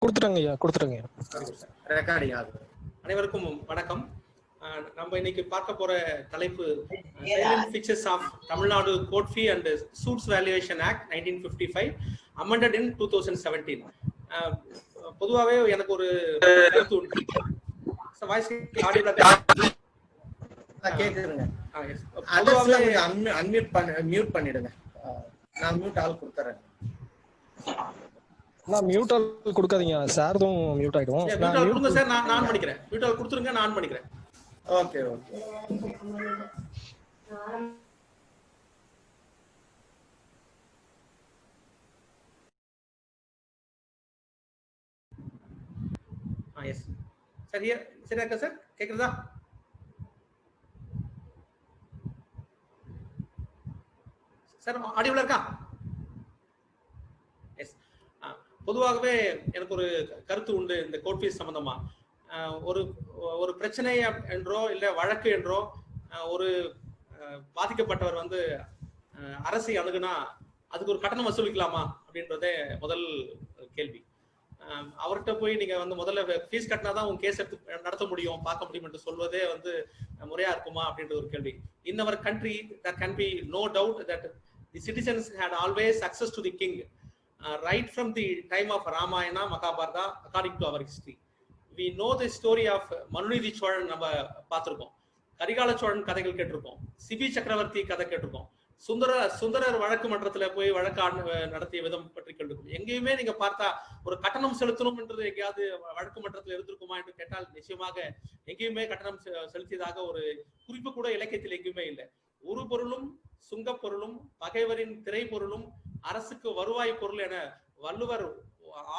கொடுத்துருங்க. ரெக்கார்டிங் ஆகுது. அனைவருக்கும் வணக்கம். நம்ம இன்னைக்கு பார்க்க போற தலைப்பு silent features of Tamil Nadu court fee and suits valuation act 1955 amended in 2017. பொதுவாகவே எனக்கு ஒரு கருத்து உண்டு. வாய்ஸ் ஆடியோல கேக்குதுங்க. மியூட் பண்ணிடுங்க. நான் மியூட் ஆல் கொடுத்துறேன். நான் மியூட் ஆல் கொடுக்காதீங்க சார், தான் மியூட் ஆயிடும். மியூட் ஆல் கொடுங்க சார், நான் ஆன் பண்ணிக்கிறேன். மியூட் ஆல் கொடுத்துருங்க, நான் ஆன் பண்ணிக்கிறேன். Okay okay. எஸ் சார், சரியா இருக்கா சார்? கேக்குறதா? சார் ஆடியோல இருக்கா? எஸ். பொதுவாகவே எனக்கு ஒரு கருத்து உண்டு இந்த கோர்ட் ஃபீஸ் சம்பந்தமா. ஒரு பிரச்சனை என்றோ இல்லை வழக்கு என்றோ ஒரு பாதிக்கப்பட்டவர் வந்து அரசை அணுகுனா அதுக்கு ஒரு கட்டணம் வசூலிக்கலாமா அப்படின்றதே முதல் கேள்வி. அவர்கிட்ட போய் நீங்க வந்து முதல்ல ஃபீஸ் கட்டினாதான் உங்க கேஸ் எடுத்து நடத்த முடியும், பார்க்க முடியும் என்று சொல்வதே வந்து முறையா இருக்குமா அப்படின்ற ஒரு கேள்வி. In our country there can be no doubt that the citizens had always access to the king right from the time of Ramayana, Mahabharata, according to our history. We know the story of மனுநீதி சோழன் நம்ம பார்த்திருக்கோம், கரிகால சோழன் கதைகள் கேட்டிருக்கோம், CP சக்கரவர்த்தி கதை கேட்டிருக்கோம், சுந்தரர் வழக்கு மன்றத்துல போய் வழக்கு நடத்திய விதம் பற்றி கேட்டிருக்கோம். எங்கேயுமே நீங்க பார்த்தா ஒரு கட்டணம் செலுத்தணும் என்றது எங்கேயாவது வழக்கு மன்றத்துல இருந்திருக்குமா என்று கேட்டால் நிச்சயமாக எங்கேயுமே கட்டணம் செலுத்தியதாக ஒரு குறிப்பு கூட இலக்கியத்தில் எங்கேயுமே இல்லை. ஒரு பொருளும் சுங்க பொருளும் பகைவரின் திரை பொருளும் அரசுக்கு வருவாய் பொருள் என வள்ளுவர்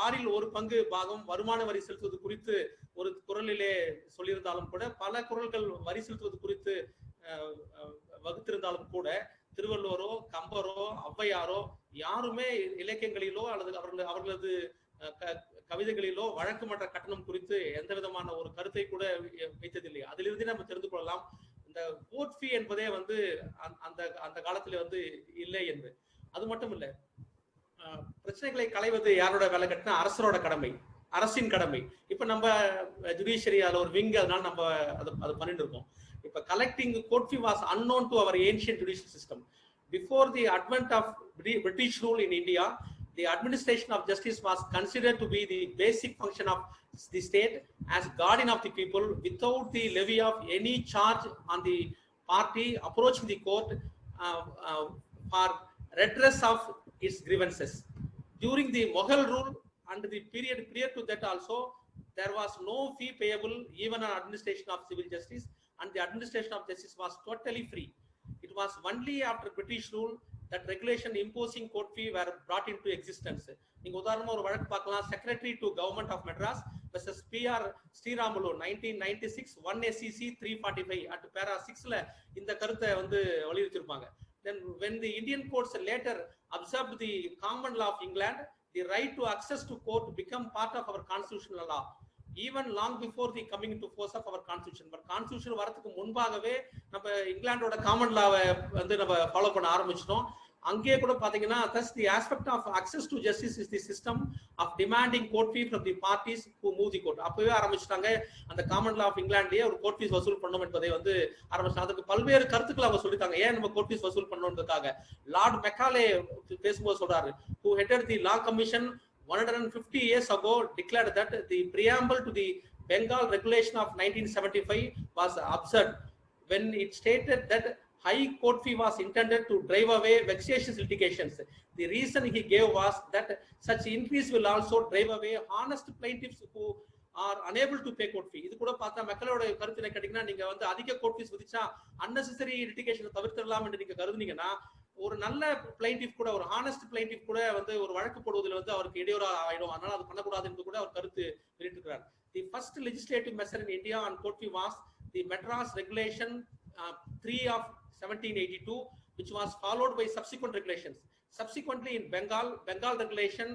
1/6 பாகம் வருமான வரி செலுத்துவது குறித்து ஒரு குறளிலே சொல்லியிருந்தாலும் கூட, பல குறள்கள் வரி செலுத்துவது குறித்து வகுத்திருந்தாலும் கூட, திருவள்ளுவரோ கம்பரோ ஔவையாரோ யாருமே இலக்கியங்களிலோ அல்லது அவர்களது கவிதைகளிலோ வழக்கு மன்ற கட்டணம் குறித்து எந்த விதமான ஒரு கருத்தை கூட வைத்ததில்லை. அதிலிருந்து நம்ம தெரிந்து கொள்ளலாம் இந்த கோர்ட் ஃபீ என்பதே வந்து அந்த காலத்துல வந்து இல்லை என்று. அது மட்டும் இல்லை, பிரச்சனைகளை களைவது யாரோட வேலை கட்டினா அரசரோட கடமை, அரசின் கடமை. இப்ப நம்ம ஜுடிஷியரி அதுல ஒரு விங், அதனால நம்ம அது பண்ணிட்டு இருக்கோம். இப்ப collecting court fee was unknown to our ancient judicial system. Before the advent of British rule in India, the administration of justice was considered to be the basic function of the state as guardian of the people, without the levy of any charge on the party approaching the court for redress of its grievances. During the Mughal rule and the period prior to that also, there was no fee payable even on administration of civil justice, and the administration of justice was totally free. It was only after British rule that regulation imposing court fee were brought into existence. நீங்க உதாரணமா ஒரு வழக்கு பார்க்கலாம், secretary to government of Madras versus PR Sriramulu 1996 1 SCC 345 at para 6ல இந்த கருத்தை வந்து வலியுறுத்திருப்பாங்க. Then when the Indian courts later observed the common law of England, the right to access to court become part of our constitutional law even long before the coming into force of our constitution. But constitution வரதுக்கு முன்பாகவே நம்ம இங்கிலாந்தோட common லாவை வந்து நம்ம follow பண்ண ஆரம்பிச்சிட்டோம். அங்கேயே கூட பாத்தீங்கன்னா, thus the aspect of access to justice is the system of demanding court fee from the parties who move the court. அப்பவே ஆரம்பிச்சிட்டாங்க. அந்த காமன் லா ஆஃப் இங்கிலாந்துலயே ஒரு கோர்ட் ஃபீஸ் வசூல் பண்ணணும் என்பதை வந்து ஆரம்பிச்சாங்க. அதுக்கு பல்வேறு கருத்துக்கள் அவங்க சொல்லிட்டாங்க, ஏன் நம்ம கோர்ட் ஃபீஸ் வசூல் பண்ணணும்ன்றதுக்காக. லார்ட் மெக்காலே பேசும்போது சொல்றாரு, who headed the law commission 150 years ago declared that the preamble to the Bengal regulation of 1975 was absurd when it stated that high court fee was intended to drive away vexatious litigations. The reason he gave was that such increase will also drive away honest plaintiffs who are unable to pay court fee. இது கூட பார்த்தா மக்களோட கருத்து என்ன கேட்டீங்கன்னா, நீங்க வந்து அதிக கோர்ட் ஃபீஸ் விதிச்சா unnecessary litigation தவிர்த்திடலாம் என்று நீங்க கருதுனீங்கன்னா, ஒரு நல்ல பிளைண்டிஃப் கூட, ஒரு ஹானஸ்ட் பிளைண்டிஃப் கூட வந்து ஒரு வழக்கு போடுவதில் வந்து அவருக்கு இடையூறா ஆயிடும், அதனால அது பண்ணக்கூடாது என்று கூட அவர் கருத்து வெளியிட்டிருக்கிறார். The first legislative measure in India on court fee was the Madras Regulation 3 of 1782, which was followed by subsequent regulations. Subsequently in Bengal Regulation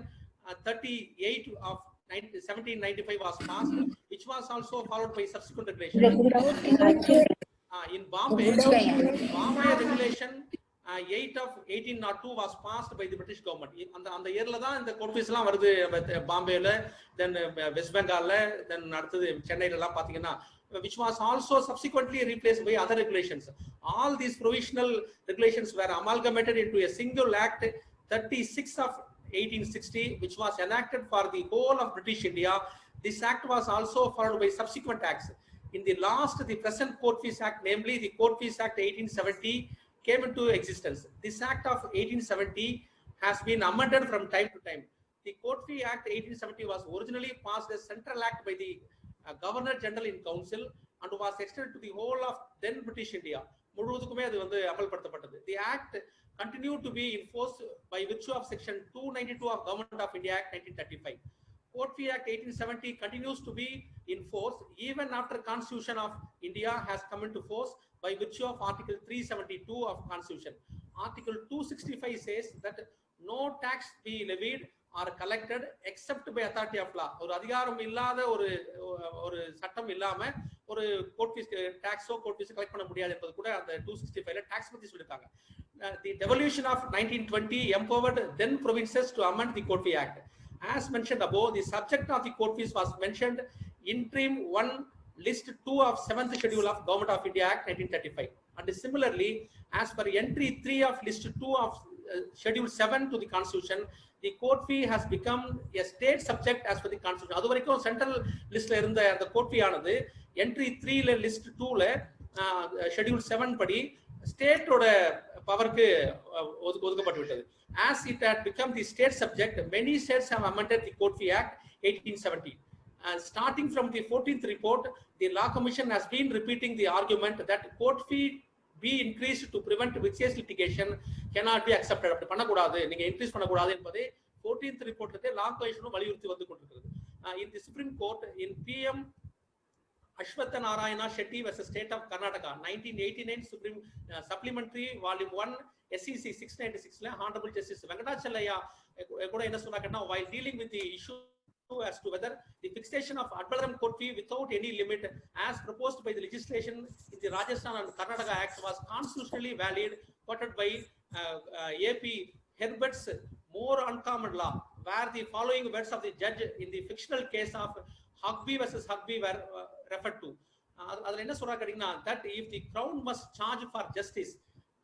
38 of 1795 was passed, which was also followed by subsequent regulations. In Bombay Regulation 8 of 1802 was passed by the British government. அந்த இயர்ல தான் இந்த court fees எல்லாம் வருது. பாம்பேல, தென் west பெங்கால்ல, தென் அடுத்தது சென்னையில எல்லாம் பாத்தீங்கன்னா, which was also subsequently replaced by other regulations. All these provisional regulations were amalgamated into a single act 36 of 1860, which was enacted for the whole of British India. This act was also followed by subsequent acts. In the last, the present Court Fees Act, namely the Court Fees Act 1870, came into existence. This Act of 1870 has been amended from time to time. The Court Fee Act 1870 was originally passed as central act by the Governor General in Council and was extended to the whole of then British India. முழுவதுக்குமே அது வந்து அமல்படுத்தப்பட்டது. The Act continued to be enforced by virtue of Section 292 of Government of India Act 1935. Court Fee Act 1870 continues to be in force even after Constitution of India has come into force by virtue of Article 372 of Constitution. Article 265 says that no tax be levied or collected except by authority of law. ஒரு அதிகாரம் இல்லாத ஒரு சட்டம் இல்லாம ஒரு court fees டாக்ஸோ court fees collect பண்ண முடியாது என்பது கூட அந்த 265ல டாக்ஸ் பத்தி சொல்லிருக்காங்க. The devolution of 1920 empowered then provinces to amend the Court Fee Act. As mentioned above, the subject of the court fees was mentioned interim 1 list 2 of 7th schedule of Government of India Act 1935. And similarly, as per entry 3 of list 2 of schedule 7 to the Constitution, the court fee has become a state subject as per the Constitution. அது வரைக்கும் central லிஸ்ட்ல இருந்த அந்த court ஃபீ ஆனது entry 3ல list 2ல schedule 7 படி ஸ்டேட்டோட பவருக்கு ஒதுக்கப்பட்டு விட்டது. As it had become the state subject, many states have amended the Court Fee Act 1870. Starting from the 14th report, the Law Commission has been repeating the argument that court fee be increased to prevent vicious litigation cannot be accepted. அப்படி பண்ணக்கூடாது, நீங்க increase பண்ணக்கூடாது என்பதை 14th ரிப்போர்ட்ல லா கமிஷனும் வலியுறுத்தி வந்து கொண்டிருக்கிறது. In the Supreme Court, in PM Ashwatha Narayana Shetty versus State of Karnataka 1989 Supreme Supplementary Volume 1 SEC 696ல Honorable Justice Venkatachalaya கூட என்ன சொன்னாங்கன்னா, while dealing with the issue as to whether the fixation of ad valorem court fee without any limit as proposed by the legislation in the Rajasthan and Karnataka Acts was constitutionally valid, quoted by AP Herbert's More Uncommon Law, where the following words of the judge in the fictional case of Hugby versus Hugby were referred to. அதுல என்ன சொல்றாங்க கேட்டீங்கன்னா, that if the crown must charge for justice,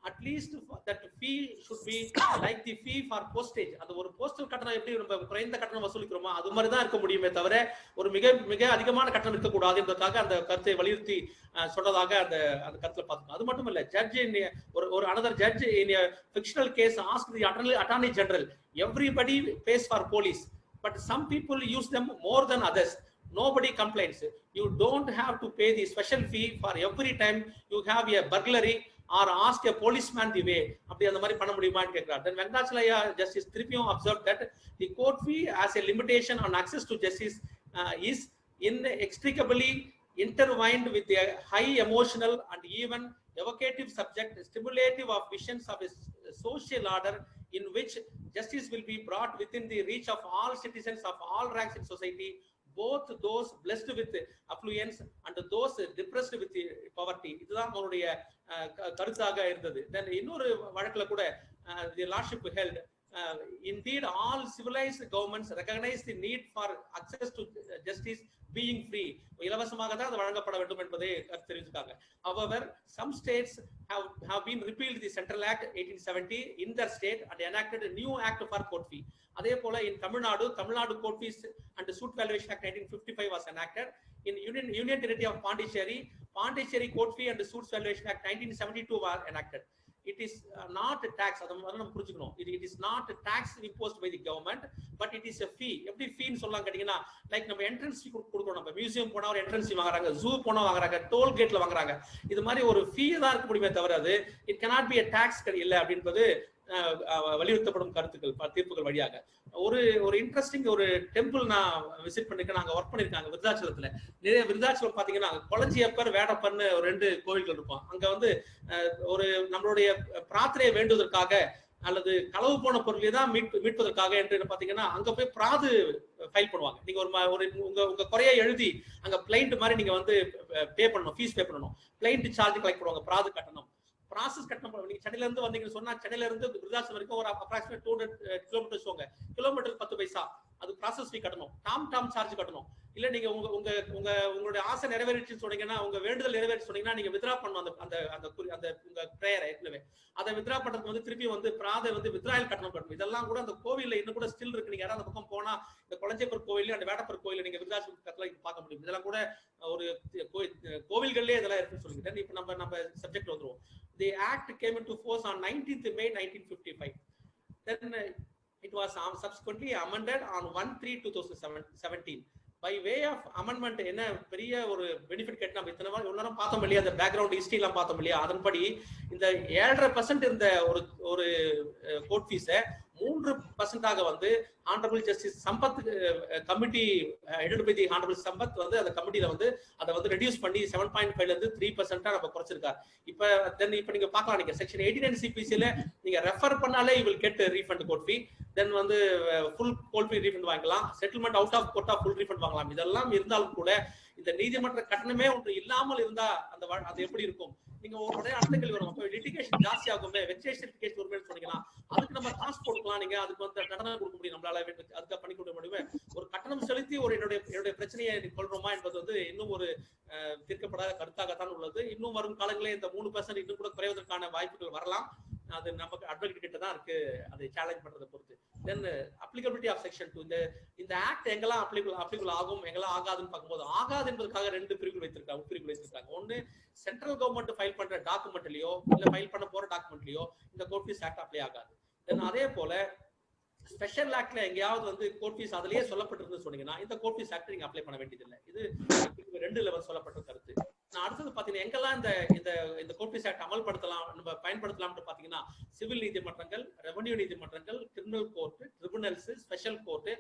at least that fee should be like the fee for postage. அது ஒரு postal கட்டணம் எப்படி நம்ம குறைந்த கட்டணம் வசூலிக்கிறோமோ அது மாதிரி தான் இருக்க முடியுமே தவிர ஒரு மிக அதிகமான கட்டணம் இருக்கக்கூடாது என்பதற்காக அந்த கருத்தை வலியுறுத்தி சொன்னதாக அந்த கருத்துல பார்த்துக்கணும். அது மட்டும் இல்ல, ஜட்ஜ் ஒரு another judge in a fictional case asked the attorney general, everybody pays for police but some people use them more than others. Nobody complains. You don't have to pay the special fee for every time you have a burglary or ask a policeman the way. அப்படி அந்த மாதிரி பண்ண முடியுமான்னு கேட்கிறார். Then Venkatachalaya Justice திருப்பியும் observed that the court fee as a limitation on access to justice is inextricably intertwined with a high emotional and even evocative subject, stimulative of visions of a social order in which justice will be brought within the reach of all citizens of all ranks in society, both those blessed with affluence and those depressed with poverty. இதுதான் அவருடைய கருத்தாக இருந்தது. Then இன்னொரு வழக்குல கூட the lordship held, indeed all civilized governments recognize the need for access to justice being free. இலவசமாக தான் அது வழங்கப்பட வேண்டும் என்பதை தெரிவித்தாங்க. However, some states have been repealed the Central Act 1870 in their state and enacted a new act for court fee. அதே போல in Tamil Nadu Court Fees and Suit Valuation Act 1955 was enacted. In Union Territory of Pondicherry Court Fee and Suits Valuation Act 1972 were enacted. It is not a tax. It is not a tax imposed by the government, but it is a fee. எப்படி ஃபீன்னு சொல்லலாம் கேட்டீங்கன்னா, like நம்ம entrance ஃபீ கொடுக்குறோம். நம்ம museum போனா ஒரு entrance ஃபீ வாங்குறாங்க, zoo போனா வாங்குறாங்க, டோல் கேட்ல வாங்குறாங்க. இது மாதிரி ஒரு ஃபீ தான் இருக்க முடியுமே தவிர அது it cannot be a tax இல்லை அப்படின்றது வலியுறுத்தப்படும் தீர்ப்புகள் வழியாக. ஒரு இன்ட்ரெஸ்டிங் ஒரு டெம்பிள் நான் விசிட் பண்ணிருக்கேன். நாங்க ஒர்க் பண்ணிருக்காங்க விருதாச்சலத்துல. நிறைய விருதாச்சலம் பாத்தீங்கன்னா கொளஞ்சியப்பர் வேடப்பர்னு ஒரு 2 கோவில்கள் இருக்கும். அங்க வந்து ஒரு நம்மளுடைய பிரார்த்தனையை வேண்டுவதற்காக அல்லது களவு போன பொருளை தான் மீட்பதற்காக என்று பாத்தீங்கன்னா அங்க போய் பிராது ஃபைல் பண்ணுவாங்க. நீங்க உங்க குறைய எழுதி அங்க பிளைண்ட் மாதிரி நீங்க வந்து பே பண்ணணும், ஃபீஸ் பே பண்ணணும். பிளைண்ட் சார்ஜ் கலெக்ட் பண்ணுவாங்க, பிராது கட்டணம். ப்ராசஸ் கட்டணம். நீங்க சென்னையில இருந்து வந்தீங்கன்னு சொன்னா சென்னையில இருந்து விருதாச்சலம் வரைக்கும் ஒரு அப்ராக்சிமேட் 200 கிலோமீட்டர் போங்க, கிலோமீட்டருக்கு 10 பைசா அது ப்ராசஸ் ஃபீ கட்டணும். டாம் சார்ஜ் கட்டணும். இல்ல நீங்க உங்களுடைய ஆசை நிறைவேறிச்சுன்னு சொன்னீங்கன்னா, உங்க வேண்டுதல் நிறைவேறிச்சு சொன்னீங்கன்னா நீங்க வித்ரா பண்ணணும். அந்த உங்க பிரேயர் ஏற்கனவே அதை வித்ரா பண்றதுக்கு வந்து திருப்பி வந்து பிராதை வந்து வித்ராயல் கட்டணம் கட்டணும். இதெல்லாம் கூட அந்த கோவில்ல இன்னும் கூட ஸ்டில் இருக்கு. நீங்க யாராவது அந்த பக்கம் போனா இந்த கொளஞ்சேப்பர் கோவில், அந்த வேடப்பர் கோயில் நீங்க விருதாச்சலம் பக்கத்துல பார்க்க முடியும். இதெல்லாம் கூட ஒரு கோவில்கள்லயே இதெல்லாம் இருக்குன்னு சொல்லிக்கிட்டேன். இப்ப நம்ம சப்ஜெக்ட் வந்துருவோம். The act came into force on 19th May 1955. Then it was subsequently amended on 1/3/2017. By way of amendment என்ன பெரிய ஒரு பெனிஃபிட் கேட்டு நம்ம இத்தனை நேரம் பார்த்தோம் இல்லையா, அந்த பேக்ரவுண்ட் ஹிஸ்டரி எல்லாம் பார்த்தோம் இல்லையா, அதன்படி இந்த 7.5% இருந்த ஒரு கோர்ட் ஃபீஸை 3% வந்து honourable justice Sampath committee headed by the honourable Sampath வந்து அந்த கமிட்டியில வந்து அதை வந்து ரெடியூஸ் பண்ணி 7.5 இருந்து 3% நம்ம குறைச்சிருக்காரு. இப்ப நீங்க பார்க்கலாம், நீங்க செக்ஷன் 89 சிபிசில நீங்க ரெஃபர் பண்ணாலே you will get refund court fee. Then வந்து ஃபுல் கோர்ட் ஃபீ ரீஃபண்ட் வாங்கலாம், செட்டில்மெண்ட் அவுட் ஆஃப் கோர்ட்டா ஃபுல் ரீஃபண்ட் வாங்கலாம். இதெல்லாம் இருந்தாலும் கூட இந்த நீதிமன்ற கட்டணமே ஒன்று இல்லாமல் இருந்தா அது எப்படி இருக்கும்? நீங்க உடனே அடுத்த கேள்வி வரும், அப்ப லிட்டிகேஷன் ஜாஸ்தி ஆகுமே, வெக்ஸேஷன் லிட்டிகேஷன் வரும்னு சொன்னீங்கன்னா அதுக்கு நம்ம காசு போட்டுக்கலாம். நீங்க அதுக்கு வந்து கட்டணம் கொடுக்க முடியும், நம்மளால அதுக்கு பண்ணி கொடுக்க முடியுமே. ஒரு கட்டணம் செலுத்தி ஒரு என்னுடைய பிரச்சனையை கொள்றோமா என்பது வந்து இன்னும் ஒரு தீர்க்கப்படாத கருத்தாகத்தான் உள்ளது. இன்னும் வரும் காலங்களே இந்த 3% இன்னும் கூட குறைவதற்கான வாய்ப்புகள் வரலாம். அது நமக்கு அட்வொகேட் கிட்ட தான் இருக்கு, அதை சேலஞ்ச் பண்றதை பொறுத்து. தென் அப்ளிகபிலிட்டி ஆஃப் செக்ஷன் 2. இந்த ஆக்ட் எங்கெல்லாம் அப்ளிகபிள் ஆகும் எங்கெல்லாம் ஆகாதுன்னு பார்க்கும்போது, ஆகாது என்பதற்காக 2 பிரிவுகள் வைத்திருக்காங்க. ஒன்னு சென்ட்ரல் கவர்மெண்ட் ஃபைல் பண்ற டாக்குமெண்ட்லயோ இல்ல ஃபைல் பண்ண போற டாக்குமெண்ட்லயோ இந்த கோர்ட் ஃபீஸ் ஆக்ட் அப்ளை ஆகாது. தென் அதே போல ஸ்பெஷல் ஆக்ட்ல எங்கேயாவது வந்து கோர்ட் ஃபீஸ் அதுலயே சொல்லப்பட்டிருந்து சொன்னீங்கன்னா இந்த கோர்ட் ஃபீஸ் ஆக்ட் நீங்க அப்ளை பண்ண வேண்டியதில்லை. இது 2 சொல்லப்பட்ட கருத்து. நான் அடுத்தது பாத்தீங்கன்னா எங்கெல்லாம் இந்த கோர்ட் ஃபீஸ் ஆக்ட் அமல்படுத்தலாம், நம்ம பயன்படுத்தலாம்னு பாத்தீங்கன்னா சிவில் நீதிமன்றங்கள், ரெவன்யூ நீதிமன்றங்கள், criminal court, tribunals, special court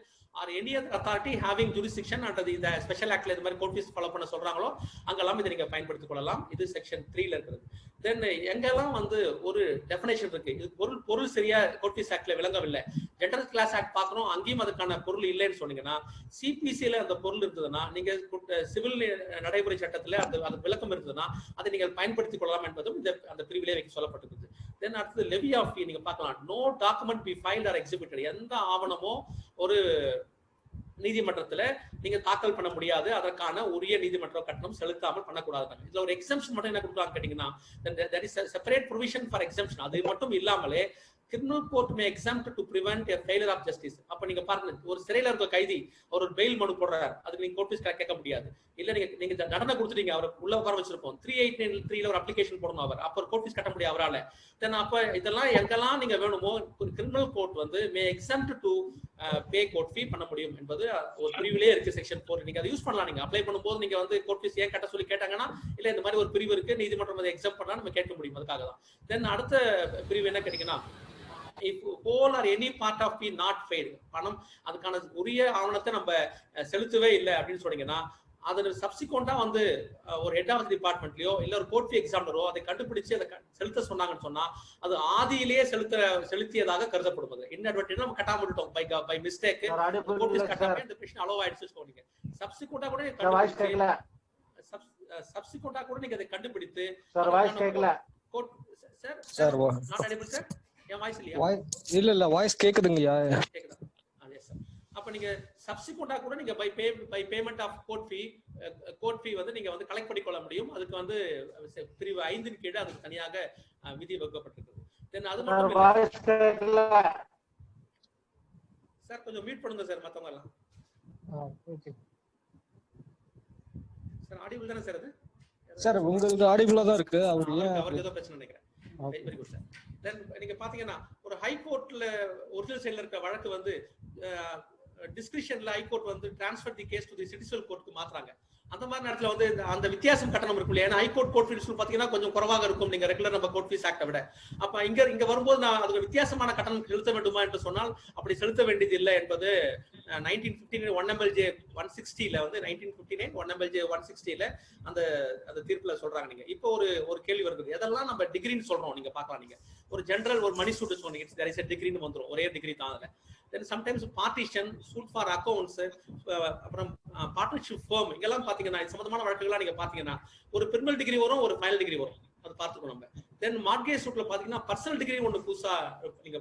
or any other authority having jurisdiction under இந்த ஸ்பெஷல் ஆக்ட்ல இந்த மாதிரி கோர்ட் ஃபீஸ் ஃபாலோ பண்ண சொல்றாங்களோ அங்கெல்லாம் இதை நீங்க பயன்படுத்திக் கொள்ளலாம். இது செக்ஷன் 3ல இருக்கிறது. தென் எங்கெல்லாம் வந்து ஒரு டெஃபினேஷன் இருக்கு, இது பொருள் சரியா கோர்ட் ஃபீஸ் ஆக்ட்ல விளங்கவில்லை, ஜெனரல் கிளாஸ் ஆக்ட் பாக்குறோம் அங்கேயும் அதுக்கான பொருள் இல்லைன்னு சொன்னீங்கன்னா, சிபிசில அந்த பொருள் இருந்ததுன்னா நீங்க சிவில் நடைமுறை சட்டத்துல அந்த விளக்கம் இருந்ததுன்னா அதை நீங்கள் பயன்படுத்திக் கொள்ளலாம் என்பதும் அந்த பிரிவிலே சொல்லப்பட்டிருக்கு. தென் அடுத்தது லெவி ஆஃப் ஃபீ நீங்க பார்க்கலாம். No document be filed or exhibited. எந்த ஆவணமோ ஒரு நீதிமன்றத்துல நீங்க தாக்கல் பண்ண முடியாது, அதற்கான உரிய நீதிமன்ற கட்டணம் செலுத்தாமல் பண்ணக்கூடாது. இதுல ஒரு எக்ஸம்ஷன் மட்டும் என்ன கொடுக்குறாங்க கேட்டீங்கன்னா, there is a separate provision for exemption. அது மட்டும் இல்லாமலே criminal court may exempt to prevent a failure of justice. அப்ப நீங்க பாருங்க, ஒரு சிறையில இருக்க கைதி ஒரு பெயில் மனு போடுறாரு, அதுக்கு நீங்க கோர்ட் ஃபீஸ் கேட்க முடியாது. இல்ல நீங்க தண்டனை கொடுத்துட்டீங்க, அவரை உள்ள உட்கார வச்சிருப்போம், 389(3)ல ஒரு அப்ளிகேஷன் போடணும், அவர் கோர்ட் ஃபீஸ் கட்ட முடியாது அவரால. தென் அப்ப இதெல்லாம் எங்கெல்லாம் நீங்க வேணுமோ கிரிமினல் கோர்ட் வந்து may exempt to pay court fee பண்ண முடியும் என்பது ஒரு பிரிவிலே இருக்கு செக்ஷன் 4. நீங்க அதை யூஸ் பண்ணலாம். நீங்க அப்ளை பண்ணும்போது நீங்க வந்து கோர்ட் ஃபீஸ் ஏன் கட்ட சொல்லி கேட்டாங்கன்னா, இல்ல இந்த மாதிரி ஒரு பிரிவு இருக்கு, நீதிமன்றம் அதை எக்ஸம்ட் பண்ணா நம்ம கேட்க முடியும், அதுக்காக தான். தென் அடுத்த பிரிவு என்ன கேட்டீங்கன்னா, if whole or any part of fee not paid, பணம் அதுக்கான உரிய ஆவணத்தை நம்ம செலுத்தவே இல்லை அப்படின்னு சொன்னீங்கன்னா, அது சப்சிக்வெண்டா வந்து ஒரு ஹெட் ஆஃப் டிபார்ட்மெண்ட்லயோ இல்ல ஒரு கோர்ட் ஃபீ எக்ஸாமினரோ அதை கண்டுபிடிச்சு அதை செலுத்த சொன்னாங்கன்னு சொன்னா அது ஆதியிலேயே செலுத்தியதாக கருதப்படுவது. இன்அட்வர்டன்ட் நம்ம கட்டாம விட்டோம் பை மிஸ்டேக், கோர்ட் ஃபீஸ் கட்டாம இந்த பிரச்சனை அலோவ் ஆயிடுச்சு சொன்னீங்க. சப்சிக்வெண்டா கூட நீங்க அதை கண்டுபிடித்து court sir not audible sir இல்ல வாய்ஸ் கேக்குதுங்கயா. அப்ப நீங்க சப்சிக்வெண்டா கூட நீங்க by payment of court fee வந்து நீங்க வந்து கலெக்ட் பண்ணிக்கொள்ள முடியும். அதுக்கு வந்து பிரிவு 5 கீழே அதுக்கு தனியாக விதி வகுக்கப்பட்டிருக்கு. தென் அது மட்டும் சார் கொஞ்சம் மீட் பண்ணுங்க சார் மத்தவங்க எல்லாம். சார் ஆடிபிள் தானே சார்? அது சார் உங்களுக்கு ஆடிபிளா தான் இருக்கு. அவருக்கு ஏதோ பிரச்சனை நினைக்கிறேன். Very good sir. தென் நீங்க பாத்தீங்கன்னா ஒரு ஹை கோர்ட்ல ஒரிஜினல் சைடுல இருக்க வழக்கு வந்து டிஸ்கிரிஷன்ல ஹை கோர்ட் வந்து transfer the case to the judicial கோர்ட்டுக்கு மாத்துறாங்க. அந்த மாதிரி நேரத்துல வந்து அந்த வித்தியாசம் கட்டணம் இருக்கும் இல்லையா? ஏன்னா ஹை கோர்ட் கோர்ட் ஃபீஸ் பாத்தீங்கன்னா கொஞ்சம் குறைவாக இருக்கும் நீங்க ரெகுலர் நம்ம கோர்ட் ஃபீஸ் ஆக்ட விட. அப்ப இங்க வரும்போது நான் அதுக்கு வித்தியாசமான கட்டணம் செலுத்த வேண்டுமா என்று சொன்னால் அப்படி செலுத்த வேண்டியது இல்லை என்பது 1959 1MLJ 160ல வந்து 1959 1MLJ 160ல அந்த தீர்ப்புல சொல்றாங்க. நீங்க இப்போ ஒரு கேள்வி வருது, எதெல்லாம் நம்ம டிகிரின்னு சொல்றோம் நீங்க பார்க்கலாம். நீங்க ஒரு ஜெனரல் ஒரு மணி சூட் சொன்னீங்க, there is a டிகிரின்னு வந்துரும், ஒரே டிகிரி தான் அதுல. then sometimes partition suit for accounts அப்புறம் பார்ட்னர்ஷிப் firm இங்கெல்லாம் பாத்தீங்கன்னா சம்பந்தமான வழக்குகளா நீங்க பாத்தீங்கன்னா ஒரு பிரிமினல் டிகிரி வரும், ஒரு ஃபைனல் டிகிரி வரும். அது பார்த்துக்கணும் நம்ம. தென் மார்க்கேஜ் சூட்ல பாத்தீங்கன்னா பர்சனல் டிகிரி ஒன்று புதுசா நீங்க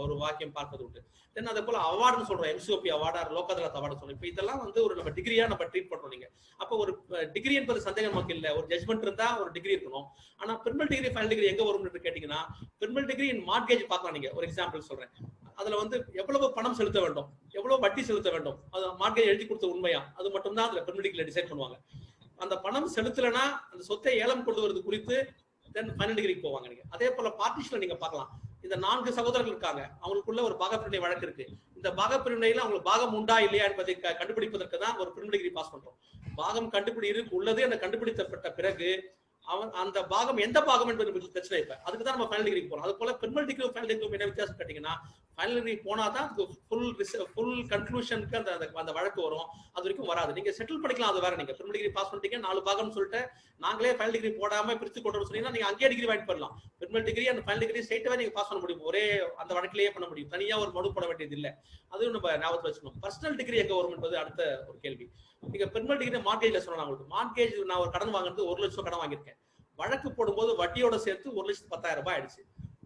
ஒரு வாக்கியம் பார்ப்பது உண்டு. தென் அதே போல அவார்டுன்னு சொல்றோம், MCOP award, Lok Adalat award சொல்றோம். இப்போ இதெல்லாம் வந்து ஒரு நம்ம டிகிரியா நம்ம ட்ரீட் பண்றோம். நீங்க அப்போ ஒரு டிகிரி என்பது சந்தேகம் நமக்கு இல்லை. ஒரு ஜட்மெண்ட் இருந்தா ஒரு டிகிரி இருக்கணும். ஆனா பிரிமினல் டிகிரி ஃபைனல் டிகிரி எங்க வரும்னு கேட்டீங்கன்னா, பிரிமினல் டிகிரி இன் மார்க்கேஜ் பார்க்கலாம். நீங்க ஒரு எக்ஸாம்பிள் சொல்றேன். அதுல வந்து எவ்வளவு பணம் செலுத்த வேண்டும், எவ்வளவு வட்டி செலுத்த வேண்டும், அது மார்க்கேஜ் எழுதி கொடுத்த உண்மையா, அது மட்டும் தான் அதுல பிரிமினல் டிகிரில டிசைட் பண்ணுவாங்க. அந்த பணம் செலுத்தலைன்னா அந்த சொத்தை ஏலம் கொண்டு வருவது குறித்து தென் ஃபைனல் டிகிரிக்கு போவாங்க. நீங்க அதே போல பார்ட்டிஷன்ல நீங்க பார்க்கலாம். இந்த 4 சகோதரர்கள் இருக்காங்க, அவங்களுக்குள்ள ஒரு பாகப்பிரிவினை வழக்கு இருக்கு. இந்த பாகப்பிரிவினையில அவங்களுக்கு பாகம் உண்டா இல்லையா என்பதை கண்டுபிடிப்பதற்கு தான் ஒரு பிரிமினல் டிகிரி பாஸ் பண்றோம். பாகம் கண்டுபிடி உள்ளது அந்த கண்டுபிடிக்கப்பட்ட பிறகு அவன் அந்த பாகம் எந்த பாகம் என்பது பிரச்சனை. இப்ப அதுக்கு தான் நம்ம ஃபைனல் டிகிரிக்கு போறோம். அது போல பிரிமினல் டிகிரி ஃபைனல் டிகிரி என்ன வித்தியாசம் கேட்டீங்கன்னா, ஃபைனல் டிகிரி போனாதான் ஃபுல் கன்க்ளூஷனுக்கு அந்த வழக்கு வரும். அது வரைக்கும் வராது. நீங்க செட்டில் பண்ணிக்கலாம், அது வேற. நீங்க பிரிமினல் டிகிரி பாஸ் பண்ணிட்டீங்க, 4 பாகம்னு சொல்லிட்டு நாங்களே ஃபைனல் டிகிரி போடாம பிரிச்சு கொண்டு சொன்னீங்கன்னா நீங்க அங்கேயே டிகிரி வாங்கி போடலாம். பிரிமினல் டிகிரி அந்த ஃபைனல் டிகிரி ஸ்ட்ரைட்டாவே நீங்க பாஸ் பண்ண முடியும். ஒரே அந்த வழக்கிலேயே பண்ண முடியும். தனியா ஒரு மனு போட வேண்டியது இல்லை. அதுவும் நம்ம ஞாபகத்தில் வச்சுக்கணும். பர்சனல் டிகிரி எங்க வரும் என்பது அடுத்த ஒரு கேள்வி. நீங்க பிரிமினல் டிகிரி மார்க்கேஜ்ல சொல்லலாம். உங்களுக்கு மார்க்கேஜ் நான் ஒரு கடன் வாங்குறது 1 லட்சம் கடன் வாங்கியிருக்கேன். வழக்கு போடும்போது வட்டியோட சேர்த்து 1,10,000 ரூபாய் ஆயிடுச்சு.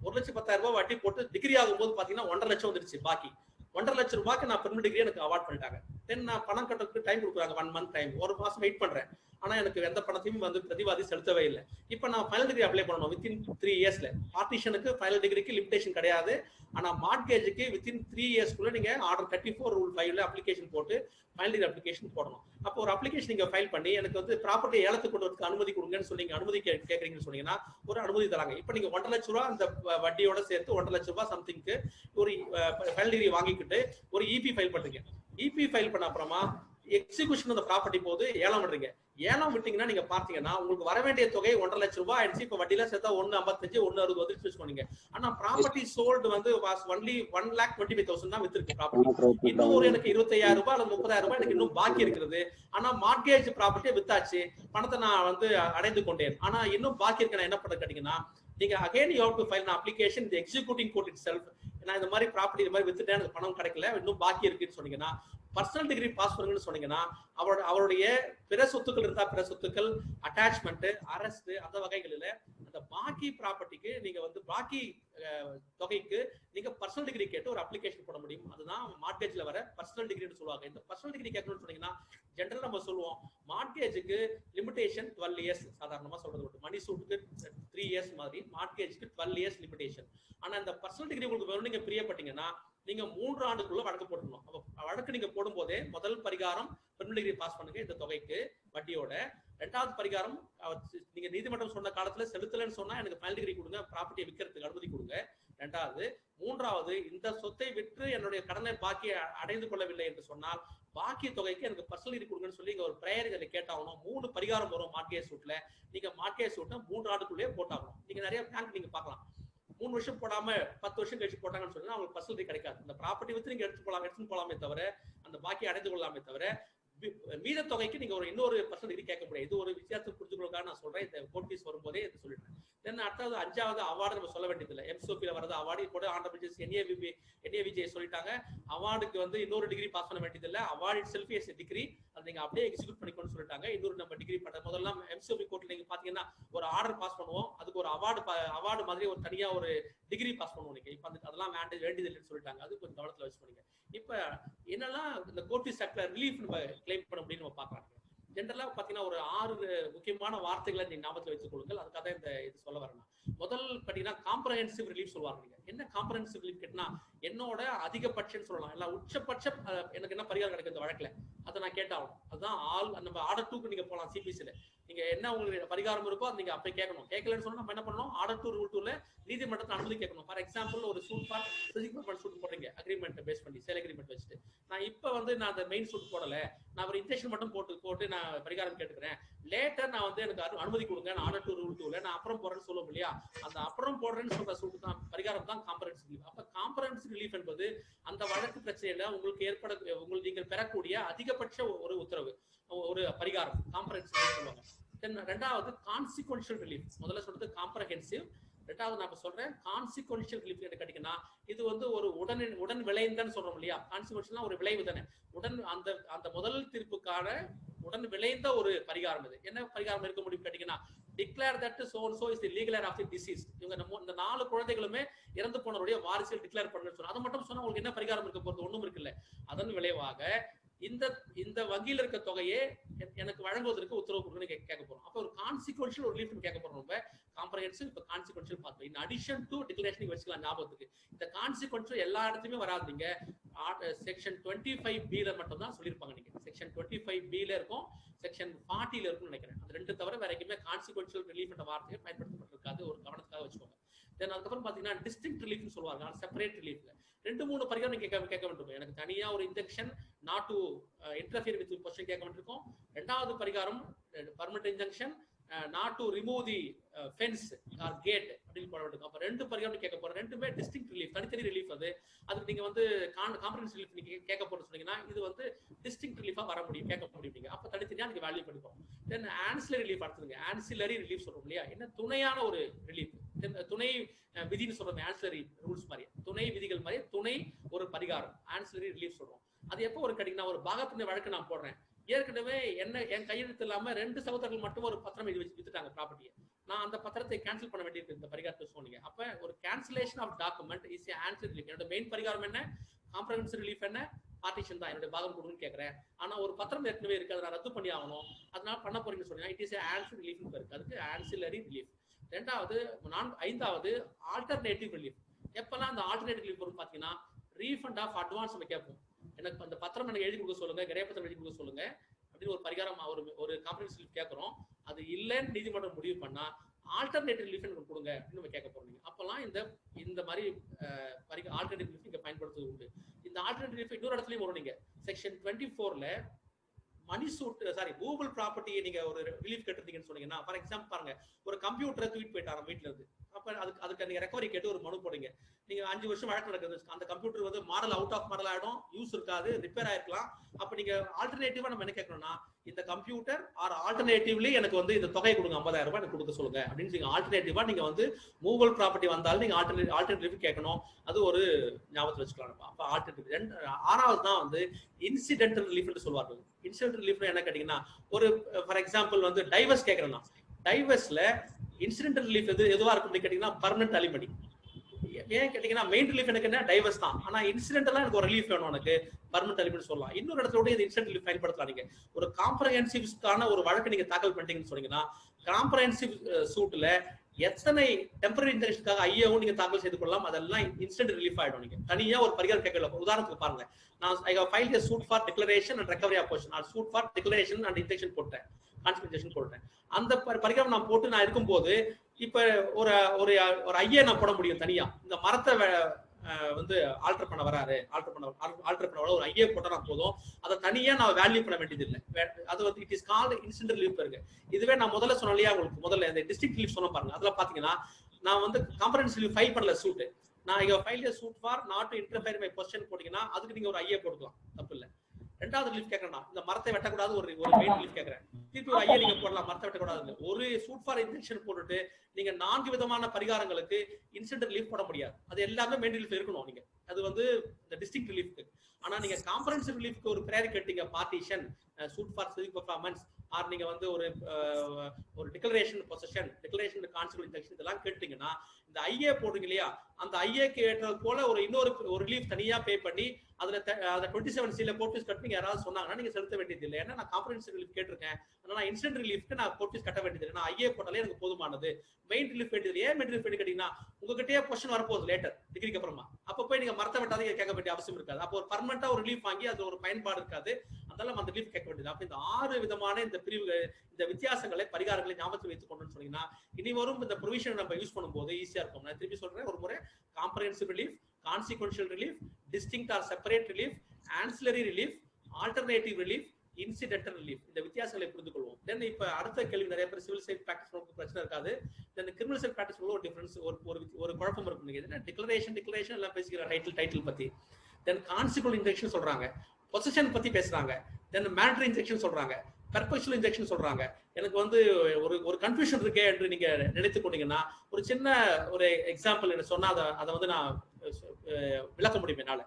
1,10,000 ரூபாய் வட்டி போட்டு டிகிரி ஆகும்போது பாத்தீங்கன்னா 1,50,000 லட்சம் வந்துருச்சு. பாக்கி 1,50,000 லட்சம் ரூபாய்க்கு நான் பிரிமினல் டிகிரி எனக்கு அவார்ட் பண்ணிட்டாங்க. தென் நான் பணம் கட்டுறதுக்கு டைம் கொடுக்குறாங்க, 1 மந்த் டைம், 1 மாசம் வெயிட் பண்றேன். ஆனா எனக்கு எந்த பணத்தையும் வந்து பிரதிவாதி செலுத்தவே இல்லை. இப்ப நான் ஃபைனல் டிகிரி அப்ளை பண்ணணும் வித்தின் 3 இயர்ஸ்ல. பார்ட்டிஷனுக்கு ஃபைனல் டிகிரிக்கு லிமிடேஷன் கிடையாது. ஆனா மார்க்கேஜுக்கு வித்தின் 3 இயர்ஸ்க்குள்ள நீங்க ஆர்டர் 34 ரூல் 5ல அப்ளிகேஷன் போட்டு ஃபைனல் டிகிரி அப்ளிகேஷன் போடணும். அப்போ ஒரு அப்ளிகேஷன் நீங்க ஃபைல் பண்ணி எனக்கு வந்து ப்ராப்பர்ட்டி ஏலத்துக்கு கொண்டு வரதுக்கு அனுமதி கொடுங்கன்னு சொல்லி அனுமதி கேட்கறீங்கன்னு சொன்னீங்கன்னா ஒரு அனுமதி தராங்க. இப்போ நீங்க 1,50,000 லட்சம் ரூபாய் அந்த வட்டியோட சேர்த்து 1,50,000 லட்சம் ரூபாய் சம்திங்க்கு ஒரு ஃபைனல் டிகிரி வாங்கிக்கிட்டு ஒரு இபி ஃபைல் பண்றீங்க. இபி ஃபைல் பண்ண அப்புறமா எக்ஸிகியூஷன் அந்த ப்ராப்பர்ட்டி போது ஏலம் விடுறீங்க. ஏலம் விட்டீங்கன்னா நீங்க பாத்தீங்கன்னா உங்களுக்கு வர வேண்டிய தொகை 1,50,000 லட்சம் ரூபாய் ஆயிடுச்சு. இப்ப வட்டியில சேர்த்தா 1,55 1,60 வந்துருச்சு வச்சுக்கோங்க. ஆனா ப்ராப்பர்ட்டி சோல்டு வந்து வாஸ் ஒன்லி 1,25,000 தான் வித்திருக்கு ப்ராப்பர்ட்டி. இன்னும் ஒரு எனக்கு 25,000 ரூபாய் அல்லது 30,000 ரூபாய் எனக்கு இன்னும் பாக்கி இருக்கிறது. ஆனா மார்க்கேஜ் ப்ராப்பர்ட்டியை வித்தாச்சு, பணத்தை நான் வந்து அடைந்து கொண்டேன். ஆனா இன்னும் பாக்கி இருக்க நான் என்ன பண்ண கேட்டீங்கன்னா, நீங்க again you have to file an application in the executing court itself. நான் இந்த மாதிரி ப்ராப்பர்ட்டி இந்த மாதிரி வித்துட்டேன், எனக்கு பணம் கிடைக்கல, இன்னும் பாக்கி இருக்குன்னு சொன்னீங்கன்னா, பர்சனல் டிகிரி பாஸ் பண்ணுங்கன்னு சொன்னீங்கன்னா அவருடைய பிற சொத்துக்கள் இருந்தா பிற சொத்துக்கள், அட்டாச்மெண்ட், அரசு, அந்த வகைகளில் அந்த பாக்கி ப்ராப்பர்ட்டிக்கு நீங்க வந்து பாக்கி தொகைக்கு நீங்க பர்சனல் டிகிரி கேட்டு ஒரு அப்ளிகேஷன் போட முடியும். அதுதான் மார்க்கேஜ்ல வர பர்சனல் டிகிரின்னு சொல்லுவாங்க. இந்த பர்சனல் டிகிரி கேட்கணும்னு சொன்னீங்கன்னா ஜெனரல் நம்ம சொல்லுவோம் மார்க்கேஜுக்கு லிமிடேஷன் 12 இயர்ஸ் சாதாரணமா சொல்றது உண்டு. மணி சூட்டுக்கு 3 இயர்ஸ் மாதிரி மார்க்கேஜுக்கு 12 இயர்ஸ் லிமிடேஷன். ஆனா இந்த பர்சனல் டிகிரி உங்களுக்கு வேணும் நீங்க பிரியப்பட்டீங்கன்னா நீங்க 3 ஆண்டுக்குள்ள வழக்கு போடணும். அப்ப வழக்கு நீங்க போடும் போதே முதல் பரிகாரம் பிரிமினல் டிகிரி பாஸ் பண்ணுங்க இந்த தொகைக்கு வட்டியோட. 2வது பரிகாரம் நீங்க நீதிமன்றம் சொன்ன காலத்துல செலுத்தலன்னு சொன்னா எனக்கு ஃபைனல் டிகிரி கொடுங்க, ப்ராப்பர்ட்டியை விற்கிறதுக்கு அனுமதி கொடுங்க. 2வது. 3வது, இந்த சொத்தை விற்று என்னுடைய கடனை பாக்கி அடைந்து கொள்ளவில்லை என்று சொன்னால் பாக்கி தொகைக்கு எனக்கு பர்சனல் டிகிரி கொடுங்கன்னு சொல்லி ஒரு பிரேயர் இதில் கேட்டாகணும். 3 பரிகாரம் வரும் மார்க்கேஜ் சூட்ல. நீங்க மார்க்கேஜ் சூட்டை 3 ஆண்டுக்குள்ளேயே போட்டாகணும். நீங்க நிறைய பேங்க் நீங்க பார்க்கலாம் 3 வருஷம் போடாம 10 வருஷம் கழிச்சு போட்டாங்கன்னு சொன்னா அவங்களுக்கு பர்சனல் டிகிரி கிடைக்காது. அந்த ப்ராப்பர்ட்டி வித்து நீங்க எடுத்துட்டு போலாமே தவிர அந்த பாக்கி அடைந்து கொள்ளலாமே தவிர மீத தொகைக்கு நீங்க இன்னொரு பர்சனல் டிகிரி கேட்க முடியாது. இது ஒரு வித்தியாசத்தை புரிஞ்சுக்கிறதுக்காக நான் சொல்றேன். இந்த கோர்ட் ஃபீஸ் வரும்போதே இதை சொல்லிட்டேன். தென் அடுத்தது 5வது அவார்டு நம்ம சொல்ல வேண்டியதில்லை. எம்சிஓபியில் வரது அவார்டு கூட ஆண்டர்பிரிஜஸ் என்ஏவிஜே சொல்லிட்டாங்க. அவார்டுக்கு வந்து இன்னொரு டிகிரி பாஸ் பண்ண வேண்டியதில்லை. Award it self is degree, அதை நீங்க அப்படியே எக்ஸிக்யூட் பண்ணிக்கணும்னு சொல்லிட்டாங்க. இன்னொரு நம்ம டிகிரி பண்ண முதல்லாம் எம்சிஓபி கோர்ட்ல நீங்க பாத்தீங்கன்னா ஒரு ஆர்டர் பாஸ் பண்ணுவோம், அதுக்கு ஒரு அவார்டு மாதிரி ஒரு தனியா ஒரு டிகிரி பாஸ் பண்ணுவோம். நீங்க இப்ப அதெல்லாம் வேண்டியதில்லைன்னு சொல்லிட்டாங்க. அது கொஞ்சம் கவனத்துல வச்சுக்கோங்க. இப்ப என்னெல்லாம் இந்த கோர்ட் ஃபீஸ் ஆக்ட்ல ரிலீஃப் நம்ம கிளைம் பண்ண முடியும்னு நம்ம பாக்குறாங்க. ஜென்ரலா பாத்தீங்கன்னா ஒரு 6 முக்கியமான வார்த்தைகளை நீங்க ஞாபகத்தில் வைத்துக் கொள்ளுங்கள். அதுக்காக இந்த இது சொல்ல வரேன். முதல் பாத்தீங்கன்னா காம்ப்ரஹென்சிவ் ரிலீஃப் சொல்லுவாங்க. நீங்க என்ன காம்ப்ரஹென்சிவ் ரிலீஃப் கேட்டா என்னோட அதிகபட்சம் சொல்லலாம், இல்ல உச்சபட்சம் எனக்கு என்ன பரிகாரம் கிடைக்கும் இந்த வழக்குல அதை நான் கேட்டாகும். அதுதான் நம்ம ஆர்டர் 2க்கு நீங்க போலாம். சிபிசில நீங்க என்ன உங்களுக்கு பரிகாரம் இருக்கோ அது நீங்க அப்ப கேட்கணும். கேட்கலன்னு சொன்னா நம்ம என்ன பண்ணணும், ஆர்டர் 2 ரூல் 2ல நீதிமன்றத்தில் அனுமதி கேட்கணும். ஃபார் எக்ஸாம்பிள் ஒரு சூட் ஃபார் பிசிக்கல் சூட் போடுறீங்க அக்ரிமெண்ட் பேஸ் பண்ணி, சேல் அக்ரிமெண்ட் வச்சுட்டு நான் இப்ப வந்து நான் அந்த மெயின் சூட் போடல, நான் ஒரு இன்ஜெக்ஷன் மட்டும் போட்டு நான் பரிகாரம் கேட்டுக்கிறேன், லேட்டர் நான் வந்து எனக்கு அனுமதி கொடுங்க ஆர்டர் 2 ரூல் 2ல நான் அப்புறம் போடுறேன்னு சொல்லுவோம் இல்லையா, அந்த அப்புறம் போடுறேன்னு சொல்ற சூட் தான் பரிகாரம் தான் காம்பரன்ஸ் ரிலீஃப். அப்ப காம்பரன்ஸ் ரிலீஃப் என்பது அந்த வழக்கு பிரச்சனையில உங்களுக்கு நீங்கள் பெறக்கூடிய அதிகபட்ச ஒரு உத்தரவு, ஒரு பரிகாரம் காம்பரன்ஸ் ரிலீஃப் சொல்லுவாங்க. தென் 2வது கான்சிக்வென்ஷியல் ரிலீஃப். முதல்ல சொல்றது காம்ப்ரஹென்சிவ், 2வது நான் சொல்றேன் கான்சிக்வென்ஷியல் ரிலீஃப் கேட்டீங்கன்னா இது வந்து ஒரு உடன் விளைந்தன்னு சொல்றோம் இல்லையா. கான்சிக்வென்ஷியல்னா ஒரு விளைவு தானே. அந்த முதல் தீர்ப்புக்கான உடன் விளைந்த ஒரு பரிகாரம். இது என்ன பரிகாரம் இருக்க முடியும் கேட்டீங்கன்னா declare that so and so is the legal heir of the deceased. இவங்க நம்ம இந்த 4 குழந்தைகளுமே இறந்து போனவருடைய வாரிசுகள் டிக்ளேர் பண்ணணும்னு சொன்னா, அதை மட்டும் சொன்னா உங்களுக்கு என்ன பரிகாரம் இருக்க போறது? ஒண்ணும் இருக்குல்ல. அதன் விளைவாக இந்த வங்கியில் இருக்க தொகையை எனக்கு வழங்குவதற்கு உத்தரவு கொடுக்கணும்னு கேட்க போறோம். அப்ப ஒரு கான்சிக்வென்ஷியல் ஒரு ரிலீஃப் கேட்க போறோம். நம்ம காம்ப்ரஹென்சிவ் இப்ப கான்சிக்வென்ஷியல் பார்த்தோம். இன் அடிஷன் டு டிக்ளரேஷன் வச்சுக்கலாம் ஞாபகத்துக்கு. இந்த கான்சிக்வென்ஷியல் எல்லா இடத்துலயுமே வராது. நீங்க செக்ஷன் 25B ல மட்டும் தான் சொல்லியிருப்பாங்க. நீங்க செக்ஷன் 25B ல இருக்கும், செக்ஷன் 40 ல இருக்கும்னு நினைக்கிறேன். அது ரெண்டு தவிர வேற எங்கேயுமே கான்சிக்வென்ஷியல் ரிலீஃப் என்ற வார்த்தையை பயன்படுத்தப்பட்டிருக்காது. ஒரு கவனத்துக்காக வச்சுக்கோங்க. தென் அதுக்கப்புறம் பாத்தீங்கன்னா டிஸ்டிங்க்ட் ரிலீஃப்னு சொல்லுவாங்க. செப்பரேட் ரிலீஃப்ல 2-3 பரிகாரம் நீங்க கேட்க வேண்டியிருக்கும். எனக்கு தனியா ஒரு injunction not to interfere with position கேட்க வேண்டியிருக்கும். 2வது பரிகாரம் permanent injunction not to remove the fence or gate அப்படின்னு போட வேண்டியிருக்கும். அப்ப 2 பரிகாரம் கேட்க போறோம். ரெண்டுமே டிஸ்டிங்க்ட் ரிலீஃப், தனித்தனி ரிலீஃப். அதுக்கு நீங்க வந்து காம்ப்ரஹென்சிவ் ரிலீஃப் நீங்க கேட்க போறது சொன்னீங்கன்னா இது வந்து டிஸ்டிங்க்ட் ரிலீஃபா வர முடியும், கேட்க முடியும். நீங்க அப்ப தனித்தனியா நீங்க வேல்யூ பண்ணிப்போம். தென் ஆன்சிலரி ரிலீஃப் அடுத்துங்க. ஆன்சிலரி ரிலீஃப் சொல்றோம் இல்லையா, என்ன துணையான ஒரு ரிலீஃப். துணை விதின்னு சொல்றோம். ஆன்சிலரி ரூல்ஸ் மாதிரி, துணை விதிகள் மாதிரி துணை ஒரு பரிகாரம் ஆன்சிலரி ரிலீஃப் சொல்றோம். அது எப்போ ஒரு கிடைக்குன்னா, ஒரு பாகப்பிணை வழக்கு நான் போடுறேன். ஏற்கனவே என் கையெழுத்து இல்லாம 2 சகோதரர்கள் மட்டும் ஒரு பத்திரம் எழுதி வித்துட்டாங்க ப்ராப்பர்ட்டியை. நான் அந்த பத்திரத்தை கேன்சல் பண்ண வேண்டியிருக்கு இந்த பரிகாரத்தை சொன்னீங்க. அப்ப ஒரு cancellation of document is ancillary relief. என்னோட மெயின் பரிகாரம் என்ன, காம்ப்ரஹென்சிவ் ரிலீஃப் என்ன, பார்ட்டிஷன் தான். என்னோட பாகம் கொடுன்னு கேட்கறேன். ஆனா ஒரு பத்திரம் ஏற்கனவே இருக்கு, அதை நான் ரத்து பண்ணி ஆகணும், அதனால பண்ண போறீங்கன்னு சொன்னீங்க. இட் இஸ் ஆன்சிலரி ரிலீஃப் இருக்கு. அதுக்கு ஆன்சிலரி ரிலீஃப். 5வது ஆல்டர்னேட்டிவ் ரிலீஃப். எப்பெல்லாம் அந்த ஆல்டர்னேட்டிவ் ரிலீஃப் வரும் பாத்தீங்கன்னா, ரீஃபண்ட் ஆஃப் அட்வான்ஸ் நம்ம கேட்போம். எனக்கு அந்த பத்திரம் எனக்கு எழுதி கொடுக்க சொல்லுங்க, கிரயப்பத்திரம் எழுதி கொடுக்க சொல்லுங்க அப்படின்னு ஒரு பரிகாரம் ஒரு காம்ப்ரஹென்சிவ் ரிலீஃப் கேட்கறோம். அது இல்லைன்னு நீதிமன்றம் முடிவு பண்ணா ஆல்டர்னேட்டிவ் ரிலீஃப் எனக்கு கொடுங்க அப்படின்னு நம்ம கேட்க போறோம். அப்பெல்லாம் இந்த மாதிரி ஆல்டர்னேட்டிவ் ரிலீஃப் நீங்க பயன்படுத்துவது உண்டு. இந்த ஆல்டர்னேட்டிவ் ரிலீஃப் இன்னொரு இடத்துலயும் வரும். நீங்க செக்ஷன் 24ல மணி சூட் மூவபிள் ப்ராப்பர்ட்டியை நீங்க ஒரு ரிலீஃப் கேட்டிருந்தீங்கன்னு சொன்னீங்கன்னா, ஃபார் எக்ஸாம்பிள் பாருங்க, ஒரு கம்ப்யூட்டரை தூக்கிட்டு போயிட்டாங்க வீட்டுல இருந்து. அப்ப அதுக்கு நீங்க ரெக்கவரி கேட்டு ஒரு மனு போடுங்க. நீங்க 5 வருஷம் வழக்கு நடக்குது. அந்த கம்ப்யூட்டர் வந்து மாடல் அவுட் ஆஃப் மாடல் ஆயிடும், யூஸ் இருக்காது, ரிப்பேர் ஆயிருக்கலாம். அப்ப நீங்க ஆல்டர்னேட்டிவா நம்ம என்ன கேட்கணும்னா, இந்த கம்ப்யூட்டர் ஆர் ஆல்டர்னேட்டிவ்லி எனக்கு வந்து இந்த தொகை கொடுங்க, 50,000 ரூபாய் எனக்கு கொடுக்க சொல்லுங்க அப்படின்னு நீங்க ஆல்டர்னேட்டிவா நீங்க வந்து மூவபிள் ப்ராப்பர்ட்டி வந்தாலும் நீங்க ஆல்டர்னேட்டிவ் கேட்கணும். அது ஒரு ஞாபகத்தில் வச்சுக்கலாம். அப்ப ஆல்டர்னேட்டிவ். 6வது தான் வந்து இன்சிடென்டல் ரிலீஃப்னு சொல்லுவாங்க. இன்சிடென்டல் ரிலீஃப் என்ன கேட்டீங்கன்னா, ஒரு ஃபார் எக்ஸாம்பிள் வந்து டைவர்ஸ் கேட்கறேன்னா, டைவர்ஸ்ல இன்சிடென்டல் ரிலீஃப் எதுவா இருக்கும் கேட்டீங்கன்னா, பர்மனன்ட் அலிமணி. ஏன் கேட்டீங்கன்னா, மெயின் ரிலீஃப் எனக்கு என்ன, டைவர்ஸ் தான். ஆனா இன்சிடென்டலா எனக்கு ஒரு ரிலீஃப் வேணும், எனக்கு பர்மனன்ட் அலிமணி சொல்லலாம். இன்னொரு இடத்துல இந்த இன்சிடென்ட் ரிலீஃப் பயன்படுத்தலாம். நீங்க ஒரு காம்ப்ரஹென்சிவ்க்கான ஒரு வழக்கு நீங்க தாக்கல் பண்ணிட்டீங்கன்னு சொன்னீங்கன்னா, காம்ப்ரஹென்சிவ் சூட்ல எத்தனை டெம்பரரி இன்ஜெக்ஷனுக்காக ஐஏவும் நீங்க தாக்கல் செய்து கொள்ளலாம், அதெல்லாம் இன்ஸ்டன்ட் ரிலீஃப் ஆயிடும். நீங்க தனியா ஒரு பரிகாரம் கேட்கல. உதாரணத்துக்கு பாருங்க, நான் I have filed a suit for declaration and recovery of position. நான் suit for declaration and injection போட்டேன், கான்ஸ்பிரேஷன் போட்டேன். அந்த பரிகாரம் நான் போட்டு நான் இருக்கும்போது இப்ப ஒரு ஐஏ நான் போட முடியும் தனியா. இந்த மரத்தை வந்து ஆல்டர் பண்ண வராரு, ஆல்டர் பண்ண ஒரு ஐஏ போட்டா போதும். அதை தனியா நான் வேல்யூ பண்ண வேண்டியது இல்லை. அது வந்து it is called incident relief இருக்கு. இதுவே நான் முதல்ல சொன்னேன் இல்லையா உங்களுக்கு, முதல்ல இந்த டிஸ்ட்ரிக்ட் ரிலீஃப் சொன்ன பாருங்க. அதுல பாத்தீங்கன்னா, நான் வந்து காம்ப்ரஹென்சிவ் ரிலீஃப் ஃபைல் பண்ணல சூட். நான் இங்க file suit for not to interfere my position போட்டீங்கன்னா, அதுக்கு நீங்க ஒரு ஐஏ போட்டுக்கலாம், தப்பு இல்லை. 2வது ரிலீஃப் கேட்கறேன்னா, இந்த மரத்தை வெட்டக்கூடாது, ஒரு மெயின் ரிலீஃப் கேட்கறேன், திருப்பி ஒரு ஐஏ நீங்க போடலாம், மரத்தை வெட்டக்கூடாது. ஒரு சூட் ஃபார் இன்ஜெக்ஷன் போட்டுட்டு நீங்க 4 விதமான பரிகாரங்களுக்கு இன்சிடென்ட் ரிலீஃப் போட முடியாது. அது எல்லாமே மெயின் ரிலீஃப் இருக்கணும் நீங்க. அது வந்து இந்த டிஸ்ட்ரிக்ட் ரிலீஃப்க்கு. ஆனா நீங்க காம்ப்ரஹென்சிவ் ரிலீஃப்க்கு ஒரு ப்ரேயர் கேட்டீங்க, பார்ட்டிஷன், சூட் ஃபார் சிவிக் பெர்ஃபார்மன்ஸ், ஆர் நீங்க வந்து ஒரு declaration position, declaration constitution injunction இதெல்லாம் கேட்டீங்கன்னா, இந்த ஐஏ போடுங்க இல்லையா, அந்த ஐஏக்கு ஏற்றது போல இன்னொரு ரிலீஃப் தனியா பே பண்ணி அதுல 27C கோர்ட் ஃபீஸ் கட்டுங்க யாராவது சொன்னாங்கன்னா நீங்க செலுத்த வேண்டியது இல்லை. ஏன்னா நான் காம்ப்ரஹென்சிவ் ரிலீஃப் கேட்டிருக்கேன், ஆனா நான் இன்ஸ்டன்ட் ரிலீஃப்க்கு நான் கோர்ட் ஃபீஸ் கட்ட வேண்டியது இல்லை. நான் ஐஏ போட்டாலே எனக்கு போதுமானது. மெயின் ரிலீஃப் வேண்டியது. ஏன் மெயின் ரிலீஃப் கேட்டீங்கன்னா, உங்ககிட்டயே பொசிஷன் வரப்போகுது லேட்டர் டிகிரிக்கு அப்புறமா. அப்ப போய் நீங்க மரத்தை வெட்டாதீங்க கேட்க வேண்டிய அவசியம் இருக்காது. அப்போ ஒரு பர்மனண்டா ஒரு ரிலீஃப் வாங்கி அது ஒரு பயன்பாடு இருக்காது. அதனால அந்த ரிலீஃப் கேட்க வேண்டியது. அப்ப இந்த 6 விதமான இந்த பிரிவுகள், இந்த வித்தியாசங்களை பரிகாரங்களை ஞாபகத்தில் வைத்துக் கொண்டு சொன்னீங்கன்னா, இனி வரும் இந்த ப்ரொவிஷன் நம்ம யூஸ் பண்ணும்போது ஈஸியா இருக்கும். நான் திருப்பி சொல்றேன் ஒரு முறை, comprehensive relief, consequential relief, distinct or separate relief, ancillary relief, alternative relief, incidental relief. இந்த வித்தியாசங்களை புரிந்து கொள்வோம். தென் இப்ப அடுத்த கேள்வி, நிறைய பேர் சிவில் சைட் பிராக்டிஸ் பிரச்சனை இருக்காது. தென் கிரிமினல் சைட் பிராக்டிஸ் ஒரு டிஃபரன்ஸ், ஒரு குழப்பம் இருக்கும். நீங்க என்ன டிக்ளரேஷன் எல்லாம் பேசிக்கிற டைட்டில் பத்தி. தென் கான்சிக்வல் இன்ஜெக்ஷன் சொல்றாங்க, பொசிஷன் பத்தி பேசுறாங்க, தென் மேண்டரி இன்ஜெக்ஷன் சொல்றாங்க, பெர்பெக்சுவல் இன்ஜெக்ஷன் சொல்றாங்க. எனக்கு வந்து ஒரு கன்ஃபியூஷன் இருக்கே என்று நீங்க நினைத்து கொண்டீங்கன்னா, ஒரு சின்ன ஒரு எக்ஸாம்பிள் என்ன சொன்னா அதை வந்து நான் விளக்க முடியும் என்னால.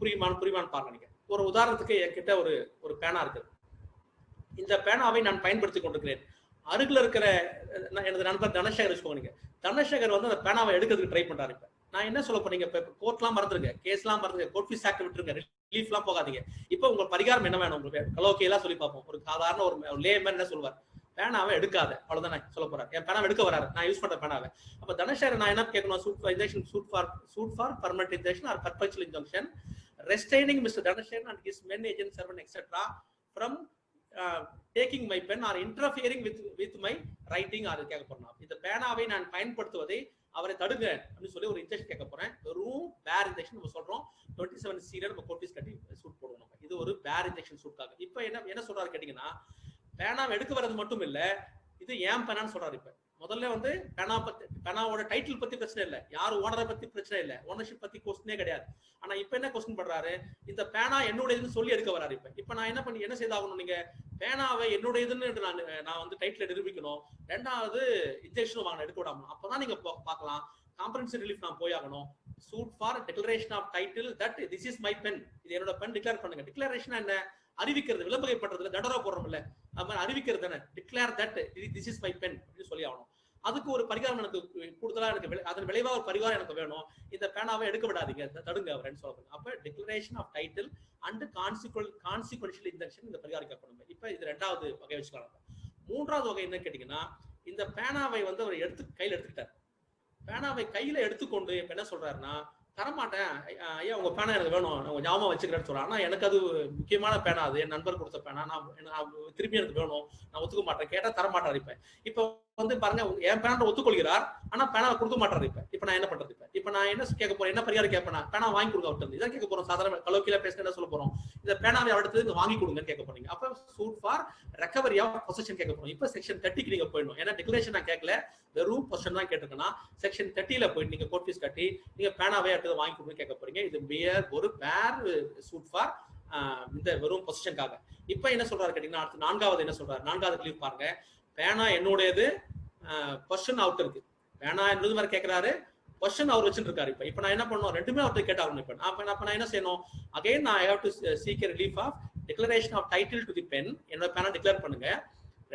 புரியுமான்னு பாருங்க. நீங்க ஒரு உதாரணத்துக்கு என்கிட்ட ஒரு பேனா இருக்கு. இந்த பேனாவை நான் பயன்படுத்தி கொண்டிருக்கிறேன். அருகில் இருக்கிற எனது நண்பர் தனசேகர் வச்சுக்கோங்க. நீங்க தனசேகர் வந்து அந்த பேனாவை எடுக்கிறதுக்கு ட்ரை பண்றாரு. இப்ப நான் என்ன சொல்ல போறீங்க, இப்ப கோர்ட்லாம் மறந்துருங்க, கேஸ்லாம் மறந்துருங்க, கோர்ட் ஃபீஸ் ஆக்ட் விட்டுருங்க, ரிலீஃப்லாம் போகாதீங்க. இப்ப உங்க பரிகாரம் என்ன வேணும் உங்களுக்கு? கலோக்கியெல்லாம் சொல்லி பார்ப்போம். ஒரு சாதாரண ஒரு லேமேன் என்ன சொல்லுவார், பேனாவை எடுக்காத, அவ்வளவுதான் நான் சொல்ல போறேன். என் பேனாவை எடுக்க வராரு, நான் யூஸ் பண்ற பேனாவை. அப்ப தனசேகர் நான் என்ன கேட்கணும், suit for permanent injunction or perpetual injunction restraining Mr. Dhanashekhar and his men, agents, servant, etc. from taking my pen or interfering with my writing or கேட்க போறேன். இந்த பேனாவை நான் பயன்படுத்துவதை அவரை தடுங்க அப்படின்னு சொல்லி ஒரு இன்ஜெக்ஷன் கேட்க போறேன். வெறும் பேர் இன்ஜெக்ஷன் நம்ம சொல்றோம். 27 சீல நம்ம கோர்ட் ஃபீஸ் கட்டி சூட் போடுவோம். நம்ம இது ஒரு பேர் இன்ஜெக்ஷன் சூட்காக. இப்போ என்ன சொல்றாரு கேட்டீங்கன்னா, பேனாவை எடுக்க வரது மட்டும் இல்ல, இது ஏன் பேனான்னு சொல்றாரு. இப்ப முதல்ல வந்து பேனாவோட டைட்டில் பத்தி பிரச்சனை இல்லை, யாரும் ஓனரை பத்தி பிரச்சனை இல்லை, ஓனர்ஷிப் பத்தி கொஸ்டினே கிடையாது. ஆனா இப்ப என்ன கொஸ்டின் பண்றாரு, இந்த பேனா என்னுடையதுன்னு சொல்லி எடுக்க வராரு. இப்ப நான் என்ன செய்தாகணும், நீங்க பேனாவை என்னுடையதுன்னு நான் வந்து டைட்டில் நிரூபிக்கணும். ரெண்டாவது இன்ஜெக்ஷன் வாங்க எடுக்க விடாம, அப்பதான் நீங்க பார்க்கலாம் காம்பரன்சி ரிலீஃப் நான் போயாகணும். Suit for declaration of title that this is my pen, இது என்னோட பென் டிக்ளேர் பண்ணுங்க. டிக்ளரேஷன் என்ன, அறிவிக்கிறது, விளம்பரப்படுறதுல தண்டரா போடுறோம் இல்ல, அது மாதிரி அறிவிக்கிறது தானே. Declare that this is my pen அப்படின்னு சொல்லி ஆகணும். அதுக்கு ஒரு பரிகாரம் எனக்கு கூடுதலா, எனக்கு அதன் விளைவா ஒரு பரிகாரம் எனக்கு வேணும். இந்த பேனாவை எடுக்க விடாதீங்க, தடுங்க அவரன்னு சொல்றாங்க. அப்ப declaration of title and consequential injection இந்த பரிகாரம் கேட்கணும். இப்ப இது ரெண்டாவது வகை வச்சுக்கலாம். மூன்றாவது வகை என்ன கேட்டீங்கன்னா, இந்த பேனாவை வந்து அவர் கையில எடுத்துக்கிட்டார். பேனாவை கையில எடுத்துக்கொண்டு இப்ப என்ன சொல்றாருன்னா, தரமாட்டேன் ஐயா, உங்க பேனா எனக்கு வேணும், நான் ஞாபகம் வச்சுக்கிறேன்னு சொல்றேன். ஆனா எனக்கு அது முக்கியமான பேனா, அது என் நண்பர் கொடுத்த பேனா, நான் திரும்பி எனக்கு வேணும், நான் ஒத்துக்க மாட்டேன். கேட்டா தரமாட்டாரு. இப்ப வந்து பாருங்க, என் பேனா ஒத்துக்கொள்கிறார், ஆனா பேனாவை கொடுக்க மாட்டாரு. இப்ப நான் என்ன பண்றது? இப்ப நான் என்ன கேட்க போறேன், என்ன பரிகாரம் கேட்பேன், பேனா வாங்கி கொடுங்க அவர்கிட்ட. இதான் கேட்க போறோம். சாதாரண கலோக்கியில பேச என்ன சொல்ல போறோம், இந்த பேனாவை அடுத்தது வாங்கி கொடுங்கன்னு கேட்க போறீங்க. அப்ப suit for recovery of possession கேட்க போறோம். இப்ப செக்ஷன் 30க்கு நீங்க போயிடணும். ஏன்னா டிக்ளரேஷன் நான் கேட்கல, வெறும் பொசஷன் தான் கேட்டிருக்கேன்னா செக்ஷன் 30ல போயிட்டு நீங்க கோர்ட் ஃபீஸ் கட்டி நீங்க பேனாவே அடுத்தது வாங்கி கொடுங்க கேட்க போறீங்க. இது ஒரு பேர் சூட் ஃபார் இந்த வெறும் பொசிஷனுக்காக. இப்ப என்ன சொல்றாரு கேட்டீங்கன்னா, அடுத்து நான்காவது என்ன சொல்றாரு, நான்காவது கிளிப் பாருங்க. பேனா என்னுடையது, பொசிஷன் அவுட் இருக்கு. பேனா என்னது மாதிரி கேட்கிறாரு, பொசிஷன் அவர் வச்சுட்டு இருக்காரு. இப்ப நான் என்ன பண்ணணும், ரெண்டுமே அவர்கிட்ட கேட்டாகணும். இப்ப நான் என்ன செய்யணும், அகைன் நான் I have to seek relief of declaration of title to the pen. என்னோட பேனா டிக்ளேர் பண்ணுங்க.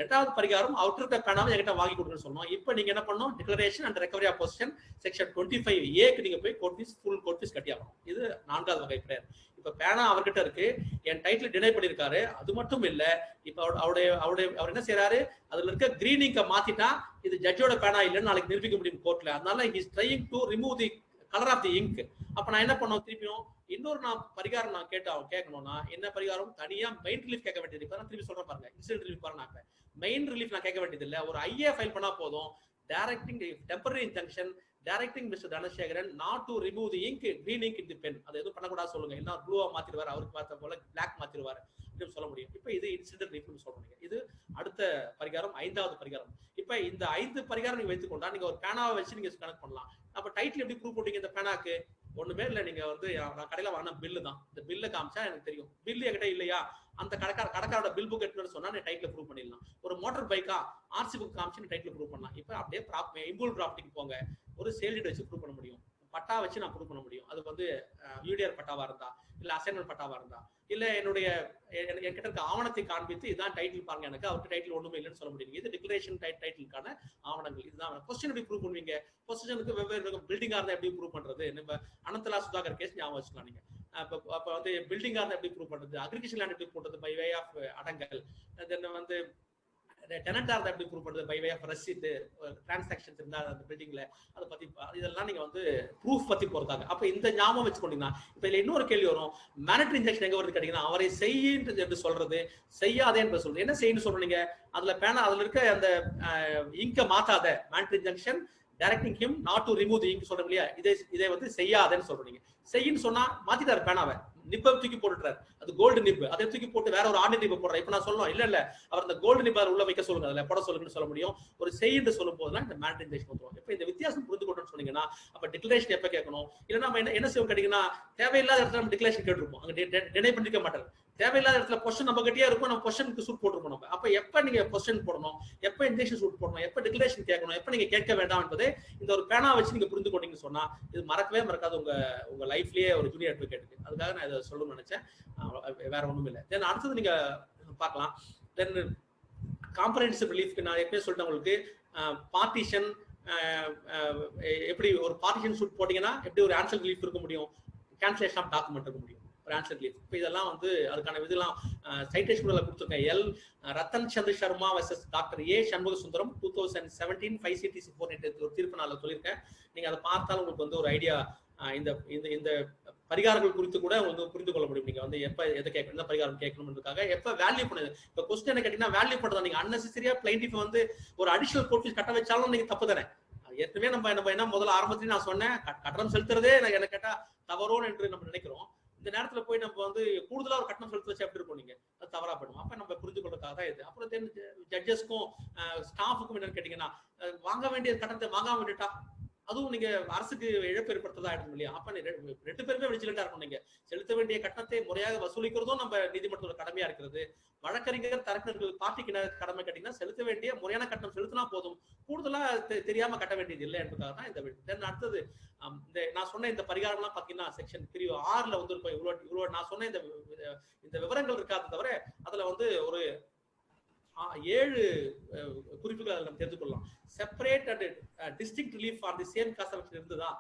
ரெண்டாவது பரிகாரம், அவுட் இருக்க பேனாவை என்கிட்ட வாங்கி கொடுங்கன்னு சொன்னோம். இப்ப நீங்க என்ன பண்ணணும், declaration and recovery of position section 25A நீங்க போய் ஃபுல் கோர்ட் ஃபீஸ் கட்டி ஆகணும். இது நான்காவது வகை பிரேயர். இப்ப பேனா அவர்கிட்ட இருக்கு, என் டைட்டில் டினை பண்ணிருக்காரு. அது மட்டும் இல்ல, இப்ப அவர் என்ன செய்யறாரு, அதுல இருக்க கிரீனிங்க மாத்திட்டா இது ஜட்ஜோட பேனா இல்லைன்னு நாளைக்கு நிரூபிக்க முடியும் கோர்ட்ல. அதனால he is trying to remove the colour of the ink. அப்ப நான் என்ன பண்ணோம், திருப்பியும் இன்னொரு பரிகாரம் நான் கேட்கணும்னா என்ன பரிகாரம், தனியா மெயின் ரிலீஃப் கேட்க வேண்டியது. இப்ப நான் திருப்பி சொல்றேன் பாருங்க, இன்சிடென்ட் ரிலீஃப் பாருங்க. மெயின் ரிலீஃப் நான் கேட்க வேண்டியது இல்ல, ஒரு ஐஏ ஃபைல் பண்ணா போதும். Directing temporary injunction directing mister Dhanasekaran not to remove the ink, green ink in the pen. அது எதுவும் பண்ணக்கூடாது சொல்லுங்க, இல்ல ப்ளூவா மாத்திடுவாரு, அவருக்கு பார்த்த போல பிளாக் மாத்திடுவாரு அப்படின்னு சொல்ல முடியும். இப்ப இது இன்சிடென்ட் ரிலீஃப்னு சொல்றீங்க. இது அடுத்த பரிகாரம், ஐந்தாவது பரிகாரம். இப்ப இந்த 5 பரிகாரம் நீங்க வைத்துக்கொண்டா நீங்க ஒரு பேனாவை வச்சு நீங்க கனெக்ட் பண்ணலாம். அப்ப டைட்டில் எப்படி ப்ரூவ் பண்ணீங்க இந்த பேனாக்கு? ஒண்ணுமே இல்ல, நீங்க வந்து நான் கடையில வாங்கின பில்லு தான். இந்த பில்ல காமிச்சா எனக்கு தெரியும். பில்லு என்கிட்ட இல்லையா, அந்த கடைக்காரோட பில் புக் எடுத்துன்னு சொன்னா நீ டைட்டில் ப்ரூவ் பண்ணிடலாம். ஒரு மோட்டார் பைக்கா ஆர்சி புக் காமிச்சு டைட்டில் ப்ரூவ் பண்ணலாம். இப்ப அப்படியே இம்பூல் ப்ராப்பர்ட்டிக்கு போங்க, ஒரு சேல் டீட் வச்சு ப்ரூவ் பண்ண முடியும். பட்டா வச்சு நான் ப்ரூவ் பண்ண முடியும். அது வந்து யூடிஆர் பட்டாவா இருந்தா, இல்ல அசைன்மெண்ட் பட்டாவா இருந்தா, இல்ல என்கிட்ட இருக்க ஆவணத்தை காண்பித்து இதான் டைட்டில் பாருங்க, எனக்கு அவருக்கு டைட்டில் ஒண்ணுமே இல்லைன்னு சொல்ல முடியும். இது டிக்ளரேஷன் டைட்டிலுக்கான ஆவணங்கள். இதுதான் பொசிஷன் எப்படி ப்ரூவ் பண்ணுவீங்க. பொசிஷனுக்கு வெவ்வேறு பில்டிங்கா இருந்தா எப்படி ப்ரூவ் பண்றது, நம்ம அனந்தலா சுதாகர் கேஸ் ஞாபகம் வச்சுக்கலாம் நீங்க. அப்ப வந்து பில்டிங்கா இருந்தா எப்படி ப்ரூவ் பண்றது, அக்ரிகல்ச்சர் லேண்ட் எப்படி பண்றது பை வே ஆஃப் அடங்கல், தென் வந்து டெனண்டா இருந்தா எப்படி ப்ரூவ் பண்றது by way of receipt, transactions இருந்தா அந்த பில்டிங்ல அதை பத்தி, இதெல்லாம் நீங்க வந்து ப்ரூஃப் பத்தி போறதாங்க. அப்ப இந்த ஞாபகம் வச்சுக்கொண்டீங்கன்னா இப்ப இதுல இன்னொரு கேள்வி வரும், மேனட்டரி இன்ஜெக்ஷன் எங்க வருது கேட்டீங்கன்னா, அவரை செய்யின்றது என்று சொல்றது, செய்யாதே என்று சொல்றது. என்ன செய்யணும்னு சொல்றீங்க, அதுல பேனா அதுல இருக்க அந்த இங்க மாத்தாத, mandatory injection directing him not to remove the ink சொல்றீங்க இல்லையா, இதை வந்து செய்யாதேன்னு சொல்றீங்க. செய்யின்னு சொன்னா மாத்திட்டாரு பேனாவை, நிப்பை தூக்கி போட்டுட்டாரு, அது கோல்டு நிப்பு, அதை தூக்கி போட்டு வேற ஒரு ஆர்டினரி நிப்பு போடுறாரு. இப்ப நான் சொல்லணும் இல்ல அவர் அந்த கோல்டு நிப்பை உள்ள வைக்க சொல்லுங்க, அதுல போட சொல்லுங்கன்னு சொல்ல முடியும். ஒரு செய்யின்னு சொல்லும் போதுதான் இந்த மேனட்டரி இன்ஜெக்ஷன் வந்துரும். இப்ப இந்த வித்தியாசம் புரிந்து கொண்டோம்னு சொன்னீங்கன்னா, அப்ப டிக்ளரேஷன் எப்ப கேட்கணும், இல்ல நம்ம என்ன செய்வோம் கேட்டீங்கன்னா, தேவையில்லாத இடத்துல நம்ம டிக்ளரேஷன் கேட்டிருப்போம், அங்க டினை பண்ணிக்க மாட்டாரு. தேவையில்லாத இடத்துல பொசிஷன் நம்ம கிட்டே இருக்கும், நம்ம பொசிஷனுக்கு சூட் போட்டுருப்போம் நம்ம. அப்ப எப்ப நீங்க பொசிஷன் போடணும், எப்ப இன்ஜெக்ஷன் சூட் போடணும், எப்ப டிக்ளரேஷன் கேட்கணும், எப்ப நீங்க கேட்க வேண்டாம் என்பதை இந்த ஒரு பேனா வச்சு நீங்க புரிந்து கொண்டீங்கன்னு சொன்னா இது மறக்கவே மறக்காது உங்க லைஃப்லயே ஒரு ஜூனியர் அட்வொகேட்டுக்கு. அதுக்காக நான் இதை சொல்லணும்னு நினைச்சேன், வேற ஒண்ணும் இல்லை. தென் அடுத்தது நீங்க பார்க்கலாம். தென் காம்ப்ரஹென்சிவ் ரிலீஃப்க்கு நான் எப்பயும் சொல்லிட்டேன் உங்களுக்கு, பார்ட்டிஷன் எப்படி ஒரு பார்ட்டிஷன் சூட் போட்டீங்கன்னா எப்படி ஒரு ஆன்சர் ரிலீஃப் இருக்க முடியும், கேன்சலேஷன் ஆஃப் டாக்குமெண்ட் இருக்க முடியும் ஒரு ஆன்சர் ரிலீஃப். இப்போ இதெல்லாம் வந்து அதுக்கான இதெல்லாம் சைட்டேஷன் கொடுத்துருக்கேன். L Rathan Chandra Sharma versus doctor A Shanmuga Sundaram 2017 5CTC 4 ஒரு தீர்ப்பு நான் சொல்லியிருக்கேன். நீங்க அதை பார்த்தாலும் உங்களுக்கு வந்து ஒரு ஐடியா இந்த இந்த பரிகாரங்கள் குறித்து கூட உங்களுக்கு புரிந்து கொள்ள முடியும். நீங்க வந்து எப்ப எதை கேட்கணும், எந்த பரிகாரம் கேட்கணும்ன்றதுக்காக எப்ப வேல்யூ பண்ணுது. இப்போ கொஸ்டின் என்ன கேட்டீங்கன்னா வேல்யூ பண்றதா, நீங்க அன்னெசரியா பிளைண்டிஃப் வந்து ஒரு அடிஷனல் கோர்ட் ஃபீஸ் கட்ட வச்சாலும் நீங்க தப்பு தானே. ஏற்கனவே நம்ம என்ன முதல்ல ஆரம்பத்திலேயே நான் சொன்னேன், கட்டணம் செலுத்துறதே எனக்கு கேட்டா தவறோன்னு என்று நம்ம நினைக்கிறோம். இந்த நேரத்துல போய் நம்ம வந்து கூடுதலா ஒரு கட்டணம் செலுத்த வச்சு எப்படி இருக்கும், நீங்க அது தவறா பண்ணுவோம். அப்ப நம்ம புரிஞ்சு கொள்றதுக்காக தான் இது. அப்புறம் ஜட்ஜஸ்க்கும் ஸ்டாஃபுக்கும் என்னன்னு கேட்டீங்கன்னா, வாங்க வேண்டிய கட்டணத்தை வாங்காம விட்டுட்டா அதுவும் நீங்க அரசுக்கு இழப்பு ஏற்படுத்ததா ஆயிடும் இல்லையா. அப்ப ரெண்டு பேருமே விஜிலண்டா இருக்கும். நீங்க செலுத்த வேண்டிய கட்டணத்தை முறையாக வசூலிக்கிறதும் நம்ம நீதிமன்றத்தோட கடமையா இருக்கிறது. வழக்கறிஞர் தரப்பினர்கள் பார்ட்டிக்கு கடமை கேட்டீங்கன்னா செலுத்த வேண்டிய முறையான கட்டணம் செலுத்தினா போதும், கூடுதலா தெரியாம கட்ட வேண்டியது இல்லை என்பதுக்காக தான் இந்த தென் அடுத்தது இந்த நான் சொன்ன இந்த பரிகாரம் எல்லாம் பாத்தீங்கன்னா செக்ஷன் பிரிவு 6ல வந்து இவ்வளவு நான் சொன்ன இந்த விவரங்கள் இருக்காது தவிர அதுல வந்து ஒரு 7 குறிப்புகள் நம்ம தெரிந்து கொள்ளலாம். Separate and distinct relief for the same cost of இருந்ததா,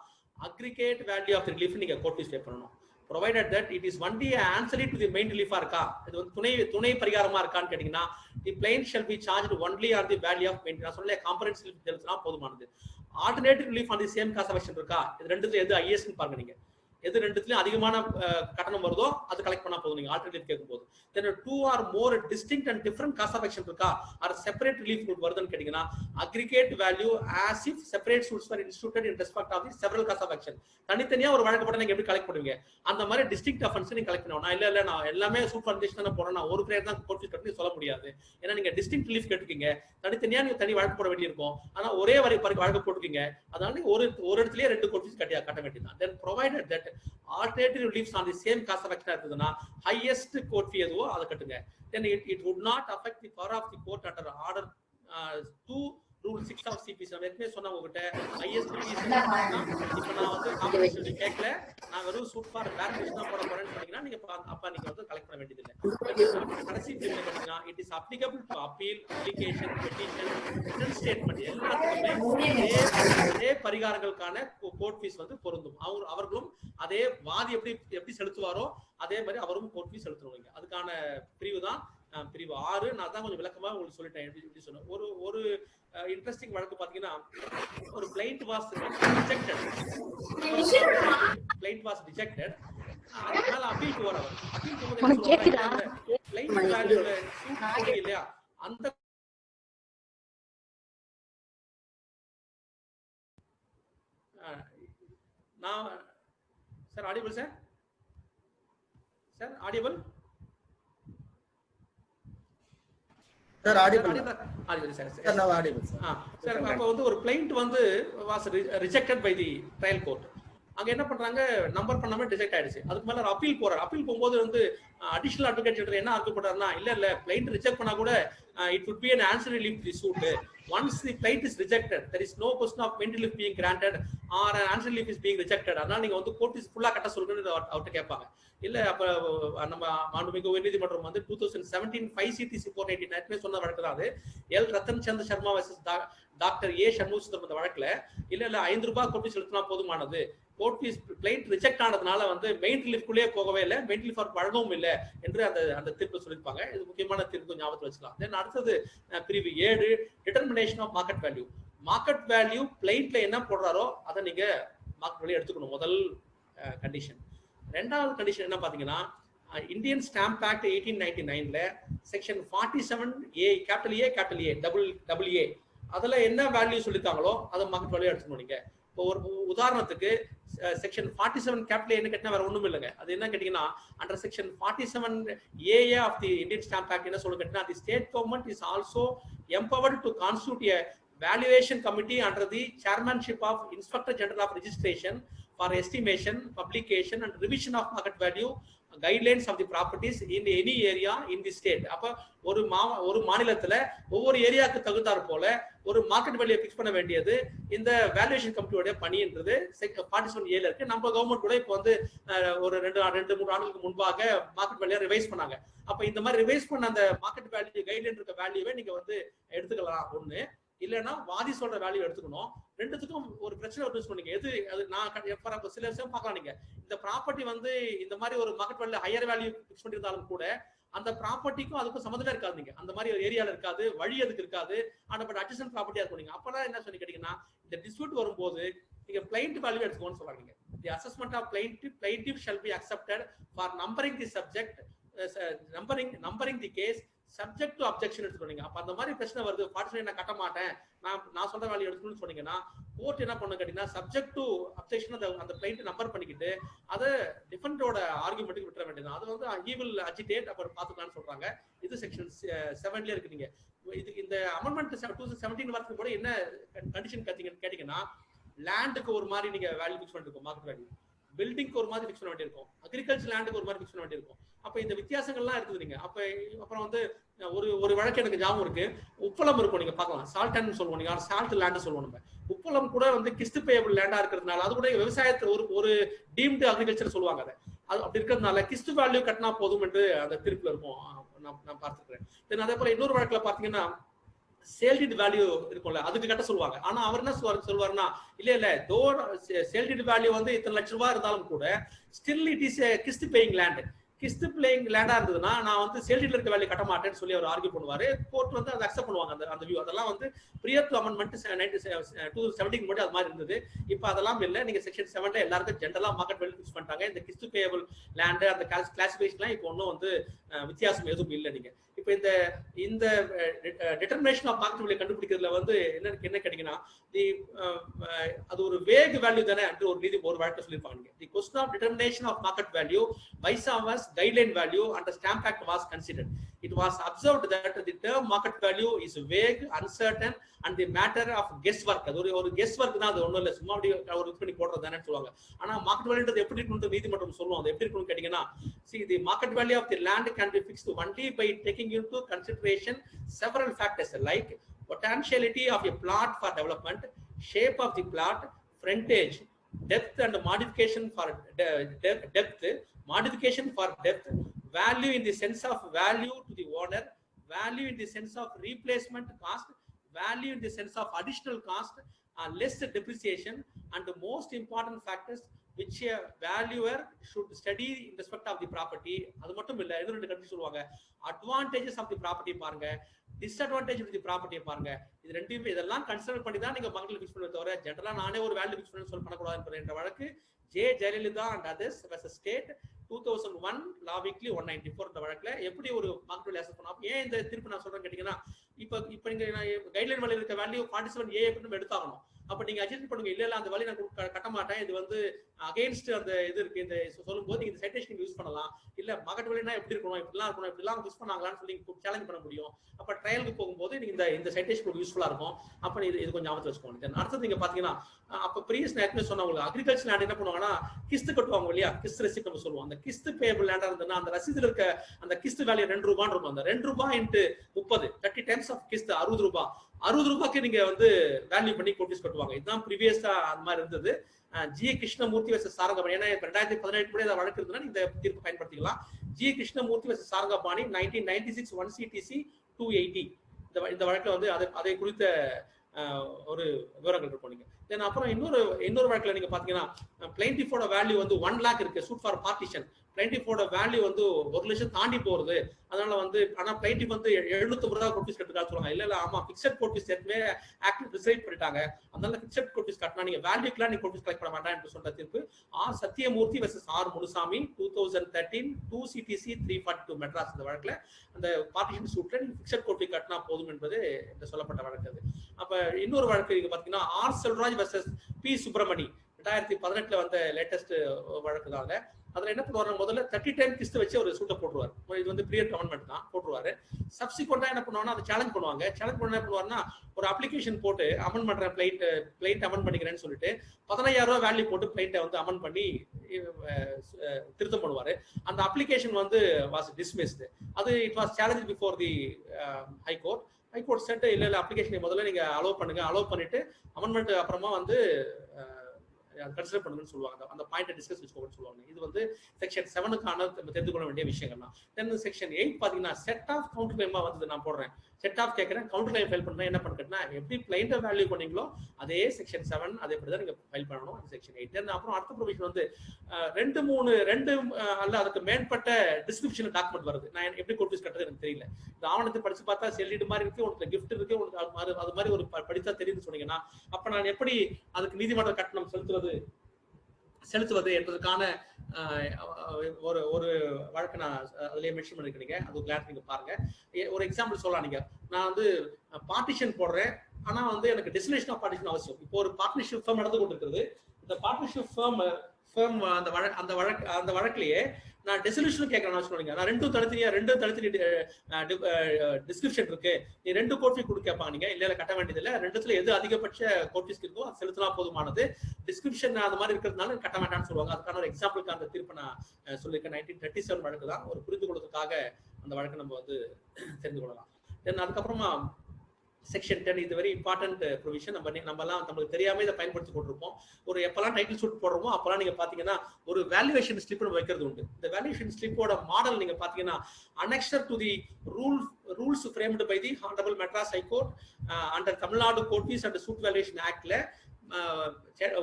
aggregate value of the relief நீங்க கோர்ட் ஃபீஸ் பே பண்ணணும். provided that it is only answer to the main relief இருக்கா, இது வந்து துணை பரிகாரமா இருக்கான்னு கேட்டீங்கன்னா the plaintiff shall be charged only on the value of main. நான் சொல்ல காம்பரன்சிவ் செலுத்தினா போதுமானது. Alternative relief on the same cost of action இருக்கா, இது ரெண்டுத்துல எது ஹையஸ்ட்னு பாருங்க. நீங்க எது ரெண்டுத்துலயும் அதிகமான கட்டணம் வருதோ அது கலெக்ட் பண்ணா போதும் நீங்க ஆல்டர்னேட்டிவ் கேட்கும்போது. then 2 or more distinct and different cost of action இருக்கா or separate relief வருதுன்னு கேட்டீங்கன்னா aggregate value as if separate suits were instituted in respect of the several cost of action. தனித்தனியா ஒரு வழக்கு போட்டா நீங்க எப்படி கலெக்ட் பண்ணுவீங்க, அந்த மாதிரி டிஸ்டிங்க்ட் அஃபென்ஸ் நீங்க கலெக்ட் பண்ணணும். இல்ல நான் எல்லாமே சூட் ஃபவுண்டேஷன் தான் போறேன், நான் ஒரு கிரேட் தான் கோர்ட் ஃபீஸ் கட்டி சொல்ல முடியாது. ஏன்னா நீங்க டிஸ்டிங்க்ட் ரிலீஃப் கேட்டிருக்கீங்க, தனித்தனியா நீங்க தனி வழக்கு போட வேண்டியிருக்கும். ஆனா ஒரே வழக்கு போட்டுருக்கீங்க, அதனால நீங்க ஒரு இடத்துலயே 2 கோர்ட் ஃபீஸ் கட்ட வேண்டியதுதான். then provided that alternative reliefs on the same cost of action இருந்ததுன்னா highest court fee எதுவோ அதை கட்டுங்க. then it would not affect the power of the court under order 2 rule 6 of CPC. நான் ஏற்கனவே சொன்ன உங்ககிட்ட highest fees இப்போ நான் வந்து காம்பன்சேஷன் கேட்கல, நான் வெறும் சூட் ஃபார் வேல்யூவேஷன் தான் போட போறேன்னு சொன்னீங்கன்னா நீங்க அப்ப நீங்க வந்து கலெக்ட் பண்ண வேண்டியது இல்லை. கடைசி பிரிவுல பாத்தீங்கன்னா it is applicable to appeal, application, petition, written statement எல்லாத்துக்குமே அதே பரிகாரங்களுக்கான கோர்ட் ஃபீஸ் வந்து பொருந்தும். அவர்களும் அதே வாதி எப்படி செலுத்துவாரோ அதே மாதிரி அவரும் கோர்ட் ஃபீஸ் செலுத்துவாங்க. அதுக்கான பிரிவு தான் பிரிவு 6. நான் தான் கொஞ்சம் விளக்கமா உங்களுக்கு சொல்லிட்டேன் எப்படி சொன்னேன். ஒரு இன்ட்ரெஸ்டிங் வழக்கு பாத்தீங்கன்னா, ஒரு கிளைண்ட் வாஸ் ரிஜெக்டட், அதனால அப்பீல் போறாரு. அப்பீல் போகும்போது கிளைண்ட் வேல்யூல சூட் போடுங்க இல்லையா, அந்த நான் sir audible sir audible sir audible sir நான் ஆடிபிள் சார். அப்ப வந்து ஒரு கிளைண்ட் வந்து was rejected by the trial court. அங்க என்ன பண்றாங்க, நம்பர் பண்ணாம ரிஜெக்ட் ஆயிடுச்சு. அதுக்கு மேல அப்பீல் போறாரு. அப்பீல் போகும்போது வந்து அடிஷனல் அட்வொகேட் ஜெனரல் என்ன ஆர்கியூ பண்றாருன்னா, இல்ல கிளைண்ட் ரிஜெக்ட் பண்ணா கூட it would be an answer relief to the suit. Once the client is rejected, there is no question of main relief being granted or an answer relief is being rejected. அதனால நீங்க வந்து court fees ஃபுல்லா கட்ட சொல்லுங்கன்னு அவர்ட்ட கேட்பாங்க. இல்ல அப்ப நம்ம மாண்புமிகு உயர்நீதிமன்றம் வந்து 2017 5CTC 489 சொன்ன வழக்கு தான் அது. L Rathan Chandra Sharma versus doctor A Shanmuga Sundaram அந்த வழக்குல இல்ல 5 ரூபாய் கோர்ட் ஃபீஸ் செலுத்தினா போதுமானது, கோர்ட் ஃபீஸ் கிளைண்ட் ரிஜெக்ட் ஆனதுனால வந்து மெயின் ரிலீஃப்குள்ளே போகவே இல்லை, மெயின் ரிலீஃப் வழங்கவும் இல்லை என்று அந்த தீர்ப்பு சொல்லியிருப்பாங்க. இது முக்கியமான தீர்ப்பு, ஞாபகத்தில் வச்சுக்கலாம். தென் அடுத்தது பிரிவு 7 determination of market value. Market value கிளைண்ட்ல என்ன போடுறாரோ அதை நீங்க மார்க்கெட் வேல்யூ எடுத்துக்கணும், முதல் கண்டிஷன். ரெண்டாவது கண்டிஷன் என்ன பாத்தீங்கன்னா, இந்தியன் ஸ்டாம்ப் ஆக்ட் 1899ல section 47A capital A double A அதுல என்ன வேல்யூ சொல்லிருக்காங்களோ அதை மார்க்கெட் வேல்யூ எடுத்துக்கணும். நீங்க இப்போ ஒரு உதாரணத்துக்கு செக்ஷன் 47 கேபிட்டல் என்ன கேட்டா வேற ஒண்ணும் இல்லைங்க. அது என்ன கேட்டீங்கன்னா, under section 47A of the Indian stamp act என்ன சொல்லுங்க கேட்டீங்கன்னா, the state government is also empowered to constitute a valuation committee under the chairmanship of Inspector General of Registration for estimation, publication and revision of market value guidelines of the properties in any area in the state. அப்ப ஒரு மாநிலத்துல ஒவ்வொரு ஏரியாவுக்கு தகுந்தாற் போல ஒரு market value fix பண்ண வேண்டியது இந்த வேல்யூவேஷன் கமிட்டியோட பணின்றது 47A இருக்கு. நம்ம கவர்மெண்ட் கூட இப்போ வந்து ஒரு 2-3 ஆண்டுகளுக்கு முன்பாக மார்க்கெட் வேல்யூ ரிவைஸ் பண்ணாங்க. அப்ப இந்த மாதிரி ரிவைஸ் பண்ண அந்த மார்க்கெட் வேல்யூ கைட்லைன் இருக்க வேல்யூவே நீங்க வந்து எடுத்துக்கலாம். ஒண்ணு இல்லைன்னா வாதி சொல்ற வேல்யூ எடுத்துக்கணும். ரெண்டுத்துக்கும் ஒரு பிரச்சனை வருது சொன்னீங்க. எது அது நான் சில விஷயம் பார்க்கலாம். நீங்க இந்த ப்ராப்பர்ட்டி வந்து இந்த மாதிரி ஒரு market value higher value fix பண்ணியிருந்தாலும் கூட அந்த ப்ராப்பர்ட்டிக்கும் அதுக்கும் சம்மந்தமே இருக்காது. நீங்க அந்த மாதிரி ஒரு ஏரியால இருக்காது, வழி அதுக்கு இருக்காது. ஆனா பட் அட்ஜஸ்டன் ப்ராப்பர்ட்டியா இருக்கும். நீங்க அப்பதான் என்ன சொல்லி கேட்டீங்கன்னா இந்த டிஸ்பியூட் வரும்போது நீங்க பிளைண்ட் வேல்யூ எடுத்துக்கோன்னு சொல்றாங்க. The assessment of plaintiff shall be accepted for numbering the subject, numbering the case subject to objection எடுத்துக்கோங்க. அப்ப அந்த மாதிரி பிரச்சனை வருது, 47 நான் கட்ட மாட்டேன், நான் சொல்ற வேல்யூ எடுக்கணும்னு சொன்னீங்கன்னா கோர்ட் என்ன பண்ணு கேட்டீங்கன்னா சப்ஜெக்ட் டு அப்ஜெக்ஷன் அந்த பிளைண்ட் நம்பர் பண்ணிக்கிட்டு அதை டிஃபெண்டரோட ஆர்குமெண்ட்டுக்கு விட்டுற வேண்டியது. அது வந்து he will agitate அப்புறம் பாத்துக்கலாம்னு சொல்றாங்க. இது செக்ஷன் 7ல இருக்கு. நீங்க இது இந்த அமெண்ட்மென்ட் 2017 வரதுக்கு கூட என்ன கண்டிஷன் கேட்டீங்கன்னா லேண்டுக்கு ஒரு மாதிரி நீங்க வேல்யூ ஃபிக்ஸ் பண்ணிருக்கோம், மார்க்கெட் வேல்யூ பில்டிங்க்கு ஒரு மாதிரி ஃபிக்ஸ் பண்ண வேண்டியிருக்கும், அக்ரிகல்ச்சர் லேண்டுக்கு ஒரு மாதிரி ஃபிக்ஸ் பண்ண வேண்டியிருக்கும். அப்ப இந்த வித்தியாசங்கள்லாம் இருக்குது. நீங்க அப்புறம் வந்து ஒரு வழக்கு எனக்கு ஞாபகம் இருக்கு. உப்பளம் இருக்கும், நீங்க பார்க்கலாம், சால்ட் லேண்ட் சொல்லுவோம், நீங்க சால்ட் லேண்ட் சொல்லுவோம். நம்ம உப்பளம் கூட வந்து கிஸ்ட் பேயபிள் லேண்டா இருக்கிறதுனால அது கூட விவசாயத்தை ஒரு டீம்டு அக்ரிகல்ச்சர் சொல்லுவாங்க. அது அப்படி இருக்கிறதுனால கிஸ்ட் வேல்யூ கட்டினா போதும் என்று அந்த தீர்ப்புல இருக்கும். நான் பார்த்துக்கிறேன். அதே போல இன்னொரு வழக்குல பாத்தீங்கன்னா சேல்டிட் வேல்யூ இருக்கும்ல, அதுக்கு கட்ட சொல்லுவாங்க. ஆனா அவர் என்ன சொல்வாருன்னா இல்ல தோ சேல்டிட் வேல்யூ வந்து இத்தனை லட்சம் ரூபாய் இருந்தாலும் கூட still it is kist paying land. Kist playing லேண்டா இருந்ததுன்னா நான் வந்து சேல்டிட்ல இருக்க வேல்யூ கட்ட மாட்டேன்னு சொல்லி அவர் ஆர்கியூ பண்ணுவாரு. கோர்ட் வந்து அதை அக்செப்ட் பண்ணுவாங்க. அந்த வியூ அதெல்லாம் வந்து பிரியர் டு அமெண்ட்மெண்ட் 2017 முன்னாடி அது மாதிரி இருந்தது. இப்போ அதெல்லாம் இல்லை. நீங்க செக்ஷன் 7ல எல்லாருக்கும் ஜென்ரலா மார்க்கெட் வேல்யூ ஃபிக்ஸ் பண்ணிட்டாங்க. இந்த கிஸ்ட் பேயபிள் லேண்ட் அந்த கிளாசிபிகேஷன்லாம் இப்போ ஒன்றும் வந்து வித்தியாசம் எதுவும் இல்லை. நீங்க இப்போ இந்த டிட்டர்மினேஷன் ஆஃப் மார்க்கெட் வேல்யூ கண்டுபிடிக்கிறதுல வந்து என்ன கேட்டீங்கன்னா அது ஒரு வேக் வேல்யூ தானே என்று ஒரு வழக்கு சொல்லியிருப்பாங்க. The question of determination of market value பைசாமஸ் guideline value under Stamp Act was considered. It was observed that the term market value is vague, uncertain and the matter of guesswork. அது ஒரு guesswork தான். அது ஒண்ணும் இல்ல, சும்மா அப்படி ஒரு இது பண்ணி போடுறதுதானே சொல்லுவாங்க. ஆனா மார்க்கெட் வேல்யூன்றது எப்படி இருக்குன்னு நீதிமன்றம் சொல்லுவோம். அது எப்படி இருக்குன்னு கேட்டீங்கன்னா see the market value of the land can be fixed only by taking into consideration several factors like potentiality of a plot for development, shape of the plot, frontage, depth and modification for depth, modification for depth, value in the sense of value to the owner, value in the sense of replacement cost, value in the sense of additional cost, less depreciation, and the most important factors which a valuer should study in respect of the property. அது மட்டும் இல்ல, இது ரெண்டு condition சொல்லுவாங்க. advantages of the property பாருங்க, disadvantage of the property பாருங்க. இது ரெண்டுமே இதெல்லாம் கன்சிடர் பண்ணி தான் நீங்க மார்க்கெட்ல ஃபிக்ஸ் பண்ண தவிர ஜெனரலா நானே ஒரு வேல்யூ ஃபிக்ஸ் பண்ண பண்ணக்கூடாது என்ற வழக்கு J Jayalalithaa and others versus state 2001 law weekly 194 இந்த வழக்குல எப்படி ஒரு மார்க்கெட் வேல்யூ அசஸ் பண்ணலாம். ஏன் இந்த தீர்ப்பு நான் சொல்றேன் கேட்டீங்கன்னா இப்போ நீங்க கைட்லைன் வேல்யூ இருக்க வேல்யூ 47A அப்படின்னு எடுத்தாகணும். அப்ப நீங்க அட்ஜஸ்ட் பண்ணுங்க. இல்ல அந்த வேல்யூ நான் கட்ட மாட்டேன், இது வந்து அகைன்ஸ்ட் அந்த இது இருக்கு இந்த சொல்லும் போது இந்த சைட்டேஷன் யூஸ் பண்ணலாம். இல்ல மார்க்கெட் வேல்யூனா எப்படி இருக்கணும், இப்படிலாம் யூஸ் பண்ணாங்களான்னு சொல்லி சேலஞ்ச் பண்ண முடியும். அப்ப ட்ரையலுக்கு போகும்போது நீங்க இந்த சைட்டேஷன் யூஸ்ஃபுல்லா இருக்கும். அப்ப இது கொஞ்சம் ஞாபகத்துல வச்சுக்கோங்க. அடுத்தது நீங்க பாத்தீங்கன்னா அப்ப ப்ரீவியஸ் நான் சொன்னவங்க அக்ரிகல்ச்சர் லேண்ட் என்ன பண்ணுவாங்கன்னா கிஸ்து கட்டுவாங்க இல்லையா, கிஸ்து ரெசிப்ட் நம்ம சொல்லுவோம். அந்த கிஸ்து பேபிள் லேண்டா இருந்ததுன்னா அந்த ரசீதுல இருக்க அந்த கிஸ்து வேல்யூ 2 ரூபான்னு இருக்கும். அந்த 2 ரூபாய் இன்ட்டு 30 டைம்ஸ் ஆஃப் கிஸ்து 60 ரூபாய். 60 ரூபாய்க்கு நீங்க வந்து வேல்யூ பண்ணி கோர்ட்டிஸ் கட்டுவாங்க. இதுதான் ப்ரீவியஸா அந்த மாதிரி இருந்தது. ஜி கிருஷ்ணமூர்த்தி வர்சஸ் சாரங்கபாணி, ஏன்னா 2018 கூட வழக்கு இருந்ததுன்னா இந்த தீர்ப்பு பயன்படுத்திக்கலாம். G Krishnamurthy versus Sarangapani 1996 1 CTC 280 இந்த வழக்குல வந்து அதை குறித்த ஒரு விவரங்கள் இருக்கும். நீங்க தென் அப்புறம் இன்னொரு வழக்குல நீங்க பாத்தீங்கன்னா பிளைண்டிஃபோட வேல்யூ வந்து 1 lakh இருக்கு, சூட் ஃபார் பார்ட்டிஷன். பிளைண்டிஃபோட வேல்யூ வந்து 1 லட்சம் தாண்டி போறது. அதனால வந்து ஆனா பிளைண்டிஃப் வந்து 750 ரூபாய் கோர்ட் ஃபீஸ் கட்டுறாங்க சொல்லுவாங்க. இல்ல ஆமா பிக்சட் கோர்ட் ஃபீஸ் ஏற்கனவே ஆக்ட் டிசைட் பண்ணிட்டாங்க, அதனால பிக்சட் கோர்ட் ஃபீஸ் கட்டினா நீங்க வேல்யூக்குலாம் நீங்க கோர்ட் ஃபீஸ் கலெக்ட் பண்ண மாட்டாங்க என்று சொல்ற தீர்ப்பு R Sathyamurthy versus R Munusamy 2013 2 CTC 342 Madras. இந்த வழக்குல அந்த பார்ட்டிஷன் சூட்ல நீங்க பிக்சட் கோர்ட் ஃபீஸ் கட்டினா போதும் என்பது இந்த சொல்லப்பட்ட வழக்கு. அது அப்ப இன்னொரு வழக்கு நீங்க பாத்தீங்கன்னா R Selvaraj versus P Subramani 2018 வந்த லேட்டஸ்ட் வழக்கு தான். அதுல என்ன பண்ணுவாரு, முதல்ல 30 டைம் கிஸ்ட் வச்சு ஒரு சூட்டை போட்டுருவாரு. இது வந்து பிரியர் கவர்மெண்ட் தான் போட்டுருவாரு. சப்சிக்வெண்டா என்ன பண்ணுவாங்கன்னா அதை சேலஞ்ச் பண்ணுவாங்க. சேலஞ்ச் பண்ண என்ன பண்ணுவாருன்னா ஒரு அப்ளிகேஷன் போட்டு அமெண்ட் பண்றேன், பிளைண்ட் அமெண்ட் பண்ணிக்கிறேன்னு சொல்லிட்டு 15,000 ரூபாய் வேல்யூ போட்டு பிளைண்ட்டை வந்து அமெண்ட் பண்ணி திருத்தம் பண்ணுவாரு. அந்த அப்ளிகேஷன் வந்து வாஸ் டிஸ்மிஸ்டு. அது it was challenge before the high court. High court set இல்ல அப்ளிகேஷனை முதல்ல நீங்க அலோவ் பண்ணுங்க, அலோவ் பண்ணிட்டு அமெண்ட்மெண்ட் அப்புறமா வந்து கன்சிடர் பண்ணுங்கன்னு சொல்லுவாங்க. அந்த பாயிண்ட் டிஸ்கஸ் வச்சுக்கோங்கன்னு சொல்லுவாங்க. இது வந்து செக்ஷன் 7க்கான தெரிந்து கொள்ள வேண்டிய விஷயங்கள் தான். தென் செக்ஷன் 8 பாத்தீங்கன்னா செட் ஆஃப் கவுண்டர் கிளைமா வந்து நான் போடுறேன். செட் ஆஃப் கேட்கறேன், கவுண்டர் கிளைம் ஃபைல் பண்ணா என்ன பண்ணுறேன்னா எப்படி கிளைண்ட்டை வேல்யூ பண்ணீங்களோ அதே செக்ஷன் 7 அதே படி தான் நீங்க ஃபைல் பண்ணணும். அது செக்ஷன் 8. தென் அப்புறம் அடுத்த ப்ரொவிஷன் வந்து 2 அல்ல அதுக்கு மேற்பட்ட டிஸ்கிரிப்ஷன் டாக்குமெண்ட் வருது. நான் எப்படி கோர்ட் ஃபீஸ் கட்டுறது எனக்கு தெரியல. இந்த ஆவணத்தை படிச்சு பார்த்தா செல்லிட்டு மாதிரி இருக்கு, உங்களுக்கு கிஃப்ட் இருக்கு, உங்களுக்கு அது மாதிரி ஒரு படித்தா தெரியுதுன்னு சொன்னீங்கன்னா அப்ப நான் எப்படி அதுக்கு நீதிமன்ற கட்டணம் செலுத்துவது என்பதற்கான ஒரு வழக்கு நான் அதுலயே மென்ஷன் பண்ணிருக்கீங்க. அது கிளாஸ் நீங்க பாருங்க. ஒரு எக்ஸாம்பிள் சொல்லலாம். நீங்க நான் வந்து பார்ட்டிஷன் போடுறேன், ஆனா வந்து எனக்கு டெஸ்டினேஷன் ஆஃப் பார்ட்டிஷன் அவசியம். இப்போ ஒரு பார்ட்னர்ஷிப் ஃபர்ம் நடந்து கொண்டிருக்கிறது. இந்த பார்ட்னர்ஷிப் ஃபர்ம் அந்த வழக்கிலேயே நான் டெசிலியூஷன் கேட்கறேன் சொல்லுங்க. நான் ரெண்டு தனித்தனி டிஸ்கிரிப்ஷன் இருக்கு, நீ 2 கோர்ட் ஃபீ கொடுக்க நீங்க இல்ல கட்ட வேண்டியது இல்ல, ரெண்டுத்துல எது அதிகபட்ச கோர்ட் ஃபீஸ் இருக்கோ அது செலுத்தினா போதுமானது, டிஸ்கிரிப்ஷன் அந்த மாதிரி இருக்கிறதுனால கட்ட வேண்டாம்னு சொல்லுவாங்க. அதுக்கான ஒரு எக்ஸாம்பிளுக்கு அந்த தீர்ப்பு நான் சொல்லியிருக்கேன். 1937 வழக்கு தான். ஒரு புரிந்து கொள்வதற்காக அந்த வழக்கு நம்ம வந்து தெரிந்து கொள்ளலாம். தென் அதுக்கப்புறமா செக்ஷன் 10 இது வெரி இம்பார்ட்டன்ட் ப்ரொவிஷன். நம்மலாம் நமக்கு தெரியாம இதை பயன்படுத்தி கொண்டிருப்போம். ஒரு எப்பெல்லாம் டைட்டில் சூட் போடுறோமோ அப்பெல்லாம் நீங்க பாத்தீங்கன்னா ஒரு வேல்யூவேஷன் ஸ்லிப் நம்ம வைக்கிறது உண்டு. இந்த வேல்யூவேஷன் ஸ்லிப்போட மாடல் நீங்க பாத்தீங்கன்னா annexed to the rules framed by the Honorable Madras High Court under Tamil Nadu Court Fees and Suit Valuation Actல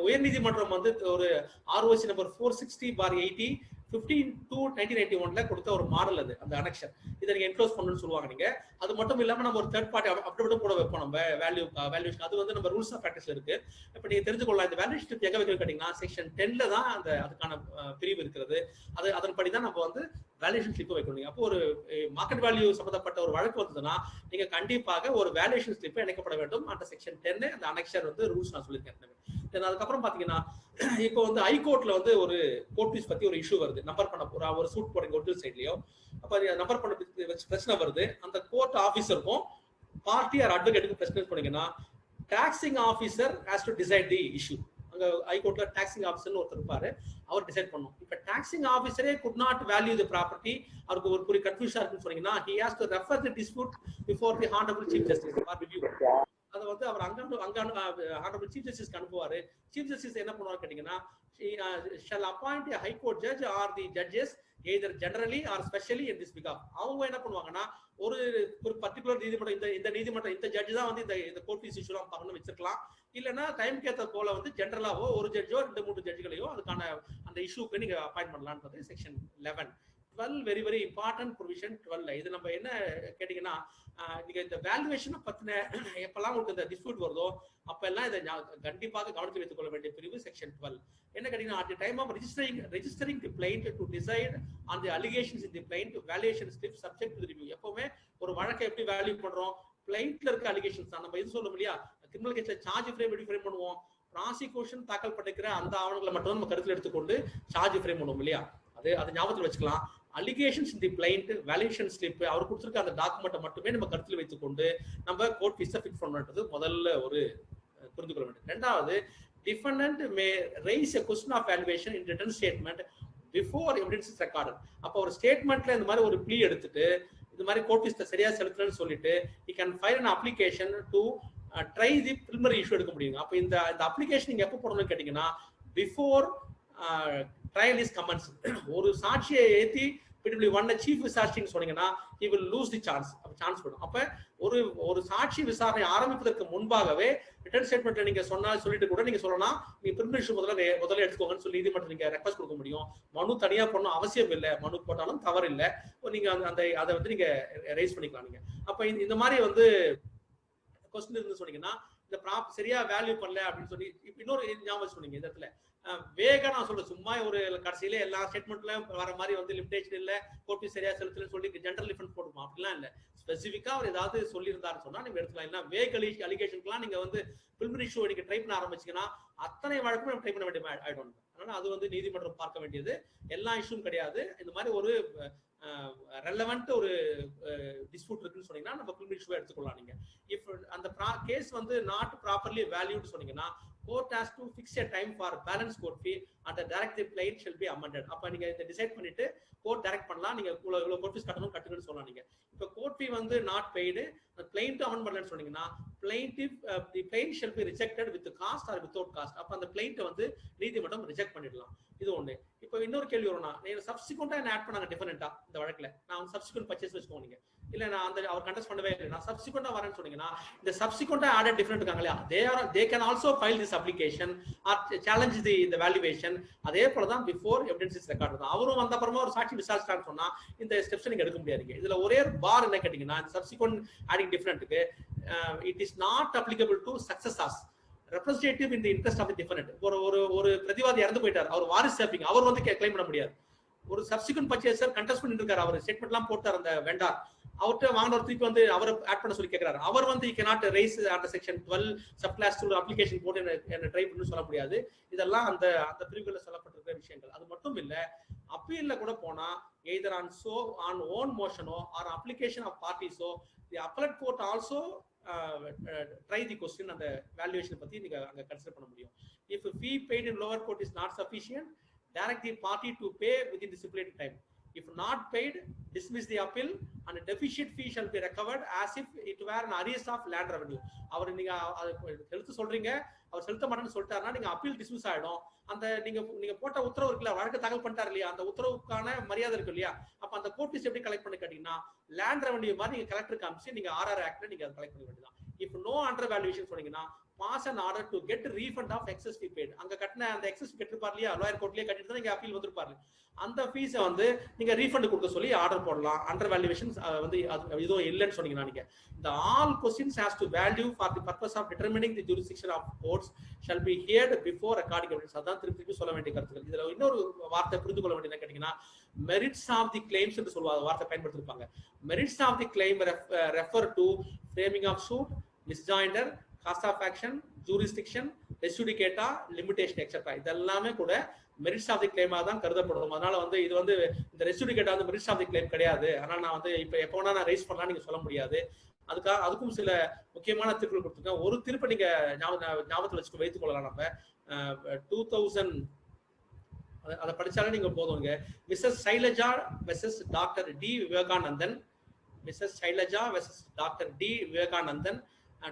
உயர்நீதிமன்றம் வந்து ஒரு ROC நம்பர் 460/80 15/2/1991 கொடுத்த ஒரு மாடல் அது, அந்த அனெக்ஷன். இதை நீங்க என்க்ளோஸ் பண்ணணும்னு சொல்லுவாங்க. நீங்க அது மட்டும் இல்லாம நம்ம ஒரு தேர்ட் பார்ட்டி அப்டேட் கூட வைப்போம் நம்ம வேல்யூஷன். அது வந்து நம்ம ரூல்ஸ் ஆஃப் பிராக்டிஸ்ல இருக்கு. இப்ப நீங்க தெரிஞ்சுக்கொள்ளலாம் இந்த வேல்யூஷன் எங்க வைக்கிறது கேட்டீங்கன்னா செக்ஷன் 10ல தான் அதுக்கான பிரிவு இருக்கிறது. அதன்படி தான் நம்ம வந்து வேல்யூஷன் ஸ்லிப் வைக்கணும். அப்போ ஒரு மார்க்கெட் வேல்யூ சம்பந்தப்பட்ட ஒரு வழக்கு வந்ததுன்னா நீங்க கண்டிப்பாக ஒரு வேல்யூஷன் ஸ்லிப் இணைக்கப்பட வேண்டும். அந்த செக்ஷன் 10 அந்த அனெக்ஷன் வந்து ரூல்ஸ் நான் சொல்லியிருக்கேன். அதுக்கப்புறம் பாத்தீங்கன்னா இப்போ வந்து ஹைகோர்ட்ல வந்து ஒரு கோர்ட் ஃபீஸ் பத்தி ஒரு இஷ்யூ வருது. நம்பர் பண்ண ஒரு சூட் போடுங்க ஒரிஜினல் சைட்லயோ, அப்ப நம்பர் பண்ண பிரச்சனை வருது. அந்த கோர்ட் ஆபீசருக்கும் பார்ட்டி ஆர் அட்வொகேட்டுக்கும் பிரச்சனை போனீங்கன்னா taxing officer has to decide the issue. அங்க ஹைகோர்ட்ல டாக்ஸிங் ஆபீசர்னு ஒருத்தர் இருப்பாரு, அவர் டிசைட் பண்ணும். இப்ப டாக்ஸிங் ஆபீசரே could not value the property, அவருக்கு ஒரு குறி கன்ஃபியூஷன் இருக்குன்னு சொன்னீங்கன்னா he has to refer the dispute before the honorable chief justice for review. அதை வந்து அவர் honorable chief justice அனுப்புவாரு. chief justice என்ன பண்ணுவாங்க கேட்டீங்கன்னா shall appoint a high court judge or the judges either generally or specially in this behalf. அவங்க என்ன பண்ணுவாங்கன்னா ஒரு particular நீதிமன்றம் இந்த நீதிமன்றம் இந்த ஜட்ஜ் தான் வந்து இந்த கோர்ட் ஃபீஸ் இஷ்யூலாம் பார்க்கணும்னு வச்சிருக்கலாம். இல்லைன்னா டைம் கேத்த போல வந்து ஜென்ரலாவோ ஒரு ஜட்ஜோ 2-3 ஜட்ஜுகளையோ அதுக்கான அந்த இஷ்யூக்கு நீங்க அப்பாயிண்ட் பண்ணலாம்ன்றது section 11. 12 very very important provision 12. இது நம்ம என்ன கேட்டீங்கன்னா நீங்க இந்த வேல்யூவேஷனை பத்தின எப்பெல்லாம் உங்களுக்கு இந்த டிஸ்பியூட் வருதோ அப்பெல்லாம் இதை கண்டிப்பாக கவனத்தில் வைத்துக் கொள்ள வேண்டிய பிரிவு செக்ஷன் 12. என்ன கேட்டீங்கன்னா at the time of registering the plaint to decide on the allegations in the plaint, valuation slip subject to the review. எப்பவுமே ஒரு வழக்கை எப்படி வேல்யூ பண்றோம், பிளைண்ட்ல இருக்க அலிகேஷன்ஸ் தான். நம்ம இது சொல்லும் இல்லையா, கிரிமினல் கேஸ்ல சார்ஜ் ஃப்ரேம் எப்படி ஃப்ரேம் பண்ணுவோம், ப்ராசிக்யூஷன் தாக்கல் பண்ணிக்கிற அந்த ஆவணங்களை மட்டும் நம்ம கருத்தில் எடுத்துக்கொண்டு சார்ஜ் ஃப்ரேம் பண்ணுவோம் இல்லையா, அது ஞாபகத்தில் வச்சுக்கலாம். Allegations in the blind, valuation slip அவர் கொடுத்திருக்க அந்த டாக்குமெண்ட்டை மட்டுமே நம்ம கருத்தில் வைத்துக்கொண்டு நம்ம கோர்ட் ஃபீஸை ஃபிக்ஸ் பண்ணுறது முதல்ல ஒரு புரிந்து கொள்ள வேண்டும். ரெண்டாவது, defendant may raise a question of valuation in written statement before evidence is recorded. அப்போ ஒரு ஸ்டேட்மெண்ட்ல இந்த மாதிரி ஒரு ப்ளீ எடுத்துட்டு இந்த மாதிரி கோர்ட் ஃபீஸ் சரியா செலுத்துறேன்னு சொல்லிட்டு he can file an application to try the preliminary issue எடுக்க முடியும். அப்போ இந்த அப்ளிகேஷன் நீங்க எப்போ போடணும்னு கேட்டீங்கன்னா பிஃபோர் ட்ரையல் இஸ் கமென்ஸ். ஒரு சாட்சியை ஏற்றி சீஃப் விசாரிச்சின்னு சொன்னீங்கன்னா he will lose the chance. Chance வரும். அப்ப ஒரு சாட்சி விசாரணை ஆரம்பிப்பதற்கு முன்பாகவே ரிட்டன் ஸ்டேட்மெண்ட்ல நீங்க சொல்லிட்டு கூட நீங்க சொல்லலாம் நீங்க பிரிலிமினரி இஷ்யூ முதல்ல எடுத்துக்கோங்கன்னு சொல்லி நீதிமன்றம் நீங்க ரெக்வஸ்ட் கொடுக்க முடியும். மனு தனியா பண்ணணும் அவசியம் இல்லை, மனு போட்டாலும் தவறு இல்லை. நீங்க அதை வந்து நீங்க ரைஸ் பண்ணிக்கலாம். நீங்க அப்ப இந்த மாதிரி வந்து கொஸ்டின் இருந்து சொன்னீங்கன்னா இந்த சரியா வேல்யூ பண்ணல அப்படின்னு சொல்லி இன்னொரு ஞாபகம் சொன்னீங்க. இந்த இடத்துல வேக நான் சொல்றேன், சும்மா ஒரு கடைசியில எல்லா ஸ்டேட்மெண்ட்ல வர மாதிரி வந்து லிமிடேஷன் இல்ல, கோர்ட் ஃபீஸ் சரியா செலுத்தலன்னு சொல்லி ஜெனரல் டிஃபென்ஸ் போடுமா, அப்படிலாம் இல்ல. ஸ்பெசிஃபிக்கா அவர் ஏதாவது சொல்லியிருந்தாருன்னு சொன்னா நீங்க எடுத்துக்கலாம். இல்லைன்னா வேக் அலிகேஷன்லாம் நீங்க வந்து பிரிலிமினரி இஷ்யூ நீங்க ட்ரை பண்ண ஆரம்பிச்சீங்கன்னா அத்தனை வழக்குமே நம்ம ட்ரை பண்ண வேண்டிய ஆயிடும். அதனால அது வந்து நீதிமன்றம் பார்க்க வேண்டியது எல்லா இஷ்யூவும் கிடையாது. இந்த மாதிரி ஒரு ரெலவெண்ட் ஒரு டிஸ்பியூட் இருக்குன்னு சொன்னீங்கன்னா நம்ம பிரிலிமினரி இஷ்யூவை எடுத்துக்கொள்ளலாம். நீங்க இஃப் அந்த கேஸ் வந்து நாட் ப்ராப்பர்லி வேல்யூன்னு சொன்னீங்கன்னா court has to fix a time for balance court fee and the directive plain shall be amended. அப்ப நீங்க இத டிசைட் பண்ணிட்டு கோர்ட் டைரக்ட் பண்ணலாம், நீங்க இவ்வளவு கோர்ட் ஃபீஸ் கட்டணும் கட்டுங்கன்னு சொல்லலாம். நீங்க இப்ப கோர்ட் ஃபீ வந்து நாட் பெய்டு, பிளைன்ட் அமெண்ட் பண்ணலன்னு சொன்னீங்கன்னா plaintiff the plaint shall be rejected with cost or without cost. அப்ப அந்த பிளைன்ட் வந்து நீதிமன்றம் ரிஜெக்ட் பண்ணிடலாம். இது ஒண்ணு. இப்போ இன்னொரு கேள்வி வரும்னா, நீங்க சப்சிக்வெண்டா என்ன ஆட் பண்ணாங்க டிஃபரெண்டா இந்த வழக்குல, நான் வந்து சப்சிக்வெண்ட் பர்ச்சேஸ் வச்சுக்கோங்க. நீங்க இல்ல நான் அந்த அவர் கண்டெஸ்ட் பண்ணவே இல்லை, நான் சப்சிக்வெண்டா வரேன்னு சொன்னீங்கன்னா இந்த சப்சிக்வெண்டா ஆடட் டிஃபரெண்ட் இருக்காங்க இல்லையா, they can also file this application or challenge the valuation. அதே போல தான் பிஃபோர் எவிடன்ஸ் இஸ் ரெக்கார்ட் தான். அவரும் வந்த அப்புறமா ஒரு சாட்சி விசாரிச்சான்னு சொன்னா இந்த ஸ்டெப்ஸ் நீங்க எடுக்க முடியாதுங்க. இதுல ஒரே பார் என்ன கேட்டீங்கன்னா, சப்சிக்வெண்ட் ஆடிங் டிஃபரெண்ட்டுக்கு it is not applicable to successors representative in the interest of the different. ஒரு பிரதிவாதி இறந்து போயிட்டார், அவர் வாரிசு சேர்ப்பீங்க, அவர் வந்து கிளைம் பண்ண முடியாது. ஒரு சப்சிக்வெண்ட் பர்ச்சேசர் கண்டெஸ்ட் பண்ணிட்டு இருக்காரு, அவர் ஸ்டேட்மெண்ட் எல்லாம் போட்டார் அந்த வெண்டார், அவர்கிட்ட வாங்கின திருப்பி வந்து அவர் ஆட் பண்ண சொல்லி கேட்கிறாரு, அவர் வந்து cannot raise under section 12 subclass 2 application போட்டு என்ன ட்ரை பண்ணி சொல்ல முடியாது. இதெல்லாம் அந்த பிரிவுல சொல்லப்பட்டிருக்கிற விஷயங்கள். அது மட்டும் இல்ல, அப்பீல்ல கூட போனா either on own motion or application of parties, the appellate court also try the question and the valuation பத்தி நீங்க அங்க கன்சிடர் பண்ண முடியும். If fee paid in lower court is not sufficient, direct the party to pay within the stipulated time. If not paid, dismiss the appeal and a deficient fee shall be recovered as if it were an arrears of land revenue. அவர் நீங்க செலுத்த சொல்றீங்க, அவர் செலுத்த மாட்டேன்னு சொல்லிட்டாருன்னா நீங்க appeal dismiss ஆயிடும். அந்த நீங்க போட்ட உத்தரவு இருக்குல்ல, வழக்கு தாக்கல் பண்ணிட்டாரு இல்லையா, அந்த உத்தரவுக்கான மரியாதை இருக்கு இல்லையா, அப்ப அந்த கோர்ட் ஃபீஸ் எப்படி கலெக்ட் பண்ண கேட்டீங்கன்னா லேண்ட் ரெவன்யூ மாதிரி நீங்க கலெக்டர் காமிச்சு நீங்க RR ஆக்ட்ல நீங்க கலெக்ட் பண்ண வேண்டியதான். இஃப் நோ அண்டர் வேல்யூவேஷன் சொன்னீங்கன்னா pass an order to get refund of excess fee paid. அங்க கட்டின அந்த எக்ஸஸ் கட்டிருப்பார் இல்லையா, லோயர் கோர்ட்லயே கட்டிட்டு தான் நீங்க அப்பீல் வந்திருப்பாரு, அந்த ஃபீஸை வந்து நீங்க ரீஃபண்ட் கொடுக்க சொல்லி ஆர்டர் போடலாம். அண்டர் வேல்யூவேஷன் வந்து இதுவும் இல்லைன்னு சொன்னீங்கன்னா நீங்க the all questions has to value for the purpose of determining the jurisdiction of courts shall be heard before recording evidence. அதான் திருப்பி சொல்ல வேண்டிய கருத்துக்கள். இதுல இன்னொரு வார்த்தை புரிந்து கொள்ள வேண்டியது என்ன கேட்டீங்கன்னா, மெரிட்ஸ் ஆஃப் தி கிளைம்ஸ் என்று சொல்லுவாங்க, வார்த்தை பயன்படுத்திருப்பாங்க. Merits of the claim refer to framing of suit, misjoinder, cause of action, jurisdiction, res judicata, limitation etcetera. இதெல்லாமே கூட மெரிட்ஸ் ஆஃப் தி கிளைமா தான் கருதப்படும். அதனால வந்து இது வந்து இந்த ரெஸ்யூடிகேட்டா வந்து மெரிட்ஸ் ஆஃப் தி கிளைம் கிடையாது. அதனால நான் வந்து இப்ப எப்போ வேணா நான் ரைஸ் பண்ணலாம் நீங்க சொல்ல முடியாது. அதுக்கும் சில முக்கியமான தீர்ப்புகள் கொடுத்துருக்கேன். ஒரு தீர்ப்பை நீங்க ஞாபகத்தில் வச்சுக்க வைத்துக் கொள்ளலாம். நம்ம 2000 அதை படிச்சாலே நீங்க போதுங்க. Missus Sailaja versus doctor D Vivekanandan, missus Sailaja versus doctor D Vivekanandan,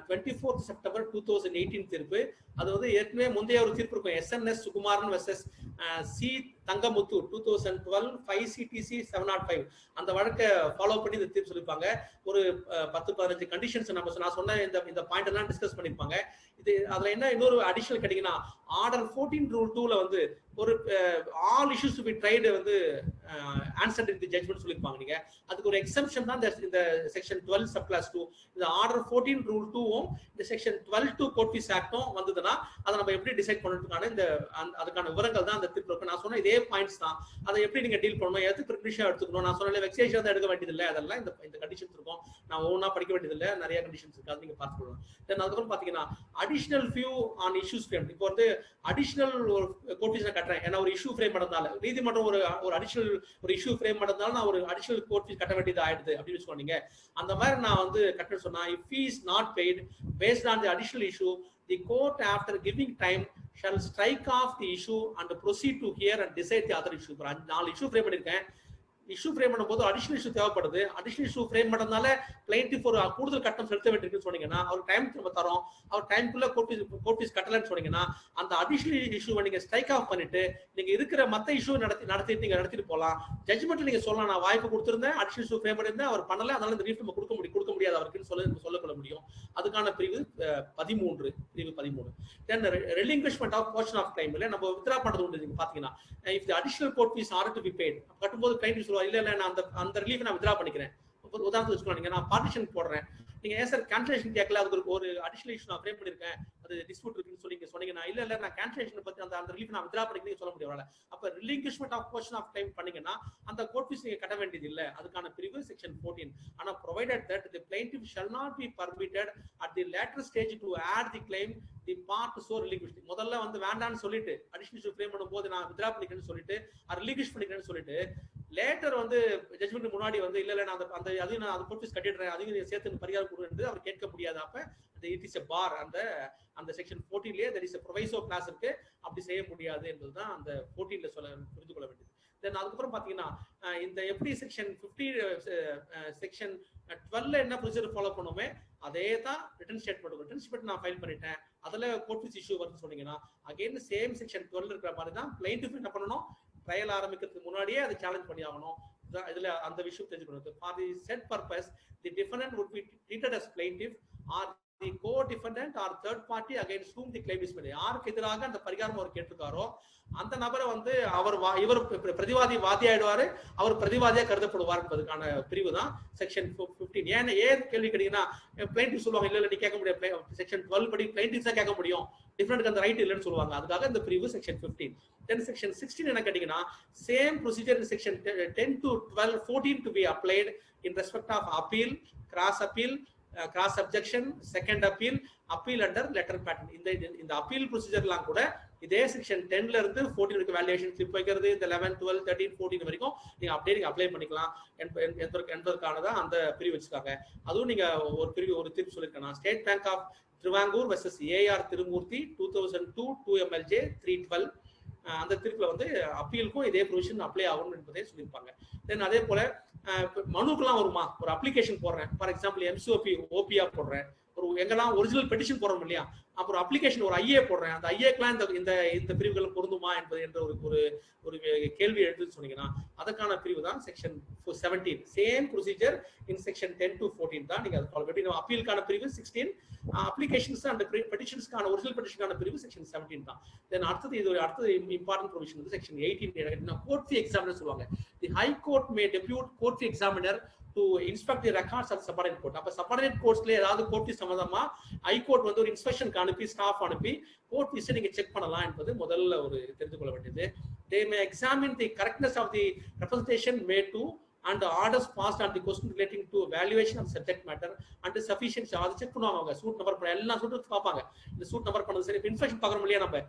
24th September 2018 தீர்ப்பு. அது வந்து ஏற்கனவே முந்தைய ஒரு தீர்ப்பு இருக்கும், SNS Sukumaran versus C Thangamuthu 2012 5 CTC 705. அந்த வழக்கை ஃபாலோ பண்ணி இந்த தீர்ப்பு சொல்லியிருப்பாங்க. ஒரு 10-15 கண்டிஷன்ஸ் நான் சொன்ன இந்த பாயிண்ட் எல்லாம் டிஸ்கஸ் பண்ணிருப்பாங்க. இது அதுல என்ன இன்னொரு அடிஷனல் கேட்டீங்கன்னா, ஆர்டர் 14 ரூல் 2ல வந்து ஒரு all issues to be dried வந்து ஆன்சர்ட் இன் தி ஜட்ஜ்மென்ட் சொல்லிருப்பாங்க. நீங்க அதுக்கு ஒரு எக்ஸம்ஷன் தான் இந்த செக்ஷன் 12 சப்கிளாஸ் 2. இந்த ஆர்டர் 14 ரூல் 2வும் இந்த செக்ஷன் 12 கோர்ட் ஃபீஸ் ஆக்டும் வந்ததுன்னா அதை நம்ம எப்படி டிசைட் பண்ணுறதுக்கான அதுக்கான விவரங்கள் தான் அந்த தீர்ப்பு இருக்கு. நான் சொன்ன இதே பாயிண்ட்ஸ் தான். அதை எப்படி நீங்க டீல் பண்ணணும், எதுக்கு ப்ரிகனிஷன் எடுத்துக்கணும், நான் சொன்ன வெக்ஸேஷன் தான் எடுக்க வேண்டியதில்லை, அதெல்லாம் இந்த கண்டிஷன்ஸ் இருக்கும். நான் ஒவ்வொன்றா படிக்க வேண்டியதில்லை, நிறைய கண்டிஷன்ஸ் இருக்கு, அது நீங்க பார்த்துக்கணும். தென் அதுக்கப்புறம் பாத்தீங்கன்னா additional few on issues frame. இப்போ வந்து அடிஷனல் ஒரு கோர்ட் ஃபீஸ் நான் கட்டுறேன், ஏன்னா ஒரு இஷ்யூ ஃப்ரேம் பண்ணதால நீதிமன்றம் ஒரு அடிஷனல் ஒரு இஷ்யூ ஃப்ரேம் பண்ணதால நான் ஒரு அடிஷனல் கோர்ட் ஃபீஸ் கட்ட வேண்டியது ஆயிடுது அப்படின்னு சொன்னீங்க. அந்த மாதிரி நான் வந்து கட்டணும்னு சொன்னா, if fee is not paid based on the additional issue, the court after giving time shall strike off the issue and proceed to hear and decide the other issue. 4 issue frame பண்ணிருக்கேன். Issue frame பண்ணும்போது additional issue தேவைப்படுது. Additional issue frame பண்ணதுனால plaintiff ஒரு கூடுதல் கட்டணம் செலுத்த வேண்டியிருக்குன்னு சொன்னீங்கன்னா, அவர் time நம்ம தரோம், அவர் டைம்குள்ள கோர்ட் ஃபீஸ் கட்டலன்னு சொன்னீங்கன்னா, அந்த அடிஷனல் இஷ்யூவை நீங்க ஸ்ட்ரைக் ஆஃப் பண்ணிட்டு நீங்க இருக்கிற மத்த இஷ்யூ நடத்திட்டு போகலாம். ஜட்ஜ்மெண்ட்ல நீங்க சொல்லலாம், நான் வாய்ப்பு கொடுத்திருந்தேன், அடிஷனல் இஷ்யூ ஃப்ரேம் பண்ணிருந்தேன், அவர் பண்ணல, அதனால இந்த ரீஃப் நம்ம கொடுக்க முடியாது அவருக்குன்னு சொல்லக்கொள்ள முடியும். அதுக்கான பிரிவு 13. தென் ரெலிங்குவிஷ்மென்ட் ஆஃப் போர்ஷன் ஆஃப் கிளைம் நம்ம வித்ரா பண்றது உண்டு. நீங்க பாத்தீங்கன்னா, if the additional court fees are to be paid, கட்டும்போது கிளைண்ட் சொல்லுவா, இல்ல நான் அந்த ரிலீஃப் நான் வித்ரா பண்ணிக்கிறேன். உதாரணத்துக்கு வச்சுக்கலாம், நீங்க நான் பார்ட்டிஷன் போடுறேன், நீங்க ஏன் சார் கேன்சலேஷன் கேட்கல, அதுக்கு ஒரு அடிஷனல் இஷ்யூ நான் ஃப்ரேம் பண்ணிருக்கேன், அது டிஸ்பியூட் இருக்குன்னு சொன்னீங்கன்னா, இல்ல நான் கேன்சலேஷன் பத்தி அந்த ரிலீஃப் நான் வித்ரா பண்ணிக்கிறேன் சொல்ல முடியாது. அப்ப ரிலிங்குவிஷ்மென்ட் ஆஃப் போர்ஷன் ஆஃப் கிளைம் பண்ணீங்கன்னா அந்த கோர்ட் ஃபீஸ் நீங்க கட்ட வேண்டியது இல்ல. அதுக்கான பிரிவு செக்ஷன் 14. ஆனா provided that the plaintiff shall not be permitted at the later stage to add the claim the part so relinquished. முதல்ல வந்து வேண்டாம்னு சொல்லிட்டு அடிஷனல் இஷ்யூ ஃப்ரேம் பண்ணும்போது நான் வித்ரா பண்ணிக்கிறேன்னு சொல்லிட்டு ரிலிங்குவிஷ் பண்ணிக்கிறேன்னு சொல்லிட்டு லேட்டர் வந்து ஜட்மெண்ட் முன்னாடி வந்து இல்ல நான் அந்த அதையும் நான் கோர்ட் ஃபீஸ் கட்டிடுறேன், அதையும் சேர்த்து பரிகாரம் கொடுன்னு அவர் கேட்க முடியாது. அப்ப இட் இஸ் எ பார். அந்த section 14லயே there is a proviso clause இருக்கு, அப்படி செய்ய முடியாது என்பதுதான் அந்த 14ல புரிந்து கொள்ள வேண்டியது. தென் அதுக்கப்புறம் பாத்தீங்கன்னா இந்த எப்படி செக்ஷன் 50 செக்ஷன் 12ல என்ன ப்ரொசீஜர் ஃபாலோ பண்ணுமே அதே தான் ரிட்டன் ஸ்டேட்மெண்ட் நான் ஃபைல் பண்ணிட்டேன், அதுல கோர்ட் ஃபீஸ் இஷ்யூ வருதுன்னு சொன்னீங்கன்னா அகைன் சேம் செக்ஷன் 12 இருக்கிற மாதிரி தான் பிளைன்டிஃப் என்ன பண்ணணும், ட்ரையல் ஆரம்பிக்கிறதுக்கு முன்னாடியே அதை சேலஞ்ச் பண்ணி ஆகணும். இதுல அந்த விஷயம் தெரிஞ்சுக்கணும். For the set purpose the defendant would be treated as plaintiff or the co-defendant or third party against whom the claim is made. யாருக்கு எதிராக அந்த பரிகாரம் அவர் கேட்டிருக்காரோ அந்த நபரை வந்து இவர் பிரதிவாதி வாதியாயிடுவாரு, அவர் பிரதிவாதியா கருதப்படுவார் என்பதற்கான பிரிவு தான் செக்ஷன் 15. ஏன் கேள்வி கேட்டீங்கன்னா பிளைன்டிஃப் சொல்லுவாங்க இல்ல நீ கேட்க முடியாது, செக்ஷன் 12 படி பிளைன்டிஃப் தான் கேட்க முடியும், டிஃபரெண்ட் அந்த ரைட் இல்லைன்னு சொல்லுவாங்க. அதுக்காக இந்த பிரிவு செக்ஷன் 15. தென் செக்ஷன் 16 என்ன கேட்டீங்கன்னா same procedure in section 10 to 12 14 to be applied in respect of appeal, cross appeal, cross objection, second appeal, appeal under letter pattern. இந்த அப்பீல் ப்ரொசீஜர்லாம் கூட இதே செக்ஷன் 10ல இருந்து 14 வரைக்கும் வேல்யூவேஷன் ஸ்லிப் வைக்கிறது, இந்த 11 12 13 14 வரைக்கும் நீங்க அப்படியே அப்ளை பண்ணிக்கலாம் என்பதற்கானதான் அந்த பிரிவு வச்சிருக்காங்க. அதுவும் நீங்க ஒரு தீர்ப்பு சொல்லிருக்கேன். State bank of Travancore versus AR Thirumurthy 2002 2MLJ 312 அந்த தீர்ப்புல வந்து அப்பீலுக்கும் இதே ப்ரொவிஷன் அப்ளை ஆகும் என்பதை சொல்லியிருப்பாங்க. தென் அதே போல மனுக்கெல்லாம் வருமா, ஒரு அப்ளிகேஷன் போடுறேன், ஃபார் எக்ஸாம்பிள் எம்சிஓபி ஓபியா போடுறேன், ஒரு எங்கெல்லாம் ஒரிஜினல் பெட்டிஷன் போடுறோம் இல்லையா, அப்புறம் அப்ளிகேஷன் ஒரு ஐஏ போடுறேன், அந்த ஐஏக்கெல்லாம் இந்த பிரிவுகள் பொருந்துமா என்ற ஒரு கேள்வி எழுதுன்னு சொன்னீங்கன்னா அதற்கான பிரிவு தான் section 17. Same procedure in section 10 to 14 தான் நீங்க அதை ஃபாலோ பண்ணி. அப்பீலுக்கான பிரிவு 16, அப்ளிகேஷன்ஸ் அண்ட் பெட்டிஷன்ஸ்க்கான ஒரிஜினல் பெட்டிஷனுக்கான பிரிவு செக்ஷன் 17 தான். தென் அடுத்தது இம்பார்ட்டன்ட் ப்ரொவிஷன் வந்து செக்ஷன் 18. கோர்ட் ஃபீ எக்ஸாமினர் சொல்லுவாங்க. The high court May debut court fee examiner to inspect the records of subordinate court. அப்ப subordinate courtsல ஏதாவது கோர்ட் ஃபீஸ் சம்பந்தமா ஹை கோர்ட் வந்து ஒரு இன்ஸ்பெக்ஷனுக்கு அனுப்பி ஸ்டாஃப் அனுப்பி கோர்ட் ஃபீஸ் நீங்க செக் பண்ணலாம் என்பது முதல்ல ஒரு தெரிந்து கொள்ள வேண்டியது. They may examine the correctness of the representation made to and the orders passed on the question relating to valuation of subject matter and sufficiency. அதை செக் பண்ணுவாங்க. அவங்க சூட் நம்பர் பண்ண எல்லா சூட்டும் பார்ப்பாங்க. இந்த சூட் நம்பர் பண்ணது சரி. இன்ஸ்பெக்ஷன் பார்க்கறோம் இல்லையா, நம்ம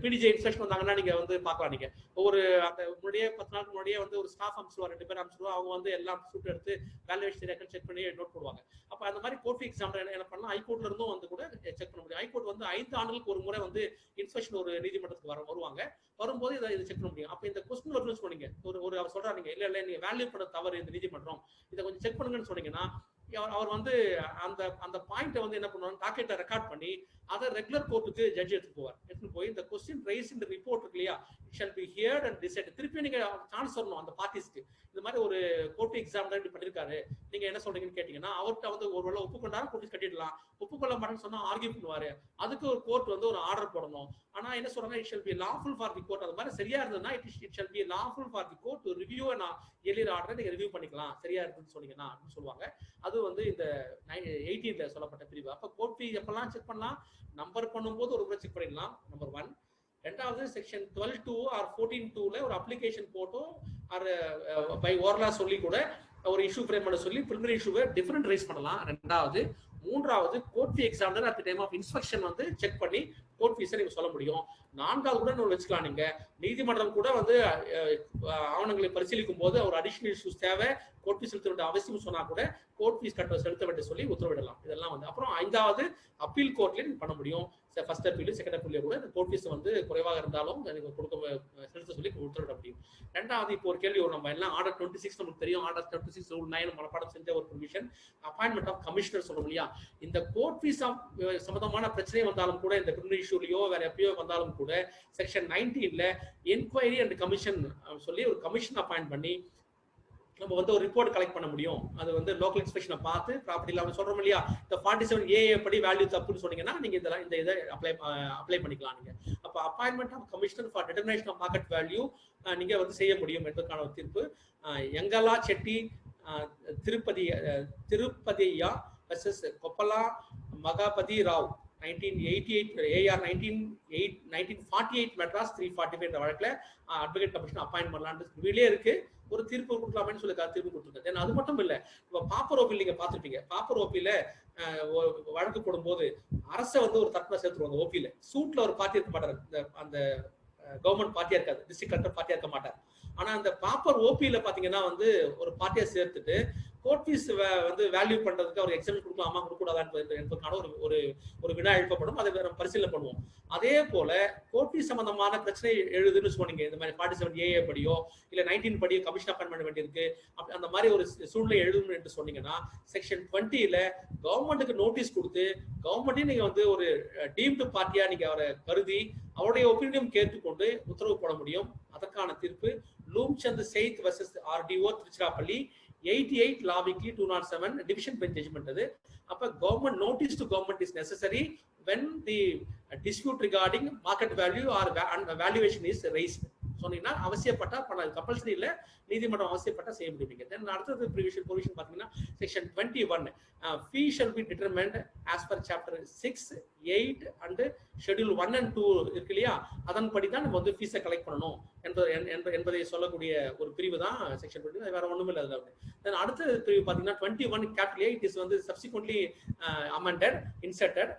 பிடிஜே இன்ஸ்பெக்ஷன் வந்தாங்கன்னா நீங்க வந்து பார்க்கலாம். நீங்க ஒரு அந்த முன்னாடியே 10 நாளுக்கு முன்னாடியே வந்து ஒரு ஸ்டாஃப் அனுப்பிச்சுவா, 2 பேர் அனுப்பிச்சுவா, அவங்க வந்து எல்லாம் சூட் எடுத்து வேல்யூவேஷன் ரெக்கார்ட் செக் பண்ணி நோட் பண்ணுவாங்க. அப்ப அந்த மாதிரி கோர்ட் ஃபீ எக்ஸாம் என்ன பண்ணலாம், ஹைகோர்ட்ல இருந்தும் வந்து கூட செக் பண்ண முடியும். ஹைகோர்ட் வந்து 5 ஆண்டுகளுக்கு ஒரு முறை வந்து இன்ஸ்பெக்ஷன் ஒரு நீதிமன்றத்துக்கு வருவாங்க. வரும்போது இதை செக் பண்ண முடியும். அப்ப இந்த கொஸ்டின் வரும்னு சொன்னீங்க, ஒரு அவர் சொல்றாங்க இல்ல நீங்க வேல்யூ பண்ண தவறு இந்த நீதிமன்றம், இதை கொஞ்சம் செக் பண்ணுங்கன்னு சொன்னீங்கன்னா அவர் வந்து அந்த பாயிண்ட்டை வந்து என்ன பண்ணுவாங்க, டாக்கெட்டை ரெக்கார்ட் பண்ணி அதை ரெகுலர் கோர்ட்டுக்கு ஜட்ஜ் எடுத்துட்டு போய் இந்த கொஸ்டின் ரைஸ் இந்த ரிப்போர்ட் இருக்கு இல்லையா, it shall be heard and decide. திருப்பி நீங்க சான்ஸ் வரணும் அந்த பார்ட்டிஸ்க்கு. இந்த மாதிரி ஒரு கோர்ட் எக்ஸாம் இப்படி பண்ணிருக்காரு, நீங்க என்ன சொல்றீங்கன்னு கேட்டீங்கன்னா அவர்கிட்ட வந்து ஒருவேளை ஒப்புக்கொண்டாலும் கோர்ட் கட்டிடலாம், ஒப்புக்கொள்ள மாட்டேன்னு சொன்னா ஆர்கியூ பண்ணுவாரு. அதுக்கு ஒரு கோர்ட் வந்து ஒரு ஆர்டர் போடணும். ஆனா என்ன சொல்றாங்க, it shall be lawful for the court. அது மாதிரி சரியா இருந்ததுன்னா it shall be lawful for the court to review and earlier ஆர்டரை நீங்க ரிவ்யூ பண்ணிக்கலாம், சரியா இருக்குன்னு சொன்னீங்கன்னா அப்படின்னு சொல்லுவாங்க. அது வந்து இந்த 18ல சொல்லப்பட்ட பிரிவு. அப்ப கோர்ட் ஃபீ எப்பெல்லாம் செக் பண்ணலாம், நம்பர் பண்ணும்போது ஒரு முறை செக் பண்ணிடலாம், நம்பர் 1. ரெண்டாவது செக்ஷன் 12(2) ஆர் 14(2)ல ஒரு அப்ளிகேஷன் போட்டோ ஆர் பை ஓரலா சொல்லி கூட ஒரு இஷ்யூ ஃப்ரேம் பண்ண சொல்லி பிரிலிமினரி இஷ்யூவை டிஃபரெண்ட் ரைஸ் பண்ணலாம். ரெண்டாவது. மூன்றாவது, court fee examiner at time of inspection வந்து செக் பண்ணி கோர்ட் ஃபீஸை நீங்க சொல்ல முடியும். 4வது கூட இன்னொரு வச்சுக்கலாம், நீங்க நீதிமன்றம் கூட வந்து ஆவணங்களை பரிசீலிக்கும் போது ஒரு அடிஷனல் இஷ்யூஸ் தேவை, கோர்ட் ஃபீஸ் செலுத்த வேண்டிய அவசியம் சொன்னா கூட கோர்ட் ஃபீஸ் செலுத்த வேண்டிய சொல்லி உத்தரவிடலாம். இதெல்லாம் வந்து அப்புறம் 5வது அப்பீல் கோர்ட்ல நீங்க பண்ண முடியும். ஃபர்ஸ்ட் அப்பீல் செகண்ட் அப்பீல் கூட இந்த கோர்ட் ஃபீஸ் வந்து குறைவாக இருந்தாலும் செலுத்த சொல்லி உத்தரவிட முடியும். ரெண்டாவது, இப்போ ஒரு கேள்வி நம்ம எல்லாம் ஆர்டர் 26 நமக்கு தெரியும். ஆர்டர் 26 ரூல் 9 மனப்பாடம் செஞ்ச ஒரு ப்ரொவிஷன், அப்பாயின்மெண்ட் ஆஃப் கமிஷனர் சொல்றோம் இல்லையா. இந்த கோர்ட் ஃபீஸ் சம்பந்தமான பிரச்சனை வந்தாலும் கூட, இந்த கிரிமினல் இஷ்யூலயோ வேற எப்பயோ வந்தாலும் கூட செக்ஷன் 19ல என்கொயரி அண்ட் கமிஷன் சொல்லி ஒரு கமிஷன் அப்பாயிண்ட் பண்ணி நம்ம வந்து ஒரு ரிப்போர்ட் கலெக்ட் பண்ண முடியும். அது வந்து லோக்கல் இன்ஸ்பெக்ஷனை பார்த்து ப்ராப்பர்ட்டில அவங்க சொல்றோம் இல்லையா, இந்த 47A படி வேல்யூ தப்புன்னு சொன்னீங்கன்னா நீங்க இதெல்லாம் இந்த இதை அப்ளை பண்ணிக்கலாம். நீங்க அப்ப appointment of commissioner for determination of market value நீங்க வந்து செய்ய முடியும் என்பதற்கான ஒரு தீர்ப்பு. எங்கலா செட்டி திருப்பதியா வெர்சஸ் கொப்பலா மகாபதி ராவ் 1988 AR 1948 மெட்ராஸ் 345 என்ற வழக்குல அட்வொகேட் கமிஷன் அப்பாயிண்ட் பண்ணலான்னு ரிவிலே இருக்கு. ஒரு தீர்ப்பு கொடுக்கலாமேன்னு சொல்லி தீர்ப்பு கொடுத்துருக்காங்க. தென் அது மட்டும் இல்ல, இப்போ பாப்பர் ஓபியில் நீங்க பார்த்துருப்பீங்க. பாப்பர் ஓபியில வழக்கு போடும்போது அரசை வந்து ஒரு தரப்புல சேர்த்துருவாங்க. ஓபியில சூட்ல ஒரு பார்ட்டி இருக்க மாட்டார், அந்த கவர்மெண்ட் பார்ட்டியா இருக்காது, டிஸ்ட்ரிக்ட் கலெக்டர் பார்ட்டியா இருக்க மாட்டார். ஆனா அந்த ப்ராப்பர் ஓபியில பாத்தீங்கன்னா வந்து ஒரு பார்ட்டியை சேர்த்துட்டு கோர்ட் ஃபீஸ் வந்து வேல்யூ பண்றதுக்கு அவர் எக்ஸாம்பிள் கொடுக்கலாமா கொடுக்கூடாது என்பதற்கான ஒரு ஒரு வினா எழுப்பப்படும். அதை நம்ம பரிசீலனை பண்ணுவோம். அதே போல கோர்ட் ஃபீஸ் சம்பந்தமான பிரச்சனை எழுதுன்னு சொன்னீங்க, இந்த மாதிரி 47A படியோ இல்ல 19 படியோ கமிஷன் அப்பாயின்ட் பண்ண வேண்டியிருக்கு, அந்த மாதிரி ஒரு சூழ்நிலை எழுதணும் என்று சொன்னீங்கன்னா செக்ஷன் 20ல கவர்மெண்ட்டுக்கு நோட்டீஸ் கொடுத்து கவர்மெண்ட்டையும் நீங்க வந்து ஒரு டீம்டு பார்ட்டியா நீங்க அவரை கருதி அவருடைய ஒப்பீனியன் கேட்டுக்கொண்டு உத்தரவு போட முடியும். அதற்கான தீர்ப்பு Lumchand Sait versus RDO Tiruchirappalli 88 law weekly 207 division bench judgment அது. அப்ப government notice to government is necessary when the dispute regarding market value or valuation is raised. சொன்னீங்கன்னா அவசியப்பட்டா பண்ண கம்பல்சரி இல்ல, நீதிமன்றம் அவசியப்பட்டா செய்ய முடியுங்க. தென் அடுத்தது ப்ரொவிஷன் பாத்தீங்கன்னா section 21 fee shall be determined as per chapter 6, 8 and schedule 1 and 2 இருக்கு இல்லையா, அதன்படி தான் நம்ம வந்து ஃபீஸை கலெக்ட் பண்ணணும் என்பதை சொல்லக்கூடிய ஒரு பிரிவு தான் செக்ஷன் 20. வேற ஒண்ணுமே இல்லை. தென் அடுத்த பிரிவு பாத்தீங்கன்னா 21 capital A, it is வந்து subsequently amended, inserted.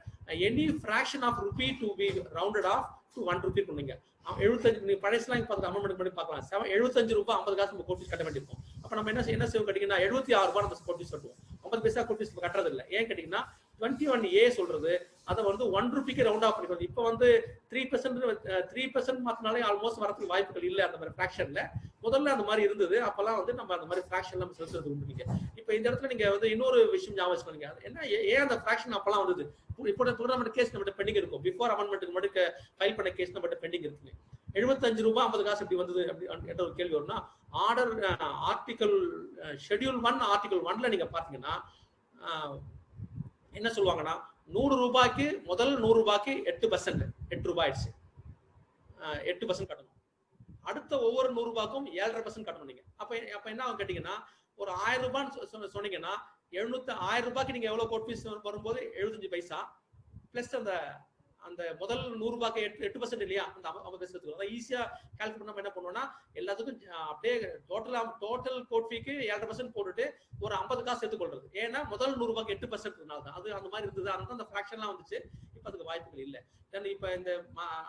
Any fraction of rupee to be rounded off to 1 rupee பண்ணுங்க. 75 பழையலாம் பார்த்து அமெண்ட்மெண்ட் பண்ணி பார்க்கலாம். 75 ரூபாய் 50 காசு நம்ம கோர்ட் ஃபீஸ் கட்ட வேண்டியிருக்கும். அப்ப நம்ம என்ன செய்வோம் கேட்டீங்கன்னா 76 ரூபாய் நம்ம கோர்ட் ஃபீஸ் கட்டுவோம். 50 பைசா கோர்ட் ஃபீஸ் கட்டுறது இல்லை. ஏன் கேட்டீங்கன்னா 21A சொல்றது அதை வந்து 1 ரூபிக்கு ரவுண்ட் ஆஃப் பண்ணிக்கிறது. இப்போ வந்து 3% மாத்தினாலே ஆல்மோஸ்ட் வரதுக்கு வாய்ப்புகள் இல்லை. அந்த மாதிரி ஃபிராக்ஷன்ல முதல்ல அந்த மாதிரி இருந்தது. அப்பெல்லாம் வந்து நம்ம அந்த மாதிரி ஃபிராக்ஷன் நம்ம செலுத்துறது உண்டு. இப்போ இந்த இடத்துல நீங்க வந்து இன்னொரு விஷயம் ஞாபகம் வச்சுக்கோங்க. என்ன ஏன் அந்த ஃபிராக்ஷன் அப்பெல்லாம் வந்தது? இப்போ நம்ம கேஸ் நம்ம பெண்டிங் இருக்கும். பிஃபோர் அமெண்ட்மெண்ட்டுக்கு மட்டும் ஃபைல் பண்ண கேஸ் நம்ம பெண்டிங் இருக்குங்க. 75 ரூபாய் 50 காசு எப்படி வந்தது என்ற ஒரு கேள்வி வரும்னா, ஆர்டர் ஆர்டிகல் ஷெட்யூல் 1 ஆர்டிகல் 1ல நீங்க பாத்தீங்கன்னா என்ன சொல்லுவாங்கன்னா 100 ரூபாய்க்கு முதல் 100 ரூபாய்க்கு 8%, 8 ரூபாய் ஆயிடுச்சு, 8% கட்டணும். அடுத்த ஒவ்வொரு 100 ரூபாய்க்கும் 7.5% கட்டணும் நீங்க. அப்ப என்ன கேட்டீங்கன்னா ஒரு 1000 ரூபாய் சொன்னீங்கன்னா 1000 ரூபாய்க்கு நீங்க எவ்வளவு கோர்ட் ஃபீஸ் வரும்போது 75 பைசா பிளஸ் அந்த முதல் 100 ரூபாய்க்கு 8% இல்லையா, அந்த 50 பைசா எடுத்துக்கலாம். ஈஸியா கால்குலேட் பண்ண என்ன பண்ணுவோம்னா எல்லாத்துக்கும் அப்படியே டோட்டல் கோர்ட் ஃபீக்கு 7.5% போட்டுட்டு ஒரு 50 காசு எடுத்துக்கொள்றது. ஏன்னா முதல் 100 ரூபாய்க்கு 8% தான் அது அந்த மாதிரி இருந்தது. அதனால அந்த ஃபிராக்ஷன்லாம் வந்துச்சு. இப்ப அதுக்கு வாய்ப்புகள் இல்லை. இப்ப இந்த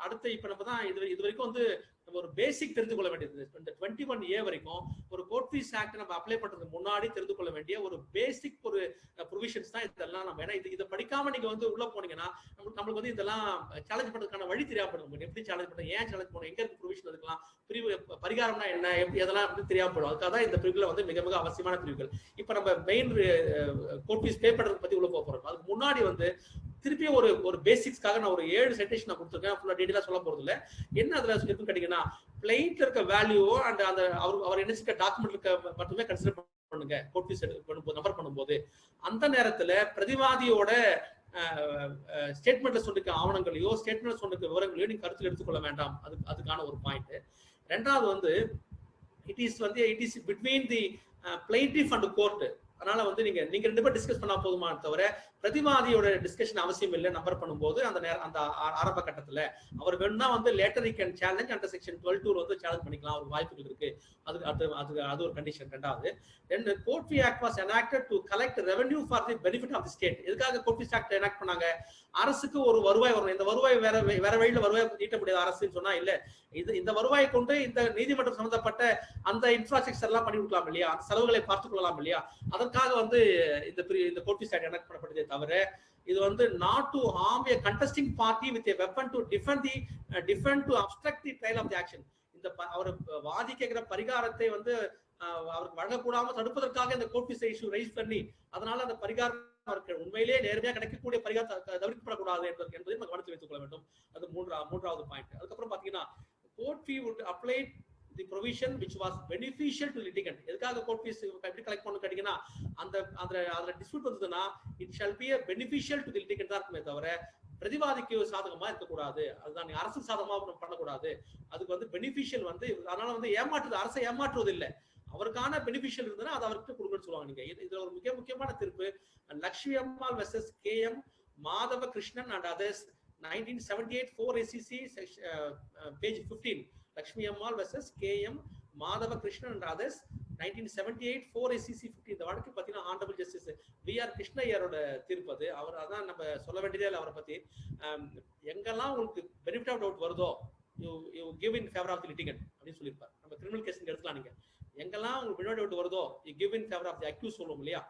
அடுத்த இப்ப நம்ம தான் இது வரைக்கும் வந்து நம்ம ஒரு பேசிக் தெரிந்து கொள்ள வேண்டியது. இந்த 21A வரைக்கும் ஒரு கோர்ட் ஃபீஸ் ஆக்ட் நம்ம அப்ளை பண்றதுக்கு முன்னாடி தெரிந்து கொள்ள வேண்டிய ஒரு பேசிக் ஒரு ப்ரொவிஷன்ஸ் தான் இதெல்லாம். நம்ம ஏன்னா இதை படிக்காம நீங்க வந்து உள்ள போனீங்கன்னா நம்மளுக்கு வந்து இதெல்லாம் சேலஞ்ச் பண்றதுக்கான வழி தெரியாம போயிடும். எப்படி சேலஞ்ச் பண்ண, ஏன் சேலஞ்ச் பண்ணணும், எங்க இருக்கு ப்ரொவிஷன் இருக்கலாம், பிரிவு பரிகாரம்னா என்ன, எப்படி அதெல்லாம் வந்து தெரியாம போயிடும். அதுக்காக தான் இந்த பிரிவுகள் வந்து மிக மிக அவசியமான பிரிவுகள். இப்ப நம்ம மெயின் கோர்ட் ஃபீஸ் பே பண்றதை பத்தி உள்ள போறோம். அதுக்கு முன்னாடி வந்து திருப்பி ஒரு பேசிக்ஸ்க்காக நான் ஒரு 7 செட்டேஷன் நான் கொடுத்துருக்கேன். ஃபுல்லா டீடைலா சொல்ல போறது இல்லை. என்ன அதுல இருக்குன்னு கேட்டீங்கன்னா பிளைன்ட்ல இருக்க வேல்யூ அண்ட் அந்த அவர் என்ன டாக்குமெண்ட்ல மட்டுமே கன்சிடர் பண்ணுங்க. கோர்ட் ஃபீஸ் பண்ணும்போது நம்பர் பண்ணும்போது அந்த நேரத்துல பிரதிவாதியோட ஸ்டேட்மெண்ட்ல சொல்லிருக்க ஆவணங்களையோ ஸ்டேட்மெண்ட்ல சொல்லிருக்க விவரங்களையோ நீங்க கருத்தில் எடுத்துக்கொள்ள வேண்டாம். அதுக்கான ஒரு பாயிண்ட். ரெண்டாவது வந்து it is between the plaintiff and court. அதனால வந்து நீங்க 2 பேர் டிஸ்கஸ் பண்ணா போதுமா தவிர பிரதிவாதியோட டிஸ்கஷன் அவசியம் இல்லை. நம்பர் பண்ணும்போது அந்த ஆரம்ப கட்டத்துல அவர் வேணும்னா வந்து later can challenge under section 12 வந்து சேலஞ்ச் பண்ணிக்கலாம். ஒரு வாய்ப்புகள் இருக்கு. அது ஒரு கண்டிஷன். ரெண்டாவது then court fee act was enacted to collect revenue for the benefit of the state. எதுக்காக கோர்ட் ஃபீஸ் ஆக்ட் எனாக்ட் பண்ணாங்க? அரசுக்கு ஒரு வருவாய் வரும். இந்த வருவாய் வேற வழியில வருவாய் ஈட்ட முடியாது அரசுன்னு சொன்னா இல்ல, இந்த வருவாயை கொண்டு இந்த நீதிமன்றம் சம்பந்தப்பட்ட அந்த இன்ஃப்ராஸ்ட்ரக்சர் எல்லாம் பண்ணி கொடுக்கலாம் இல்லையா, அந்த செலவுகளை பார்த்துக் கொள்ளலாம் இல்லையா, அதற்காக வந்து இந்த கோர்ட் ஃபீஸ் ஆக்ட் எனாக்ட் பண்ணப்பட்டதே தவிர இது வந்து not to harm a contesting party with a weapon to defend to obstruct the trial of the action. இந்த அவர் வாதி கேட்கிற பரிகாரத்தை வந்து அவருக்கு வழங்கக்கூடாம தடுப்பதற்காக இந்த கோர்ட் ஃபீஸ் இஷ்யூ ரைஸ் பண்ணி அதனால அந்த பரிகாரம் உண்மையிலேயே நேரடியாக கிடைக்கக்கூடிய பரிகாரம் தவிர்க்கப்படக்கூடாது என்பதை நம்ம கவனத்தில் வைத்துக் கொள்ள வேண்டும். அது மூன்றாவது பாயிண்ட். அதுக்கப்புறம் பாத்தீங்கன்னா court fee would apply the provision which was beneficial to litigant. எதுக்காக கோர்ட் ஃபீஸ் எப்படி கலெக்ட் பண்ணு கேட்டீங்கன்னா அந்த டிஸ்பியூட் வந்ததுன்னா it shall be a beneficial to the litigant தான் இருக்குமே தவிர பிரதிவாதிக்கு சாதகமா இருக்கக்கூடாது. அதுதான் அரசு சாதகமா பண்ணக்கூடாது. அதுக்கு வந்து பெனிஃபிஷியல் வந்து அதனால வந்து அரசை ஏமாற்றுவது இல்லை. அவருக்கான பெனிஃபிஷியல் இருந்ததுன்னா அதை அவருக்கு கொடுக்கணும்னு சொல்லுவாங்க. நீங்க இதுல ஒரு மிக முக்கியமான தீர்ப்பு Lakshmi Ammal versus KM Madhava Krishnan and others 1978 4 SCC page 15. Lakshmi Ammal versus KM Madhava Krishnan and others 1978 4 SCC 15. இந்த வழக்கு பார்த்தீங்கன்னா ஆனரபிள் ஜஸ்டிஸ் V.R. கிருஷ்ணய்யரோட தீர்ப்பு அது. அவர் அதான் நம்ம சொல்ல வேண்டியதே இல்லை. அவரை பத்தி எங்கெல்லாம் உங்களுக்கு பெனிஃபிட் ஆஃப் டவுட் வருதோ you give in favour of the litigant அப்படின்னு சொல்லியிருப்பார். நம்ம கிரிமினல் கேஸ் எடுத்துக்கலாம், நீங்க எங்கெல்லாம் உங்களுக்கு வினோட் அவுட் வருதோ you give in favour of the accuse சொல்லுவோம் இல்லையா,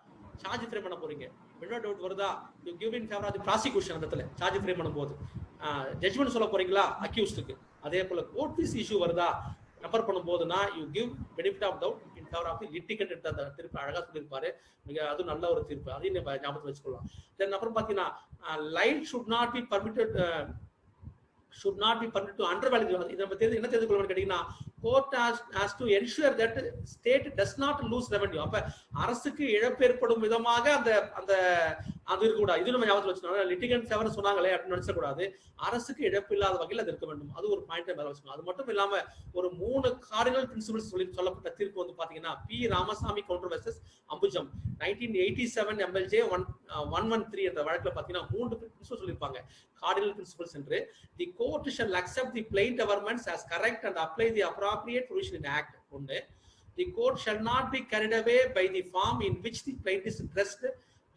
சார்ஜ் ஃப்ரேம் பண்ண போறீங்க, வினோட் அவுட் வருதா you give in favour of the prosecution. அந்த இடத்துல சார்ஜ் ஃப்ரேம் பண்ணும்போது ஜட்ஜ்மெண்ட் சொல்ல போறீங்களா அக்யூஸ்டுக்கு, அதே போல கோர்ட் ஃபீஸ் இஷ்யூ வருதா ரெஃபர் பண்ணும்போதுனா you give benefit of doubt in favour of the litigant. அந்த தீர்ப்பு அழகா சொல்லியிருப்பாரு, மிக அது நல்ல ஒரு தீர்ப்பு, அதையும் நம்ம ஞாபகத்தில் வச்சுக்கலாம். தென் அப்புறம் பார்த்தீங்கன்னா light should not be permitted to undervalue. இதை நம்ம என்ன தெரிந்து கொள்ளணும் கேட்டீங்கன்னா, court has to ensure that state does not lose revenue. அப்ப அரசுக்கு இழப்பு ஏற்படும் விதமாக அந்த அந்த அது இருக்கக்கூடாது. இது நம்ம ஞாபகத்தில் வச்சுக்கணும். லிட்டிகன்ட் ஃபேவர் சொன்னாங்களே அப்படின்னு நினைச்சக்கூடாது, அரசுக்கு இழப்பு இல்லாத வகையில் அது இருக்க வேண்டும். அது ஒரு பாயிண்ட் மேல வச்சுக்கணும். அது மட்டும் இல்லாம ஒரு 3 கார்டினல் பிரின்சிபிள்ஸ் சொல்லப்பட்ட தீர்ப்பு வந்து பாத்தீங்கன்னா P Ramasamy Gounder versus Ambujam 1987 MLJ 113 என்ற வழக்குல பாத்தீங்கன்னா 3 பிரின்சிபிள்ஸ் சொல்லியிருப்பாங்க கார்டினல் பிரின்சிபிள்ஸ் என்று. The court shall accept the blind governments as correct and apply the appropriate provision in act. ஒன்று, the court shall not be carried away by the form in which the plaintiff is dressed,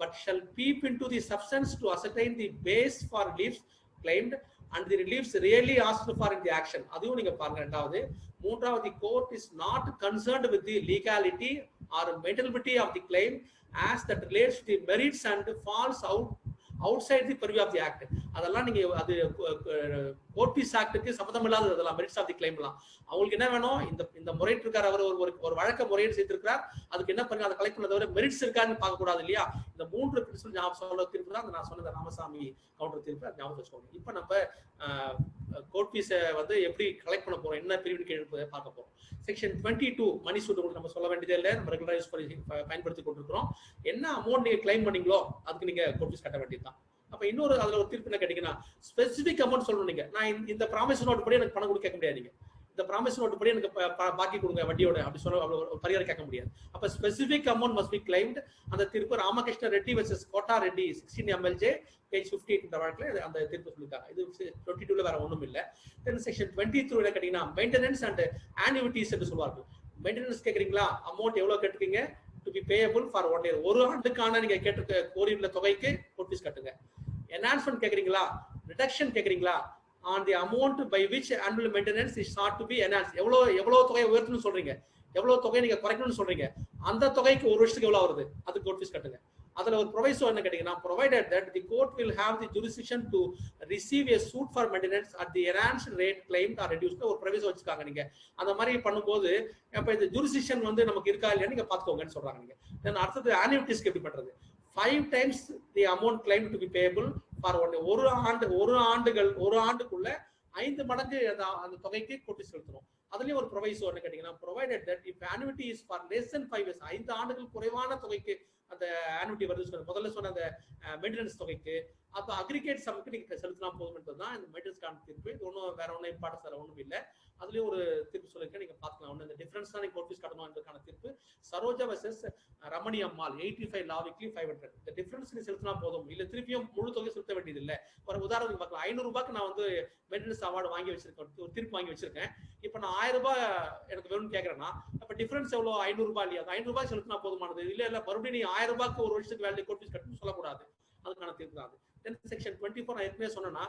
but shall peep into the substance to ascertain the base for reliefs claimed and the reliefs really asked for in the action. அதுவும் நீங்க பாருங்க. இரண்டாவது, மூன்றாவது, court is not concerned with the legality or maintainability of the claim as that relates to the merits and falls outside the purview of the act. அதெல்லாம் நீங்க அது court fees ஆக்டுக்கு சம்பந்தம் இல்லாத அதெல்லாம் மெரிட்ஸ் ஆஃப் தி கிளைம் எல்லாம். அவங்களுக்கு என்ன வேணும், இந்த முறையீட்டு இருக்கார், அவர் ஒரு வழக்க முறையீடு செய்திருக்கிறார், அதுக்கு என்ன பண்ணுங்க, அதை கலெக்ட் பண்ணதை தவிர மெரிட்ஸ் இருக்கான்னு பார்க்க கூடாது இல்லையா. இந்த 3 பிரின்சிபல் ஞாபகம் சொல்ல தீர்ப்பு தான் நான் சொன்ன ராமசாமி கவுண்டர் தீர்ப்பு, ஞாபகம் வச்சுக்கோங்க. இப்போ நம்ம கோர்ட் ஃபீஸை வந்து எப்படி கலெக்ட் பண்ண போறோம், என்ன பிரிவின் கீழ் பார்க்க போறோம். செக்ஷன் 22 மணி சூட் உங்களுக்கு நம்ம சொல்ல வேண்டியதே இல்லை, நம்ம ரெகுலரா யூஸ் பண்ணி பயன்படுத்தி கொண்டிருக்கிறோம். என்ன அமௌண்ட் நீங்க கிளைம் பண்ணீங்களோ அதுக்கு நீங்க கோர்ட் ஃபீஸ் கட்ட வேண்டியதுதான். அப்ப இன்னொரு அதுல ஒரு தீர்ப்பு என்ன கேட்டீங்கன்னா, ஸ்பெசிபிக் அமௌண்ட் சொல்லணும். நீங்க நான் இந்த ப்ராமிஸ் நோட் படி எனக்கு பணம் கொடுக்க கேட்க முடியாது. நீங்க இந்த ப்ராமிஸ் நோட் படி எனக்கு பாக்கி கொடுங்க வட்டியோட அப்படி சொல்ல பரிகாரம் கேட்க முடியாது. அப்ப specific amount must be claimed. அந்த தீர்ப்பு Ramakrishna Reddy versus Kotta Reddy 16 MLJ page 58 இந்த வழக்குல அந்த தீர்ப்பு சொல்லிருக்காங்க. இது 22ல வேற ஒண்ணும் இல்ல. தென் செக்ஷன் 23 என்ன கேட்டீங்கன்னா, மெயின்டெனன்ஸ் அண்ட் ஆன்யூவிட்டிஸ் என்று சொல்வார்கள். மெயின்டெனன்ஸ் கேக்குறீங்களா, அமௌண்ட் எவ்வளவு கேட்டுக்கீங்க, to be payable for 1 year, ஒரு ஆண்டுக்கான நீங்க கேட்டிருக்க கோரியுள்ள தொகைக்கு கோர்ட் ஃபீஸ் கட்டுங்க. என்ஹான்ஸ்மென்ட் கேக்குறீங்களா, ரிடக்ஷன் கேக்குறீங்களா, on the amount by which annual maintenance is sought to be enhanced. எவ்வளவு தொகை உயர்த்தணும்னு சொல்றீங்க, எவ்வளவு தொகை நீங்க குறைக்கணும்னு சொல்றீங்க, அந்த தொகைக்கு ஒரு வருஷத்துக்கு எவ்வளவு வருது அது கோர்ட் ஃபீஸ் கட்டுங்க. அதுல ஒரு ப்ரொவைசோ என்ன கேட்டீங்கன்னா, provided that the court will have the jurisdiction to receive a suit for maintenance at the enhanced rate claimed or reduced. ஒரு ப்ரொவைசோ வச்சுக்காங்க. நீங்க அந்த மாதிரி பண்ணும்போது அப்ப இந்த ஜூரிஸ்டிக்ஷன் வந்து நமக்கு இருக்கா இல்லையா நீங்க பாத்துக்கோங்கன்னு சொல்றாங்க. நீங்க தென் அடுத்தது ஆன்யூவிட்டிஸ்க்கு எப்படி பண்றது, 5 times the amount claimed to be payable for 1 year. ஒரு ஆண்டுக்குள்ள 5 மடங்கு அந்த தொகைக்கு கோர்ட் ஃபீஸ் செலுத்தணும். அதுலயும் ஒரு ப்ரொவைசோ என்ன கேட்டீங்கன்னா, provided that if annuity is for less than 5 years, 5 ஆண்டுகள் குறைவான தொகைக்கு அந்த ஆன்யூட்டி வருது, முதல்ல சொன்ன அந்த மெயின்டெனன்ஸ் தொகைக்கு, அப்ப அக்ரிகேட் சம்க்கு நீங்க செலுத்தினா போதும் தான் இந்த மெயின்டெனன்ஸ்க்கான தீர்ப்பு. இது ஒன்றும் வேற ஒன்றும் இம்பார்ட்டன்ஸ் வேற ஒன்றும் இல்லை. அதுலயும் ஒரு தீர்ப்பு சொல்லிருக்கேன், நீங்க பாத்துக்கலாம். ஒன்று இந்த டிஃபரன்ஸ் தான் நீங்க கோர்ட் ஃபீஸ் கட்டணும் என்பதற்கான தீர்ப்பு. சரோஜா வெர்சஸ் ரமணி அம்மாள் 85 லா வீக்லி 500. இந்த டிஃபரன்ஸ் நீ செலுத்தினா போதும், இல்ல திருப்பியும் முழு தொகை செலுத்த வேண்டியது இல்லை. ஒரு உதாரணத்துக்கு பார்க்கலாம், 500 ரூபாய்க்கு நான் வந்து மெயின்டெனன்ஸ் அவார்டு வாங்கி வச்சிருக்கேன், ஒரு தீர்ப்பு வாங்கி வச்சிருக்கேன். இப்ப நான் 1000 ரூபாய் எனக்கு வேணும்னு கேட்கறேன்னா, அப்ப டிஃபரன்ஸ் எவ்வளவு, 500 ரூபாய் இல்லையா, 500 ரூபாய் செலுத்தினா போதுமானது. இல்ல மறுபடியும் நீ 1000 ரூபாய்க்கு ஒரு வருஷத்துக்கு வேலை கோர்ட் ஃபீஸ் கட்டணும்னு சொல்லக்கூடாது. அதுக்கான தீர்ப்பு தான் அது. செக்ஷன் 24 நான் ஏற்கனவே சொன்னா,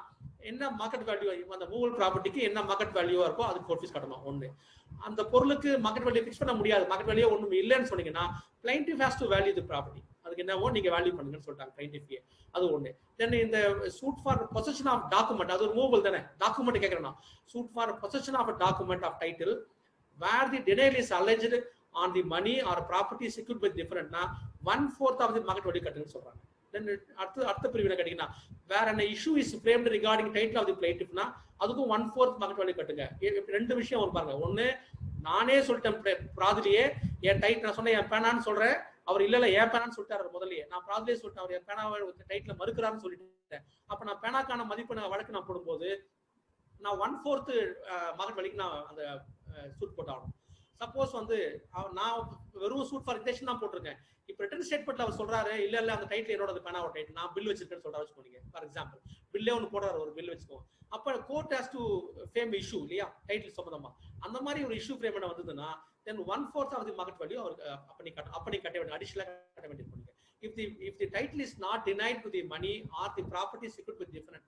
என்ன மார்க்கெட் வேல்யூ, அந்த மூவல் ப்ராப்பர்ட்டிக்கு என்ன மார்க்கெட் வேல்யூவா இருக்கோ அதுக்கு கோர்ட் ஃபீஸ் கட்டணும். ஒண்ணு, அந்த பொருளுக்கு மார்க்கெட் வேல்யூ ஃபிக்ஸ் பண்ண முடியாது, மார்க்கெட் வேல்யூ ஒண்ணும் இல்லைன்னு சொன்னீங்கன்னா plaintiff has to value the property. அதுக்கு என்னவோ நீங்க வேல்யூ பண்ணுங்கன்னு சொல்றாங்க plaintiff. அது ஒண்ணு. தென் இந்த suit for possession of document, அது ஒரு மூவல் தானே, டாக்குமெண்ட் கேக்குறேன்னா suit for possession of a document of title where the denial is alleged on the money or property secured by different na 1/4 of the market value கட்டுன்னு சொல்றாங்க. Then அடுத்த பிரிவினை கேட்டீங்கன்னா, வேற என்ன issue is framed regarding title of the பிளைண்டிஃப்னா அதுக்கும் 1/4 market value கட்டுங்க. ரெண்டு விஷயம் வரும் பாருங்க. ஒண்ணு, நானே சொல்லிட்டேன் பிராதிலேயே என் டைட், நான் சொன்னேன் என் பேனான்னு சொல்றேன், அவர் இல்ல என் பேனான்னு சொல்லிட்டாரு முதல்லயே, நான் பிராதிலேயே சொல்லிட்டேன், அவர் என் பேனாவை டைட்டில மறுக்கிறான்னு சொல்லிட்டேன். அப்ப நான் பேனாக்கான மதிப்பு வழக்கு நான் போடும்போது நான் 1/4 மார்க்கெட் வேல்யூக்கு நான் அந்த சூட் போட்டாகணும். சப்போஸ் வந்து நான் வெறும் சூட் ஃபார் ரிஜெக்ஷன் தான் போட்டிருக்கேன், இப்போ ரிட்டர்ன் ஸ்டேட்மெண்ட்ல அவர் சொல்றாரு இல்ல அந்த டைட்டில் என்னோட பேனாவோட டைட்டில், நான் பில் வச்சிருக்கேன்னு சொல்றாரு வச்சுக்கோங்க. ஃபார் எக்ஸாம்பிள் பில்லே ஒன்று போடுறாரு, ஒரு பில் வச்சுக்கோங்க. அப்ப court has to frame issue இல்லையா, டைட்டில் சம்பந்தமா. அந்த மாதிரி ஒரு இஷ்யூ ஃப்ரேம் வந்ததுன்னா தென் 1/4 ஆஃப் தி மார்க்கெட் வேல்யூ அவருக்கு அப்படி கட்ட வேண்டிய அடிஷனலா கட்ட வேண்டியது. if the title is not denied to the money or the property secured with different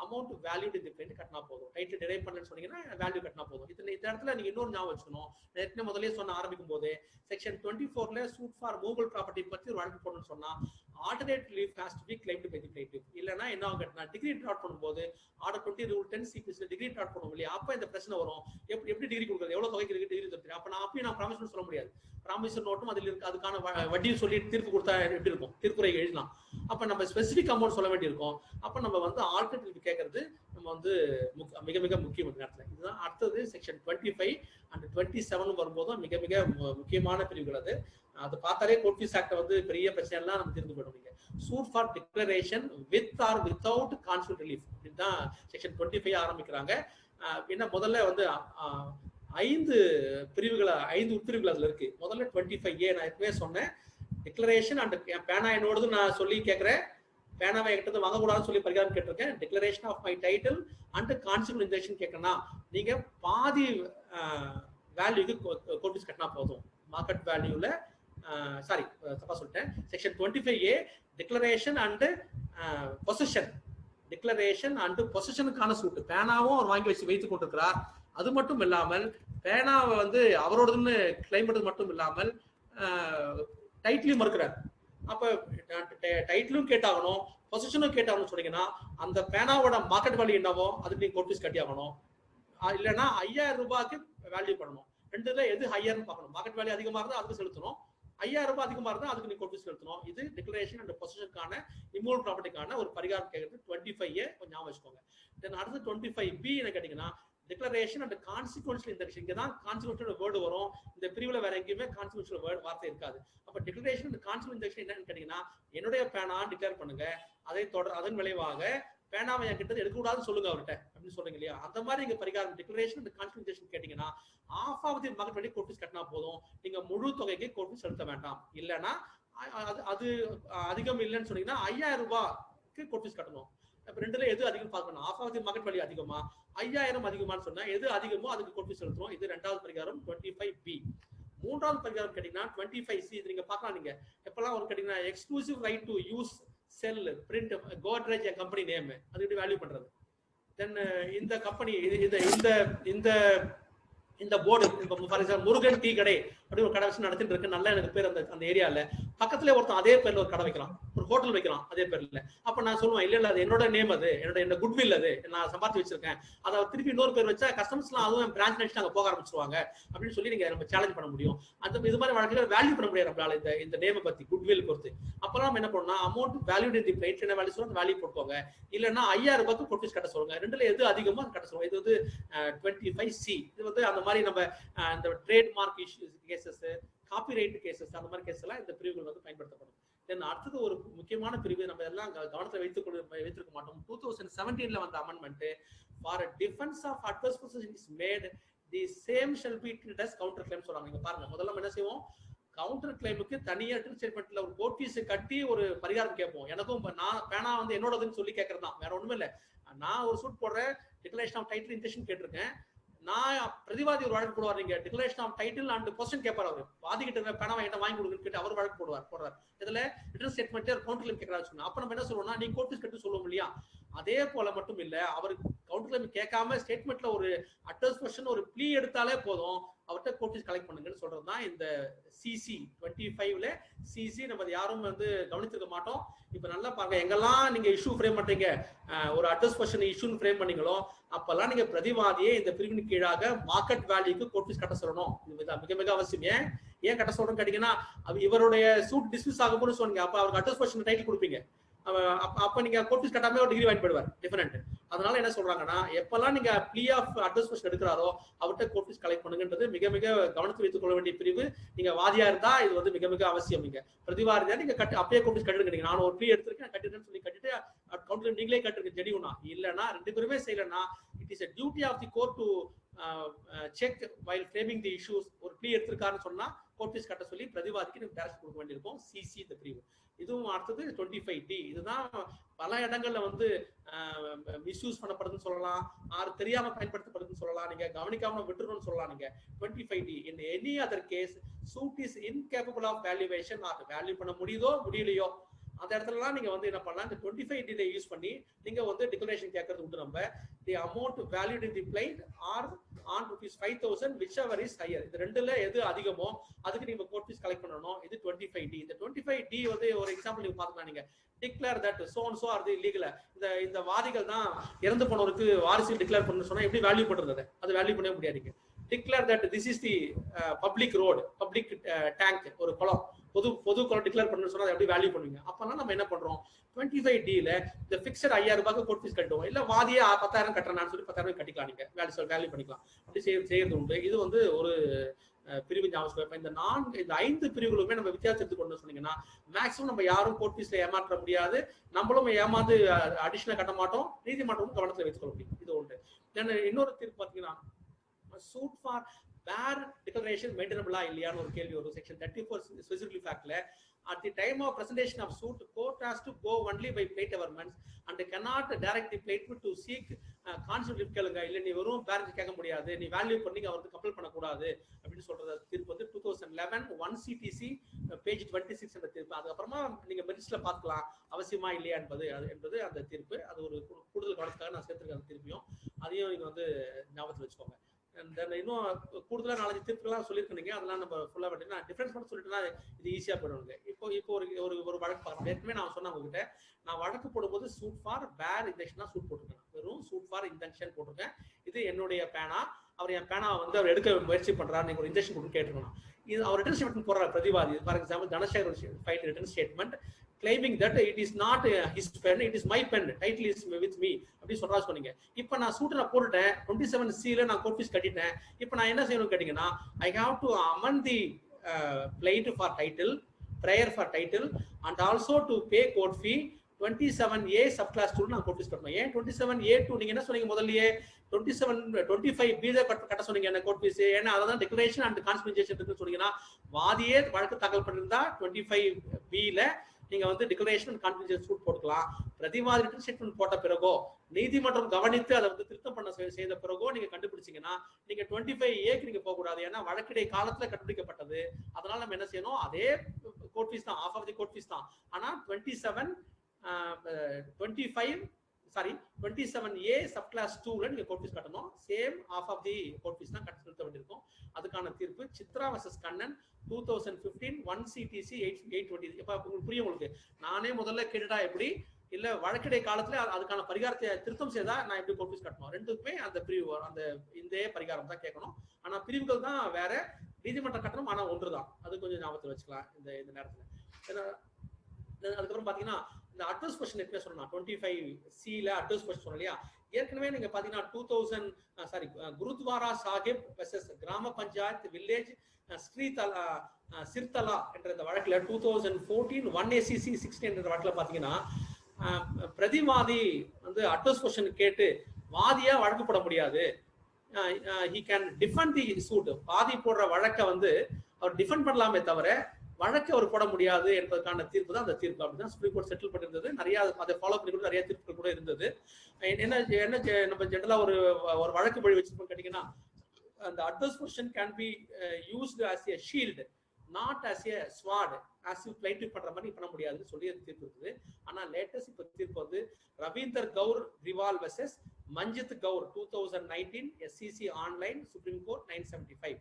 amount valued in the print கட்டினா போதும். டைட்டில் டிரைவ் பண்ணலன்னு சொன்னீங்கன்னா வேல்யூ கட்டினா போதும். இந்த இடத்துல நீங்க இன்னொரு ஞாபகம் வச்சுக்கணும். ஏற்கனவே முதல்ல சொன்ன ஆரம்பிக்கும் போது செக்ஷன் 24ல சூட் ஃபார் மூவபிள் ப்ராப்பர்ட்டி பத்தி ஒரு வழக்கு போடணும்னு சொன்னா alternate relief has to be claimed by the plaintiff. இல்லனா என்ன ஆகும்னா டிகிரி ட்ராட் பண்ணும்போது ஆர்டர் 20 ரூல் 10 சிபிஎஸ்ல டிகிரி ட்ராட் பண்ணுவோம் இல்லையா, அப்ப இந்த பிரச்சனை வரும். எப்படி டிகிரி கொடுக்குறது, எவ்வளவு தொகைக்கு டிகிரி தருது, அப்ப நான் அப்பயும் நான் ப்ராமிஸ் சொல்ல முடியாது. ப்ராமிஸ் நோட்டும் அதில் இருக்கு, அதுக்கான வட்டியும் சொல்லி தீர்ப்பு கொடுத்தா எப்படி இருக்கும், தீர்ப்புரை எழுதலாம். அப்ப நம்ம ஸ்பெசிபிக் அமௌண்ட் சொல்ல வேண்டியிருக்கும். அப்ப நம்ம வந்து ஆல்டர்னேட்டிவ் கேட்கறது நம்ம வந்து மிக மிக முக்கியம் இந்த நேரத்தில். இதுதான் அடுத்தது செக்ஷன் 25 அண்ட் 27 வரும்போது மிக மிக முக்கியமான பிரிவுகள். அது பார்த்தாலே கோர்ட் ஃபீஸ் ஆக்ட் வந்து பெரிய பிரச்சனை எல்லாம் நம்ம தெரிந்து போயிடும். Suit for declaration with or without constitutional relief, இதுதான் செக்ஷன் 25 ஆரம்பிக்கிறாங்க. என்ன முதல்ல வந்து 5 உட்பிரிவுகள் அதுல இருக்கு. முதல்ல 25A நான் எப்பவே சொன்னேன், டிக்ளரேஷன் அண்ட் பேனா என்னோடது நான் சொல்லி கேட்கிறேன், பேனாவை கிட்ட வாங்கக்கூடாதுன்னு சொல்லி பரிகாரம் கேட்டிருக்கேன். Declaration of my title and constitutional injunction கேட்கணும். நீங்க பாதி வேல்யூக்கு கோர்ட் ஃபீஸ் கட்டினா போதும். மார்க்கெட் வேல்யூல சாரி தப்பா சொல்லிட்டேன். Section 25A declaration and position, declaration and பொசிஷனுக்கான சூட்டு பேனாவும் அவர் வாங்கி வைத்துக் கொண்டிருக்கிறார். அது மட்டும் இல்லாமல் பேனாவை வந்து அவரோடதுன்னு கிளைம் பண்றது மட்டும் இல்லாமல் டைட்டிலும் மறுக்கிறார். அப்ப டைட்டிலும் கேட்டாகணும், பொசிஷனும் கேட்டாகணும்னு சொன்னீங்கன்னா அந்த பேனாவோட மார்க்கெட் வேல்யூ என்னவோ அதுக்கு நீங்க கோர்ட் ஃபீஸ் கட்டி ஆகணும். இல்லைன்னா 5000 ரூபாய்க்கு வேல்யூ பண்ணணும். ரெண்டுல எது ஹையர்னு பார்க்கணும். மார்க்கெட் வேல்யூ அதிகமாக இருந்தால் அதுக்கு செலுத்தணும், 5000 ரூபாய் அதிகமாக இருந்தால் அதுக்கு நீ கோர்ட் ஃபீஸ் செலுத்தணும். இது டிக்ளரேஷன் அண்ட் பொசிஷனுக்கான இம்மூவபிள் ப்ராப்பர்ட்டிக்கான ஒரு பரிகாரம் கேட்கறது 25A கொஞ்சம் ஞாபகம் வச்சுக்கோங்க. தென் அடுத்து 25B என்ன கேட்டீங்கன்னா டிக்ளரேஷன் அண்ட் கான்சிக்வன்ஷியல் இன்ஜெக்ஷன். இங்க தான் கான்சிக்வன்ஷியல் வேர்டு வரும். இந்த பிரிவுல வேற எங்கேயுமே கான்சிக்வன்ஷியல் வேர்டு வார்த்தை இருக்காது. அப்ப டிக்ளரேஷன் அண்ட் கான்சிக்வன்ஷியல் இன்ஜெக்ஷன் என்னன்னு கேட்டீங்கன்னா என்னுடைய பேனா டிக்ளேர் பண்ணுங்க, அதன் விளைவாக பேனாவை என்கிட்ட எடுக்கக்கூடாதுன்னு சொல்லுங்க அவர்கிட்ட அப்படின்னு சொல்றீங்க இல்லையா, அந்த மாதிரி நீங்க பரிகாரம் டிக்ளரேஷன் அண்ட் கான்சிக்வன்ஷியல் கேட்டீங்கன்னா half of the market value court fees கட்டினா போதும். நீங்க முழு தொகைக்கு கோர்ட் ஃபீஸ் செலுத்த வேண்டாம். இல்லைன்னா அது அதிகம் இல்லைன்னு சொன்னீங்கன்னா 5000 ரூபாய்க்கு கோர்ட் ஃபீஸ் கட்டணும். இப்ப ரெண்டுல எது அதிகம் பார்க்கணும், half of the market value அதிகமா 5000 அதிகமான்னு சொன்னா எது அதிகமோ அதுக்கு கோர்ட் ஃபீஸ் செலுத்தணும். இது ரெண்டாவது பரிகாரம் 25B. மூன்றாவது பரிகாரம் கேட்டீங்கன்னா 25C. இது நீங்க பார்க்கலாம். நீங்க எப்பெல்லாம் ஒரு கேட்டீங்கன்னா exclusive right to use sell print Godrej company name, அது எப்படி வேல்யூ பண்றது. தென் இந்த கம்பெனி இந்த board for example Murugan tea கடை அப்படி ஒரு கடை வச்சு நடத்திட்டு இருக்கு, நல்லா எனக்கு பேர் அந்த ஏரியால பக்கத்துல ஒருத்தன் அதே பேர்ல ஒரு கடை வைக்கிறான், ஒரு ஹோட்டல் வைக்கிறான் அதே பேர்ல. அப்ப நான் சொல்லுவேன் இல்ல அது என்னோட நேம், அது என்னோட குட்வில், அது நான் சம்பாதிச்சு வச்சிருக்கேன், அதை திருப்பி இன்னொரு பேர் வச்சா கஸ்டமர்ஸ் எல்லாம் அதுவும் பிரான்ச் நினைச்சு அங்க போக ஆரம்பிச்சிருவாங்க அப்படின்னு சொல்லி நீங்க நம்ம சேலஞ்ச் பண்ண முடியும். அந்த இது மாதிரி வழக்குகள் வேல்யூ பண்ண முடியாது நம்மளால இந்த நேமை பத்தி குட்வில் பொறுத்து. அப்பெல்லாம் என்ன பண்ணா amount valued in the bright என்ன வேல்யூ சொல்லுங்க வேல்யூ போட்டுக்கோங்க. இல்லைன்னா 5000 ரூபாய்க்கு கோர்ட் ஃபீஸ் கட்ட சொல்லுங்க. ரெண்டுல எது அதிகமோ அது கட்ட சொல்லுங்க. இது வந்து 25C. இது வந்து அந்த மாதிரி நம்ம இந்த trade mark issues cases, copyright cases, அந்த மாதிரி கேஸ் எல்லாம் இந்த பிரிவுகள் வந்து பயன்படுத்தப்படும். தென் அடுத்தது ஒரு முக்கியமான பிரிவு நம்ம எல்லாம் கவனத்தில் வைத்திருக்க மாட்டோம். 2017ல வந்த amendment for defence of adverse position is made the same shall be treated as counter claim சொல்றாங்க. நீங்க பாருங்க, முதல்ல என்ன செய்வோம், கவுண்டர் கிளைமுக்கு தனியா ஸ்டேட்மெண்ட்ல ஒரு கோர்ட் ஃபீஸ் கட்டி ஒரு பரிகாரம் கேட்போம். எனக்கும் நான் பேனா வந்து என்னோடதுன்னு சொல்லி கேட்கறது தான், வேற ஒண்ணுமே இல்லை. நான் ஒரு சூட் போடுறேன், டிக்ளரேஷன் ஆஃப் டைட்டில் இன்ஜெக்ஷன் கேட்டிருக்கேன். நான் பிரதிவாதி ஒரு வழக்கு போடுவார், நீங்க declaration of title and position கேட்பார். அவர் வாதிக்கிட்ட பேனாவை என்கிட்ட வாங்கி கொடுக்குன்னு கேட்டு அவர் வழக்கு போடுறார். இதுல ரிட்டன் ஸ்டேட்மெண்ட் கவுண்டர் கிளைம் கேட்கறாரு. அப்ப நம்ம என்ன சொல்லுவோம்னா நீ கோர்ட் ஃபீஸ் கட்டு சொல்லுவோம் இல்லையா. அதே போல மட்டும் இல்ல, அவர் கவுண்டர் கிளைம் கேட்காம ஸ்டேட்மெண்ட்ல ஒரு அட்வர்ஸ் பொசிஷன் ஒரு ப்ளீ எடுத்தாலே போதும் அவர்கிட்ட கோர்ட் ஃபீஸ் கலெக்ட் பண்ணுங்கன்னு சொல்றதுதான் இந்த சிசி 25ல சிசி. நம்ம யாரும் வந்து கவனிச்சிருக்க மாட்டோம். இப்ப நல்லா பாருங்க, எங்கெல்லாம் நீங்க இஷ்யூ ஃப்ரேம் பண்றீங்க, ஒரு அட்வர்ஸ் பொசிஷன் இஷ்யூ ஃப்ரேம் பண்ணீங்களோ அப்பெல்லாம் நீங்க பிரதிவாதியை இந்த பிரிவின் கீழாக மார்க்கெட் வேல்யூக்கு கோர்ட் ஃபீஸ் கட்ட சொல்லணும். இது மிக மிக அவசியம். ஏன் கட்ட சொல்லணும்னு கேட்டீங்கன்னா இவருடைய சூட் டிஸ்மிஸ் ஆகும்னு சொன்னீங்க, அப்ப அவருக்கு அட்வர்ஸ் பொசிஷன் டைட்டில் கொடுப்பீங்க. அப்ப நீங்க கோர்ட் ஃபீஸ் கட்டாம ஒரு டிகிரி வாங்கி போயிடுவார் டிஃபரெண்ட். அதனால என்ன சொல்றாங்கன்னா எப்பெல்லாம் நீங்க ப்ளீ ஆஃப் அட்வர்ஸ் பொசிஷன் எடுக்கிறாரோ அவர்கிட்ட கோர்ட் ஃபீஸ் கலெக்ட் பண்ணுங்கன்றது மிக மிக கவனத்தில் வைத்துக் கொள்ள வேண்டிய பிரிவு. நீங்க வாதியா இருந்தா இது வந்து மிக மிக அவசியம். நீங்க பிரதிவாதியா நீங்க அப்பயே கோர்ட் ஃபீஸ் கட்டுங்க. நான் ஒரு ப்ளீ எடுத்திருக்கேன் கட்டிட்டேன்னு சொல்லி கட்டிட்டு கவுண்டர் நீங்களே கட்டுங்க ஜெடியூனா. இல்லைன்னா ரெண்டு பேருமே செய்யலன்னா it is a duty of the court to check while framing the issues. ஒரு ப்ளீ எடுத்திருக்காருன்னு சொன்னா கோர்ட் ஃபீஸ் கட்ட சொல்லி பிரதிவாதிக்கு நீங்க டைரக்ஷன் கொடுக்க வேண்டியிருக்கும். சிசி இந்த பிரிவு. இதுவும் அடுத்தது 25D. இதுதான் பல இடங்கள்ல வந்து மிஸ்யூஸ் பண்ணப்படுதுன்னு சொல்லலாம், ஆறு தெரியாம பயன்படுத்தப்படுதுன்னு சொல்லலாம், நீங்க கவனிக்காம விட்டுருன்னு சொல்லலாம். நீங்க 25D in any other case suit is incapable of valuation or value பண்ண முடியுதோ முடியலையோ அந்த இடத்துலலாம் நீங்க வந்து என்ன பண்ணலாம், இந்த 25D யூஸ் பண்ணி நீங்க வந்து டிக்ளரேஷன் கேட்கறது உண்டு. நம்ம the amount valued in the plaint or on ₹5,000 whichever is higher. இது ரெண்டுல எது அதிகமோ அதுக்கு நீங்க கோர்ட் ஃபீஸ் கலெக்ட் பண்ணணும். இது 25D. இந்த 25D வந்து ஒரு எக்ஸாம்பிள் நீங்க பாத்துக்கலாம். நீங்க declare that so and so or the legal. இந்த வாதிகள் தான் இறந்து போனவருக்கு வாரிசு டிக்ளேர் பண்ணணும்னு சொன்னா எப்படி வேல்யூ பண்றது? அது வேல்யூ பண்ணவே முடியாது. Declare that this is the public road, public tank, ஒரு குளம், பொது குளம் டிக்ளேர் பண்ணணும்னு சொன்னா எப்படி வேல்யூ பண்ணுவீங்க? அப்பனா நம்ம என்ன பண்றோம், 25Dல இந்த ஃபிக்ஸட் 5,000 ரூபாய்க்கு கோர்ட் ஃபீஸ் கட்டுவோம். இல்ல வாதியே 10,000 கட்டுறேன்னு சொல்லி 10,000 கட்டிக்கலாம். நீங்க வேல்யூ பண்ணிக்கலாம். அப்படி செய்யறது உண்டு. இது வந்து ஒரு பிரிவு ஞாபகம். இந்த 5 பிரிவுகளுமே நம்ம வித்தியாசத்தை கொண்டு சொன்னீங்கன்னா மேக்ஸிமம் நம்ம யாரும் கோர்ட் ஃபீஸ்ல ஏமாற்ற முடியாது. நம்மளும் ஏமாந்து அடிஷனல் கட்ட மாட்டோம். நீதிமன்றமும் கவனத்தில் வைத்துக்கொள்ள முடியும். இது உண்டு. இன்னொரு தீர்ப்பு பாத்தீங்கன்னா சூட் ஃபார் வேர் டிக்ளரேஷன் மெயின்டெனபிளா இல்லையான்னு ஒரு கேள்வி வரும். செக்ஷன் 34 ஸ்பெசிஃபிக் ஃபேக்ட்ல at the time of presentation of suit, court has to go only by plate governments and cannot direct the plaintiff to seek constitutional கேளுங்க. இல்ல நீ வெறும் பேரண்ட் கேட்க முடியாது, நீ வேல்யூ பண்ணி அவருக்கு கம்பல் பண்ணக்கூடாது அப்படின்னு சொல்றது தீர்ப்பு வந்து 2011 1CTC பேஜ் 26 என்ற தீர்ப்பு. அதுக்கப்புறமா நீங்க மெரிட்ஸ்ல பார்க்கலாம் அவசியமா இல்லையா என்பது அந்த தீர்ப்பு. அது ஒரு கூடுதல் கவனத்துக்காக நான் சேர்த்திருக்கேன் அந்த தீர்ப்பையும். அதையும் நீங்க வந்து ஞாபகத்தில் வச்சுக்கோங்க. இன்னும் கூடுதலா 4 தீர்ப்புலாம் சொல்லியிருக்கீங்க. அதெல்லாம் நம்ம ஃபுல்லா நான் டிஃபரன்ஸ் பண்ண சொல்லிட்டுனா இது ஈஸியா போயிடுவாங்க. இப்போ ஒரு வழக்கு பார்க்கலாம். ஏற்கனவே நான் சொன்னேன் உங்ககிட்ட, நான் வழக்கு போடும்போது சூட் ஃபார் பேர் இன்டென்ஷன் தான் சூட் போட்டிருக்கேன். வெறும் சூட் ஃபார் இன்டென்ஷன் போட்டிருக்கேன். இது என்னுடைய பேனா. அவர் என் பேனா வந்து அவர் எடுக்க முயற்சி பண்றாரு, நீங்க ஒரு இன்டென்ஷன் கொடுத்து கேட்டுக்கணும். இது அவர் ரிட்டன் ஸ்டேட்மெண்ட் போடுற பிரதிவாதி. For example Dhanasekar file written statement claiming that it is not his pen, it is my pen, title is with me அப்படி சொல்றா சொன்னீங்க. இப்போ நான் சூட்டை போட்டுட்டேன், 27C நான் கோர்ட் ஃபீஸ் கட்டிட்டேன். இப்போ நான் என்ன செய்யணும் கேட்டீங்கன்னா, I have to amend the plaint for title, prayer for title and also to pay court fee 27A subclass 2 நான் கோர்ட் ஃபீஸ் கட்டணும். ஏன் 27A2 நீங்க என்ன சொன்னீங்க முதல்லயே 25B கட்ட சொன்னீங்க என்ன கோர்ட் ஃபீஸ்? ஏன்னா அதான் டிக்ளரேஷன் அண்ட் கான்ஸ்பிரேஷன் இருக்குன்னு சொன்னீங்கன்னா, வாதியே வழக்கு தாக்கல் பண்ணிருந்தா 25Bல நீங்க வந்து டிக்ளரேஷன் அண்ட் கான்ஸ்பிரேஷன் சூட் போட்டுக்கலாம். பிரதிவாதி ரிட்டன் ஸ்டேட்மெண்ட் போட்ட பிறகோ நீதிமன்றம் கவனித்து அதை வந்து திருத்தம் பண்ண செய்த பிறகோ நீங்க கண்டுபிடிச்சீங்கன்னா நீங்க 25Aக்கு நீங்க போக கூடாது. ஏன்னா வழக்கிடை காலத்துல கண்டுபிடிக்கப்பட்டது. அதனால நம்ம என்ன செய்யணும், அதே கோர்ட் ஃபீஸ் தான், half of the court fees தான். ஆனா 27A சப்கிளாஸ் 2ல நீங்க கோர்ட் ஃபீஸ் கட்டணும். Same half of the court fees தான் கட்ட செலுத்த வேண்டியிருக்கும். அதுக்கான தீர்ப்பு சித்ரா வர்சஸ் கண்ணன் 2015 1CTC 820. இப்ப உங்களுக்கு புரியும். உங்களுக்கு நானே முதல்ல கேட்டுட்டா எப்படி இல்ல வழக்கிடை காலத்துல அதுக்கான பரிகாரத்தை திருத்தம் செய்தா நான் எப்படி கோர்ட் ஃபீஸ் கட்டணும்? ரெண்டுக்குமே அந்த பிரிவு அந்த இந்த பரிகாரம் தான் கேட்கணும். ஆனா பிரிவுகள் தான் வேற, நீதிமன்ற கட்டணம் ஆனா ஒன்றுதான். அது கொஞ்சம் ஞாபகத்தில் வச்சுக்கலாம் இந்த நேரத்துல. அதுக்கப்புறம் பாத்தீங்கன்னா இந்த அட்வர்ஸ் கொஸ்டின் எப்படியே சொல்லலாம், 25Cல அட்வர்ஸ் கொஸ்டின் சொன்னோம் இல்லையா? ஏற்கனவே நீங்க பாத்தீங்கன்னா குருத்வாரா சாஹிப் வெர்சஸ் கிராம பஞ்சாயத் வில்லேஜ் சிர்தலா என்ற இந்த வழக்குல 2014 1ACC 16 என்ற வழக்குல பாத்தீங்கன்னா பிரதிவாதி வந்து அட்வர்ஸ் கொஸ்டின் கேட்டு வாதியா வழக்கு போட முடியாது. he can defend the suit. வாதி போடுற வழக்க வந்து அவர் டிஃபெண்ட் பண்ணலாமே தவிர வழக்கு அவர் போட முடியாது என்பதற்கான தீர்ப்பு தான் அந்த தீர்ப்பு. அப்படிதான் சுப்ரீம் கோர்ட் செட்டில் பண்ணிருந்தது. நிறைய அதை ஃபாலோ பண்ணி கூட நிறைய தீர்ப்புகள் கூட இருந்தது. என்ன நம்ம ஜெனரலா ஒரு வழக்கு பழி வச்சிருப்போம் கேட்டீங்கன்னா, அந்த adverse question can be used as a shield, not as a sword, as you plaintiff பண்ற மாதிரி பண்ண முடியாதுன்னு சொல்லி அந்த தீர்ப்பு இருக்குது. ஆனா லேட்டஸ்ட் இப்ப தீர்ப்பு வந்து Ravinder Kaur Grewal versus Manjit Kaur 2019 SCC online supreme court 975.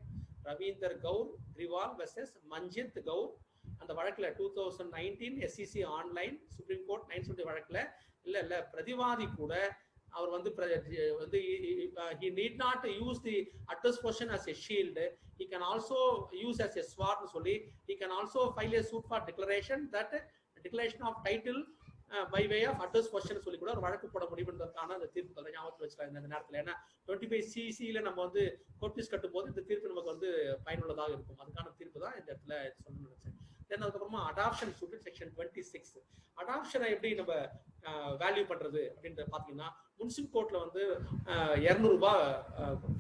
Ravinder Kaur Grewal versus Manjit Kaur அந்த வழக்குல 2019 SCC ஆன்லைன் சுப்ரீம் கோர்ட் 970 வழக்குல இல்ல பிரதிவாதி கூட அவர் வந்து he need not use the address question as a shield, he can also use as a sword னு சொல்லி he can also file a suit for declaration that declaration of title by way of address question சொல்லி கூட ஒரு வழக்கு போட முடியும்ன்றதுக்கான அந்த தீர்ப்பு ஞாபகத்தில் வச்சுக்கலாம் இந்த நேரத்தில். ஏன்னா 25CCல நம்ம வந்து கோர்ட் ஃபீஸ் கட்டும் போது இந்த தீர்ப்பு நமக்கு வந்து பயனுள்ளதாக இருக்கும். அதுக்கான தீர்ப்பு தான் இந்த இடத்துல சொல்லணும்னு நினைச்சேன். தென் அதுக்கப்புறமா அடாப்ஷன் சூட் செக்ஷன் 26. அடாப்ஷனை எப்படி நம்ம வேல்யூ பண்றது அப்படின்றது பாத்தீங்கன்னா, முன்சிபல் கோர்ட்ல வந்து 200 ரூபாய்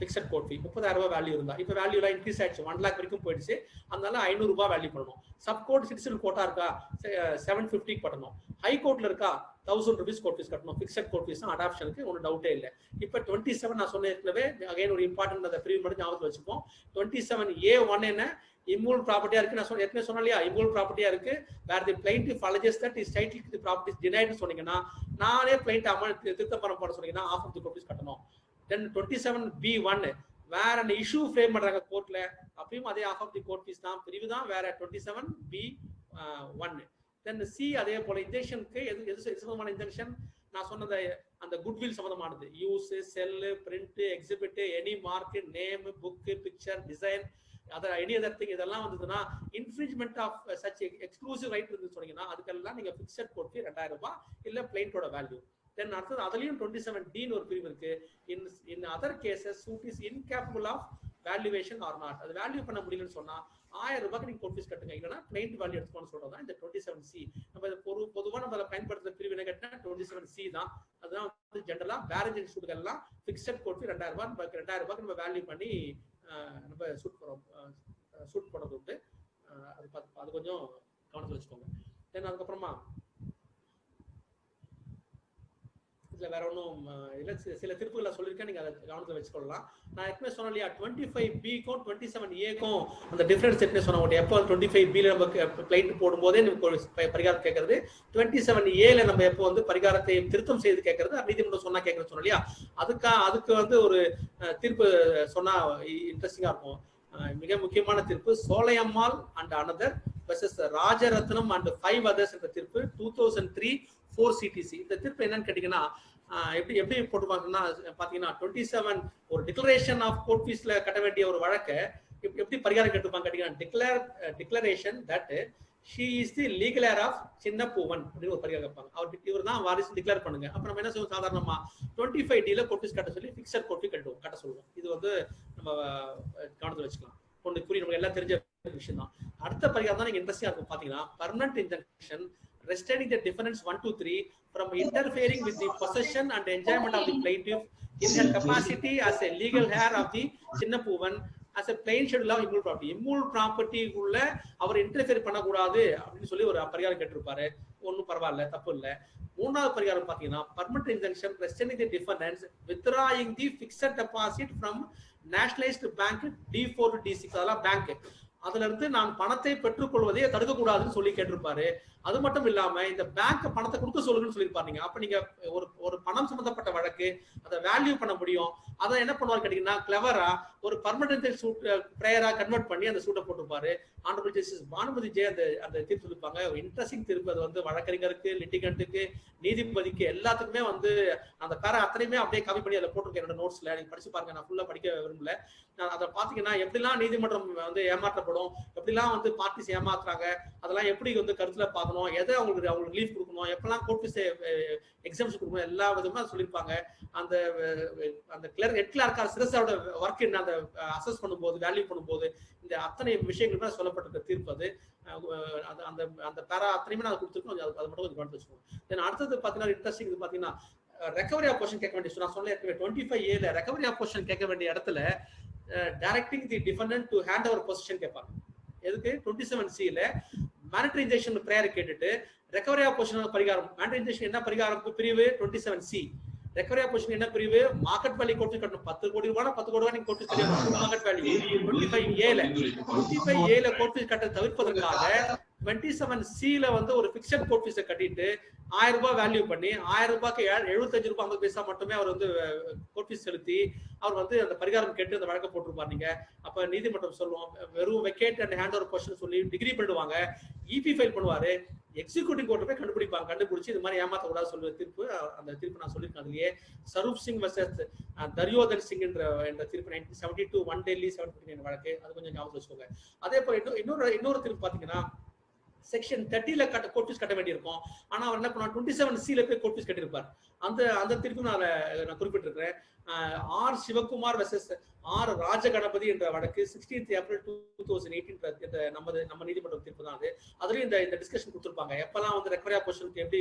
பிக்சட் கோர்ட் ஃபீ, 30,000 ரூபாய் வேல்யூ இருந்தா இப்ப வேல்யூ எல்லாம் இன்க்ரீஸ் ஆயிடுச்சு, 1 lakh வரைக்கும் போயிடுச்சு. அதனால 500 ரூபாய் வேல்யூ பண்ணணும். சப் கோர்ட் சிட்டிசன் கோர்ட்டா இருக்கா 750 பண்ணணும். ஹை கோர்ட்ல இருக்கா 1000 rupees கோர்ட் ஃபீஸ் கட்டணும். ஃபிக்ஸட் கோர்ட் ஃபீஸ் தான் அடாப்ஷனுக்கு ஒன்றும் டவுட்டே இல்லை. இப்போ 27 நான் சொன்ன ஏற்கனவே அகைன் ஒரு இம்பார்ட்டன்ட் அந்த பிரிவு மட்டும் ஞாபகத்தில் வச்சுப்போம். 27A1 என்ன இம்மூவல் ப்ராப்பர்ட்டியா இருக்கு. நான் ஏற்கனவே சொன்னேன் இல்லையா, இம்மூவல் ப்ராப்பர்ட்டியா இருக்கு. வேர் the plaintiff alleges that his title to the property is denied சொன்னீங்கன்னா, நானே பிளைன்ட் அமௌண்ட் திருத்தம் பண்ண சொன்னீங்கன்னா half of the court fees கட்டணும். Then 27B1 வேற அந்த இஷ்யூ ஃப்ரேம் பண்றாங்க கோர்ட்ல, அப்பயும் அதே half of the court fees தான், பிரிவு தான் வேற 27B1. தென் சி அதே போல இன்ஜெக்ஷனுக்கு எது சம்பந்தமான இன்ஜெக்ஷன் நான் சொன்னது அந்த குட்வில் சம்பந்தமானது. Use, sell, print, exhibit, any mark, name, book, picture, design, any other thing இதெல்லாம் வந்ததுன்னா infringement of such exclusive right இருந்து சொன்னீங்கன்னா அதுக்கெல்லாம் நீங்க பிக்சட் கோர்ட் ஃபீ 2000 ரூபாய் இல்ல பிளைண்டோட வேல்யூ. தென் அடுத்தது அதுலயும் 27D ஒரு பிரிவு இருக்கு. In other cases suit is incapable of valuation or not. அது வேல்யூ பண்ண முடியலன்னு சொன்னா 1000 ரூபாய்க்கு நீங்க கோர்ட் ஃபீஸ் கட்டுங்க, இல்லைன்னா பிளைண்ட் வேல்யூ எடுத்துக்கணும்னு சொல்றதா இந்த 27C. நம்ம பொதுவாக நம்ம பயன்படுத்துற பிரிவு என்ன கேட்டா 27C தான். அதுதான் வந்து ஜெனரலா பேரேஜ் சூட்டுகள்லாம் பிக்சட் கோர்ட் ஃபீ 2000 ரூபாய் 2000 ரூபாய்க்கு நம்ம வேல்யூ பண்ணி நம்ம சூட் போடுறது உண்டு. அது கொஞ்சம் கவனத்தில் வச்சுக்கோங்க. தென் அதுக்கப்புறமா இதுல வேற ஒன்றும் இல்லை, சில திருப்புகளை சொல்லியிருக்கேன், நீங்க அதை கவனத்தில் வச்சுக்கொள்ளலாம். நான் எப்பவுமே சொன்னேன் இல்லையா 25Bக்கும் 27Aக்கும் அந்த டிஃபரன்ஸ் எப்பவுமே சொன்ன. எப்போ 25Bல நம்ம கிளைண்ட் போடும்போதே பரிகாரம் கேட்கறது, 27Aல நம்ம எப்போ வந்து பரிகாரத்தை திருத்தம் செய்து கேட்கறது, நீதிமன்றம் சொன்னா கேட்கறது சொன்னோம் இல்லையா. அதுக்கு வந்து ஒரு தீர்ப்பு சொன்னா இன்ட்ரெஸ்டிங்கா இருக்கும். மிக முக்கியமான தீர்ப்பு Solaiammal and another versus Rajarathnam and 5 others என்ற தீர்ப்பு 2003 4 CTC. இந்த தீர்ப்பு என்னன்னு கேட்டீங்கன்னா எப்படி போட்டுப்பாங்கன்னா பாத்தீங்கன்னா 27 ஒரு டிக்ளரேஷன் ஆஃப் கோர்ட் ஃபீஸ்ல கட்ட வேண்டிய ஒரு வழக்கை எப்படி பரிகாரம் கேட்டுப்பாங்க கேட்டீங்கன்னா declaration that she is the legal heir of Chinna Poovan அப்படின்னு ஒரு பரிகாரம் கேட்பாங்க. இவர் தான் வாரிசு டிக்ளேர் பண்ணுங்க. அப்ப நம்ம என்ன செய்வோம், சாதாரணமா 25Dல கோர்ட் ஃபீஸ் கட்ட சொல்லி ஃபிக்ஸட் கோர்ட் ஃபீ கட்ட சொல்லுவோம். இது வந்து நம்ம கவனத்தில் வச்சுக்கலாம். ஒன்று புரியும், நமக்கு எல்லாம் தெரிஞ்ச விஷயம் தான். அடுத்த பரிகாரம் தான் நீங்க இன்ட்ரெஸ்டிங்கா இருக்கும் பாத்தீங்கன்னா permanent injection restraining the defendants 1 to 3 from interfering with the possession and enjoyment of the plaintiff in her capacity as a legal heir of the Chinna Poovan as a plain schedule of immutable property. Immutable property உள்ள அவர் interfere பண்ணக்கூடாது அப்படின்னு சொல்லி ஒரு பரிகாரம் கேட்டிருப்பாரு. ஒன்றும் பரவாயில்ல, தப்பு இல்லை. மூணாவது பரிகாரம் பாத்தீங்கன்னா permanent injunction restraining the defendants withdrawing the fixed deposit from nationalized bank D4 to D6. அதெல்லாம் பேங்க், அதுல இருந்து நான் பணத்தை பெற்றுக்கொள்வதை தடுக்க கூடாதுன்னு சொல்லி கேட்டிருப்பாரு. அது மட்டும் இல்லாம இந்த பேங்க் பணத்தை கொடுக்க சொல்லுங்கன்னு சொல்லியிருப்பாருங்க. அப்ப நீங்க ஒரு பணம் சம்பந்தப்பட்ட வழக்கு அதை வேல்யூ பண்ண முடியும். அதை என்ன பண்ணுவாரு கேட்டீங்கன்னா கிளவரா ஒரு பர்மனன்ட் சூட் பிரேயரா கன்வெர்ட் பண்ணி அந்த சூட்டை போட்டிருப்பாரு. ஆனரபிள் ஜஸ்டிஸ் பானுமதி ஜே அந்த தீர்ப்பு சொல்லிருப்பாங்க. இன்ட்ரெஸ்டிங் தீர்ப்பு. அது வந்து வழக்கறிஞருக்கு, லிட்டிகண்ட்டுக்கு, நீதிபதிக்கு எல்லாத்துக்குமே வந்து அந்த பேரை அத்தனையுமே அப்படியே காப்பி பண்ணி அதில் போட்டிருக்கேன் என்னோட நோட்ஸ்ல. நீங்க படிச்சு பாருங்க, நான் ஃபுல்லா படிக்க விரும்பல. நான் அதை பாத்தீங்கன்னா எப்படிலாம் நீதிமன்றம் வந்து ஏமாற்றப்படும், எப்படிலாம் வந்து பார்ட்டிஸ் ஏமாத்துறாங்க, அதெல்லாம் எப்படி வந்து கருத்துல பார்க்கணும், எதை அவங்களுக்கு ரிலீஃப் கொடுக்கணும், எப்பெல்லாம் கோர்ட் ஃபீஸ் எக்ஸாம்ஸ் கொடுக்கணும், எல்லா விதமா சொல்லியிருப்பாங்க. அந்த ஹெட் கிளார்க்கா சிரஸோட ஒர்க் என்ன அந்த அசஸ் பண்ணும்போது வேல்யூ பண்ணும்போது இந்த அத்தனை விஷயங்களுமே சொல்லப்பட்டிருக்க தீர்ப்பு. அது அந்த பேரா அத்தனையுமே நான் கொடுத்துருக்கோம். அது மட்டும் கொஞ்சம் கவனித்து வச்சுக்கோங்க. தென் அடுத்தது பாத்தீங்கன்னா இன்ட்ரெஸ்டிங் இது பாத்தீங்கன்னா ரெக்கவரி ஆஃப் கொஸ்டின் கேட்க வேண்டிய நான் சொன்ன 25Aல ரெக்கவரி ஆஃப் கொஸ்டின் கேட்க வேண்டிய இடத்துல directing the defendant to hand over position கேட்பாங்க. எதுக்கு 27Cல மானிட்டரி இன்ஜெக்ஷன் பிரேயர் கேட்டுட்டு ரெக்கவரி ஆஃப் பொசிஷன் பரிகாரம். மானிட்டரி இன்ஜெக்ஷன் என்ன பரிகாரம் பிரிவு 27C. ரெக்கவரி ஆஃப் பொசிஷன் என்ன பிரிவு மார்க்கெட் வேல்யூ கோர்ட் கட்டணும். 10 கோடி ரூபாய் 10 கோடி ரூபாய் நீங்க கோர்ட் கட்டணும் மார்க்கெட் வேல்யூ. 25Aல கோர்ட் ஃபீஸ் கட்ட தவிர்ப்பதற்காக 27Cல வந்து ஒரு பிக்ஸட் கோர்ட் ஃபீஸை கட்டிட்டு 1000 ரூபாய் வேல்யூ பண்ணி 1000 ரூபாய்க்கு 75 ரூபாய் 50 பைசா மட்டுமே அவர் வந்து கோர்ட் ஃபீஸ் செலுத்தி அவர் வந்து அந்த பரிகாரம் கேட்டு அந்த வழக்க போட்டிருப்பார். நீங்க அப்ப நீதிமன்றம் சொல்லுவோம் வெறும் vacate and hand over question சொல்லி டிகிரி பண்ணுவாங்க, இபி ஃபைல் பண்ணுவாரு, எக்ஸிக்யூட்டிவ் கோர்ட் போய் கண்டுபிடிச்சு இது மாதிரி ஏமாத்த கூடாது சொல்ற தீர்ப்பு. அந்த தீர்ப்பு நான் சொல்லியிருக்கேன். அதுலயே சரூப் சிங் வர்சஸ் தரியோதர் சிங் என்ற தீர்ப்பு 1972 1 டெல்லி 759 வழக்கு. அது கொஞ்சம் ஞாபகம் வச்சுக்கோங்க. அதே போல இன்னொரு தீர்ப்பு பாத்தீங்கன்னா செக்ஷன் 30ல கோர்ட் ஃபீஸ் கட்ட வேண்டியிருக்கும். ஆனா அவர் என்ன பண்ணுவார் 27Cல போய் கோர்ட் ஃபீஸ் கட்டியிருப்பார். அந்த தீர்ப்பு நான் குறிப்பிட்டிருக்கிறேன். R Sivakumar versus R Rajaganapathi என்ற வழக்கு 16th April 2018 நம்ம நீதிமன்றம் தீர்ப்பு தான் அது. அதுலயும் இந்த டிஸ்கஷன் கொடுத்திருப்பாங்க. எப்பெல்லாம் வந்து ரெக்கவரி ஆஃப் கொஸ்டினுக்கு எப்படி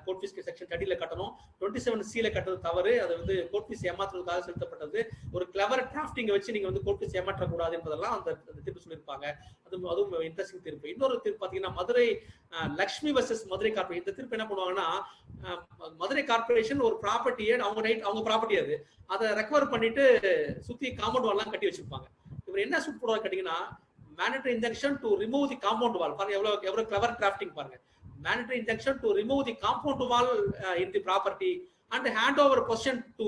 கோர்ட் ஃபீஸ் செக்ஷன் 30ல கட்டணும், 27Cல கட்டது தவறு, அது வந்து கோர்ட் ஃபீஸ் ஏமாற்றுவதற்காக செலுத்தப்பட்டது, ஒரு கிளவர் டிராஃப்டிங்கை வச்சு நீங்க வந்து கோர்ட் ஃபீஸ் ஏமாற்றக்கூடாது என்பதெல்லாம் அந்த தீர்ப்பு சொல்லியிருப்பாங்க. அதுவும் இன்ட்ரெஸ்டிங் தீர்ப்பு. இன்னொரு தீர்ப்பு பாத்தீங்கன்னா மதுரை லக்ஷ்மி வர்சஸ் மதுரை கார்பரேஷன். இந்த தீர்ப்பு என்ன பண்ணுவாங்கன்னா, மதுரை கார்பரேஷன் ஒரு ப்ராப்பர்ட்டியை அவங்க ப்ராப்பர்ட்டி அதை ரெக்கவர் பண்ணிட்டு சுத்தி காம்பவுண்ட் வால் எல்லாம் கட்டி வச்சிருப்பாங்க. இவர் என்ன சூட் போடுவாங்க கேட்டீங்கன்னா, mandatory injunction to remove the compound wall. பாருங்க எவ்வளவு clever crafting பாருங்க. mandatory injunction to remove the compound wall in the property and hand over possession to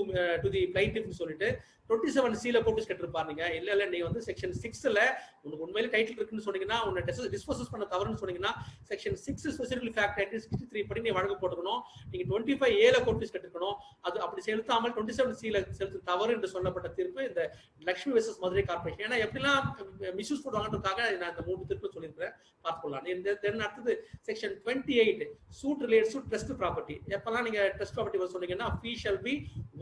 the plaintiff னு சொல்லிட்டு 27C ல போட்டு கட்டிருப்பாருங்க. இல்ல நீ வந்து செக்ஷன் 6 ல உங்களுக்கு உண்மையிலே டைட்டில் இருக்குன்னு சொன்னீங்கன்னா, உன்னை டிஸ்போசஸ் பண்ண தவறுன்னு சொன்னீங்கன்னா செக்ஷன் 6 ஸ்பெசிஃபிக் ஃபேக்ட் 1963 படி நீ வழக்கு போட்டுக்கணும். நீங்க 25A ல கோர்ட் ஃபீஸ் கட்டிருக்கணும். அது அப்படி செலுத்தாமல் 27C ல செலுத்தும் தவறு என்று சொல்லப்பட்ட தீர்ப்பு இந்த லக்ஷ்மி வெர்சஸ் மதுரை கார்பரேஷன். ஏன்னா எப்படிலாம் மிஸ்யூஸ் பண்ணுவாங்கன்றதுக்காக நான் இந்த 3 தீர்ப்பு சொல்லியிருக்கிறேன், பார்த்துக்கலாம். தென் அடுத்தது section 28 suit relates to trust property. எப்பெல்லாம் நீங்க ட்ரஸ்ட் ப்ராப்பர்ட்டி சொன்னீங்கன்னா fee shall be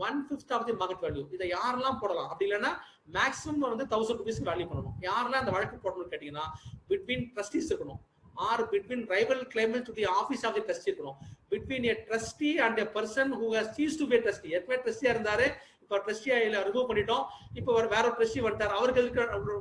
1/5 of the market value. இதை யாரெல்லாம் போடலாம், அப்படி இல்லைன்னா மேக்ஸிமம் வந்து 1000 ரூபீஸ்க்கு வேல்யூ பண்ணணும். யாரெல்லாம் அந்த வழக்கு போடணும்னு கேட்டீங்கன்னா, பிட்வீன் ட்ரஸ்டீஸ் இருக்கணும், or between rival claimant to the office of the trustee இருக்கணும், between a trustee and a person who has ceased to be trustee. ஏற்கனவே ட்ரஸ்டியா இருந்தாரு, இப்போ ட்ரஸ்டியா ரிமூவ் பண்ணிட்டோம், இப்போ வேற ஒரு ட்ரஸ்டி வந்துட்டார், அவருக்கு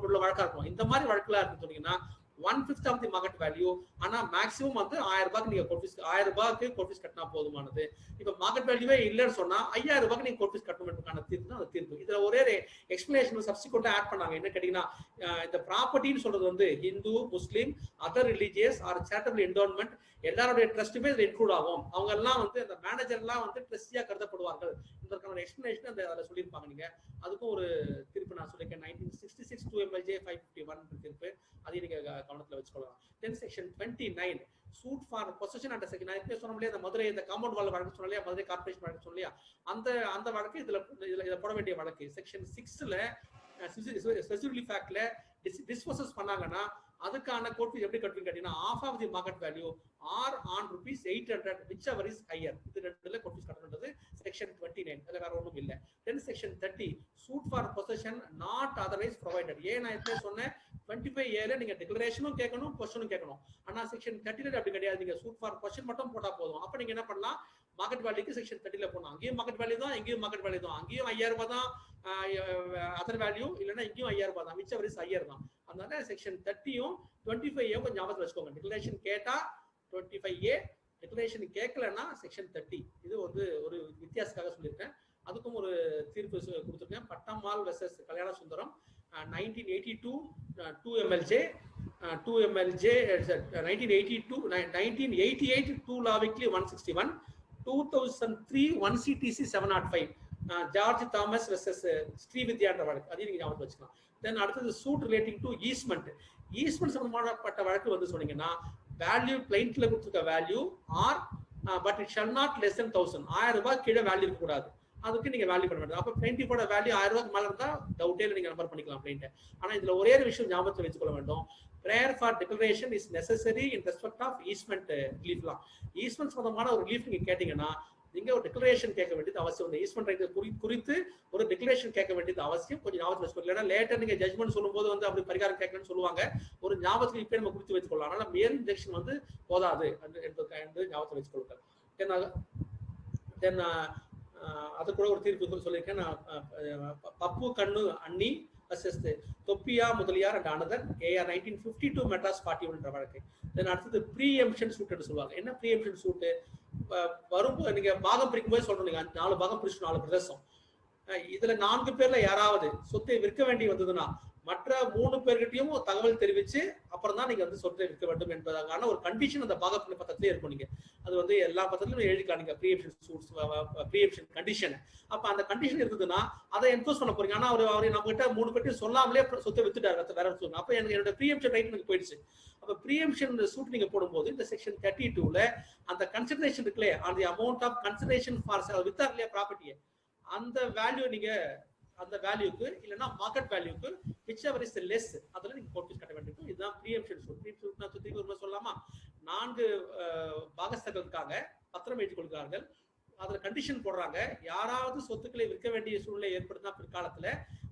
உள்ள வழக்கா இருக்கும். இந்த மாதிரி வழக்குலாம் இருக்குன்னு சொன்னீங்கன்னா 1/5 ஆஃப் தி மார்க்கெட் வேல்யூ. ஆனா மேக்ஸிமம் வந்து 1000 ரூபாய்க்கு நீங்க கோர்ட் ஃபீஸ் 1000 ரூபாய்க்கு கோர்ட் ஃபீஸ் கட்டினா போதுமானது. இப்ப மார்க்கெட் வேல்யூவே இல்லைன்னு சொன்னா 5000 ரூபாய்க்கு நீங்க கோர்ட் ஃபீஸ் கட்டணும்ன்றதுக்கான தீர்ப்பு தான் அந்த தீர்ப்பு. இதுல ஒரே எக்ஸ்பிளனேஷன் சப்சிக்வெண்டா ஆட் பண்ணாங்க. என்ன கேட்டீங்கன்னா, இந்த ப்ராப்பர்ட்டின்னு சொல்றது வந்து Hindu, Muslim, other religious or charitable endowment எல்லாருடைய ட்ரஸ்ட்டுமே இதுல இன்க்ளூட் ஆகும். அவங்க எல்லாம் வந்து அந்த மேனேஜர் எல்லாம் வந்து ட்ரஸ்டியா கருதப்படுவார்கள். இதற்கான எக்ஸ்பிளனேஷன் அந்த அதில் சொல்லியிருப்பாங்க. நீங்க அதுக்கும் ஒரு தீர்ப்பு நான் சொல்லியிருக்கேன், 1966 2MLJ 551 தீர்ப்பு. அதையும் நீங்க கவனத்தில் வச்சுக்கொள்ளலாம். Then section 29 suit for possession and section. நான் எப்படி சொன்னோம் இல்லையா, அந்த மதுரை இந்த காம்பவுண்ட் வால் வழக்கு சொன்னலையா, மதுரை கார்பரேஷன் வழக்கு சொன்னலையா, அந்த வழக்கு இதுல போட வேண்டிய வழக்கு. செக்ஷன் 6ல ஸ்பெசிஃபிக் ஃபேக்ட்ல டிஸ்போசஸ் பண்ணாங்கன்னா அதுக்கான கோர்ட் ஃபீஸ் எப்படி கட்டுவீங்க கேட்டீங்கன்னா, half of the market value or on rupees 800 whichever is higher. இது ரெண்டுல கோர்ட் ஃபீஸ் கட்டணும்ன்றது செக்ஷன் 29. அதுல வேற ஒண்ணும் இல்ல. Then section 30 suit for possession not otherwise provided. ஏன் நான் எப்படி சொன்னேன், 25A ல நீங்க டிக்ளரேஷனும் கேட்கணும், பொசிஷனும் கேட்கணும். ஆனா செக்ஷன் 30 அப்படி கிடையாது. நீங்க சூட் ஃபார் பொசிஷன் மட்டும் போட்டா போதும். அப்ப நீங்க என்ன பண்ணலாம், மார்க்கெட் வேல்யூக்கு செக்ஷன் 30ல போடணும். அங்கேயும் மார்க்கெட் வேல்யூ தான், இங்கேயும் மார்க்கெட் வேல்யூ தான். அங்கேயும் 5000 ரூபாய் தான் அதர் வேல்யூ, இல்லைன்னா இங்கேயும் 5000 ரூபாய் தான், whichever is higher தான். அதனால செக்ஷன் 30யும் 25A கொஞ்சம் ஞாபகத்தில் வச்சுக்கோங்க. டிக்ளரேஷன் கேட்டா 25A, டிக்ளரேஷன் கேட்கலன்னா செக்ஷன் 30. இது வந்து ஒரு வித்தியாசத்துக்காக சொல்லியிருக்கேன். அதுக்கும் ஒரு தீர்ப்பு கொடுத்துருக்கேன். Pattammal versus Kalyana Sundaram 1982 2MLJ 1988 2 law weekly 161 2003 1CTC 705 George Thomas versus ஸ்ரீவித்யான்ற வழக்கு. அதையும் நீங்க ஞாபகம் வச்சுக்கலாம். தென் அடுத்தது suit relating to easement. Easement சம்பந்தப்பட்ட வழக்கு வந்து சொன்னீங்கன்னா, வேல்யூ பிளைன்ட்ல கொடுத்துருக்க value or but it shall not less than 1000. 1000 ரூபாய் கீழே வேல்யூ இருக்கக்கூடாது. அதுக்கு நீங்க வேல்யூ பண்ண வேண்டாம். அப்ப பிளைன்டிஃபோட வேல்யூ 1000 ரூபாய்க்கு மேல இருந்தா டவுட்டே நீங்க நம்பர் பண்ணிக்கலாம் பிளைண்ட். ஆனா இதுல ஒரே ஒரு விஷயம் ஞாபகத்தில் வச்சுக்கொள்ள வேண்டும், prayer for declaration is necessary in respect of easement relief law. Easement சம்பந்தமான ஒரு ரிலீஃப் நீங்க கேட்டீங்கன்னா நீங்க ஒரு டிக்ளரேஷன் கேட்க வேண்டியது அவசியம். இந்த ஈஸ்மெண்ட் ரைட் குறித்து ஒரு டிக்ளரேஷன் கேட்க வேண்டியது அவசியம். கொஞ்சம் ஞாபகத்தில் வச்சுக்கோங்க. இல்லைன்னா லேட்டர் நீங்க ஜட்மெண்ட் சொல்லும்போது வந்து அப்படி பரிகாரம் கேட்கணும்னு சொல்லுவாங்க. ஒரு ஞாபகத்துக்கு இப்ப நம்ம குறித்து வச்சுக்கொள்ளலாம். அதனால மேல் இன்ஜெக்ஷன் வந்து போதாது என்று ஞாபகத்தில் வச்சுக்கொள்ளுங்க. தென் அது கூட ஒரு தீர்ப்பு சொல்லியிருக்கேன். நான் பப்பு கண்ணு அண்ணி தொப்பியா Mudaliar and another AR 1952 Madras 41 வழக்கு. தென் அடுத்தது ப்ரீஎம்ஷன் சூட் என்று சொல்லுவாங்க. என்ன ப்ரீஎம்ஷன் சூட்டு, வரும் நீங்க பாகம் பிரிக்கும் போது சொல்றோம், நீங்க 4 பாகம் பிரிச்சு 4 பிரதேசம், இதுல 4 பேர்ல யாராவது சொத்தை விற்க வேண்டி வந்ததுன்னா மற்ற 3 பேர்கிட்டையும் தகவல் தெரிவிச்சு அப்புறம் தான் நீங்க வந்து சொத்தை விற்க வேண்டும் என்பதற்கான ஒரு கண்டிஷன் அந்த பாகப்பிரிவு பத்திரத்திலே இருக்கும். நீங்க அது வந்து எல்லா பத்திரத்திலும் எழுதிக்கலாம். நீங்க ப்ரீஎம்ஷன் சூட்ஸ் ப்ரீஎம்ஷன் கண்டிஷன். அப்ப அந்த கண்டிஷன் இருந்ததுன்னா அதை என்ஃபோர்ஸ் பண்ண போறீங்க. ஆனா அவர் நம்ம கிட்ட 3 பேர்ட்டையும் சொல்லாமலே சொத்தை வித்துட்டாரு வேற சொல்லுங்க. அப்ப என்னோட ப்ரீஎம்ஷன் ரைட் எனக்கு போயிடுச்சு. அப்ப ப்ரீஎம்ஷன் சூட் நீங்க போடும்போது இந்த செக்ஷன் 32ல அந்த கன்சிடரேஷன் இருக்குல்ல, அந்த அமௌண்ட் ஆஃப் கன்சிடரேஷன் ஃபார் வித்தார் இல்லையா ப்ராப்பர்ட்டியை, அந்த வேல்யூ நீங்க அந்த வேல்யூக்கு இல்லைன்னா மார்க்கெட் வேல்யூக்கு whichever is less அதுல நீங்க கோர்ட் ஃபீஸ் கட்ட வேண்டியிருக்கும். இதுதான் ப்ரீஎம்ஷன் சூட். ப்ரீஎம்ஷன் நான் சுத்தி ஒரு சொல்லலாமா, 4 பாகஸ்தர்களுக்காக பத்திரம் எழுதி கொள்கிறார்கள். அதுல கண்டிஷன் போடுறாங்க, யாராவது சொத்துக்களை விற்க வேண்டிய சூழ்நிலை ஏற்படுத்தினா பிற்காலத்துல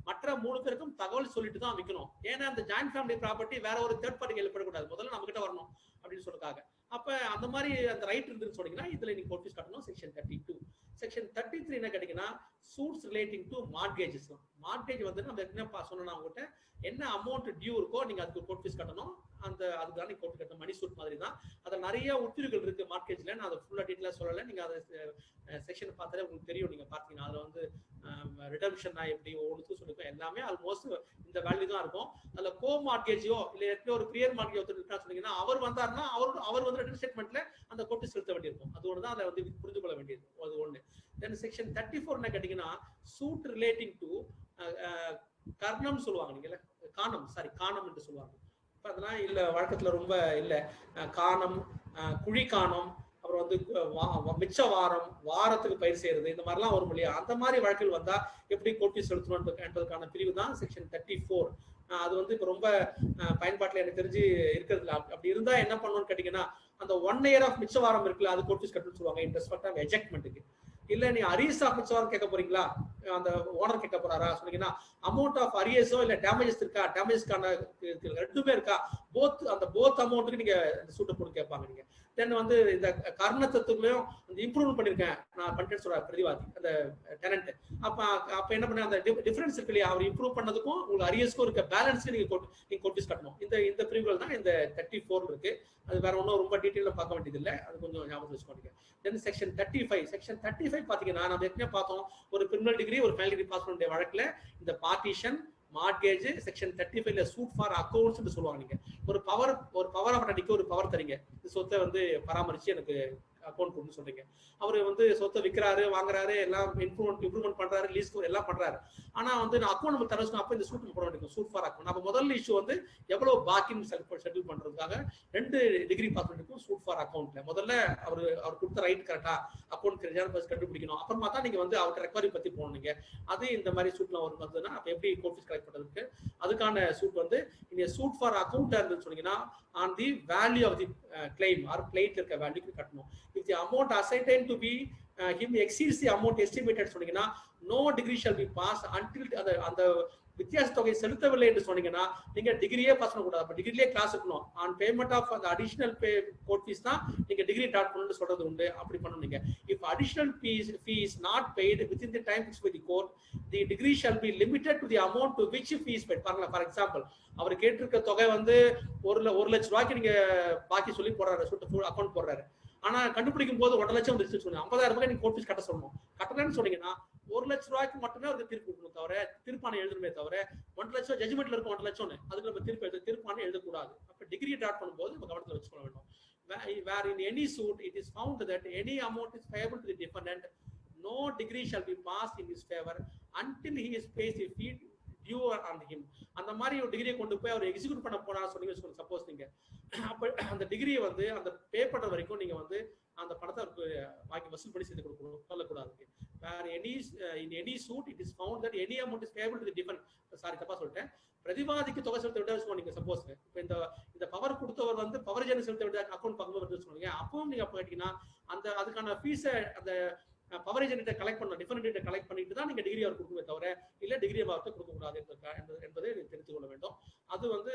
மற்ற 3 பேருக்கும் தகவல் சொல்லிட்டு தான் விற்கணும். ஏன்னா அந்த ஜாயிண்ட் ஃபேமிலி ப்ராப்பர்ட்டி வேற ஒரு தேர்ட் பார்ட்டி ஏற்படக்கூடாது, முதல்ல நம்ம கிட்ட வரணும் அப்படின்னு சொல்றதுக்காக. அப்ப அந்த மாதிரி அந்த ரைட் இருந்துன்னு சொன்னீங்கன்னா இதுல நீங்க கோர்ட் ஃபீஸ் கட்டணும். செக்ஷன் 32. செக்ஷன் 33 என்ன கேட்டீங்கன்னா, சூட்ஸ் ரிலேட்டிங் டு மார்ட்கேஜஸ். மார்ட்கேஜ் வந்து நம்ம என்ன சொன்னா உங்ககிட்ட என்ன அமௌண்ட் டியூ இருக்கோ நீங்க அதுக்கு கோர்ட் ஃபீஸ் கட்டணும். அதுதான் நீங்க கோர்ட் கட்டணும். மணி சூட் மாதிரி தான். அதுல நிறைய உட்பிரிவுகள் இருக்கு மார்க்கெட்ல. நான் அதை ஃபுல்லா டீட்டெயிலா சொல்லலை. நீங்க அதை செக்ஷன் பார்த்தாலே உங்களுக்கு தெரியும். நீங்க பார்த்தீங்கன்னா அதுல வந்து ரிடம்ஷன்னா எப்படி ஒவ்வொன்றுக்கும் சொல்லிருக்கோம். எல்லாமே ஆல்மோஸ்ட் இந்த வேல்யூ தான் இருக்கும். அதுல கோ மார்க்கேஜோ இல்ல ஏற்கனவே ஒரு பிரியர் மார்க்கேஜ் ஒருத்தர் சொன்னீங்கன்னா அவர் வந்தாருன்னா அவர் வந்து ரிட்டர்ன் ஸ்டேட்மெண்ட்ல அந்த கோர்ட்டு செலுத்த வேண்டியிருக்கும். அது ஒன்று தான் அதை வந்து புரிந்து கொள்ள வேண்டியது. அது ஒண்ணு. தென் செக்ஷன் 34 என்ன கேட்டீங்கன்னா சூட் ரிலேட்டிங் டு கர்ணம் சொல்லுவாங்க. நீங்க காணம் என்று சொல்லுவாங்க. இப்ப அதெல்லாம் இல்ல வழக்கத்துல ரொம்ப இல்ல. காணம், குழி காணம், அப்புறம் வந்து மிச்ச வாரத்துக்கு பயிர் செய்யறது, இந்த மாதிரிலாம் வரும் இல்லையா? அந்த மாதிரி வழக்கில் வந்தா எப்படி கோர்ட்டு செலுத்தணும் என்பதற்கான பிரிவு தான் செக்ஷன் 34. அது வந்து இப்ப ரொம்ப பயன்பாட்டுல எனக்கு தெரிஞ்சு இருக்கிறது இல்லை. அப்படி இருந்தா என்ன பண்ணணும்னு கேட்டீங்கன்னா அந்த 1 year ஆஃப் மிச்ச வாரம் இருக்குல்ல, அது கோர்ட்டு கட்டணும்னு சொல்லுவாங்க இன் ரெஸ்பெக்ட் ஆஃப் எஜெக்ட்மெண்ட்டுக்கு. இல்ல நீ அரியர்ஸ் ஆஃப் மிச்ச வாரம் கேட்க போறீங்களா, அந்த ஓனர் கேட்க போறாரா சொன்னீங்கன்னா அமௌண்ட் ஆஃப் அரியர்ஸோ இல்ல டேமேஜஸ் இருக்கா, டேமேஜ்க்கான ரெண்டுமே இருக்கா, போத் அமௌண்ட்டுக்கு நீங்க சூட்டை போட்டு கேட்பாங்க நீங்க. தென் வந்து இந்த கர்ணத்துக்குள்ளயும் இம்ப்ரூவ் பண்ணிருக்கேன் நான் பண்ணிட்டேன்னு சொல்ற பிரதிவாதி அந்த டெனன்ட். அப்ப என்ன பண்ண அந்த டிஃபரன்ஸ் இருக்கு இல்லையா, அவர் இம்ப்ரூவ் பண்ணதுக்கும் உங்களுக்கு அரியர்ஸ்க்கும் இருக்க பேலன்ஸ்க்கு நீங்க கோர்ட்டிஸ் கட்டணும். இந்த பிரிவுகள் தான் இந்த 34 இருக்கு. அது வேற ஒன்றும் ரொம்ப டீட்டெயில பார்க்க வேண்டியது இல்லை. அது கொஞ்சம் ஞாபகம் வச்சுக்கோங்க. தென் செக்ஷன் 35 பாத்தீங்கன்னா நம்ம ஏற்கனவே பார்த்தோம். ஒரு கிரிமினல் டிகிரி ஒரு ஃபைனல் டிகிரி பாஸ் பண்ண வழக்குல இந்த பார்ட்டிஷன் மார்கேஜ் செக்ஷன் 35ல சூட் ஃபார் அக்கௌண்ட்ஸ் சொல்லுவாங்க. நீங்க ஒரு பவர் ஆஃப் அட்டர்னிக்கு ஒரு பவர் தரீங்க, இந்த சொத்தை வந்து பராமரிச்சு எனக்கு அக்கௌண்ட் கொடுன்னு சொல்றீங்க. அவரு வந்து சொத்தை விற்கிறாரு, வாங்குறாரு, எல்லாம் இம்ப்ரூவ்மெண்ட் பண்றாரு, லீஸ் எல்லாம் பண்றாரு. ஆனா வந்து நான் அக்கௌண்ட் நம்ம தரணும். அப்ப இந்த சூட் போட வேண்டிய சூட் ஃபார் அக்கௌண்ட். நம்ம முதல்ல இஷ்யூ வந்து எவ்வளவு பாக்கின்னு செட்டில் பண்றதுக்காக 2 டிகிரி பாஸ் பண்ணிருக்கும் சூட் ஃபார் அக்கௌண்ட்ல. முதல்ல அவர் கொடுத்த ரைட் கரெக்டா அக்கௌண்ட் கண்டுபிடிக்கணும். அப்புறமா தான் நீங்க வந்து அவர்கிட்ட ரெக்வரி பத்தி போனீங்க. அது இந்த மாதிரி சூட்லாம் வரும் வந்ததுன்னா அப்ப எப்படி கோர்ட் கலெக்ட் பண்றதுக்கு அதுக்கான சூட் வந்து நீங்க சூட் ஃபார் அக்கௌண்ட் இருந்து சொன்னீங்கன்னா on the value of the claim or plaint இருக்க வேல்யூக்கு கட்டணும். If the amount assigned to be him exceeds the amount estimated சொன்னீங்கன்னா no degree shall be passed until அந்த வித்தியாச தொகை செலுத்தவில்லை என்று சொன்னீங்கன்னா நீங்க டிகிரியே பாஸ் பண்ணக்கூடாது. அப்ப டிகிரியே கிளாஸ் இருக்கணும். ஆன் பேமெண்ட் ஆஃப் அந்த அடிஷனல் கோர்ட் ஃபீஸ் தான் நீங்க டிகிரி டாட் பண்ணணும்னு சொல்றது உண்டு. அப்படி பண்ணுவீங்க. If additional fee is not paid within the time fixed by the court, the degree shall be limited to the amount to which fee is paid. பாருங்க, for example அவர் கேட்டிருக்க தொகை வந்து 1 லட்ச ரூபாய்க்கு நீங்க பாக்கி சொல்லி போடுறாரு, சொல்லிட்டு அக்கௌண்ட் போடுறாரு. ஆனா கண்டுபிடிக்கும் போது 1 லட்சம் வந்துருச்சு சொன்னீங்க, 50,000 ரூபாய் நீங்க கோர்ட் ஃபீஸ் கட்ட சொல்லணும். கட்டலன்னு சொன்னீங்கன்னா 1 லட்ச ரூபாய்க்கு மட்டுமே அவருக்கு தீர்ப்பு கொடுக்கணும், தவிர தீர்ப்பானை எழுதணுமே தவிர 1 லட்சம் ஜட்ஜ்மெண்ட்ல இருக்கும் 1 லட்சம்னு அதுக்கு நம்ம தீர்ப்பானை எழுதக்கூடாது. அப்ப டிகிரி டாட் பண்ணும்போது நம்ம கவனத்தில் வச்சுக்கொள்ள வேண்டும். Where in any suit it is found that any amount is payable to the defendant, no degree shall be passed in his favor until he is paid the fee due on him. அந்த மாதிரி ஒரு டிகிரியை கொண்டு போய் அவர் execute பண்ண போனா சொன்னீங்க, suppose நீங்க அப்ப அந்த டிகிரியை வந்து அந்த பே பண்ற வரைக்கும் நீங்க வந்து அந்த பணத்தை அவருக்கு வாங்கி வசூல் பண்ணி செய்து கொடுக்கணும், சொல்லக்கூடாது. Where in any suit it is found that any amount is payable to the defendant, sorry தப்பா சொல்லிட்டேன், பிரதிவாதிக்கு தொகை செலுத்த வேண்டிய சொன்னீங்க. சப்போஸ் இப்ப இந்த பவர் கொடுத்தவர் வந்து பவர் ஜெனரல் செலுத்த வேண்டிய அக்கௌண்ட் பக்கம் சொன்னீங்க. அப்பவும் நீங்க அப்ப கேட்டீங்கன்னா அதுக்கான ஃபீஸை அந்த பவர் ஏஜென்ட் கலெக்ட் பண்ணணும், டிஃபரெண்ட் கலெக்ட் பண்ணிட்டு தான் நீங்க டிகிரி அவர் கொடுக்கவே தவிர இல்ல டிகிரி அவர்கிட்ட கொடுக்க கூடாது என்பதை தெரிந்து கொள்ள வேண்டும். அது வந்து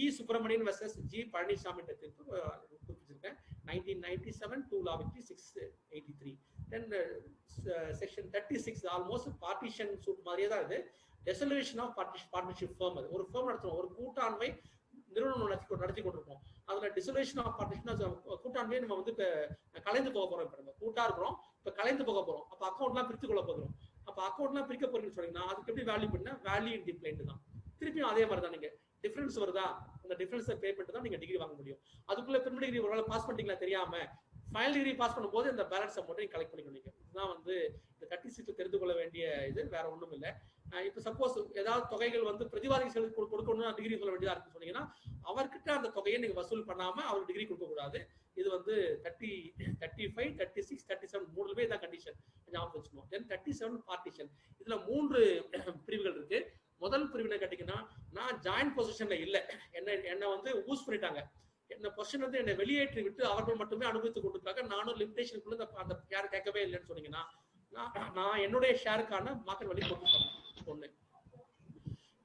E Subramanian versus G Palanisamy தீர்ப்பு குறிப்பிட்டிருக்கேன். 1997 2 law 683. Then section 36 almost partition suit மாதிரியே தான் இது. Dissolution of partnership firm. அது ஒரு ஃபர்ம் நடத்துறோம், ஒரு கூட்டாண்மை நிறுவனம் நடத்தி கொண்டிருக்கோம். அதுல டிசல்யூஷன் ஆஃப் பார்ட்னர்ஷிப் கூட்டாண்மையை நம்ம வந்து இப்ப கலைந்து போக போறோம். இப்ப நம்ம கூட்டா இருக்கிறோம், இப்ப கலைந்து போக போறோம். அப்ப அக்கௌண்ட்லாம் பிரித்து கொள்ள போகிறோம். அப்ப அக்கௌண்ட்லாம் பிரிக்க போறீங்கன்னு சொன்னீங்கன்னா அதுக்கு எப்படி வேல்யூ பண்ணா வேல்யூ இன் தி பிளைண்ட் தான். திருப்பியும் அதே மாதிரி தான் நீங்க டிஃபரன்ஸ் வருதா, அந்த டிஃபரன்ஸை பே பண்ணிட்டு தான் நீங்க டிகிரி வாங்க முடியும். அதுக்குள்ள பிரிமினரி டிகிரி ஒருவேளை பாஸ் பண்ணிட்டீங்களா தெரியாம ஃபைனல் டிகிரி பாஸ் பண்ணும்போது இந்த பேலன்ஸ் அமௌண்ட்டை கலெக்ட் பண்ணிக்கணும். இதுதான் வந்து இந்த 36 தெரிந்து கொள்ள வேண்டிய இது, வேற ஒன்றும் இல்லை. இப்ப சப்போஸ் ஏதாவது தொகைகள் வந்து பிரதிவாதிகள் கொடுக்கணும்னு டிகிரி சொல்ல வேண்டியதா இருக்குன்னு சொன்னீங்கன்னா அவர்கிட்ட அந்த தொகையை நீங்க வசூல் பண்ணாம அவருக்கு டிகிரி கொடுக்க கூடாது. இது வந்து 30, 35, 36, 37 மூணுமே தான் கண்டிஷன், ஞாபகம் வச்சுக்கணும். தென் 37 பார்ட்டிஷன். இதுல 3 பிரிவுகள் இருக்கு. முதல் பிரிவினை கேட்டீங்கன்னா நான் ஜாயிண்ட் பொசிஷன்ல இல்ல, என்ன வந்து ஊஸ் பண்ணிட்டாங்க, என்ன பொசிஷன் வந்து என்னை வெளியேற்றி விட்டு அவர்கள் மட்டுமே அனுபவித்துக் கொண்டிருக்காங்க, நானும் லிமிடேஷனுக்குள்ள அந்த ஷேர் கேட்கவே இல்லைன்னு சொன்னீங்கன்னா நான் என்னுடைய ஷேருக்கான மார்க்கெட் வழி கொடுத்து ஒண்ணு.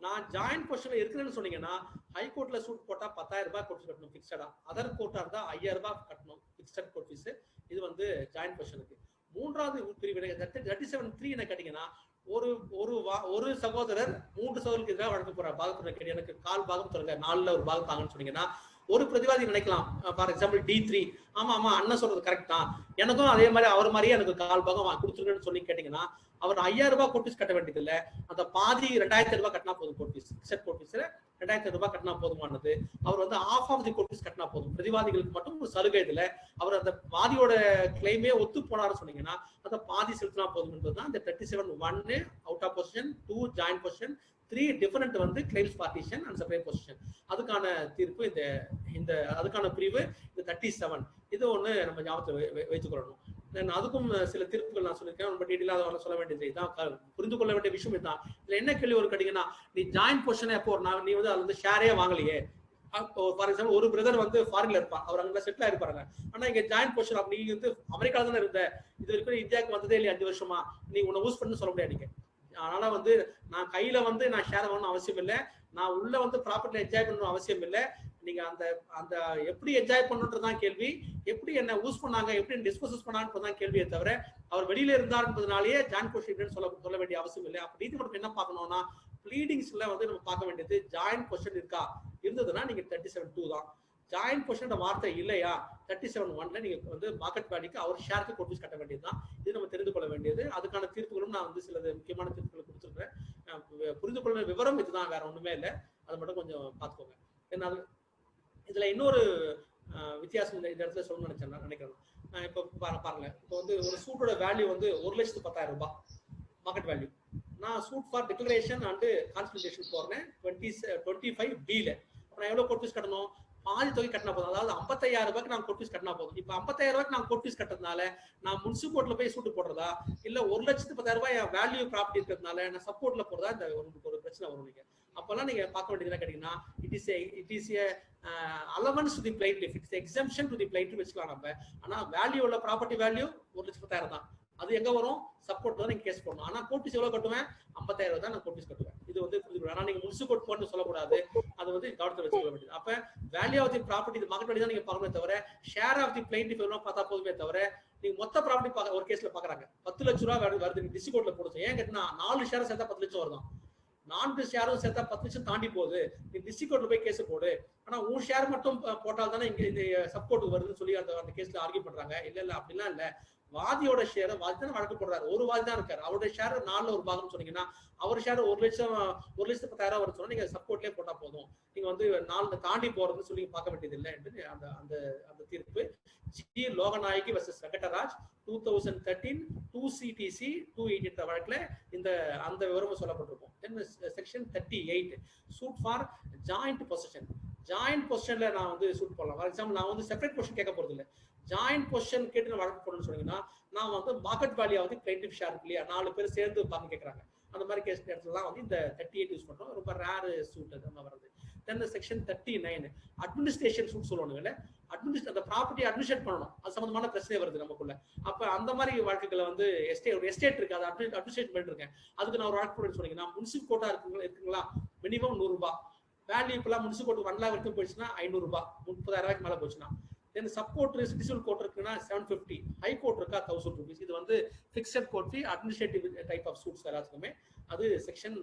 நான் ஜாயிண்ட் பொசிஷன்ல இருக்கிறேன்னு சொன்னீங்கன்னா ஹைகோர்ட்ல சூட் போட்டா 10,000 ரூபாய் கோர்ட் கட்டணும் பிக்சடா. அதர் கோர்ட்டா இருந்தா 5,000 ரூபாய் கட்டணும் பிக்சட் கோர்ட் ஃபீஸ். இது வந்து ஜாயிண்ட் பொசிஷனுக்கு. மூன்றாவது பிரிவினை 37(3) என்ன கேட்டீங்கன்னா ஒரு சகோதரர் 3 சகோதரருக்கு எதிராக வழக்கு போறார். பாகத்துறை கேட்டு எனக்கு கால் பாகம் தருங்க, 4ல ஒரு பாகம் தாங்கன்னு சொன்னீங்கன்னா ஒரு பிரதிவாதி நினைக்கலாம், ஃபார் எக்ஸாம்பிள் D3, ஆமா ஆமா அண்ணன் சொல்றது கரெக்ட் தான், எனக்கும் அதே மாதிரி அவர் மாதிரியே எனக்கு கால் பாகம் கொடுத்துருங்கன்னு சொல்லி கேட்டீங்கன்னா அவர் 5000 ரூபாய் கோர்ட் ஃபீஸ் கட்ட வேண்டியது இல்லை. அந்த பாதி 2000 ரூபாய் கட்டினா போதும். கோர்ட் ஃபீஸ் ஃபிக்ஸட் கோர்ட் ஃபீஸ்ல 2000 ரூபாய் கட்டினா போதுமானது. அவர் வந்து half of the court fees கட்டினா போதும். பிரதிவாதிகளுக்கு மட்டும் ஒரு சலுகை இதுல அவர் அந்த வாதியோட கிளைமே ஒத்து போனாருன்னு சொன்னீங்கன்னா அந்த பாதி செலுத்தினா போதும் என்பதுதான் இந்த 37(1) out of possession, 2 joint possession, 3 different வந்து claims partition and separate possession. அதுக்கான தீர்ப்பு இந்த அதுக்கான பிரிவு இந்த 37. இது ஒண்ணு நம்ம ஞாபகத்தை வைத்துக்கொள்ளணும். அதுக்கும் சில தீர்ப்புகள் நான் சொல்லியிருக்கேன், ரொம்ப டீட்டெயிலாக சொல்ல வேண்டியது இதான், புரிந்து கொள்ள வேண்டிய விஷயம் இதுதான். இதுல என்ன கேள்வி ஒரு கேட்டீங்கன்னா, நீ ஜாயின்ட் பொசிஷன் எப்போ நீ வந்து அதுல வந்து ஷேரே வாங்கலையே. ஃபார் எக்ஸாம்பிள் ஒரு பிரதர் வந்து ஃபாரின்ல இருப்பான், அவர் அங்க செட்டில் ஆயிருப்பாங்க. ஆனா இங்க ஜாயின்ட் பொசிஷன், நீ வந்து அமெரிக்கால தானே இருந்த, இது வரைக்கும் இந்தியாவுக்கு வந்ததே இல்லையா 5 வருஷமா, நீ உன்னை யூஸ் பண்ணு சொல்ல முடியாது நீங்க. அதனால வந்து நான் கையில வந்து நான் ஷேர் வாங்கணும் அவசியம் இல்லை, நான் உள்ள வந்து ப்ராப்பர்ட்டில என்ஜாய் பண்ணணும் அவசியம் இல்லை. நீங்க அந்த எப்படி என்ஜாய் பண்ணுன்றதுதான் கேள்வி, எப்படி என்ன யூஸ் பண்ணாங்க, எப்படி டிஸ்போசஸ் பண்ணாங்கன்றதுதான் கேள்வியை தவிர அவர் வெளியில இருந்தாருன்றதுனாலேயே ஜாயின்ட் பொசிஷன் சொல்ல வேண்டிய அவசியம் இல்லை. அப்ப நீதிமன்றம் என்ன பார்க்கணும்னா, ப்ளீடிங்ஸ்ல வந்து நம்ம பார்க்க வேண்டியது ஜாயின்ட் பொசிஷன் இருக்கா, இருந்ததுன்னா நீங்க 37(2) தான். ஜாயின்ட் பொசிஷன் வார்த்தை இல்லையா 37(1)ல நீங்க வந்து மார்க்கெட் வேல்யூக்கு அவர் ஷேருக்கு கோர்ட் ஃபீஸ் கட்ட வேண்டியதுதான். இது நம்ம தெரிந்து கொள்ள வேண்டியது. அதுக்கான தீர்ப்புகளும் நான் வந்து சில முக்கியமான தீர்ப்புகளை கொடுத்துருக்கேன். புரிந்து கொள்ள விவரம் இதுதான், வேற ஒண்ணுமே இல்லை. அதை மட்டும் கொஞ்சம் பார்த்துக்கோங்க. ஏன்னா இதுல இன்னொரு வித்தியாசம் இந்த இடத்துல சொல்லணும்னு நினைக்கிறேன். இப்போ பாருங்க, இப்போ வந்து ஒரு சூட்டோட வேல்யூ வந்து 1,10,000 ரூபாய் மார்க்கெட் வேல்யூ. நான் suit for declaration and consultation போறேன் 25(b)ல. நான் எவ்வளவு கோர்ட் ஃபீஸ் கட்டணும், பாதி தொகை கட்டினா போதும். அதாவது 55,000 ரூபாய்க்கு நான் கோர்ட் ஃபீஸ் கட்டினா போதும். இப்ப 55,000 ரூபாய்க்கு நான் கோர்ட் ஃபீஸ் கட்டுறதுனால நான் முன்சிபல் கோர்ட்ல போய் சூட்டு போடுறதா, இல்ல 1,10,000 ரூபாய் வேல்யூ ப்ராப்பர்ட்டி இருக்கிறதுனால நான் சப்போர்ட்ல போறதா, இந்த ஒரு பிரச்சனை வரும். நீங்க அப்பெல்லாம் நீங்க பார்க்க வேண்டியது கேட்டீங்கன்னா, it is allowance to the plaintiff, it's exemption to the plaintiff வச்சுக்கலாம் நம்ம. ஆனா வேல்யூ உள்ள ப்ராப்பர்ட்டி வேல்யூ 1,10,000 தான். அது எங்க வரும், சப்போர்ட் தான் நீங்க கேஸ் போடணும். ஆனா கோர்ட் ஃபீஸ் எவ்வளவு கட்டுவேன், 50,000 தான் நான் கோர்ட் ஃபீஸ் கட்டுவேன். இது வந்து புரிஞ்சுக்கணும். ஆனா நீங்க முன்சிபல் கோர்ட் போன்னு சொல்லக்கூடாது, அது வந்து கவனத்தை வச்சுக்க வேண்டியது. அப்ப வேல்யூ ஆஃப் தி ப்ராப்பர்ட்டி இது மார்க்கெட் வேல்யூ தான் நீங்க பார்க்கணுமே தவிர, ஷேர் ஆஃப் தி பிளைன்டிஃப் எவ்வளவு பார்த்தா போதுமே தவிர, நீங்க மொத்த ப்ராப்பர்ட்டி ஒரு கேஸ்ல பாக்குறாங்க 10 லட்சம் ரூபாய் வருது, நீங்க டிஸ்ட்ரிக்ட் கோர்ட்ல போடுங்க. ஏன் கேட்டா 4 ஷேர் சேர்த்தா 10 லட்சம் வருதான், 4 ஷேரும் சேர்த்தா 10 லட்சம் தாண்டி போகுது. நீ டிஸ்ட்ரிக்ட் கோர்ட்ல போய் கேஸ் போடு. ஆனா உன் ஷேர் மட்டும் போட்டால் தானே இங்க இந்த சப்போர்ட் வருதுன்னு சொல்லி அந்த கேஸ்ல ஆர்கியூ பண்றாங்க. இல்ல அப்படிலாம் இல்ல, வாதியோட ஷேர் வாதி தான் வழக்கு போடுறாரு, ஒரு வாதி தான் இருக்காரு, அவருடைய ஷேர் 4ல ஒரு பாகம் சொன்னீங்கன்னா அவர் ஷேர் 1,10,000 வருது சொன்னா நீங்க சப்போர்ட்லயே போட்டா போதும். நீங்க வந்து 4 தாண்டி போறதுன்னு சொல்லி பார்க்க வேண்டியது இல்லை என்று அந்த தீர்ப்பு ஜி லோகநாயகி வர்சஸ் வெங்கடராஜ் 2013 2CTC 280 வழக்குல அந்த விவரம் சொல்லப்பட்டிருக்கும். Then section 38 suit for joint possession. Joint பொசிஷன்ல நான் வந்து சூட் போடலாம். ஃபார் எக்ஸாம்பிள் நான் வந்து செப்பரேட் பொசிஷன் கேட்க போறது இல்லை, ஜாயிண்ட் பொசிஷன் கேட்டு நான் வழக்கு போடணும்னு சொன்னீங்கன்னா நான் வந்து மார்க்கெட் வேல்யூ வந்து பிளைன்டிஃப் ஷேர் இருக்கு இல்லையா, 4 பேர் சேர்ந்து பார்த்து கேட்கறாங்க. அந்த மாதிரி கேஸ் இடத்துலலாம் வந்து இந்த 38 யூஸ் பண்றோம். ரொம்ப ரேர் சூட் நம்ம வருது. தென் செக்ஷன் 39 அட்மினிஸ்ட்ரேஷன் சூட் சொல்லுவாங்க. அந்த ப்ராப்பர்ட்டி அட்மினிஸ்ட்ரேட் பண்ணணும், அது சம்பந்தமான பிரச்சனை வருது நமக்குள்ள. அப்ப அந்த மாதிரி வழக்குகளை வந்து எஸ்டேட் இருக்கு, அதை அட்மினிஸ்ட்ரேட் பண்ணிட்டு இருக்கேன், அதுக்கு நான் ஒரு வழக்கு போடுன்னு சொன்னீங்கன்னா முன்சிபல் கோர்ட்டா இருக்குங்களா, மினிமம் 100 ரூபாய் வேல்யூ. இப்பெல்லாம் முன்சிபல் கோர்ட் 1 லாக் வரைக்கும் போயிடுச்சுன்னா 500 ரூபாய், 30,000 ரூபாய்க்கு மேல போச்சுன்னா. தென் சப்போர்ட் சிவில் கோர்ட் இருக்குன்னா 750, ஹை கோர்ட் இருக்கா 1000 rupees. இது வந்து fixed court fee, administrative type of suits எல்லாத்துக்குமே. அது செக்ஷன்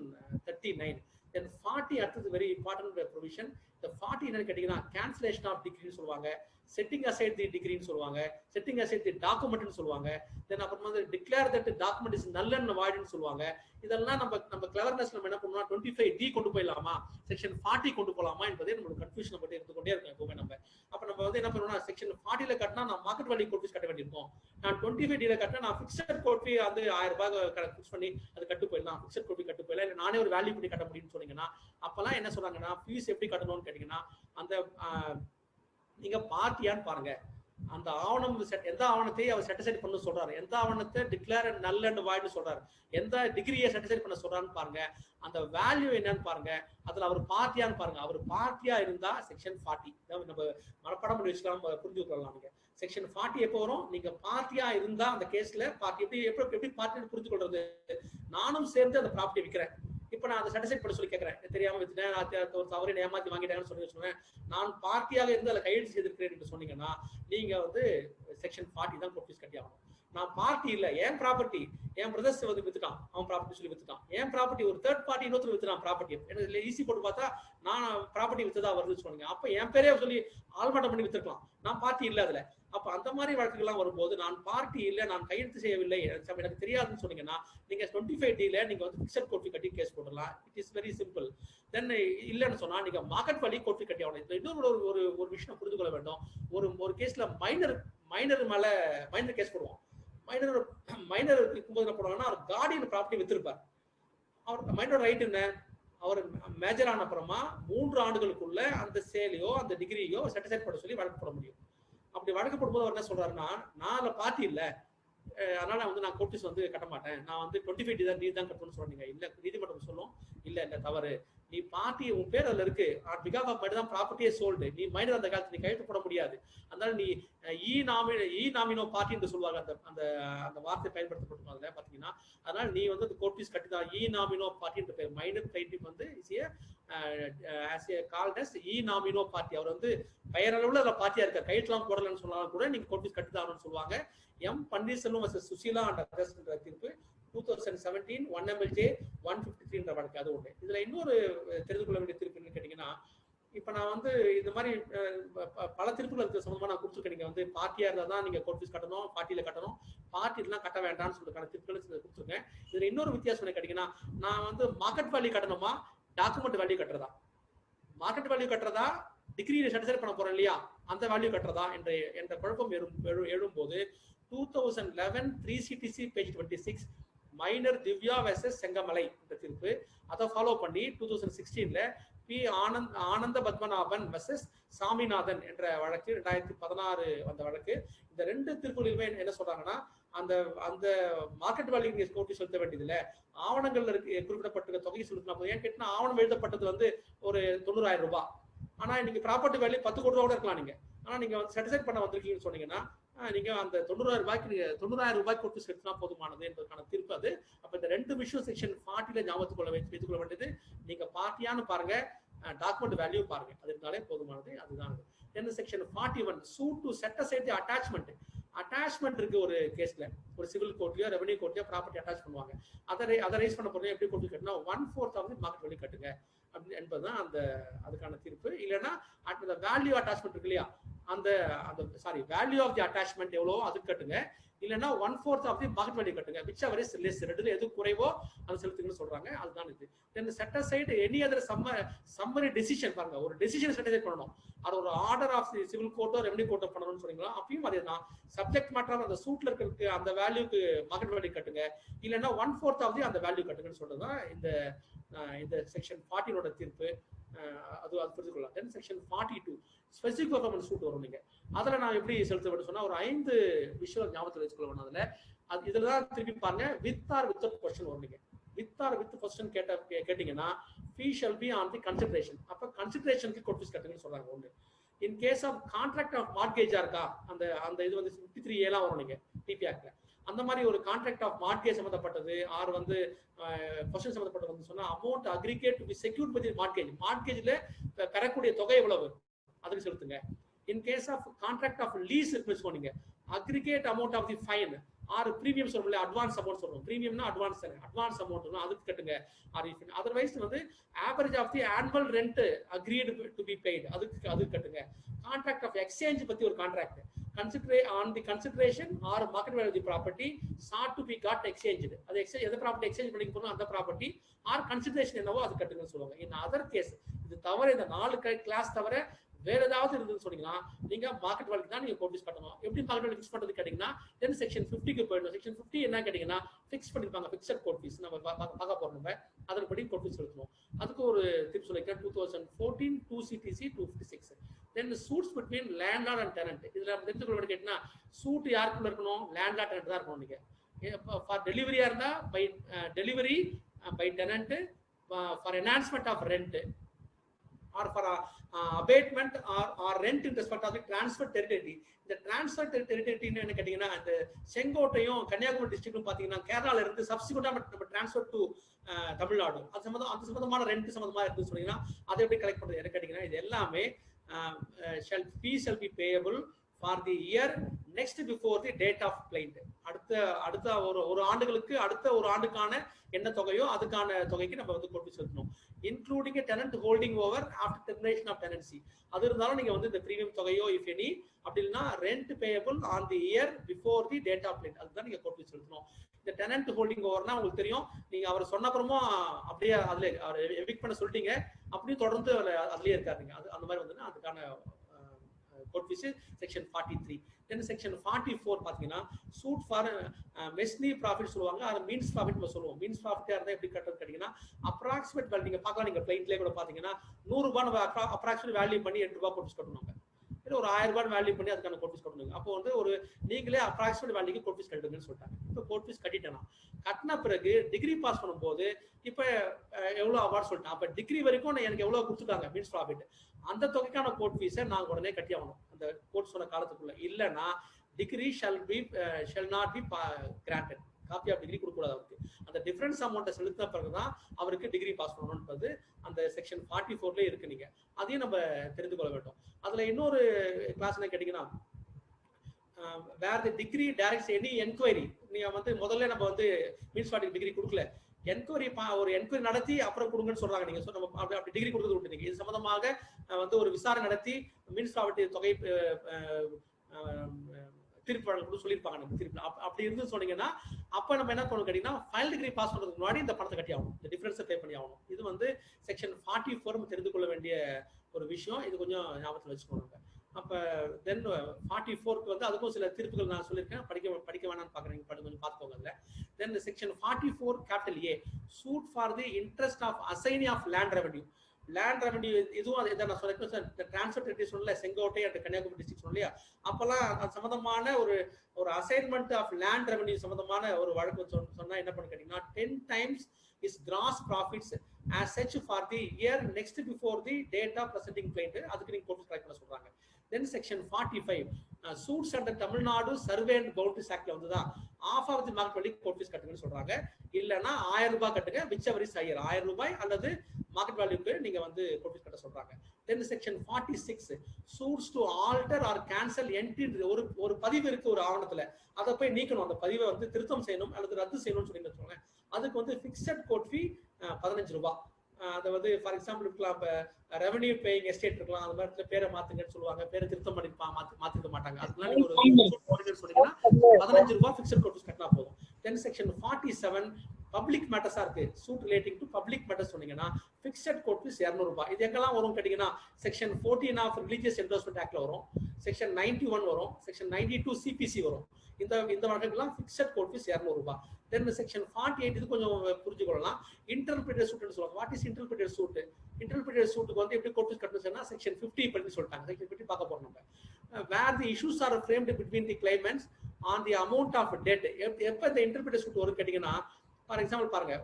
39. தென் 40 அடுத்தது வெரி இம்பார்ட்டன்ட் ப்ரொவிஷன். இந்த 40 என்னன்னு கேட்டீங்கன்னா கேன்சலேஷன் ஆஃப் டிகிரின்னு சொல்லுவாங்க, செட்டிங் அசைட் தி டிகிரின்னு சொல்லுவாங்க, செட்டிங் அசைட் தி டாக்குமெண்ட்னு சொல்லுவாங்க. தென் அப்புறம் வந்து declare that document is null and வாய்ட்னு சொல்லுவாங்க. இதெல்லாம் நம்ம கிளவர்னஸ் நம்ம என்ன பண்ணுவோம், 25D கொண்டு போயிடலாமா, செக்ஷன் 40 கொண்டு போகலாமா என்பதே நம்மளுக்கு கன்ஃபியூஷன் பட்டு இருந்து கொண்டே இருக்கும் எப்பவுமே. அப்ப நம்ம வந்து என்ன பண்ணுவோம்னா, செக்ஷன் 40ல கட்டினா நான் மார்க்கெட் வேல்யூ கோர்ட் ஃபீஸ் கட்ட வேண்டியிருக்கும், நான் 25Dல கட்டினா நான் ஃபிக்ஸட் கோர்ட் ஃபீ வந்து 1000 ரூபாய் ஃபிக்ஸ் பண்ணி அது கட்டு போயிடலாம், ஃபிக்ஸட் கோர்ட் ஃபீ கட்டு போயிடலாம், இல்லை நானே ஒரு வேல்யூ பண்ணி கட்ட முடியும்னு சொன்னீங்கன்னா அப்பெல்லாம் என்ன சொல்றாங்கன்னா, ஃபீஸ் எப்படி கட்டணும்னு கேட்டீங்கன்னா, அந்த நீங்க பார்ட்டியான்னு பாருங்க, அந்த ஆவணம் எந்த ஆவணத்தை அவர் செட்டிசைட் பண்ண சொல்றாரு, எந்த ஆவணத்தை டிக்ளேர் நல் அண்ட் வாய்ட்னு சொல்றாரு, எந்த டிகிரியை செட்டிசைட் பண்ண சொல்றாருன்னு பாருங்க, அந்த வேல்யூ என்னன்னு பாருங்க, அதுல அவர் பார்ட்டியான்னு பாருங்க. அவர் பார்ட்டியா இருந்தா செக்ஷன் 40 நம்ம மனப்பாடம் பண்ணி வச்சுக்கலாம், புரிஞ்சு கொள்ளலாம். நீங்க செக்ஷன் 40 எப்போ வரும், நீங்க பார்ட்டியா இருந்தா அந்த கேஸ்ல பார்ட்டி எப்படி பார்ட்டி புரிஞ்சு கொள்றது, நானும் சேர்ந்து அந்த ப்ராப்பர்ட்டி விற்கிறேன், இப்ப நான் அதை செட்டிசைட் பண்ண சொல்லி கேட்கிறேன், தெரியாம வித்துட்டேன், ஒரு தவறு ஏமாத்தி வாங்கிட்டாங்கன்னு சொல்லி சொன்னேன், நான் பார்ட்டியாக இருந்து அதில் கையெழுத்து செய்திருக்கிறேன் என்று சொன்னீங்கன்னா நீங்க வந்து செக்ஷன் 40 தான் கோர்ட் ஃபீஸ் கட்டி ஆகணும். நான் பார்ட்டி இல்ல, என் ப்ராப்பர்ட்டி, என் பிரதர்ஸ் வந்து வித்துட்டான், அவன் ப்ராப்பர்ட்டி சொல்லி வித்துட்டான், என் ப்ராப்பர்ட்டி ஒரு தேர்ட் பார்ட்டி இன்னொருத்தர் வித்துட்டான் ப்ராப்பர்ட்டி, எனக்கு ஈஸி போட்டு பார்த்தா நான் ப்ராப்பர்ட்டி வித்ததா வருதுன்னு சொன்னீங்க. அப்ப என் பேரே சொல்லி ஆல்மாட்டம் பண்ணி வித்துருக்கலாம், நான் பார்ட்டி இல்ல அதுல. அப்ப அந்த மாதிரி வழக்குகள்லாம் வரும்போது நான் பார்ட்டி இல்ல, நான் கையெழுத்து செய்யவில்லை, எனக்கு தெரியாதுன்னு சொன்னீங்கன்னா நீங்க 25D நீங்க வந்து பிக்சட் கோர்ட் கட்டி கேஸ் போடலாம். It is very simple. Then இல்லன்னு சொன்னா நீங்க மார்க்கெட் வேல்யூ கோர்ட் கட்டி ஆகணும். இதுல இன்னொரு ஒரு விஷயம் புரிந்து கொள்ள வேண்டும். ஒரு கேஸ்ல மைனர் மேல மைனர் கேஸ் போடுவோம். மைனர் இருக்கும்போது என்ன பண்ணுவாங்கன்னா, அவர் கார்டியன் ப்ராப்பர்ட்டி வித்திருப்பார். அவர் மைனரோட ரைட் என்ன, அவர் மேஜர் ஆன அப்புறமா 3 ஆண்டுகளுக்குள்ள அந்த சேலையோ அந்த டிகிரியோ சர்டிஃபைட் பண்ண சொல்லி வழக்கு போட முடியும். அப்படி வழக்கு போடும்போது அவர் என்ன சொல்றாருன்னா, நான் அதுல பார்ட்டி இல்ல, அதனால வந்து நான் கோர்ட் ஃபீஸ் வந்து கட்ட மாட்டேன், நான் வந்து 25D தான் நீ தான் கட்டணும்னு சொன்னீங்க. இல்ல, நீதிமன்றம் சொல்லும் இல்ல தவறு, நீ பார்ட்டி உன் பேர் அதுல இருக்கு, பிகாஸ் ஆஃப் மைனர் தான் ப்ராப்பர்ட்டியே சோல்டு, நீ மைனர் அந்த காலத்துல நீ கையெழுத்து போட முடியாது, அதனால நீ இ நாமினோ பார்ட்டி என்று சொல்லுவாங்க, அந்த அந்த வார்த்தை பயன்படுத்தப்பட்டிருக்கும் அதுல பாத்தீங்கன்னா. அதனால நீ வந்து கோர்ட் ஃபீஸ் கட்டி தான் இ நாமினோ பார்ட்டி என்ற பேர், மைனர் கைட்டி வந்து கால்ட் அஸ் இ நாமினோ பார்ட்டி. அவர் வந்து பெயரளவுல அதுல பார்ட்டியா இருக்கார், கையெழுத்துலாம் போடலன்னு சொன்னாலும் கூட நீங்க கோர்ட் ஃபீஸ் கட்டிதான்னு சொல்லுவாங்க. M Panneerselvam versus Suseela and others என்ற தீர்ப்பு 2017 1 MLJ 153 என்ற வழக்கு, அது ஒண்ணு. இதுல இன்னொரு தெரிந்து கொள்ள வேண்டிய தீர்ப்பு என்னன்னு கேட்டீங்கன்னா, இப்ப நான் வந்து இந்த மாதிரி பல திருப்புகளுக்கு சம்பந்தமா நான் கொடுத்துருக்கேன். நீங்க வந்து பார்ட்டியா இருந்தா தான் நீங்க கோர்ட் ஃபீஸ் கட்டணும், பார்ட்டியில கட்டணும், பார்ட்டிலாம் கட்ட வேண்டாம்னு சொல்றதுக்கான திருப்புகள் கொடுத்துருக்கேன். இதுல இன்னொரு வித்தியாசம் என்ன கேட்டீங்கன்னா, நான் வந்து மார்க்கெட் வேல்யூ கட்டணுமா, டாக்குமெண்ட் வேல்யூ கட்டுறதா, மார்க்கெட் வேல்யூ கட்டுறதா, டிகிரி சர்டிஃபைட் பண்ண போறேன் இல்லையா அந்த வேல்யூ கட்டுறதா என்ற குழப்பம் எழும்போது 2011 3CTC page 26 minor Divya versus Chengamalai என்ற தீர்ப்பு, அதை ஃபாலோ பண்ணி 2016 பி ஆனந்த பத்மநாபன் வெர்சஸ் சாமிநாதன் என்ற வழக்கு 2016 வந்த வழக்கு. இந்த 2 தீர்ப்புகளிலுமே என்ன சொல்றாங்கன்னா, அந்த அந்த மார்க்கெட் வேல்யூ நீங்க கோர்ட் செலுத்த வேண்டியதில்லை, ஆவணங்கள்ல இருக்கு குறிப்பிடப்பட்ட தொகையை செலுத்தினா போதும். ஏன் கேட்டா ஆவணம் எழுதப்பட்டது வந்து ஒரு 90,000 ரூபாய், ஆனா நீங்க ப்ராப்பர்ட்டி வேல்யூ 10 கோடி ரூபாய் இருக்கலாம் நீங்க, ஆனா நீங்க வந்து சர்டிஃபைட் பண்ண வந்திருக்கீங்கன்னு சொன்னீங்கன்னா நீங்க அந்த 90,000 ரூபாய்க்கு நீங்க 90,000 ரூபாய்க்கு கொடுத்து செலுத்தினா போதுமானது என்பதற்கான தீர்ப்பு அது. அப்ப இந்த 2 விஷயம் செக்ஷன் 40 ஞாபகத்துக்குள்ள வைத்துக் கொள்ள வேண்டியது, நீங்க பார்ட்டியான்னு பாருங்க, டாக்குமெண்ட் வேல்யூ பாருங்க, அது இருந்தாலே போதுமானது. அதுதான் என்ன section 41 suit to set aside the attachment இருக்கு. ஒரு கேஸ்ல ஒரு சிவில் கோர்ட்லயோ ரெவென்யூ கோர்ட்லயோ ப்ராப்பர்ட்டி அட்டாச் பண்ணுவாங்க. அதை ரைஸ் பண்ண போறது எப்படி கோர்ட் கட்டினா 1/4 ஆஃப் தி மார்க்கெட் வேல்யூ கட்டுங்க என்பதுதான் அந்த அதுக்கான தீர்ப்பு. இல்லைன்னா அந்த வேல்யூ அட்டாச்மெண்ட் இருக்கு இல்லையா, அந்த வேல்யூ ஆஃப் தி அட்டாச்மெண்ட் எவ்வளோ அதுக்கு கட்டுங்க, இல்லைன்னா 1/4 ஆஃப் தி மார்க்கெட் வேல்யூ கட்டுங்க, which ever is less, ரெண்டுல எது குறைவோ அது செலுத்துங்கன்னு சொல்றாங்க. அதுதான் இது. Then set aside any other summary decision பாருங்க, ஒரு டெசிஷன் செட் அசைட் பண்ணணும், அது ஒரு ஆர்டர் ஆஃப் தி சிவில் கோர்ட்டோ ரெவென்யூ கோர்ட்டோ பண்ணணும்னு சொன்னீங்களா, அப்பயும் அதே தான். சப்ஜெக்ட் மேட்டர் அந்த சூட்ல இருக்கிறதுக்கு அந்த வேல்யூக்கு மார்க்கெட் வேல்யூ கட்டுங்க, இல்லைன்னா 1/4 ஆஃப் தி அந்த வேல்யூ கட்டுங்கன்னு சொல்றதுதான் இந்த செக்ஷன் 40 தீர்ப்பு. அது புரிந்து கொள்ளலாம். Then section 42 specific performance suit வரும். நீங்க அதுல நான் எப்படி செலுத்த வேண்டும் சொன்னா ஒரு 5 விஷயம் ஞாபகத்தில் வச்சுக்கொள்ள வேணும். அதுல இதுல தான் திருப்பி பாருங்க, வித் ஆர் வித்வுட் கொஸ்டின் வரும். நீங்க வித் ஆர் வித் கொஸ்டின் கேட்டீங்கன்னா fee shall be on the consideration. அப்ப கன்சிடரேஷனுக்கு கோர்ட் ஃபீஸ் கட்டுங்கன்னு சொல்றாங்க. ஒன்று in case of contract of மார்ட்கேஜா இருக்கா, அந்த இது வந்து 53A வரும். நீங்க டிபி ஆக்ட்ல அந்த மாதிரி ஒரு கான்ட்ராக்ட் ஆஃப் மார்ட்கேஜ் சம்பந்தப்பட்டது ஆர் வந்து கொஸ்டின் சம்பந்தப்பட்டது வந்து சொன்னா amount aggregate to be secured by the மார்ட்கேஜ்ல பெறக்கூடிய தொகை எவ்வளவு அதுக்கு செலுத்துங்க. In case of contract of lease இருக்குன்னு சொன்னீங்க, aggregate amount of the fine or premium சொல்றோம்ல, அட்வான்ஸ் அமௌண்ட் சொல்றோம், பிரீமியம்னா அட்வான்ஸ் அமௌண்ட் அதுக்கு கட்டுங்க. ஆர் இஃப் அதர்வைஸ் வந்து average of the annual rent agreed to be paid அதுக்கு கட்டுங்க. கான்ட்ராக்ட் ஆஃப் எக்ஸ்சேஞ்ச் பத்தி ஒரு contract on the consideration or market value of the property sought to be got exchanged, அது exchange எந்த property exchange பண்ணி போறோம் அந்த ப்ராப்பர்ட்டி ஆர் கன்சிடரேஷன் என்னவோ அது கட்டுங்கன்னு சொல்லுவாங்க. இன் அதர் கேஸ் இது தவிர இந்த 4 கிளாஸ் தவிர வேற ஏதாவது இருந்துன்னு சொன்னீங்கன்னா நீங்க மார்க்கெட் வேல்யூ தான் நீங்க கோர்ட் ஃபீஸ் கட்டணும். எப்படி மார்க்கெட் வேல்யூ ஃபிக்ஸ் பண்றது கேட்டீங்கன்னா தென் செக்ஷன் 50க்கு போயிடணும். செக்ஷன் 50 என்ன கேட்டீங்கன்னா ஃபிக்ஸ் பண்ணிருப்பாங்க, ஃபிக்ஸட் கோர்ட் ஃபீஸ் நம்ம பார்க்க போறோம். நம்ம அதன்படி கோர்ட் ஃபீஸ் செலுத்தணும். அதுக்கு ஒரு டிப்ஸ் சொல்லிருக்கேன். 2014 2CTC 256. Then suits between landlord and tenant. இதுல தெரிஞ்சுக்கொள்ள வேண்டிய கேட்டீங்கன்னா சூட் யாருக்குள்ள இருக்கணும், லேண்ட்லார்ட் டெனன்ட் தான் இருக்கணும். நீங்க ஃபார் டெலிவரியா இருந்தா by delivery by tenant, for enhancement of rent or for abatement or rent in respect of the transfer territory. இந்த transfer territory என்ன கேட்டீங்கன்னா அந்த செங்கோட்டையும் கன்னியாகுமரி டிஸ்ட்ரிக்ட்டும் பாத்தீங்கன்னா கேரளால இருந்து சப்சிக்வெண்டா நம்ம ட்ரான்ஸ்ஃபர் டு தமிழ்நாடு, அது சம்பந்தமான ரெண்ட் சம்பந்தமா இருக்குன்னு சொன்னீங்கன்னா அதை எப்படி கலெக்ட் பண்றது என்ன கேட்டீங்கன்னா இது எல்லாமே fee shall be payable for the year next before the date of plaint. அடுத்த ஒரு ஆண்டுகளுக்கு அடுத்த ஒரு ஆண்டுக்கான என்ன தொகையோ அதுக்கான தொகைக்கு நம்ம வந்து கோட் ஃபீஸ் செலுத்தணும். Including tenant holding over after termination of tenancy. அது இருந்தாலும் நீங்க வந்து இந்த பிரீமியம் தொகையோ இஃப் எனி அப்படி இல்லைன்னா rent payable on the year before the date of plaint அதுதான் நீங்க கோட் ஃபீஸ் செலுத்தணும். இந்த டெனன்ட் ஹோல்டிங் ஓவர்னா உங்களுக்கு தெரியும், நீங்க அவர் சொன்ன அப்புறமா அப்படியே அதுல அவர் எவிக்ட் பண்ண சொல்லிட்டீங்க, அப்படியே தொடர்ந்து அதுலயே இருக்காருங்க. அது அந்த மாதிரி வந்து அதுக்கான court fees section 43. Then section 44 பாத்தீங்கன்னா சூட் ஃபார் மெஸ்னி ப்ராஃபிட் சொல்லுவாங்க, அது மீன்ஸ் ப்ராஃபிட் நம்ம சொல்லுவோம். மீன்ஸ் ப்ராஃபிட்டா இருந்தா எப்படி கட்டுறது கேட்டீங்கன்னா அப்ராக்சிமேட் வேல்யூ நீங்க பார்க்கலாம், நீங்க பிளைன்ட்லேயே கூட பாத்தீங்கன்னா 100 ரூபாய் நம்ம அப்ராக்சிமேட் வேல்யூ பண்ணி 8 ரூபாய் கோட் ஃபீஸ் கட்டணும். இல்லை ஒரு 1000 ரூபாய் வேல்யூ பண்ணி அதுக்கான கோட் ஃபீஸ் கட்டணுங்க. அப்போ வந்து ஒரு நீங்களே அப்ராக்சிமேட் வேல்யூக்கு கோட் ஃபீஸ் கட்டுங்கன்னு சொல்லிட்டாங்க. இப்போ கோட் ஃபீஸ் கட்டிட்டேனா கட்டின பிறகு டிகிரி பாஸ் பண்ணும்போது இப்போ எவ்வளோ அவார்ட் சொல்லிட்டேன், அப்போ டிகிரி வரைக்கும் எனக்கு எவ்வளோ கொடுத்துட்டாங்க மீன்ஸ் ப்ராஃபிட், அந்த தொகைக்கான கோட் ஃபீஸை நாங்கள் உடனே கட்டி ஆகணும் அந்த கோட் சொன்ன காலத்துக்குள்ள. இல்லைன்னா decree shall not be granted. Copy of decree கொடுக்கக்கூடாது அவருக்கு. அந்த டிஃபரன்ஸ் அமௌண்ட்டை செலுத்தின பிறகுதான் அவருக்கு டிகிரி பாஸ் பண்ணணும்ன்றது அந்த செக்ஷன் 44 இருக்கு. நீங்க அதையும் நம்ம தெரிந்து கொள்ள வேண்டும். அதுல இன்னொரு கிளாஸ் என்ன கேட்டீங்கன்னா where the decree directs any enquiry. நீங்க வந்து முதல்ல நம்ம வந்து மீன்ஸ் ப்ராஃபிட் டிகிரி கொடுக்கல, என்கொயரி ஒரு என்கொயரி நடத்தி அப்புறம் கொடுங்கன்னு சொல்றாங்க. நீங்க நம்ம அப்படி டிகிரி கொடுத்து விட்டுருங்க. இது சம்பந்தமாக வந்து ஒரு விசாரணை நடத்தி மீன்ஸ் ப்ராஃபிட் தொகை தீர்ப்பு வழங்கணும் சொல்லியிருப்பாங்க. நம்ம தீர்ப்பு அப்படி இருந்து சொன்னீங்கன்னா அப்ப நம்ம என்ன பண்ணணும் கேட்டீங்கன்னா ஃபைனல் டிகிரி பாஸ் பண்றதுக்கு முன்னாடி இந்த பணத்தை கட்டி ஆகணும், இந்த டிஃபரன்ஸை பே பண்ணி ஆகணும். இது வந்து செக்ஷன் 44 நம்ம தெரிந்து கொள்ள வேண்டிய ஒரு விஷயம். இது கொஞ்சம் ஞாபகத்தில் வச்சுக்கோங்க. அப்ப தென் 44க்கு வந்து அதுக்கும் சில தீர்ப்புகள் நான் சொல்லியிருக்கேன், படிக்க வேணாம்னு பாக்குறீங்க, கொஞ்சம் பார்த்துக்கோங்க. அதுல then section 44 capital A suit for the interest of assignee of land revenue. Land revenue இதுவும் இதை நான் சொல்லிருக்கேன் சார். இந்த டிரான்ஸ்ஃபர் டெரிட்டரி சொல்லல, செங்கோட்டை அண்ட் கன்னியாகுமரி டிஸ்ட்ரிக்ட் சொல்லலையா, அப்பெல்லாம் அது சம்பந்தமான ஒரு அசைன்மெண்ட் ஆஃப் லேண்ட் ரெவன்யூ சம்பந்தமான ஒரு வழக்கு சொன்னா என்ன பண்ணு கேட்டீங்கன்னா 10 times is cross profits as such for the year next before the date of presenting plaint. அதுக்கு நீங்க கோட் கரெக்ட் பண்ண சொல்றாங்க. Then section 45 suits under Tamil Nadu Survey and Boundaries Act வந்துதா half of the market value court fees கட்டுங்கன்னு சொல்றாங்க. இல்லனா 1000 ரூபாய் கட்டுங்க, whichever is higher, 1000 ரூபாய் அல்லது மார்க்கெட் வேல்யூக்கு நீங்க வந்து கோட் ஃபீஸ் கட்ட சொல்றாங்க. Then section 46 suits to alter or cancel entry. ஒரு பதிவு இருக்கு ஒரு ஆவணத்துல, அதை போய் நீக்கணும், அந்த பதிவை வந்து திருத்தம் செய்யணும் அல்லது ரத்து செய்யணும்னு சொல்லி சொல்றாங்க. அதுக்கு வந்து ஃபிக்ஸட் கோட் ஃபீ 15 ரூபாய். அதை வந்து ஃபார் எக்ஸாம்பிள் இருக்கலாம், இப்போ ரெவன்யூ பேயிங் எஸ்டேட் இருக்கலாம், அந்த மாதிரி பேரை மாத்துங்கன்னு சொல்லுவாங்க, பேரை திருத்தம் பண்ணி மாத்திக்க மாட்டாங்க. அதுக்குலாம் நீங்க ஒரு சொன்னீங்கன்னா 15 ரூபாய் ஃபிக்ஸட் கோட் ஃபீஸ் கட்டினா போதும். தென் செக்ஷன் 47 பப்ளிக் மேட்டர்ஸா இருக்கு, suit relating to public matters சொன்னீங்கன்னா ஃபிக்ஸட் கோட் ஃபீஸ் 200 ரூபாய். இது எங்கெல்லாம் வரும் கேட்டீங்கன்னா செக்ஷன் 14 ஆஃப் ரிலீஜியஸ் என்டோர்ஸ்மெண்ட் ஆக்ட்ல வரும், செக்ஷன் 91 வரும், செக்ஷன் 92 சிபிசி வரும். இந்த வழக்குலாம் ஃபிக்ஸட் கோட் ஃபீஸ் 200 ரூபாய். தென் செக்ஷன் 48 இது கொஞ்சம் புரிஞ்சுக்கொள்ளலாம். இன்டர்பிரேட்டர் சூட்னு சொல்லுவாங்க. What is interpleader suit? Interpleader சூட்டுக்கு வந்து எப்படி கோட் ஃபீஸ் கட்டணும்னா செக்ஷன் 50 படி சொல்லிட்டாங்க. செக்ஷன் 50 பார்க்க போறோம் நம்ம. Where the issues are framed between the claimants on the amount of debt. எப்ப இந்த இன்டர்பிரேட்டர் சூட் வரும் கேட்டீங்கன்னா ஃபார் எக்ஸாம்பிள் பாருங்க,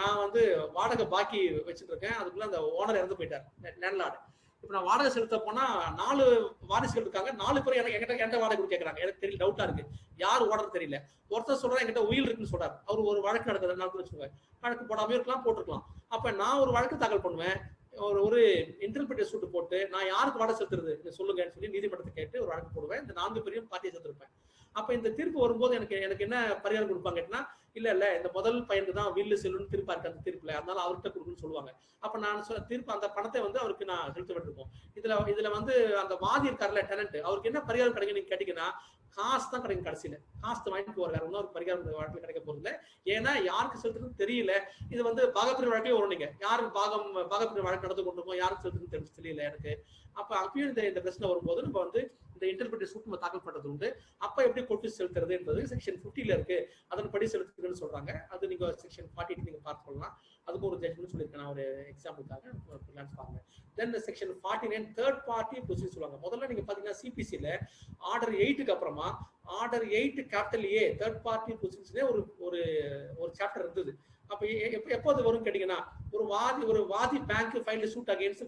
நான் வந்து வாடகை பாக்கி வச்சுட்டு இருக்கேன், அதுக்குள்ள அந்த ஓனர் இறந்து போயிட்டார், லேண்ட்லார்டு. இப்போ நான் வாடகை செலுத்த போனா 4 வாரிசுகள் இருக்காங்க, 4 பேர் என்கிட்ட வாடகை கேட்கறாங்க. எனக்கு தெரியல, டவுட்டா இருக்கு, யார் ஓனர் தெரியல. ஒருத்தர் சொல்றா என்கிட்ட உயில் இருக்குன்னு சொல்றாரு, அவர் ஒரு வழக்கு நடக்குது, வச்சுக்கோங்க, வழக்கு போடாம இருக்கலாம், போட்டுருக்கலாம். அப்ப நான் ஒரு வழக்கு தாக்கல் பண்ணுவேன், ஒரு இன்டர்பிரேட்டர் சூட் போட்டு நான் யாருக்கு வாடகை செலுத்துறது சொல்லுங்கன்னு சொல்லி நீதிமன்றத்தை கேட்டு ஒரு வழக்கு போடுவேன். இந்த 4 பேரையும் பார்ட்டியை செலுத்திருப்பேன். அப்ப இந்த தீர்ப்பு வரும்போது எனக்கு என்ன பரிகாரம் கொடுப்பாங்கன்னா, இல்ல இந்த முதல் பையனுக்கு தான் வீல்லு செல்லுன்னு தீர்ப்பா இருக்கு அந்த தீர்ப்புல, அதனால அவர்கிட்ட கொடுக்குன்னு சொல்லுவாங்க. அப்ப நான் தீர்ப்பு அந்த பணத்தை வந்து அவருக்கு நான் செலுத்த வேண்டியிருக்கும். இதுல வந்து அந்த வாதி இருக்காருல்ல டெனன்ட், அவருக்கு என்ன பரிகாரம் கிடைக்கும் நீங்க கேட்டீங்கன்னா காசு தான் கிடைக்கும். கடைசியில காசு வாங்கிட்டு போற வேற ஒன்றும் ஒரு பரிகாரம் இந்த வழக்கில் கிடைக்க போறது இல்லை. ஏன்னா யாருக்கு செலுத்துறது தெரியல. இது வந்து பாகப்பிரிவு வழக்கிலே வரும். நீங்க யாருக்கு பாகப்பிரிவு வழக்கு நடந்து கொண்டிருக்கோம், யாருக்கு செலுத்துறது தெரியல எனக்கு. அப்ப அப்பயும் இந்த பிரச்சனை வரும்போது நம்ம வந்து இந்த இன்டர்பிரேட்டர் சூட் நம்ம தாக்கல் பண்றது உண்டு. அப்ப எப்படி கோட் ஃபீஸ் செலுத்துறது என்பது செக்ஷன் 50ல இருக்கு, அதன்படி செலுத்துறதுன்னு சொல்றாங்க. அது நீங்க செக்ஷன் 48 நீங்க பார்த்துக்கலாம். அதுக்கு ஒரு ஜட்ஜ்மெண்ட் சொல்லியிருக்கேன் நான் ஒரு எக்ஸாம்பிளுக்காக பாருங்க. Then section 49 third party procedure சொல்லுவாங்க. முதல்ல நீங்க பாத்தீங்கன்னா சிபிசில ஆர்டர் 8க்கு அப்புறமா order 8 capital A third party ப்ரொசீஜர்ல ஒரு சாப்டர் இருந்தது. அப்ப எப்போது வரும் கேட்டீங்கன்னா ஒரு வாதி பேங்க் ஃபைல் சூட் அகைன்ஸ்ட்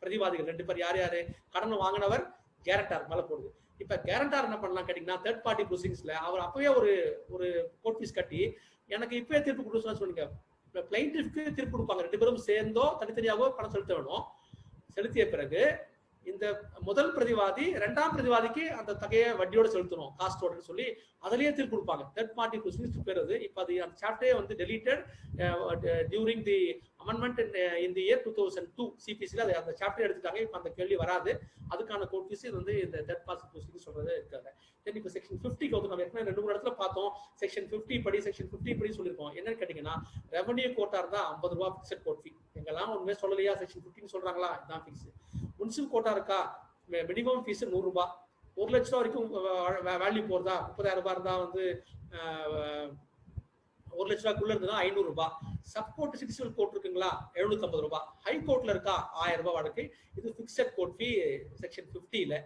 பிரதிவாதிகள் 2 பேர். யாரு? கடன் வாங்கினவர், கேரண்டார் மேல போடுது. இப்ப கேரண்டார் என்ன பண்ணலாம் கேட்டீங்கன்னா தேர்ட் பார்ட்டி ப்ரொசீடிங்ஸ்ல அவர் அப்பவே ஒரு கோர்ட் ஃபீஸ் கட்டி எனக்கு இப்பவே தீர்ப்பு கொடுக்க சொல்லுங்க. பிளைண்டிஃப்க்கு தீர்ப்பு கொடுப்பாங்க, 2 பேரும் சேர்ந்தோ தனித்தனியாவோ பணம் செலுத்த வேணும். செலுத்திய பிறகு இந்த முதல் பிரதிவாதி இரண்டாம் பிரதிவாதிக்கு அந்த தொகையை வட்டியோட செலுத்தணும் காஸ்டோட சொல்லி அதுலயே தீர்ப்பு கொடுப்பாங்க. தேர்ட் பார்ட்டி ப்ரொசீஜர் பேர் அது. இப்போ அது அந்த சாப்டரே வந்து deleted during the amendment in the year 2002 சிபிசியில் அது அந்த சாப்டர் எடுத்துட்டாங்க. இப்போ அந்த கேள்வி வராது. அதுக்கான கோர்ட் ஃபீஸ் வந்து இந்த தேர்ட் பார்ட்டி ப்ரொசீஜர் சொல்றது இருக்காங்க. தென் இப்போ செக்ஷன் 50க்கு வந்து நம்ம ஏற்கனவே 2-3 இடத்துல பார்த்தோம். செக்ஷன் 50 படி சொல்லியிருக்கோம். என்னன்னு கேட்டீங்கன்னா ரெவன்யூ கோர்ட்டா இருந்தா 50 ரூபாய் ஃபிக்ஸட் கோர்ட் ஃபீ. எங்கெல்லாம் ஒண்ணுமே சொல்லலையா செக்ஷன் 15 சொல்றாங்களா, இதுதான் ஃபிக்ஸ். முனிசிபல் கோர்ட்டா இருக்கா மினிமம் ஃபீஸ் 100 ரூபாய். 1 லட்ச ரூபா வரைக்கும் வேல்யூ போறதா 30,000 ரூபாய் இருந்தா வந்து 1 லட்ச ரூபாய்க்குள்ள இருந்ததுன்னா 500 ரூபாய். சப்போர்ட் சிட்டிசன் கோர்ட் இருக்குங்களா 750 ரூபாய். ஹை கோர்ட்ல இருக்கா 1000 ரூபாய் வழக்கு. இது ஃபிக்ஸட் கோர்ட் ஃபீ செக்ஷன் 50ல.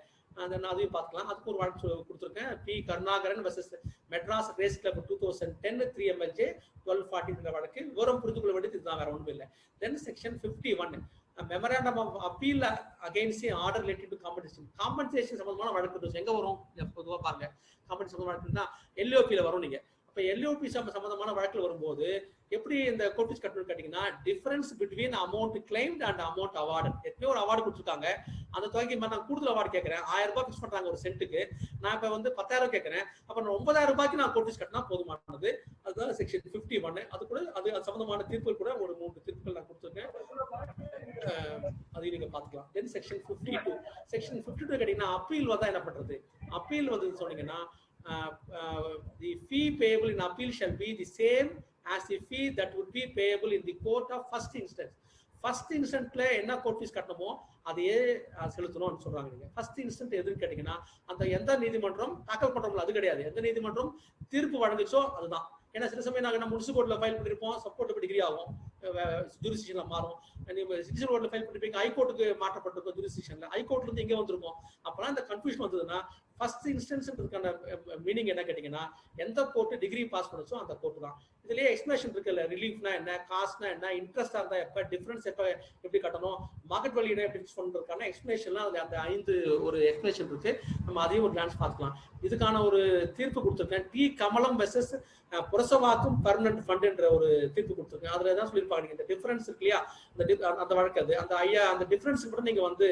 அதையும் பார்க்கலாம். அதுக்கு ஒரு வழக்கு கொடுத்துருக்கேன். P Karunakaran versus Madras race club 2010 3 MLJ 1240 வழக்கு. விவரம் புரிந்து கொள்ள வேண்டியது இதுதான், வேற ஒன்றும் இல்லை. Then section 51 memorandum of appeal against order related to compensation சம்பந்தமான வழக்கு எங்க வரும்? பொதுவாக பாருங்க, காம்பன்சேஷன் வழக்குன்னா எல்ஓபியில் வரும். நீங்க இப்போ எல்ஓபி சம்பந்தமான வழக்கில் வரும்போது எப்படி இந்த கோர்ட் ஃபீஸ் கட்டணும்னு கேட்டீங்கன்னா difference between amount climbed and amount award. எப்பயும் ஒரு அவார்டு கொடுத்துருக்காங்க, அந்த தொகைக்கு நான் கூடுதல் அவார்டு கேட்கறேன். 1000 ரூபாய் ஃபிக்ஸ் பண்றாங்க ஒரு சென்ட்டுக்கு. நான் இப்போ வந்து 10,000 கேட்கறேன். அப்போ 9,000 ரூபாய்க்கு நான் கோர்ட் ஃபீஸ் கட்டினா போதுமானது. அதுதான் செக்ஷன் 51. அது கூட அது சம்பந்தமான தீர்ப்புகள் கூட ஒரு 3 தீர்ப்புகள் நான் கொடுத்துருக்கேன். அதையும் நீங்க பாத்துக்கலாம். தென் செக்ஷன் 52 கேட்டீங்கன்னா அப்பீல் வந்தா என்ன பண்றது? அப்பீல் வந்து சொன்னீங்கன்னா the fee payable in appeal shall be the same as the fee that would be payable in the court of first instance. First இன்ஸ்டன்ட்ல என்ன கோர்ட் ஃபீஸ் கட்டணுமோ அதையே செலுத்தணும்னு சொல்றாங்க. நீங்க ஃபர்ஸ்ட் இன்ஸ்டன்ட் எதுன்னு கேட்டீங்கன்னா அந்த எந்த நீதிமன்றம் தாக்கல் பண்றோம்ல அது கிடையாது. எந்த நீதிமன்றம் தீர்ப்பு வழங்குச்சோ அதுதான். ஏன்னா சில சமயம் நாங்கள் முனிசிபல் கோர்ட்ல ஃபைல் பண்ணிருப்போம், சப்போர்ட் டிகிரி ஆகும், ஜூரிஸ்டிக்ஷன்ல மாறும். சிட்டிசன் கோர்ட்ல ஃபைல் பண்ணிருப்பீங்க, ஹைகோர்ட்டுக்கு மாற்றப்பட்டிருக்கும் ஜூரிஸ்டிக்ஷன்ல, ஹைகோர்ட்ல இருந்து இங்க வந்திருக்கும். அப்பெல்லாம் இந்த கன்ஃபியூஷன் வந்ததுன்னா ஃபர்ஸ்ட் இன்ஸ்டன்ஸ்ன்றதுக்கான மீனிங் என்ன கேட்டீங்கன்னா எந்த கோர்ட்டு டிகிரி பாஸ் பண்ணுச்சோ அந்த கோர்ட்டு தான். இதுலயே எக்ஸ்பிளேஷன் இருக்குல்ல, ரிலீஃப்னா என்ன, காஸ்ட்னா என்ன, இன்ட்ரெஸ்டா இருந்தா எப்ப, டிஃபரன்ஸ் எப்ப எப்படி கட்டணும், மார்க்கெட் வேல்யூ எப்படி ஃபிக்ஸ் பண்றதுக்கான எக்ஸ்பிளேஷன்லாம் அதுல அந்த 5 ஒரு எக்ஸ்பிளேஷன் இருக்கு. நம்ம அதையும் ஒரு கிளான்ஸ் பார்த்துக்கலாம். இதுக்கான ஒரு தீர்ப்பு கொடுத்துருக்கேன். டி கமலம் வெர்சஸ் புரசவாக்கும் பர்மனன்ட் ஃபண்ட் என்ற ஒரு தீர்ப்பு கொடுத்துருக்கேன். அதுல தான் சொல்லியிருப்பாங்க இந்த டிஃபரன்ஸ் இருக்கு இல்லையா, அந்த வழக்கு அது அந்த அந்த டிஃபரன்ஸ் கூட நீங்க வந்து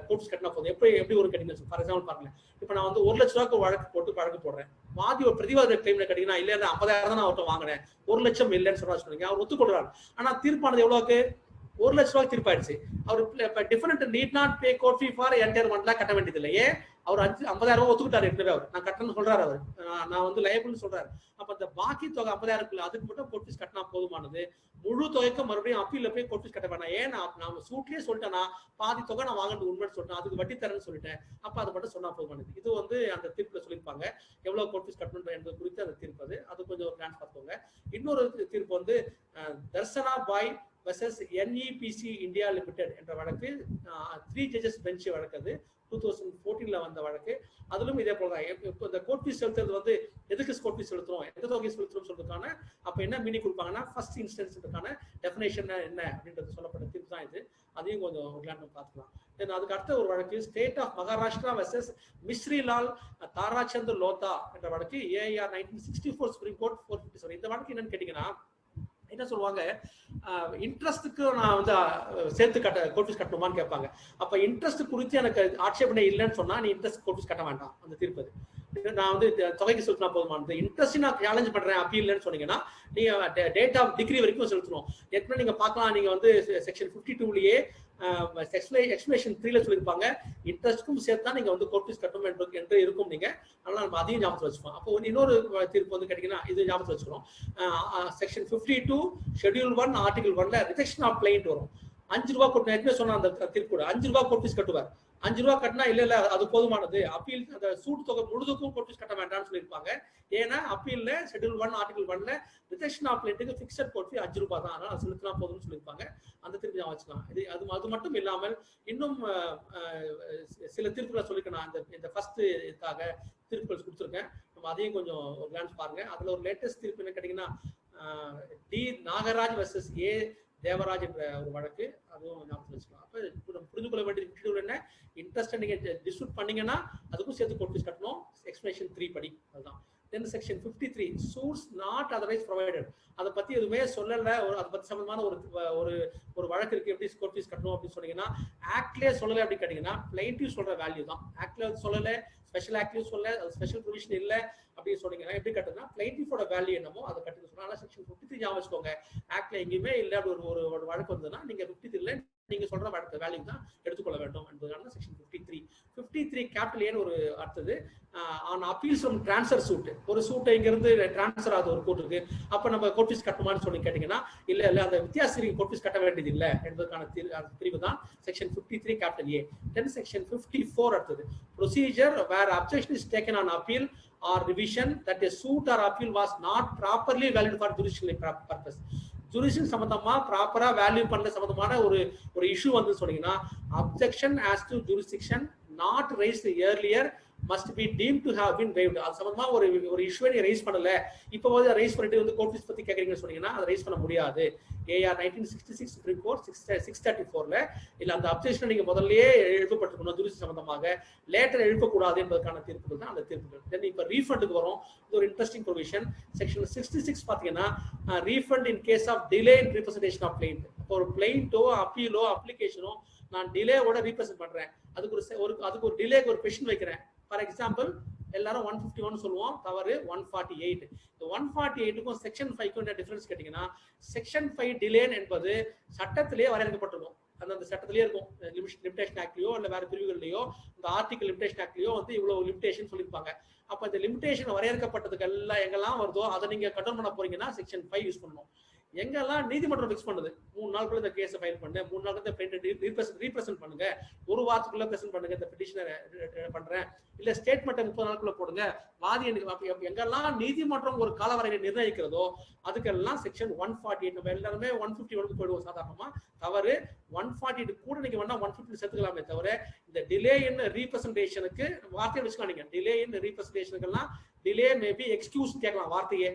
கோர்ட்ஸ் கட்டினா போதும். எப்படி ஒரு கட்டிங்க ஃபார் எக்ஸாம்பிள் பாருங்க. இப்போ நான் வந்து 1 லட்ச ரூபாய்க்கு வழக்கு போடுறேன். வாதி ஒரு பிரதிவாத கிளைம்ல கேட்டீங்கன்னா இல்ல 50,000 தான் நான் அவர்கிட்ட வாங்கினேன், 1 லட்சம் இல்லைன்னு சொன்னீங்க, அவர் ஒத்துக்கொள்றாரு. ஆனா தீர்ப்பானது எவ்வளவுக்கு? 1 லட்ச ரூபாய்க்கு தீர்ப்பாயிடுச்சு. அவர் different need not pay court fee for entire 1 lakh கட்ட வேண்டியது இல்லை. ஏன்? அவர் 50,000 ரூபாய் ஒத்துக்கிட்டாரு. ஏற்கனவே அவர் நான் கட்டணும்னு சொல்றாரு, அவர் நான் வந்து லைபிள்னு சொல்றாரு. அப்ப அந்த பாக்கி தொகை 50,000 அதுக்கு மட்டும் கோர்ட் ஃபீஸ் கட்டினா போதுமானது. முழு தொகைக்கும் மறுபடியும் அப்பீல்ல போய் கோர்ட் ஃபீஸ் கட்ட வேணாம். ஏன்? நான் சூட்லயே சொல்லிட்டேன்னா பாதி தொகை நான் வாங்கினது உண்மைன்னு சொல்லிட்டேன், அதுக்கு வட்டி தரேன்னு சொல்லிட்டேன். அப்ப அதை மட்டும் சொன்னா போதுமானது. இது வந்து அந்த தீர்ப்புல சொல்லியிருப்பாங்க எவ்வளவு கோர்ட் ஃபீஸ் கட்டணும் என்பது குறித்து அந்த தீர்ப்பு. அது கொஞ்சம் ஒரு கிளான்ஸ் பார்த்துக்கோங்க. இன்னொரு தீர்ப்பு வந்து தர்சனா பாய் வெர்சஸ் NEPC இந்தியா லிமிடெட் என்ற வழக்கு 3 ஜட்ஜஸ் பெஞ்ச் வழக்கு. அது 2014ல வந்த வழக்கு. அதிலும் இதே போலதான். இப்போ இந்த கோர்ட் ஃபீஸ் செலுத்துறது வந்து எதுக்கு கோர்ட் ஃபீஸ் செலுத்துறோம், எந்த தொகை செலுத்துறோம் சொல்றதுக்கான அப்ப என்ன மீனிங் கொடுப்பாங்கன்னா ஃபர்ஸ்ட் இன்ஸ்டன்ஸ்க்கான டெஃபினேஷன் என்ன அப்படின்றது சொல்லப்பட்ட தீர்ப்பு தான் இது. அதையும் கொஞ்சம் கிளான்ஸ் பார்த்துக்கலாம். தென் அதுக்கு அடுத்த ஒரு வழக்கு state of Maharashtra versus Misrilal Tarachand Lodha என்ற வழக்கு AIR 1964 சுப்ரீம் கோர்ட் 457. இந்த வழக்கு என்னன்னு கேட்டீங்கன்னா என்ன சொல்லுவாங்க, இன்ட்ரெஸ்ட்டுக்கு நான் வந்து சேர்த்து கோர்ட் ஃபீஸ் கட்டணுமான்னு கேட்பாங்க. அப்ப இன்ட்ரெஸ்ட் குறித்து எனக்கு ஆட்சேபனை இல்லைன்னு சொன்னா நீ இன்ட்ரெஸ்ட் கோர்ட் ஃபீஸ் கட்ட வேண்டாம். அந்த தீர்ப்பு நான் வந்து தொகைக்கு செலுத்தினா போதுமானது. இன்ட்ரெஸ்ட் நான் சேலஞ்ச் பண்றேன் அப்பீல்னு சொன்னீங்கன்னா நீங்க டேட் ஆஃப் டிகிரி வரைக்கும் செலுத்தணும். ஏற்கனவே நீங்க பார்க்கலாம், நீங்க வந்து செக்ஷன் 52லயே எக்ஸ்பிளேஷன் 3ல சொல்லியிருப்பாங்க இன்ட்ரெஸ்ட்க்கும் சேர்த்து தான் நீங்க வந்து கோர்ட் ஃபீஸ் கட்டணும் என்று இருக்கும். நீங்க அதனால நம்ம அதையும் ஞாபகத்தில் வச்சுப்போம். அப்போ இன்னொரு தீர்ப்பு வந்து கேட்டீங்கன்னா இது ஞாபகத்தில் வச்சுக்கிறோம். செக்ஷன் 52 ஷெட்யூல் 1 ஆர்டிகல் 1ல ரிஜெக்ஷன் ஆஃப் கிளைண்ட் வரும். 5 ரூபாய் கோர்ட் ஏற்கனவே சொன்ன அந்த தீர்ப்பு கூட 5 ரூபாய் கோர்ட் ஃபீஸ் கட்டுவார். 5 ரூபாய் கட்டினா இல்ல அது போதுமானது, அப்பீல் அந்த சூட் தொகை முழுதுக்கும் கோர்ட் ஃபீஸ் கட்ட வேண்டாம்னு சொல்லியிருப்பாங்க. ஏன்னா அப்பீல்ல ஷெட்யூல் 1 ஆர்டிகல் 1ல ரிஜெக்ஷன் ஆஃப் கிளைண்ட்டுக்கு ஃபிக்ஸட் கோர்ட் ஃபீ 5 ரூபாய் தான், அதனால செலுத்தினா போதும்னு சொல்லியிருப்பாங்க. அந்த தீர்ப்பு நான் வச்சுக்கலாம். அது மட்டும் இல்லாமல் இன்னும் சில தீர்ப்புகளை சொல்லிக்கலாம். இந்த ஃபர்ஸ்ட் இதுக்காக தீர்ப்புகள் கொடுத்துருக்கேன். நம்ம அதையும் கொஞ்சம் ஒரு கிளான்ஸ் பாருங்க. அதுல ஒரு லேட்டஸ்ட் தீர்ப்பு என்ன கேட்டீங்கன்னா T Nagaraj versus A Devaraj என்ற ஒரு வழக்கு. அதுவும் ஞாபகத்தில் வச்சுக்கலாம். அப்ப நம்ம புரிந்து கொள்ள வேண்டிய என்ன, இன்ட்ரெஸ்ட் நீங்க டிஸ்ட்ரிபியூட் பண்ணீங்கன்னா அதுக்கும் சேர்த்து கோர்ட் ஃபீஸ் கட்டணும். எக்ஸ்பிளேஷன் 3 படி அதுதான். Then section 53 suits not otherwise provided. அதை பத்தி எதுவுமே சொல்லல, அதை பத்தி சம்பந்தமான ஒரு ஒரு வழக்கு இருக்கு, எப்படி கோர்ட் ஃபீஸ் கட்டணும் அப்படின்னு சொன்னீங்கன்னா ஆக்ட்லயே சொல்லலை அப்படின்னு கேட்டீங்கன்னா பிளைண்டிவ் சொல்ற வேல்யூ தான். ஆக்ட்ல சொல்லலை, ஸ்பெஷல் ஆக்ட்லயும் சொல்ல, அது ஸ்பெஷல் ப்ரொவிஷன் இல்லை அப்படின்னு சொன்னீங்கன்னா எப்படி கட்டுனா பிளைண்டிஃபோட வேல்யூ என்னமோ அதை கட்டுன்னு சொன்னா செக்ஷன் 53 ஞாபகம் வச்சுக்கோங்க. ஆக்ட்ல எங்கேயுமே இல்லை அப்படி ஒரு வழக்கு வந்ததுன்னா நீங்க 53ல நீங்க சொல்ற வேல்யூ தான் எடுத்துக்கொள்ள வேண்டும் என்பதுனால செக்ஷன் 53 கேபிட்டல் ஏன்னு ஒரு அடுத்தது on appeals from transfer suit. ஒரு சூட்டை இங்க இருந்து ட்ரான்ஸ்ஃபர் ஆகுது ஒரு கோர்ட்டுக்கு, அப்ப நம்ம கோர்ட் ஃபீஸ் கட்டணுமான்னு சொல்லி கேட்டீங்கன்னா இல்ல அந்த வித்தியாசம் கோர்ட் ஃபீஸ் கட்ட வேண்டியது இல்லை என்பதற்கான பிரிவு தான் section 53 capital A. Then section 54 அடுத்தது procedure where objection is taken on appeal or revision that a suit or appeal was not properly valued for judicial purpose. Judicial சம்பந்தமா ப்ராப்பரா வேல்யூ பண்ண சம்பந்தமான ஒரு இஷ்யூ வந்து சொன்னீங்கன்னா objection as to jurisdiction not raised earlier must be deemed to have been waived. அது சம்பந்தமா ஒரு இஷ்யூவை நீ ரைஸ் பண்ணல, இப்போ வந்து ரைஸ் பண்ணிட்டு வந்து கோர்ட் ஃபீஸ் பத்தி கேக்குறீங்கன்னு சொன்னீங்கன்னா அதை ரைஸ் பண்ண முடியாது. AR 1966 சுப்ரீம் கோர்ட் 634ல இல்ல அந்த அப்ஜெக்ஷனை நீங்க முதல்லயே எழுப்பப்பட்டிருக்கணும் ஜுடிஷியல் சம்பந்தமாக, லேட்டர் எழுப்பக்கூடாது என்பதற்கான தீர்ப்புகள் தான் அந்த தீர்ப்புகள். தென் இப்போ ரீஃபண்டுக்கு வரும். இது ஒரு இன்ட்ரெஸ்டிங் ப்ரொவிஷன். செக்ஷன் 66 பாத்தீங்கன்னா refund in case of delay in representation of client. இப்போ ஒரு கிளைண்டோ அப்பீலோ அப்ளிகேஷனோ நான் டிலேவோட ரீப்ரசென்ட் பண்றேன், அதுக்கு ஒரு டிலேக்கு ஒரு பெஷன் வைக்கிறேன். ஃபார் எக்ஸாம்பிள் எல்லாரும் 151 சொல்லுவோம், தவறு 148. இந்த 148க்கும் செக்ஷன் 5க்கும் என்ன டிஃபரன்ஸ் கேட்டீங்கன்னா செக்ஷன் 5 டிலேன் என்பது சட்டத்திலேயே வரையறுக்கப்பட்டிருக்கும். அந்த சட்டத்திலேயே இருக்கும், லிமிடேஷன் ஆக்ட்லயோ இல்ல வேற பிரிவுகள்லயோ இந்த ஆர்டிகல் லிமிடேஷன் ஆக்ட்லயோ வந்து இவ்வளவு லிமிடேஷன் சொல்லியிருப்பாங்க. அப்ப இந்த லிமிடேஷன் வரையறுக்கப்பட்டதுக்கு எங்கெல்லாம் வருதோ அதை நீங்க கண்ட்ரோல் பண்ண போறீங்கன்னா செக்ஷன் 5 யூஸ் பண்ணணும். எங்கெல்லாம் நீதிமன்றம் ஃபிக்ஸ் பண்ணுது 3 நாளுக்குள்ள இந்த கேஸை ஃபைல் பண்ணு, 3 நாளுக்கு ரீப்ரசென்ட் பண்ணுங்க, ஒரு வாரத்துக்குள்ள பிரசென்ட் பண்ணுங்க, இந்த பெட்டிஷனை பண்றேன், இல்ல ஸ்டேட்மெண்ட்டை 30 நாளுக்குள்ள போடுங்க, வாதி எங்கெல்லாம் நீதிமன்றம் ஒரு காலவரையை நிர்ணயிக்கிறதோ அதுக்கெல்லாம் செக்ஷன் 148. நம்ம எல்லாருமே 151 போயிடுவோம் சாதாரணமா, தவறு 148 கூட நீங்க வேணா 150 சேர்த்துக்கலாமே தவிர இந்த டிலே இன் ரீப்ரசன்டேஷனுக்கு வார்த்தையை வச்சுக்கலாம். நீங்க டிலே இன் ரீப்ரசன்டேஷனுக்கெல்லாம் டிலே மேபி எக்ஸ்கியூஸ் கேட்கலாம், வார்த்தையே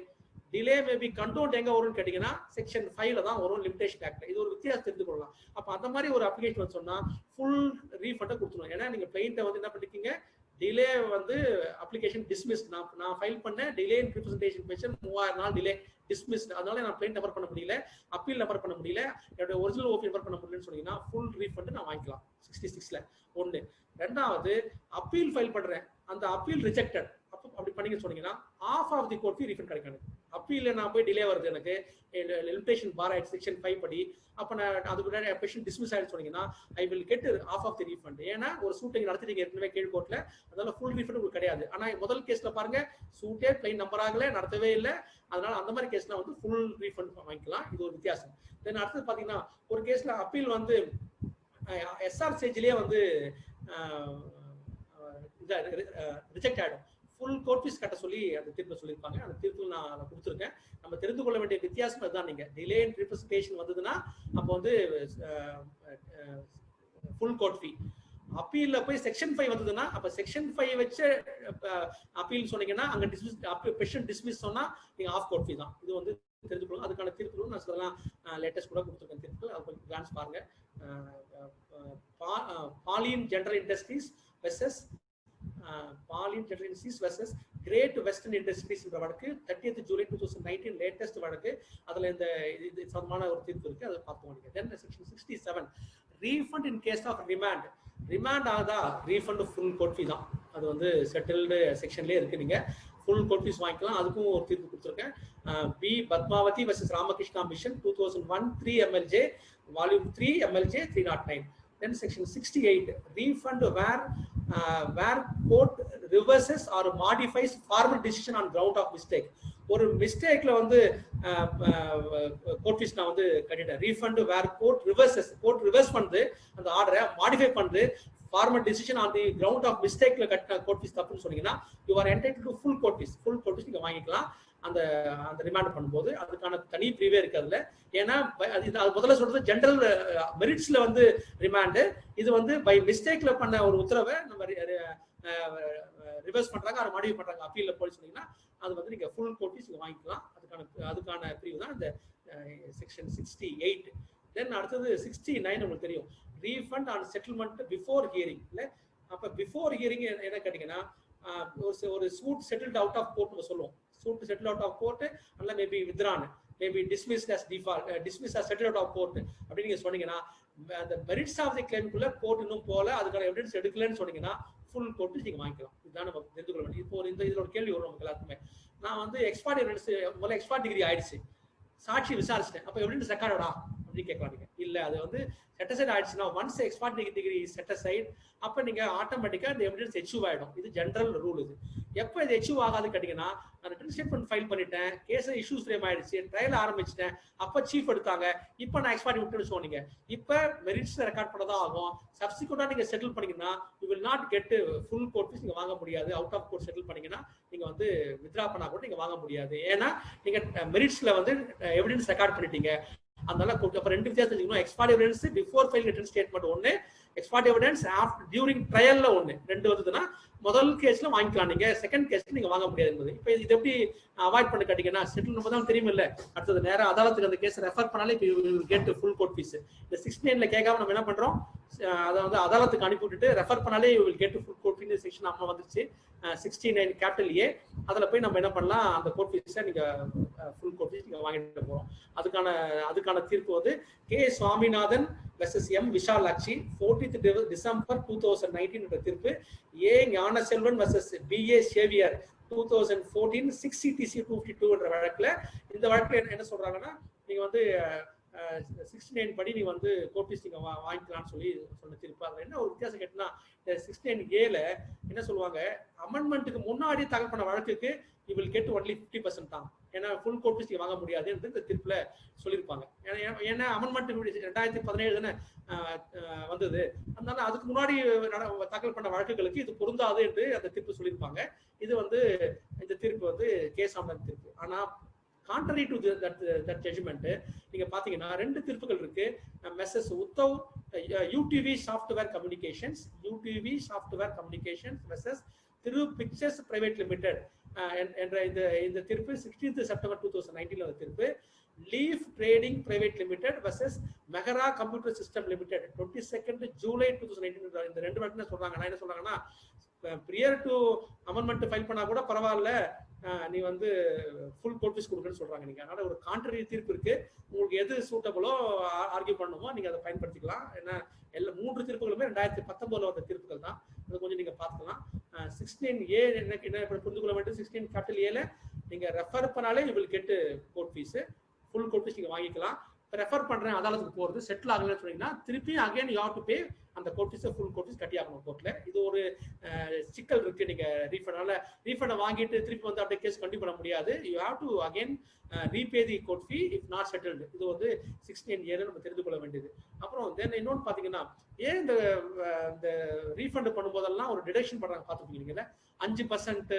டிலே மேபி கண்டோன்ட் எங்க வரும்னு கேட்டீங்கன்னா செக்ஷன் 5ல தான் வரும், லிமிடேஷன் ஆக்ட். இது ஒரு வித்தியாசம் தெரிந்து கொள்ளலாம். அப்ப அந்த மாதிரி ஒரு அப்ளிகேஷன் சொன்னா ஃபுல் ரீஃபண்டை கொடுத்துருவோம். ஏன்னா நீங்க கிளைண்ட்டை வந்து என்ன பண்ணிருக்கீங்க, டிலே வந்து அப்ளிகேஷன் டிஸ்மிஸ், நான் ஃபைல் பண்ண டிலே இன் ரீப்ரசன்டேஷன் பெஷன் 3000 நாள் டிலே டிஸ்மிஸ்ட், அதனால நான் கிளைண்ட் நம்பர் பண்ண முடியல, அப்பீல் நம்பர் பண்ண முடியல, என்னோட ஒரிஜினல் ஓபி நம்பர் பண்ண முடியலன்னு சொன்னீங்கன்னா ஃபுல் ரீஃபண்ட் நான் வாங்கிக்கலாம் 66ல. ஒன்று. ரெண்டாவது அப்பீல் ஃபைல் பண்றேன், அந்த அப்பீல் ரிஜெக்டட், அப்படி பண்ணீங்கன்னு சொன்னீங்கன்னா half of the court fee refund கிடைக்காது. அப்பீல்ல நான் போய் டிலே வருது, எனக்கு லிமிடேஷன் பார் ஆயிடுச்சு செக்ஷன் 5 படி, அப்ப நான் அதுக்கு பெஷன் டிஸ்மிஸ் ஆயிடுச்சு சொன்னீங்கன்னா I will get half of the refund. ஏன்னா ஒரு சூட் நீங்க நடத்திட்டீங்க ஏற்கனவே கீழ் கோர்ட்ல, அதனால ஃபுல் ரீஃபண்ட் உங்களுக்கு கிடையாது. ஆனா முதல் கேஸ்ல பாருங்க சூட்டே கிளைண்ட் நம்பர் ஆகல, நடத்தவே இல்லை, அதனால அந்த மாதிரி கேஸ்ல வந்து ஃபுல் ரீஃபண்ட் வாங்கிக்கலாம். இது ஒரு வித்தியாசம். தென் அடுத்து பாத்தீங்கன்னா ஒரு கேஸ்ல அப்பீல் வந்து எஸ்ஆர் ஸ்டேஜ்லயே வந்து ரிஜெக்ட் ஆயிடும், ஃபுல் கோர்ட் ஃபீஸ் கட்ட சொல்லி அந்த தீர்ப்பு சொல்லியிருப்பாங்க. அந்த தீர்ப்பு நான் கொடுத்துருக்கேன். நம்ம தெரிந்து கொள்ள வேண்டிய வித்தியாசம் அதுதான். நீங்க டிலே இன் ரீப்ரசன்டேஷன் வந்ததுன்னா அப்போ வந்து ஃபுல் கோர்ட் ஃபீ, அப்பீல்ல போய் செக்ஷன் 5 வந்ததுன்னா அப்ப செக்ஷன் 5 வச்சு அப்பீல் சொன்னீங்கன்னா அங்க டிஸ்மிஸ் பெஷன் டிஸ்மிஸ் சொன்னா நீங்க ஆஃப் கோர்ட் ஃபீ தான். இது வந்து தெரிஞ்சுக்கணும். அதுக்கான தீர்ப்புகளும் நான் சொல்லலாம், லேட்டஸ்ட் கூட கொடுத்துருக்கேன் தீர்ப்பு, அது கொஞ்சம் கிளான்ஸ் பாருங்க. Pauline general industries versus great western industries என்ற வழக்கு 30th July 2019 லேட்டஸ்ட் வழக்கு. அதுல இந்த சமமான ஒரு தீர்ப்பு இருக்கு, அதை பார்த்துக்கோங்க. Then section 67 refund in case of remand ஆகுதா ரீஃபண்ட் ஃபுல் கோர்ட் ஃபீ தான். அது வந்து செட்டில்டு செக்ஷன்லயே இருக்கு, நீங்க ஃபுல் கோர்ட் ஃபீஸ் வாங்கிக்கலாம். அதுக்கும் ஒரு தீர்ப்பு கொடுத்துருக்கேன். P Padmavathi versus Ramakrishna mission 2001 3 MLJ Volume 3 MLJ 309. Then section 68 refund where court reverses or modifies formal decision on ground of mistake. ஒரு மிஸ்டேக்ல வந்து கோர்ட் ஃபீஸ் நான் வந்து கட்டிட்டேன். ரீஃபண்ட் வேர் கோர்ட் ரிவர்ஸ் பண்ணுது, அந்த ஆர்டரை மாடிஃபை பண்ணுது, formal decision on the ground of மிஸ்டேக்ல கட்டின கோர்ட் ஃபீஸ் தப்புன்னு சொன்னீங்கன்னா you are entitled to full court fees நீங்க வாங்கிக்கலாம். அந்த ரிமாண்ட் பண்ணும்போது அதுக்கான தனி பிரிவே இருக்கு அதுல. ஏன்னா அது முதல்ல சொல்றது ஜெனரல் மெரிட்ஸ்ல வந்து ரிமாண்டு, இது வந்து பை மிஸ்டேக்ல பண்ண ஒரு உத்தரவை நம்ம ரிவர்ஸ் பண்றாங்க, அதை மாடிஃபை பண்றாங்க அப்பீல்ல போய் சொன்னீங்கன்னா அது வந்து நீங்க ஃபுல் கோர்ட் ஃபீஸ் வாங்கிக்கலாம். அதுக்கான பிரிவு தான் இந்த செக்ஷன் 68. தென் அடுத்தது 69 உங்களுக்கு தெரியும், refund on settlement before hearing. இல்ல அப்ப பிஃபோர் ஹியரிங் என்ன கேட்டீங்கன்னா ஒரு suit settled out of court நம்ம சொல்லுவோம். Suit settle out of court அல்ல maybe withdrawn, maybe dismissed as default, dismiss as settle out of court அப்படின்னு நீங்க சொன்னீங்கன்னா அந்த மெரிட்ஸ் ஆஃப் தி கிளைம்குள்ள கோர்ட் இன்னும் போல அதுக்கான எவிடன்ஸ் எடுக்கலன்னு சொன்னீங்கன்னா ஃபுல் கோர்ட் நீங்க வாங்கிக்கலாம். இதுதான் நம்ம தெரிந்து கொள்ள வேண்டியது. இப்போ இந்த இதோட கேள்வி வரும் நமக்கு எல்லாருக்குமே. நான் வந்து எக்ஸ்பர்ட் எவிடன்ஸ் முதல்ல எக்ஸ்பர்ட் டிகிரி ஆயிடுச்சு, சாட்சி விசாரிச்சிட்டேன், அப்போ எவிடன்ஸ் ரெக்கார்டா அப்படின்னு கேட்கலாம் நீங்க. இல்ல அது வந்து செட் அசைட் ஆயிடுச்சுன்னா once expert degree set aside அப்ப நீங்க ஆட்டோமேட்டிக்கா இந்த எவிடன்ஸ் எச்சூவ் ஆயிடும். இது ஜெனரல் ரூல். இது எப்போ இது எச்சூவ் ஆகாது கேட்டீங்கன்னா நான் ரிட்டன் ஸ்டேட்மெண்ட் ஃபைல் பண்ணிட்டேன், கேஸ் இஷ்யூஸ் ஃப்ரேம் ஆயிடுச்சு, ட்ரையல் ஆரம்பிச்சிட்டேன், அப்ப சீஃப் எடுத்தாங்க, இப்போ நான் எக்ஸ்பர்ட் விட்டுன்னு சொன்னீங்க, இப்போ மெரிட்ஸ் ரெக்கார்ட் பண்ணதான் ஆகும். சப்சிக்வெண்டா நீங்க செட்டில் பண்ணீங்கன்னா you will not get full court fees நீங்க வாங்க முடியாது. அவுட் ஆஃப் கோர்ட் செட்டில் பண்ணீங்கன்னா நீங்க வந்து வித்ரா பண்ணா கூட நீங்க வாங்க முடியாது. ஏன்னா நீங்க மெரிட்ஸ்ல வந்து எவிடன்ஸ் ரெக்கார்ட் பண்ணிட்டீங்க. அதனால அப்ப ரெண்டு வித்தியாசம் தெரிஞ்சுக்கணும். Expert evidence before file written statement ஒன்னு, எக்ஸ்பர்ட் எவிடன்ஸ் ஆஃப்டர் டியூரிங் ட்ரையல்ல ஒன்னு. ரெண்டு வந்ததுன்னா முதல் கேஸ்ல வாங்கிக்கலாம் நீங்க, செகண்ட் கேஸ்ல நீங்க வாங்க முடியாது என்பது. இப்போ இது எப்படி அவாய்ட் பண்ண கேட்டீங்கன்னா செட்டில் நம்ம தான் தெரியும் இல்ல, அடுத்தது நேரம் அதாலத்துக்கு அந்த கேஸ் ரெஃபர் பண்ணாலே கெட் ஃபுல் கோர்ட் ஃபீஸ். இந்த 69ல கேட்காம நம்ம என்ன பண்றோம், அதை வந்து அதாலத்துக்கு அனுப்பி விட்டுட்டு ரெஃபர் பண்ணாலே get full court fees section நம்ம வந்துச்சு 69 கேபிட்டல் ஏ. அதில் போய் நம்ம என்ன பண்ணலாம், அந்த கோர்ட் ஃபீஸை நீங்க ஃபுல் கோர்ட் ஃபீஸ் நீங்க வாங்கிட்டு போறோம். அதுக்கான தீர்ப்பு வந்து K Swaminathan versus M Vishalakshi 14th December 2019 என்ற தீர்ப்பு. A Gnanaselvan versus B.A. Xavier 2014 6 CTC 252 என்ற வழக்குல, இந்த வழக்குல என்ன சொல்றாங்கன்னா நீங்க வந்து 69 படி நீ வந்து கோர்ட் ஃபீஸ் நீங்க வாங்கிக்கலாம்னு சொல்லி சொன்ன தீர்ப்பு. அதுல என்ன ஒரு வித்தியாசம் கேட்டீங்கன்னா 69A என்ன சொல்லுவாங்க, அமெண்ட்மெண்ட்டுக்கு முன்னாடி தாக்கல் பண்ண வழக்குக்கு யூ வில் கெட் ஒன்லி 50% தான், ஏன்னா ஃபுல் கோர்ட் ஃபீஸ் வாங்க முடியாது என்று இந்த தீர்ப்புல சொல்லியிருப்பாங்க. ஏன்னா அமெண்ட்மெண்ட் 2017 தானே வந்தது, அதனால அதுக்கு முன்னாடி தாக்கல் பண்ண வழக்குகளுக்கு இது பொருந்தாது என்று அந்த தீர்ப்பு சொல்லியிருப்பாங்க. இது வந்து இந்த தீர்ப்பு வந்து கேஸ் ஆன தீர்ப்பு. ஆனா contrary to that judgment நீங்க பாத்தீங்கன்னா ரெண்டு தீர்ப்புகள் இருக்கு. மெசஸ் உத்தவ் UTV software communications messrs Thiru pictures private limited என்ற இந்த தீர்ப்பு 16th September 2019 அந்த தீர்ப்பு. Leaf trading private limited versus Mehra computer system limited 22nd July 2019 இந்த ரெண்டு வழக்கு சொல்றாங்க. என்ன சொல்றாங்கன்னா பிரியர் டு அமெண்ட்மெண்ட் ஃபைல் பண்ணா கூட பரவாயில்ல, நீ வந்து ஃபுல் கோர்ட் ஃபீஸ் கொடுக்குன்னு சொல்றாங்க நீங்க. அதனால ஒரு கான்ட்ரரி தீர்ப்பு இருக்கு. உங்களுக்கு எது சூட்டபிளோ ஆர்கியூ பண்ணுமோ நீங்க அதை பயன்படுத்திக்கலாம். ஏன்னா எல்லா மூன்று தீர்ப்புகளுமே 2019 வந்த தீர்ப்புகள் தான். அது கொஞ்சம் நீங்க பார்த்துக்கலாம். 16A என்ன புரிந்து கொள்ள வேண்டும், 16 கேபிட்டல் ஏல நீங்க ரெஃபர் பண்ணாலே you will get court fees, full court fees நீங்க வாங்கிக்கலாம். ரெஃபர் பண்றேன் அதாலத்துக்கு போறது செட்டில் ஆகலன்னு சொன்னீங்கன்னா திருப்பி again you have to pay அந்த court fees, full court fees கட்டி ஆகணும் கோர்ட்ல. இது ஒரு சிக்கல் இருக்கு. நீங்க ரீஃபண்டை வாங்கிட்டு திருப்பி வந்து அப்படியே கேஸ் கண்டினியூ பண்ண முடியாது. You have to again repay the court fee if not settled. இது வந்து 16A நம்ம தெரிந்து கொள்ள வேண்டியது. அப்புறம் தென் இன்னொன்று பாத்தீங்கன்னா ஏன் இந்த ரீஃபண்ட் பண்ணும்போதெல்லாம் ஒரு டிடக்ஷன் பண்றாங்க பார்த்துருக்கீங்களா, 5%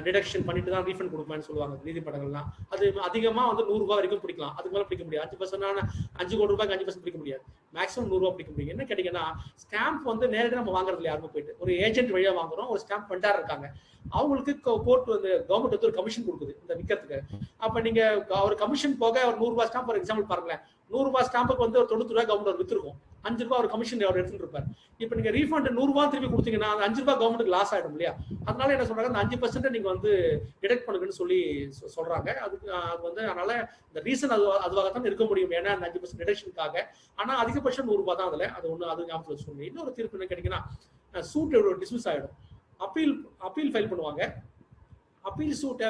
டிடக்ஷன் பண்ணிட்டு தான் ரீஃபண்ட் கொடுப்பேன்னு சொல்லுவாங்க நீதிமன்றங்கள்லாம். அது அதிகமா வந்து 100 ரூபாய் வரைக்கும் பிடிக்கலாம், அதுக்கு மேலே பிடிக்க முடியாது. 5% 5 கோடி ரூபாய்க்கு 5% பிடிக்க முடியாது, மேக்ஸிமம் 100 ரூபாய் பிடிக்க முடியும். என்ன கேட்டீங்கன்னா ஸ்டாம்ப் வந்து நேரடியாக நம்ம வாங்குறதுல யாருமே போயிட்டு ஒரு ஏஜென்ட் வழியா வாங்குறோம். ஒரு ஸ்டாம்ப் பண்டார் இருக்காங்க, அவங்களுக்கு கோர்ட் வந்து கவர்மெண்ட் வந்து ஒரு கமிஷன் கொடுக்குது இந்த விற்கிறதுக்கு. அப்ப நீங்க ஒரு கமிஷன் போக ஒரு 100 ரூபாய் ஸ்டாம்ப் ஃபார் எக்ஸாம்பிள் பாருங்களேன், 100 ரூபாய் ஸ்டாம்புக்கு வந்து ஒரு 90 ரூபாய் கவர்மெண்ட் வித்துருக்கும், 5 ரூபாய் ஒரு கமிஷன் அவர் எடுத்துட்டு இருப்பார். இப்ப நீங்க ரீஃபண்ட் 100 ரூபாய் திருப்பி கொடுத்தீங்கன்னா அந்த 5 ரூபாய் கவர்மெண்ட்டுக்கு லாஸ் ஆயிடும் இல்லையா. அதனால என்ன சொல்றாங்க, அந்த 5% நீங்க வந்து டிடக்ட் பண்ணுங்கன்னு சொல்லி சொல்றாங்க. அதுக்கு வந்து அதனால இந்த ரீசன் அதுவாகத்தான் இருக்க முடியும், ஏன்னா அந்த 5% டிடக்ஷனுக்காக. ஆனா அதிகபட்சம் 100 ரூபாய் தான் அதுல. அது ஒண்ணு அது ஞாபகம் சொல்லுங்க. இன்னொரு தீர்ப்பு என்ன கேட்டீங்கன்னா சூட் டிஸ்மிஸ் ஆயிடும், அப்பீல் ஃபைல் பண்ணுவாங்க. Appeal suit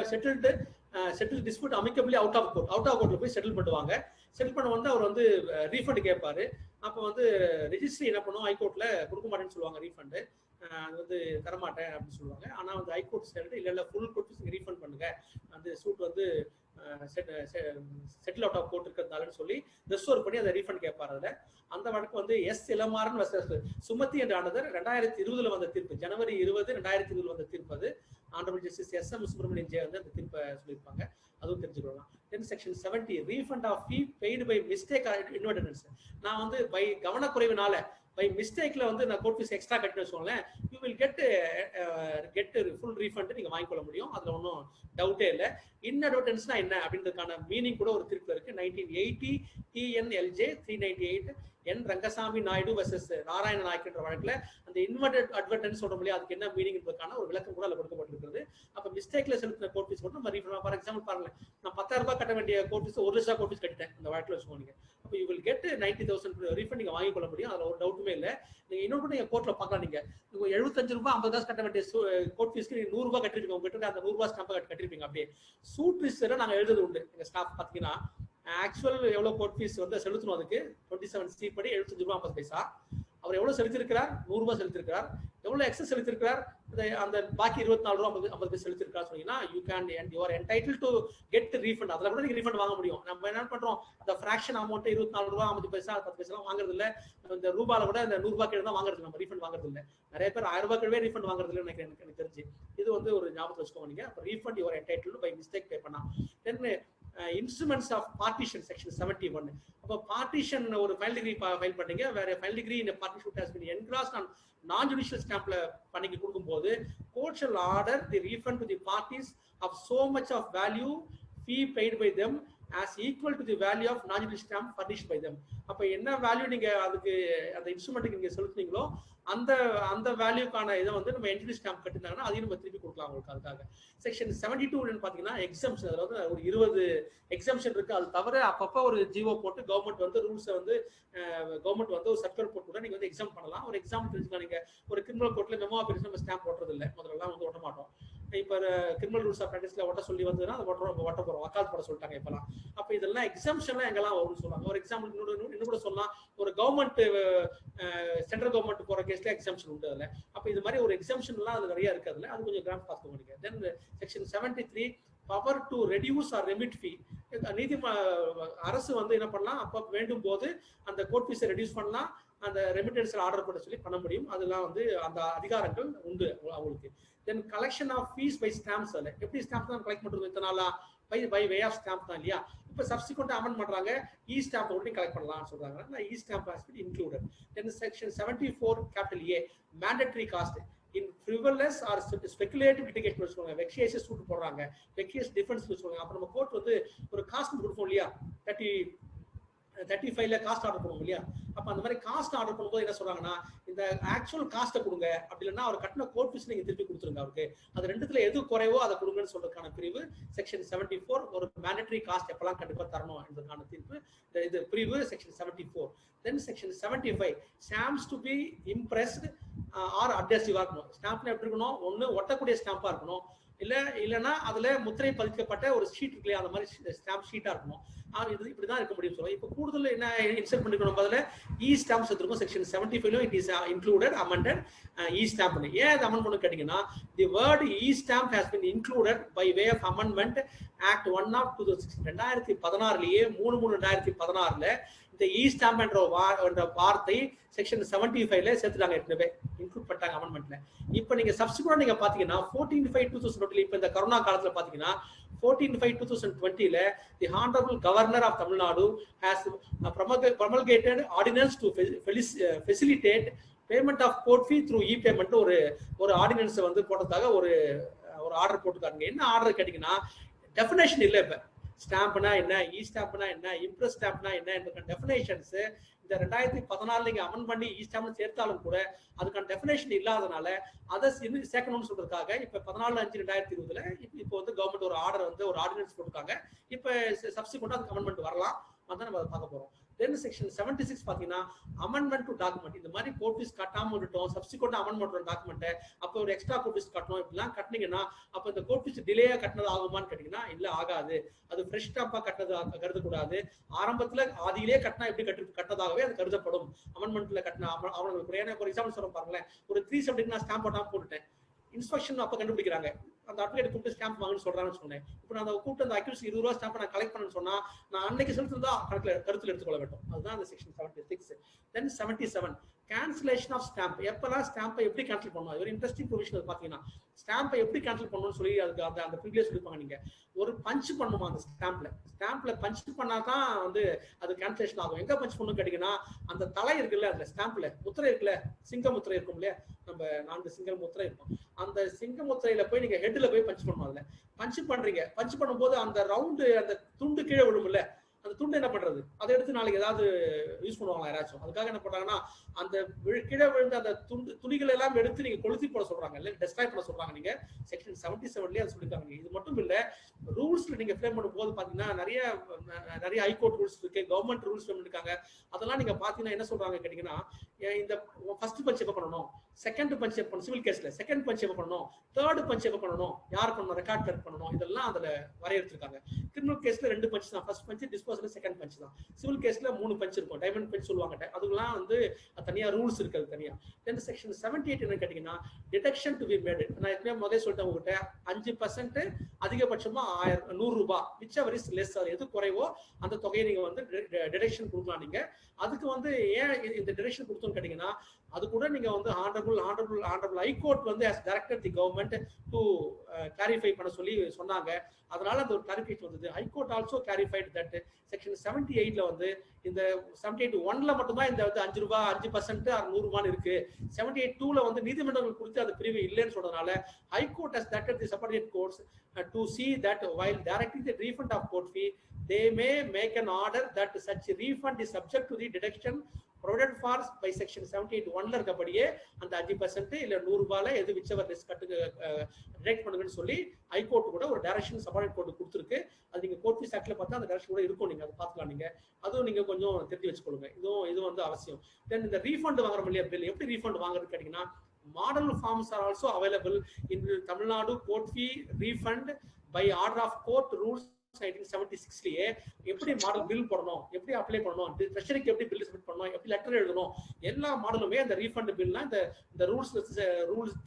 settle dispute amicably out of கோர்ட்ல போய் செட்டில் பண்ணுவாங்க. செட்டில் பண்ண வந்து அவர் வந்து ரீஃபண்ட் கேட்பாரு. அப்போ வந்து ரெஜிஸ்ட்ரி என்ன பண்ணுவோம், ஹைகோர்ட்ல கொடுக்க மாட்டேன்னு சொல்லுவாங்க ரீஃபண்டு, அது வந்து தரமாட்டேன் அப்படின்னு சொல்லுவாங்க. ஆனா வந்து ஹைகோர்ட் சொல்லிட்டு இல்ல ஃபுல் கோர்ட் ஃபீஸ் ரீஃபண்ட் பண்ணுங்க, அந்த சூட் வந்து செட்டில் அவுட் ஆஃப் கோர்ட் இருக்கிறதுனாலன்னு சொல்லி ரெஸ்டோர் பண்ணி அதை ரீஃபண்ட் கேட்பாரு. அதுல அந்த வழக்கு வந்து எஸ் இளமாறன் சுமத்தி என்ற ஆனதர் 2020 வந்த தீர்ப்பு, January 20, 2020 வந்த தீர்ப்பு. அது honourable justice S.M. Subramanian J வந்து அந்த தீர்ப்பை சொல்லியிருப்பாங்க, அதுவும் தெரிஞ்சுக்கலாம். Then section 70 refund of fee paid by mistake or inadvertence. நான் வந்து பை கவனக்குறைவினால பை மிஸ்டேக்ல வந்து நான் கோர்ட் ஃபீஸ் எக்ஸ்ட்ரா கட்டினு வச்சுக்கோங்களேன், you will get full refund நீங்க வாங்கிக்கொள்ள முடியும். அதுல ஒன்றும் டவுட்டே இல்லை. இன்அட்வர்டன்ஸ்னா என்ன அப்படின்றதுக்கான மீனிங் கூட ஒரு தீர்ப்பு இருக்கு. 1980 TNLJ 398 என் ரங்கசாமி நாயுடு வெர்சஸ் நாராயண நாயக்கன்ற வழக்குல அந்த இன்வெர்டட் அட்வர்டன்ஸ் சொல்ற முடியாது, அதுக்கு என்ன மீனிங் என்பதற்கான ஒரு விளக்கம் கூட அதில் கொடுக்கப்பட்டிருக்கிறது. அப்ப மிஸ்டேக்ல செலுத்தின கோர்ட் ஃபீஸ் மட்டும் நம்ம ரீஃபண்ட். ஃபார் எக்ஸாம்பிள் பாருங்க, நான் 10,000 ரூபாய் கட்ட வேண்டிய கோர்ட் ஃபீஸ் 1 லட்சம் கோர்ட் ஃபீஸ் கட்டிட்டேன் அந்த வழக்கில் வச்சுக்கோங்க. அப்போ யூ வில் கெட் 90,000 ரீஃபண்ட் நீங்க வாங்கிக் கொள்ள முடியும், அதுல ஒரு டவுட்டுமே இல்லை. நீங்க இன்னொரு நீங்க கோர்ட்ல பார்க்கலாம், நீங்க 75 ரூபாய் 50 காசு கட்ட வேண்டிய கோர்ட் ஃபீஸ்க்கு நீங்க 100 ரூபாய் கட்டிருப்பீங்க, உங்ககிட்ட அந்த 100 ரூபாய் ஸ்டாம்பை கட்டிருப்பீங்க. அப்படியே சூட் ரிஜிஸ்டரை நாங்க எழுதுறது உண்டு. எங்க ஸ்டாஃப் பாத்தீங்கன்னா ஆக்சுவல் எவ்வளவு கோர்ட் ஃபீஸ் வந்து செலுத்தணும், அதுக்கு 27C படி 75 ரூபாய் 50 பைசா. அவர் எவ்வளவு செலுத்திருக்கிறார், 100 ரூபாய் செலுத்திருக்கிறார். எவ்வளவு எக்ஸஸ் செலுத்திருக்கிறார், அந்த பாக்கி 24 ரூபாய் 50 பைசா செலுத்திருக்காரு சொன்னீங்கன்னா you can and you are entitled to get refund. அதுல கூட நீங்க ரீஃபண்ட் வாங்க முடியும். நம்ம என்ன பண்றோம், அந்த ஃபிராக்ஷன் அமௌண்ட் 24 ரூபாய் 50 பைசா 10 பைசா வாங்குறது இல்ல. இந்த ரூபாயில கூட இந்த 100 ரூபாய் கீழே தான் வாங்குறது, நம்ம ரீஃபண்ட் வாங்குறது இல்ல. நிறைய பேர் 1000 ரூபாய் கீழே ரீஃபண்ட் வாங்குறது இல்லை எனக்கு தெரிஞ்சு. இது வந்து ஒரு ஞாபகத்தை வச்சுக்கோங்க. நீங்க refund you are entitled by mistake pay பண்ணா. Then instruments of partition section 71. அப்ப partition ஒரு ஃபைல் டிகிரி ஃபைல் பண்ணீங்க, வேற ஃபைல் டிகிரி இந்த partition has been engrossed on non judicial stampல பண்ணி கொடுக்கும்போது court shall order the refund to the parties of so much of value fee paid by them as equal to the value of non judicial stamp furnished by them. அப்ப என்ன value நீங்க அதுக்கு அந்த இன்ஸ்ட்ருமெண்ட்டுக்கு நீங்க செலுத்துனீங்களோ அந்த வேல்யூக்கான இதை வந்து நம்ம என்டிட்டி ஸ்டாம்ப் கட்டினாங்கன்னா அதையும் நம்ம திருப்பி கொடுக்கலாம் உங்களுக்கு. அதுக்காக செக்ஷன் 72 பாத்தீங்கன்னா எக்ஸம்ஷன், அதாவது ஒரு 20 எக்ஸம்ஷன் இருக்கு. அது தவிர அப்பப்போ ஒரு ஜிஓ போட்டு கவர்மெண்ட் வந்து ரூல்ஸை வந்து கவர்மெண்ட் வந்து ஒரு சர்க்குலர் போட்டு கூட நீங்க வந்து எக்ஸாம் பண்ணலாம். ஒரு எக்ஸாம்பிள் தெரிஞ்சுக்கலாம், நீங்க ஒரு கிரிமினல் கோர்ட்ல மெமோ ஆபீஸ் நம்ம ஸ்டாம்ப் போடுறது இல்லை, முதல்ல வந்து ஒட்ட மாட்டோம். இப்போ கிரிமினல் ரூல்ஸ் ஆஃப் பிராக்டிஸ்ல ஒட்ட சொல்லி வந்ததுன்னா அதை ஒட்ட போறோம், வக்கால் போட சொல்லிட்டாங்க இப்பெல்லாம். அப்ப இதெல்லாம் எக்ஸாம்ஷன்லாம் எங்கெல்லாம் வரும்னு சொல்லுவாங்க. ஒரு எக்ஸாம்பிள் இன்னும் கூட சொல்லலாம், ஒரு கவர்மெண்ட் சென்ட்ரல் கவர்மெண்ட் போற கேஸ்ல எக்ஸாம்ஷன் உண்டு அதுல. அப்ப இது மாதிரி ஒரு எக்ஸாம்ஷன் எல்லாம் அது நிறைய இருக்கு, அதுல அது கொஞ்சம் கிராம் பார்த்துக்க முடியும். Then section 73 power to reduce or remit fee. அரசு வந்து என்ன பண்ணலாம், அப்ப வேண்டும் போது அந்த கோர்ட் ஃபீஸை ரெடியூஸ் பண்ணலாம், அந்த ரெமிட்டன்ஸ் ஆர்டர் பண்ண சொல்லி பண்ண முடியும். அதெல்லாம் வந்து அந்த அதிகாரங்கள் உண்டு அவங்களுக்கு. Then collection of fees by stamps, எப்படி ஸ்டாம்ப் தான் கலெக்ட் பண்றது இத்தனாலா பை வே ஆஃப் ஸ்டாம்ப் தான் இல்லையா. இப்போ சப்சிக்வெண்டா அமெண்ட் பண்றாங்க, இ ஸ்டாம்ப் ஒட்டி கலெக்ட் பண்ணலாம்னு சொல்றாங்க. E stamp has been included. Then section 74 capital A mandatory cost in frivolous or speculative litigation வச்சுக்கோங்க. வெக்ஸியேஷஸ் சூட் போடுறாங்க, வெக்ஸியஸ் டிஃபென்ஸ் வச்சுக்கோங்க. அப்ப நம்ம கோர்ட் வந்து ஒரு காஸ்ட் கொடுப்போம் இல்லையா, 35ல காஸ்ட் ஆர்டர் பண்ணுவோம் இல்லையா. அப்ப அந்த மாதிரி காஸ்ட் ஆர்டர் பண்ணும்போது என்ன சொல்றாங்கன்னா, இந்த ஆக்சுவல் காஸ்ட்டை கொடுங்க, அப்படி இல்லைன்னா அவர் கட்டின கோர்ட் ஃபீஸ் நீங்க திருப்பி கொடுத்துருங்க அவருக்கு. அது ரெண்டுத்துல எது குறைவோ அதை கொடுங்கன்னு சொல்றதுக்கான பிரிவு செக்ஷன் 74. ஒரு மேண்டேட்டரி காஸ்ட் எப்பெல்லாம் கண்டிப்பா தரணும் என்பதற்கான தீர்ப்பு இது பிரிவு section 74. Then section 75 stamps to be impressed or அட்ஹெசிவா இருக்கணும். ஸ்டாம்ப்ல எப்படி இருக்கணும், ஒன்னு ஒட்டக்கூடிய ஸ்டாம்பா இருக்கணும், இல்லைன்னா அதுல முத்திரை பதிக்கப்பட்ட ஒரு ஷீட் இருக்கு இல்லையா, அந்த மாதிரி ஸ்டாம்ப் ஷீட்டா இருக்கணும். இது இப்படிதான் இருக்க முடியும் சொல்லுவோம். இப்போ கூடுதல் என்ன இன்சர்ட் பண்ணிக்கணும், பதில் இ ஸ்டாம்ப்ஸ் எடுத்துருக்கோம். Section 75 it is included amended e stamp. ஏன் அது அமெண்ட் பண்ணு கேட்டீங்கன்னா, the word e stamp has been included by way of amendment act 1 of 2016. 2016லயே 3/3/2016ல இந்த இ ஸ்டாம்ப் என்ற வார்த்தை செக்ஷன் 75ல சேர்த்துட்டாங்க, ஏற்கனவே இன்க்ளூட் பண்ணிட்டாங்க அமெண்ட்மெண்ட்ல. இப்போ நீங்க சப்சிக்வெண்டா நீங்க பாத்தீங்கன்னா 14/5/2020 இப்போ இந்த கொரோனா காலத்துல பாத்தீங்கன்னா 14/5/2020ல the honourable governor of Tamil Nadu has promulgated ordinance to facilitate payment of court fee through e-payment ஒரு ஆர்டினன்ஸ் வந்து போட்டதாக ஒரு ஆர்டர் போட்டுருக்காங்க. என்ன ஆர்டர் கேட்டீங்கன்னா, டெஃபினேஷன் இல்லை. இப்ப ஸ்டாம்ப்னா என்ன, இ ஸ்டாம்ப்னா என்ன, இம்ப்ரெஸ் ஸ்டாம்ப்னா என்ன என்பதற்கான டெஃபினேஷன்ஸ் இந்த 2014 நீங்க அமெண்ட் பண்ணி இ ஸ்டாம்ப் சேர்த்தாலும் கூட அதுக்கான டெஃபினேஷன் இல்லாதனால அதை சேர்க்கணும்னு சொல்றதுக்காக இப்ப 14/5/2020ல இப்போ வந்து கவர்மெண்ட் ஒரு ஆர்டர் வந்து ஒரு ஆர்டினன்ஸ் போட்டுருக்காங்க. இப்ப சப்சிக்வெண்டா அதுக்கு அமெண்ட்மெண்ட் வரலாம், அதான் நம்ம அதை பார்க்க போறோம். தென் செக்ஷன் 76 பாத்தீங்கன்னா அமெண்ட்மெண்ட் டு டாக்குமெண்ட். இந்த மாதிரி கோர்ட் ஃபீஸ் கட்டாம விட்டுட்டோம், சப்சிக்வெண்டா அமெண்ட் பண்ற டாக்குமெண்ட், அப்போ ஒரு எக்ஸ்ட்ரா கோர்ட் ஃபீஸ் கட்டணும், இப்படிலாம் கட்டினீங்கன்னா அப்ப இந்த கோர்ட் ஃபீஸ் டிலேயா கட்டினது ஆகுமான்னு கேட்டீங்கன்னா இல்ல, ஆகாது. அது ஃப்ரெஷ் ஸ்டாம்பா கட்டது கருதக்கூடாது. ஆரம்பத்துல ஆதியிலே கட்டினா எப்படி கட்டதாகவே அது கருதப்படும். அமெண்ட்மெண்ட்ல கட்டின அவங்களுக்கு ஒரு எக்ஸாம்பிள் சொல்ல பாருங்களேன். ஒரு 370 நான் ஸ்டாம்ப் போட்டாம போட்டுட்டேன், இன்ஸ்பெக்ஷன் அப்ப கண்டுபிடிக்கிறாங்க, அந்த அட்வொகேட் கூப்பிட்டு ஸ்டாம்ப் வாங்கன்னு சொல்றாங்கன்னு சொன்னேன். இப்போ நான் கூப்பிட்டு அந்த அக்யூஸ் 20 ரூபாய் ஸ்டாம்ப் நான் கலெக்ட் பண்ணணும்னு சொன்னா நான் அன்னைக்கு செலுத்துறதா கருத்தில் எடுத்துக்கொள்ள வேண்டும். அதுதான் அந்த section 76. Then 77 cancellation of stamp. எப்பெல்லாம் ஸ்டாம்பை எப்படி கேன்சல் பண்ணணும், ஒரு இன்ட்ரெஸ்டிங் ப்ரொவிஷன் பாத்தீங்கன்னா, ஸ்டாம்பை எப்படி கேன்சல் பண்ணணும்னு சொல்லி அதுக்கு அந்த ப்ரிவிலேஜ் சொல்லிப்பாங்க. நீங்க ஒரு பஞ்ச் பண்ணுமா அந்த ஸ்டாம்ப்ல பஞ்ச் பண்ணாதான் வந்து அது கேன்சலேஷன் ஆகும். எங்க பஞ்ச் பண்ணணும் கேட்டீங்கன்னா, அந்த தலை இருக்குல்ல, அந்த ஸ்டாம்ப்ல முத்திரை இருக்குல்ல, சிங்க முத்திரை இருக்கும் இல்லையா, நம்ம 4 சிங்க முத்திரை இருக்கும், அந்த சிங்க முத்திரையில போய் நீங்க ஹெட்ல போய் பஞ்ச் பண்ணணும். அதுல பஞ்ச் பண்றீங்க, பஞ்ச் பண்ணும்போது அந்த ரவுண்டு அந்த துண்டு கீழே விழும் இல்ல, அந்த அந்த துண்டு என்ன பண்றது, அதை எடுத்து நாளைக்கு ஏதாவது யூஸ் பண்ணுவாங்களா யாராச்சும்? அதுக்காக என்ன பண்றாங்கன்னா அந்த கீழே விழுந்த அந்த துணிகள் எல்லாம் எடுத்து நீங்க கொளுத்தி போட சொல்றாங்க, இல்ல டெஸ்ட்ராய் பண்ண சொல்றாங்க. நீங்க செக்ஷன் 77லயே அது சொல்லிருக்காங்க. இது மட்டும் இல்ல, ரூல்ஸ்ல நீங்க ஃப்ரேம் பண்ணும்போது பாத்தீங்கன்னா நிறைய ஹைகோர்ட் ரூல்ஸ் இருக்கு, கவர்மெண்ட் ரூல்ஸ் இருக்காங்க. அதெல்லாம் நீங்க பாத்தீங்கன்னா என்ன சொல்றாங்க கேட்டீங்கன்னா, இந்த ஃபர்ஸ்ட் பஞ்ச் எப்ப பண்ணணும், செகண்ட் பஞ்ச் எப்ப பண்ணணும், சிவில் கேஸ்ல செகண்ட் பஞ்ச் எப்ப பண்ணணும், தேர்ட் பஞ்ச் எப்ப பண்ணணும், யார் பண்ணணும், ரெக்கார்ட் கிளர்க் பண்ணணும், இதெல்லாம் அதுல வரையறுத்திருக்காங்க. கிரிமினல் கேஸ்ல 2 பஞ்ச் தான், first punch, disposal second punch தான். சிவில் கேஸ்ல 3 பஞ்ச் இருக்கும், டைமண்ட் பஞ்ச் சொல்லுவாங்க. அதுக்கெல்லாம் வந்து தனியா ரூல்ஸ் இருக்கு தனியா. தென் செக்ஷன் 78 என்ன கேட்டீங்கன்னா, டிடக்ஷன் டு பி மேட். நான் எப்பவுமே முதல்ல சொல்லிட்டேன் உங்ககிட்ட, 5% அதிகபட்சமா 100 ரூபாய், விச் எவர் இஸ் லெஸ், எது குறைவோ அந்த தொகையை நீங்க வந்து டிடக்ஷன் கொடுக்கலாம். நீங்க அதுக்கு வந்து ஏன் இந்த டிடக்ஷன் கொடுத்தோம்னு கேட்டீங்கன்னா, அது கூட நீங்க வந்து ஆனரபிள் ஹைகோர்ட் வந்து as directed the government to clarify பண்ண சொல்லி சொன்னாங்க. அதனால அந்த ஒரு கிளாரிஃபிகேஷன் வந்தது. High court also clarified that section 78ல வந்து இந்த 78(1)ல மட்டும்தான் இந்த 5 ரூபாய் 5% 100 ரூபாய் இருக்கு. 78(2)ல வந்து நீதிமன்றங்கள் குறித்து அந்த பிரிவு இல்லைன்னு சொல்றதுனால high court has directed the subordinate courts to see that while directing the refund of court fee, they may make an order that such refund is subject to the deduction provided for by section 78(1)ல இருக்கபடியே அந்த 5% இல்ல 100 ரூபாயில எது whichever less கட்டுங்க detect பண்ணுங்கன்னு சொல்லி high court கூட ஒரு direction subordinate court கொடுத்திருக்கு. அது நீங்க கோர்ட் ஃபீஸ் ஆக்ட்ல பார்த்தா அந்த டைரக்ஷன் கூட இருக்கும், நீங்க அதை பார்த்துக்கலாம். நீங்க அதுவும் நீங்க கொஞ்சம் தெரிஞ்சு வச்சுக்கொள்ளுங்க. இது வந்து அவசியம். தென் இந்த ரீஃபண்ட் வாங்குறோம் இல்லையா, பில் எப்படி ரீஃபண்ட் வாங்குறது கேட்டீங்கன்னா, model forms are also available in Tamil Nadu court fee refund by order of court rules 1976லயே எப்படி மாடல் பில் போடணும், எப்படி அப்ளை பண்ணணும், ட்ரெஷரிக்கு எப்படி பில் சப்மிட் பண்ணணும், எப்படி லெட்டர் எழுதணும், எல்லா மாடலுமே அந்த ரீஃபண்ட் பில்னா இந்த ரூல்ஸ்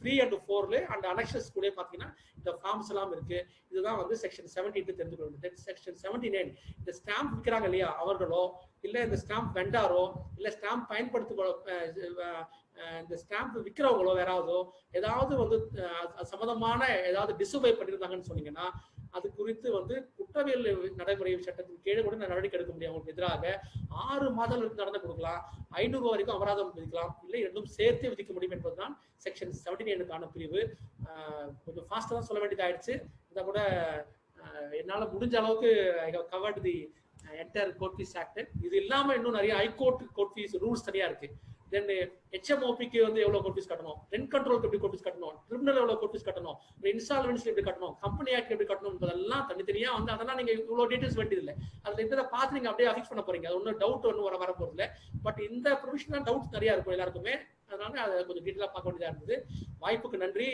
3 and 4 அண்ட் அனெக்சஸ் கூட பாத்தீங்கன்னா இந்த ஃபார்ம்ஸ் எல்லாம் இருக்கு. இதுதான் வந்து செக்ஷன் 78 தெரிஞ்சுக்கணும். செக்ஷன் 79 இந்த ஸ்டாம்ப் விற்கிறாங்க இல்லையா, அவர்களோ இல்ல இந்த ஸ்டாம்ப் வெண்டாரோ இல்ல ஸ்டாம்ப் இந்த ஸ்டாம்ப் விற்கிறவங்களோ யாராவதோ ஏதாவது வந்து சம்பந்தமான ஏதாவது டிசோபே பண்ணியிருந்தாங்கன்னு சொன்னீங்கன்னா, அது குறித்து வந்து குற்றவியல் நடைமுறை சட்டத்தின் கீழே கூட நடவடிக்கை எடுக்க முடியும். அவங்களுக்கு எதிராக 6 மாதங்களுக்கு நடந்து கொடுக்கலாம், 500 ரூபாய் வரைக்கும் அபராதம் விதிக்கலாம், இல்லை ரெண்டும் சேர்த்து விதிக்க முடியும் என்பதுதான் செக்ஷன் 79க்கான பிரிவு. கொஞ்சம் ஃபாஸ்டா தான் சொல்ல வேண்டியதாயிடுச்சு. இதை கூட என்னால முடிஞ்ச அளவுக்கு I have covered the entire court fees act. இது இல்லாம இன்னும் நிறைய ஹைகோர்ட் கோர்ட் ஃபீஸ் ரூல்ஸ் தனியா இருக்கு. தென் HMOPக்கு வந்து எவ்வளவு கோர்ட் ஃபீஸ் கட்டணும், ரெண்ட் கண்ட்ரோலுக்கு எப்படி கோர்ட் ஃபீஸ் கட்டணும், கிரிமினல் எவ்வளவு கோர்ட் ஃபீஸ் கட்டணும், இன்சால்வன்சி எப்படி கட்டணும், கம்பெனி ஆக்ட் எப்படி கட்டணும் என்பதெல்லாம் தனித்தனியா வந்து அதெல்லாம் நீங்க இவ்வளவு டீடைல்ஸ் வேண்டியது இல்லை. அதுல இந்த பார்த்து நீங்க அப்படியே அஃபிக்ஸ் பண்ண போறீங்க. அது ஒன்றும் டவுட் ஒன்றும் வர போறது இல்லை. பட் இந்த ப்ரொவிஷனல் டவுட்ஸ் நிறைய இருக்கும் எல்லாருக்குமே. அதனால அதை கொஞ்சம் டீட்டெயிலா பார்க்க வேண்டியதா இருந்தது. வாய்ப்புக்கு நன்றி.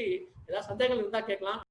ஏதாவது சந்தேகங்கள் இருந்தா கேட்கலாம்.